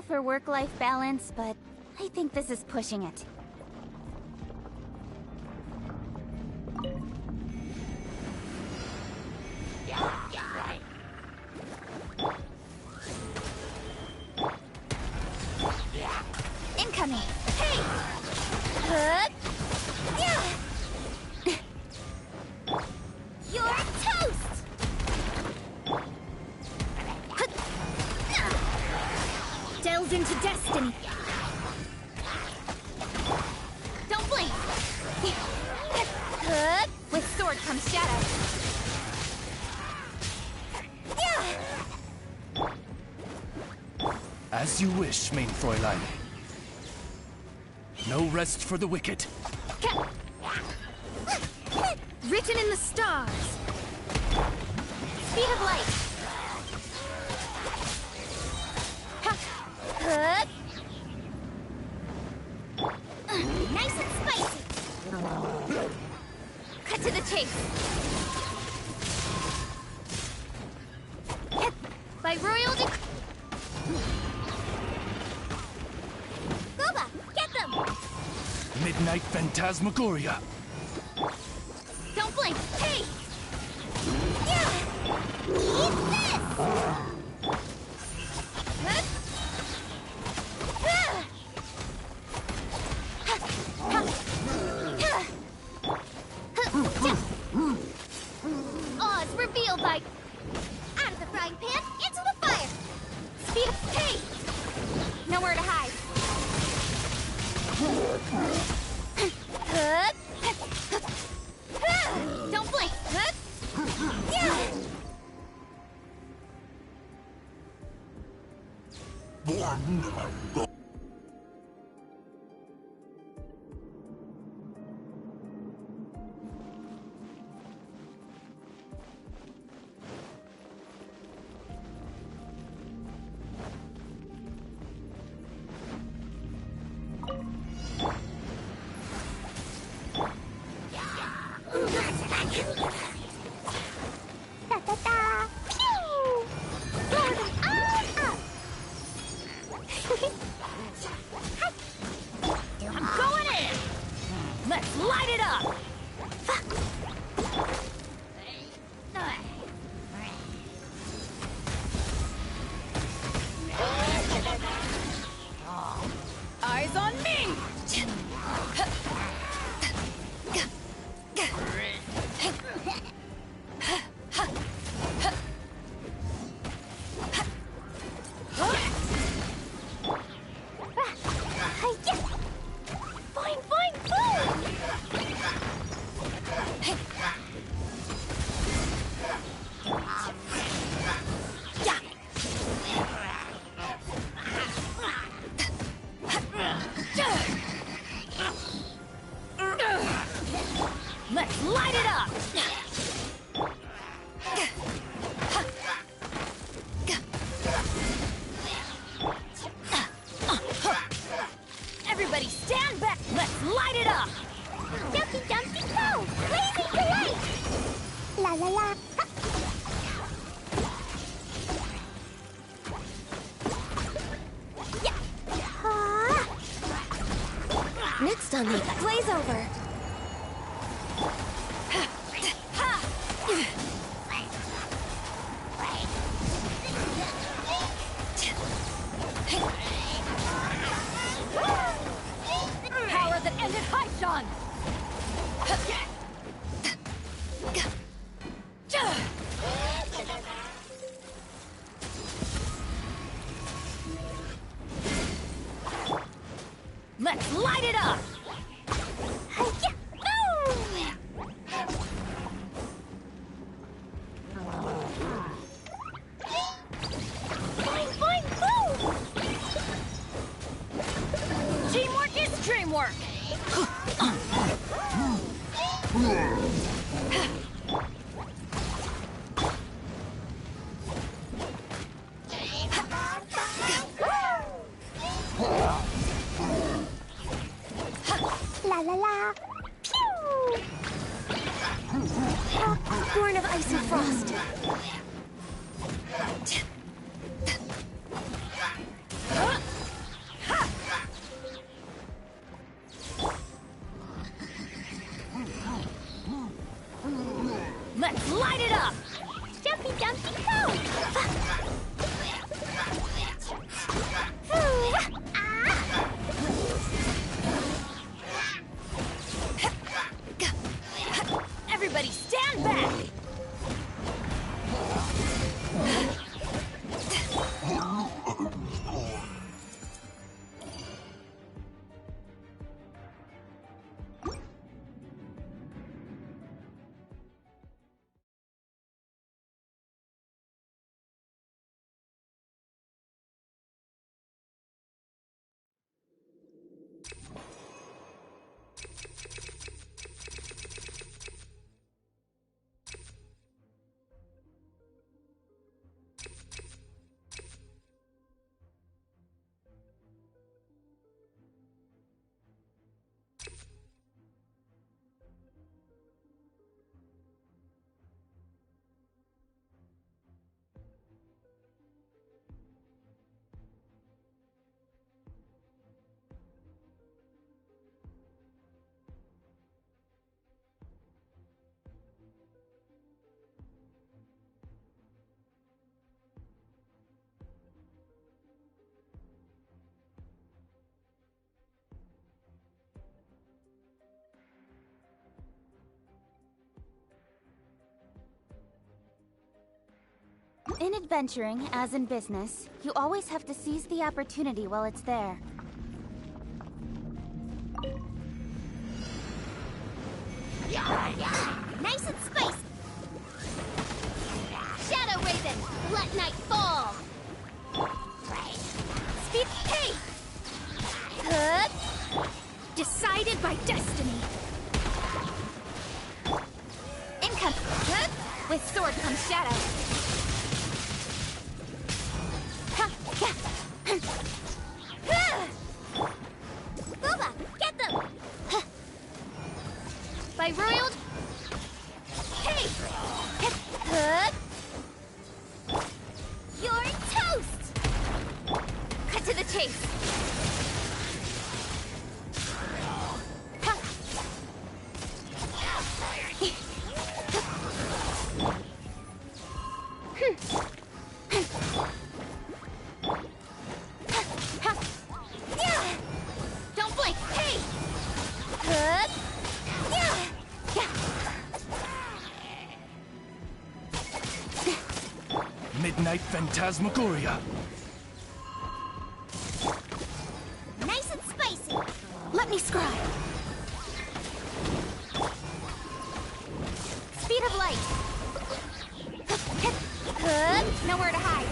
C: for work-life balance, but I think this is pushing it. Incoming! Hey! Yeah! You're toast! Delves into destiny. Don't blink! With sword comes shadow.
M: As you wish, main Fräulein. No rest for the wicked.
C: Written in the stars. Speed of light. Nice and spicy. Cut to the chase. By royal Goba, get them!
M: Midnight Phantasmagoria.
C: Don't blink! Hey! Yeah! Eat this! Oh, it's revealed by... Out of the frying pan, into the fire! Speed... Hey! Nowhere to hide. Don't blink! I'm going in! Let's light it up! Eyes on me! Let's light it up! Everybody stand back! Let's light it up!
K: Dumpty Dumpty Go! Blazing delight! La la la!
F: Next on the blaze over.
C: Power that ended Haishan! Let's light it up! Boing, boing, boom! Teamwork is dreamwork!
K: La la la! Pew!
F: Born of ice and frost.
D: In adventuring, as in business, you always have to seize the opportunity while it's there.
C: Nice and spicy! Shadow Raven, let night fall! Speed Hey! Good! Decided by destiny! Income! Good! With sword comes shadow! Boba, get them! By royal... Hey! Good! You're toast! Cut to the chase! Don't blink! Hey! Good!
M: Midnight Phantasmagoria.
C: Nice and spicy!
D: Let me scry!
C: Speed of light! Good! Nowhere to hide!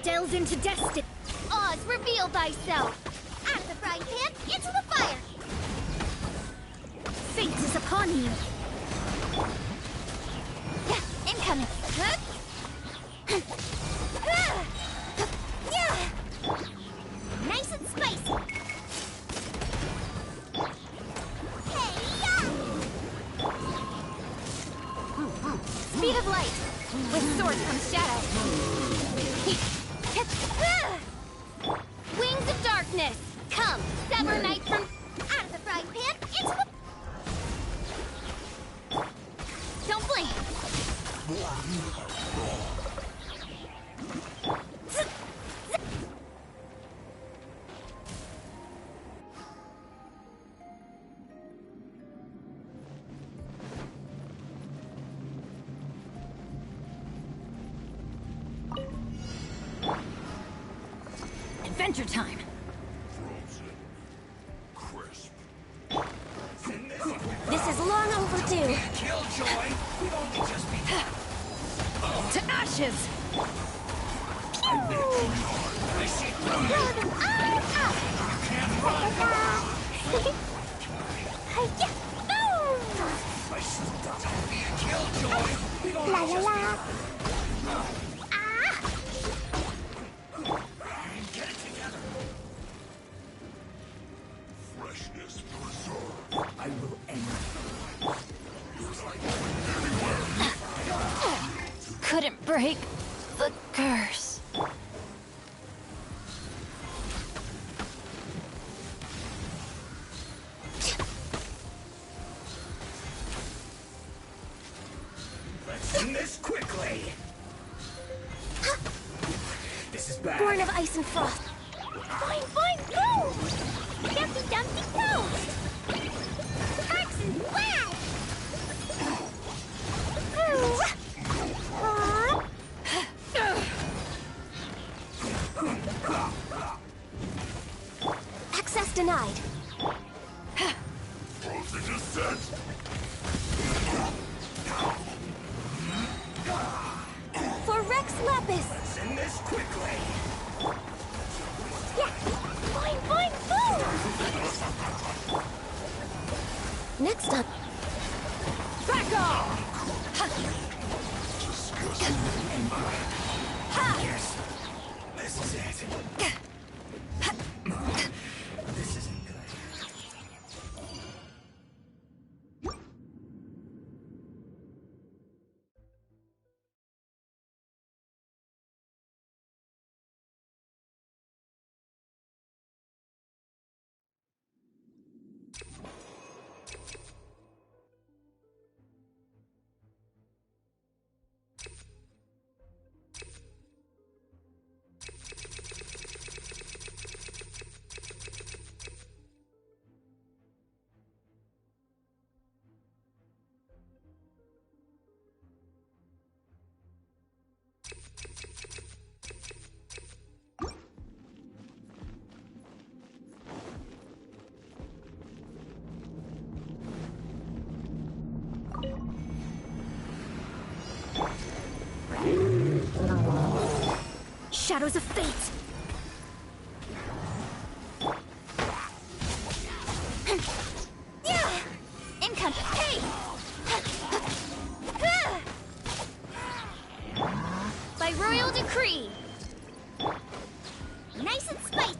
C: Delves into destiny! Oz, reveal thyself! Out of the frying pan, into the fire! Fate is upon you! Incoming! Nice and spicy! Speed of light! With sword comes shadow! Wings of darkness! Come, sever night from... Out of the frying pan, into the... Don't blink! Adventure time! This is long overdue!
J: Killjoy! We've only just begun.
C: To ashes!
J: I see through you! I still don't be a killjoy! We've only just begun. Get it together! Freshness preserved. I will end
C: Couldn't break the curse.
J: Let's end this quickly! This is bad.
C: Born of ice and frost. Fine, fine, go! Dumpty Dumpty go! Hearts and flag!
F: Access denied.
J: Frozen descent!
F: For Rex Lapis!
J: Let's end this quickly!
C: Yeah! Fine, fine, go!
F: Next up.
C: Back off!
J: Yes! This is it! This isn't good.
D: shadows of fate! Income! Hey! By royal decree! Nice and spicy!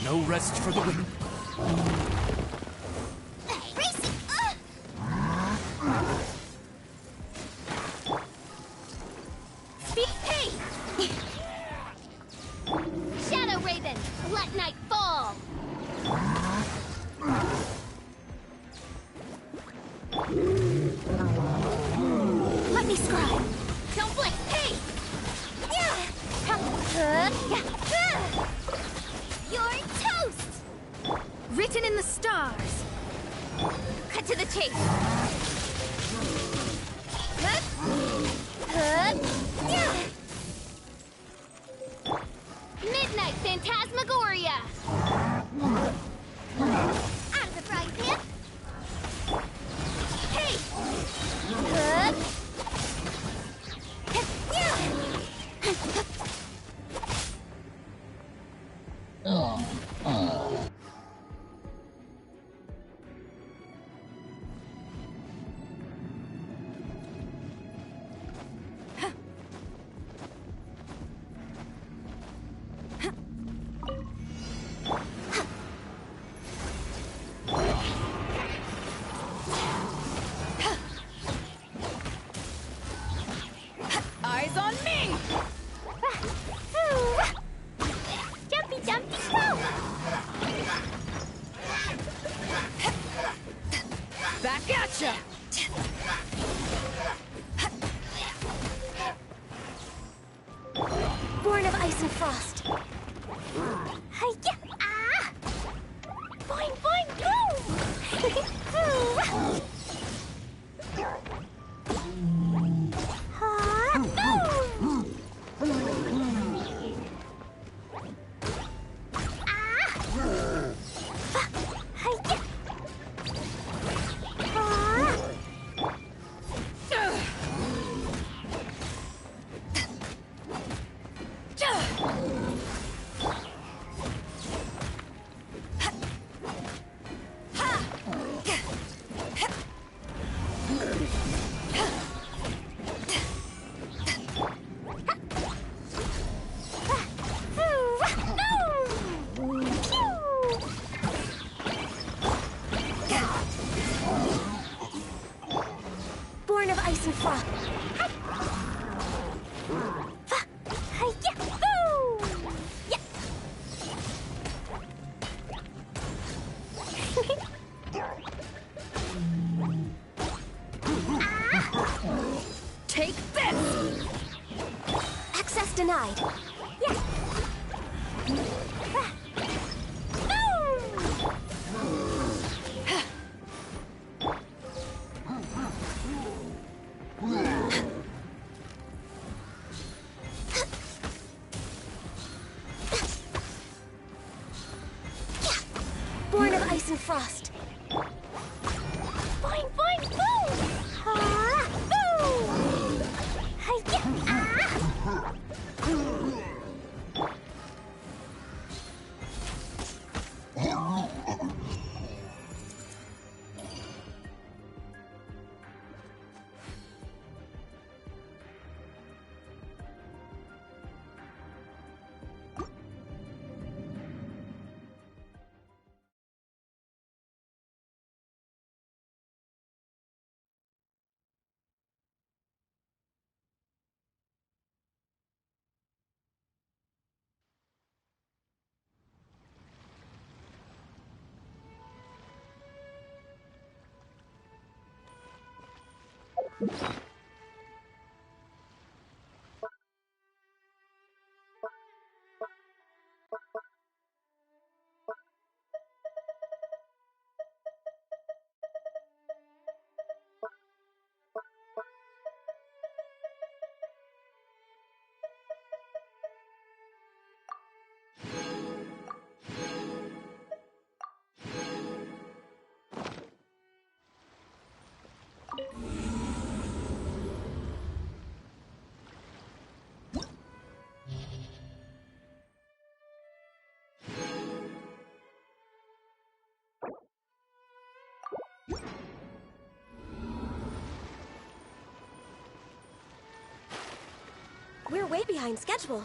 M: No rest for the wicked.
K: Racing!
C: Speed! Hey! Shadow Raven, let night fall!
D: Let me scry!
C: Don't blink! Hey! You're toast!
D: Written in the stars!
C: Cut to the chase! Midnight Phantasmagoria!
K: Out of the frying pan!
C: Hey!
D: Eyes on me!
K: Jumpy, jumpy, go!
D: Back at ya!
K: Born of ice and frost. Hi-ya! Ah! Boing, boing, boom! Ha, boom! Ah! Hi-ya! Ah! Born of ice and frost. Hi-ya! Boom! Yeah!
D: Take this!
K: Access denied. Yeah. Born of ice and frost. Boing, boing, boom! Ha! Boom! Hi-ya! Ah!
F: We're way behind schedule.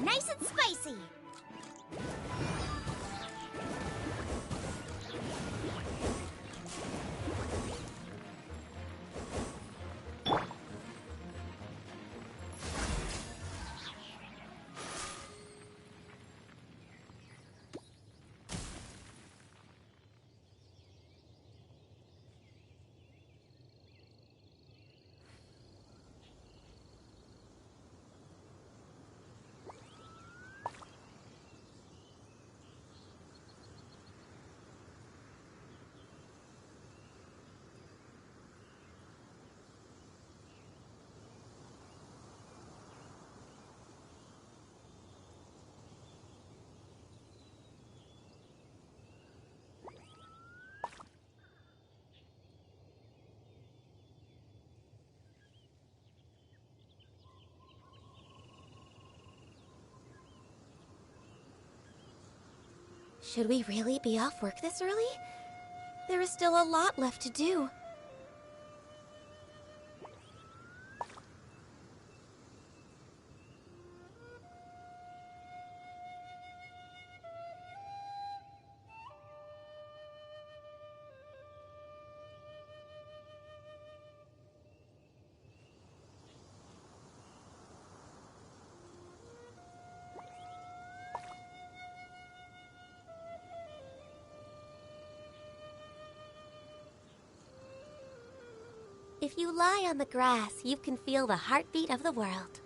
K: nice and spicy.
F: Should we really be off work this early? There is still a lot left to do. If you lie on the grass, you can feel the heartbeat of the world.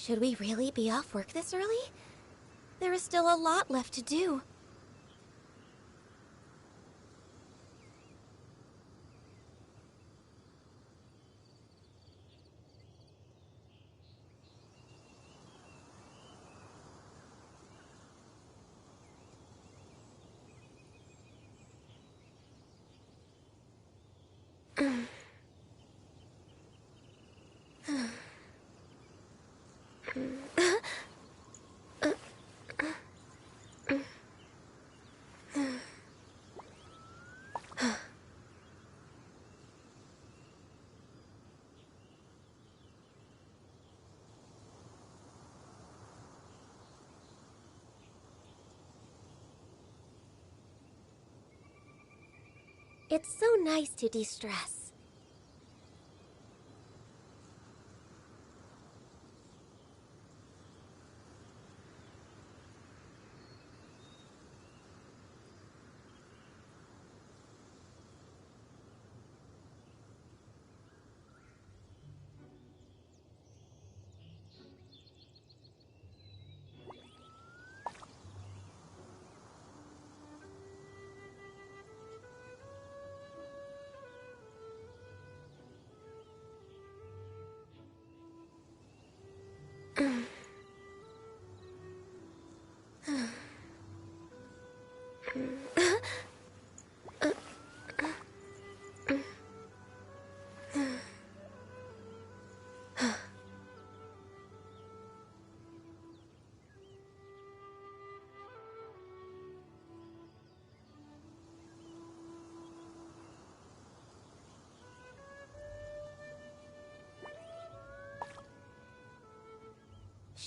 F: Should we really be off work this early? There is still a lot left to do. It's so nice to de-stress.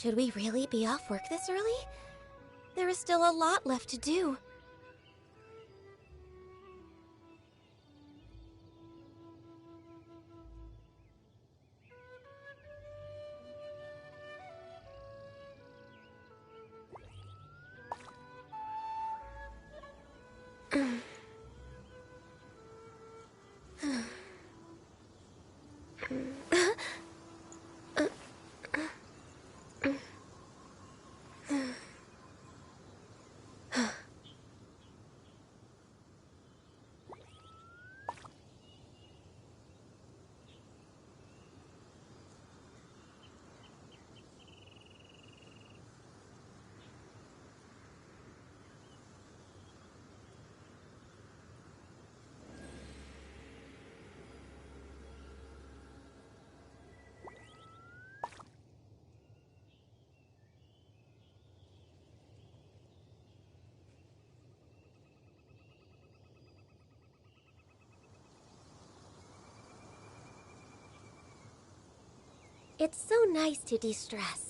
F: Should we really be off work this early? There is still a lot left to do. It's so nice to de-stress.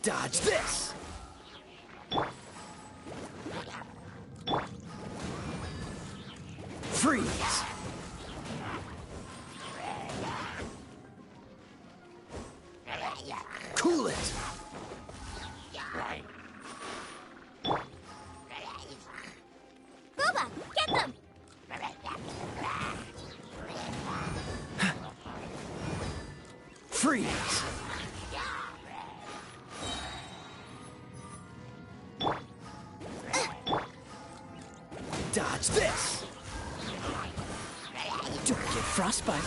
S: Dodge this! Freeze! Cool it!
C: Booba, get them!
S: Freeze! Dodge this! Don't get frostbite.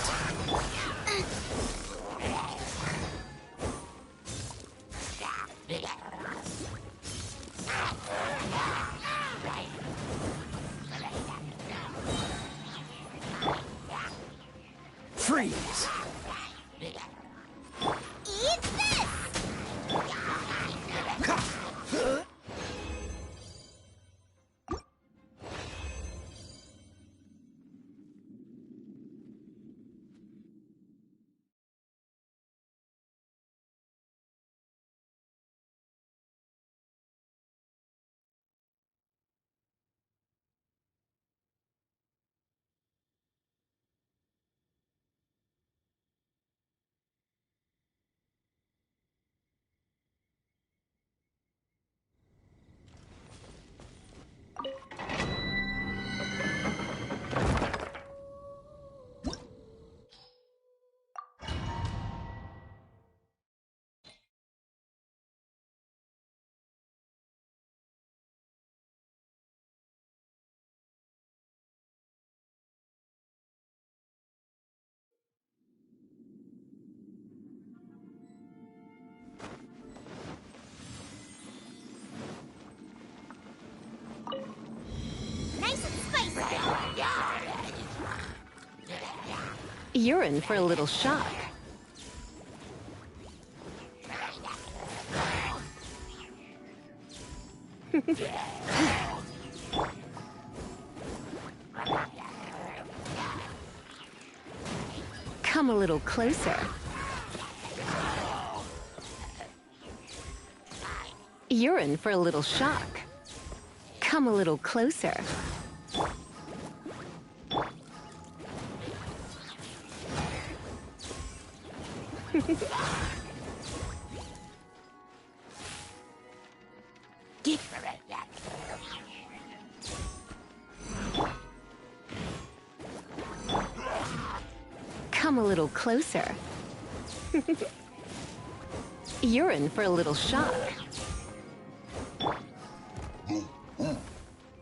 S: Freeze!
C: Eat this! Nice and spicy!
P: You're in for a little shock. Come a little closer. You're in for a little shock. Come a little closer. Come a little closer. You're in for a little shock.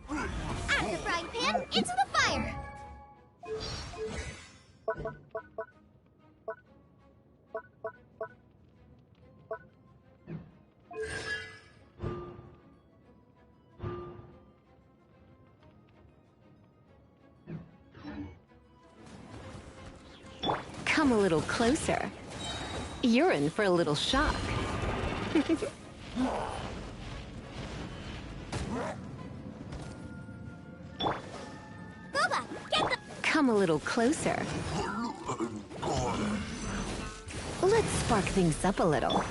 C: Out of the frying pan, into the fire!
P: Come a little closer. You're in for a little shock.
C: Boba, get the...
P: Come a little closer. Let's spark things up a little.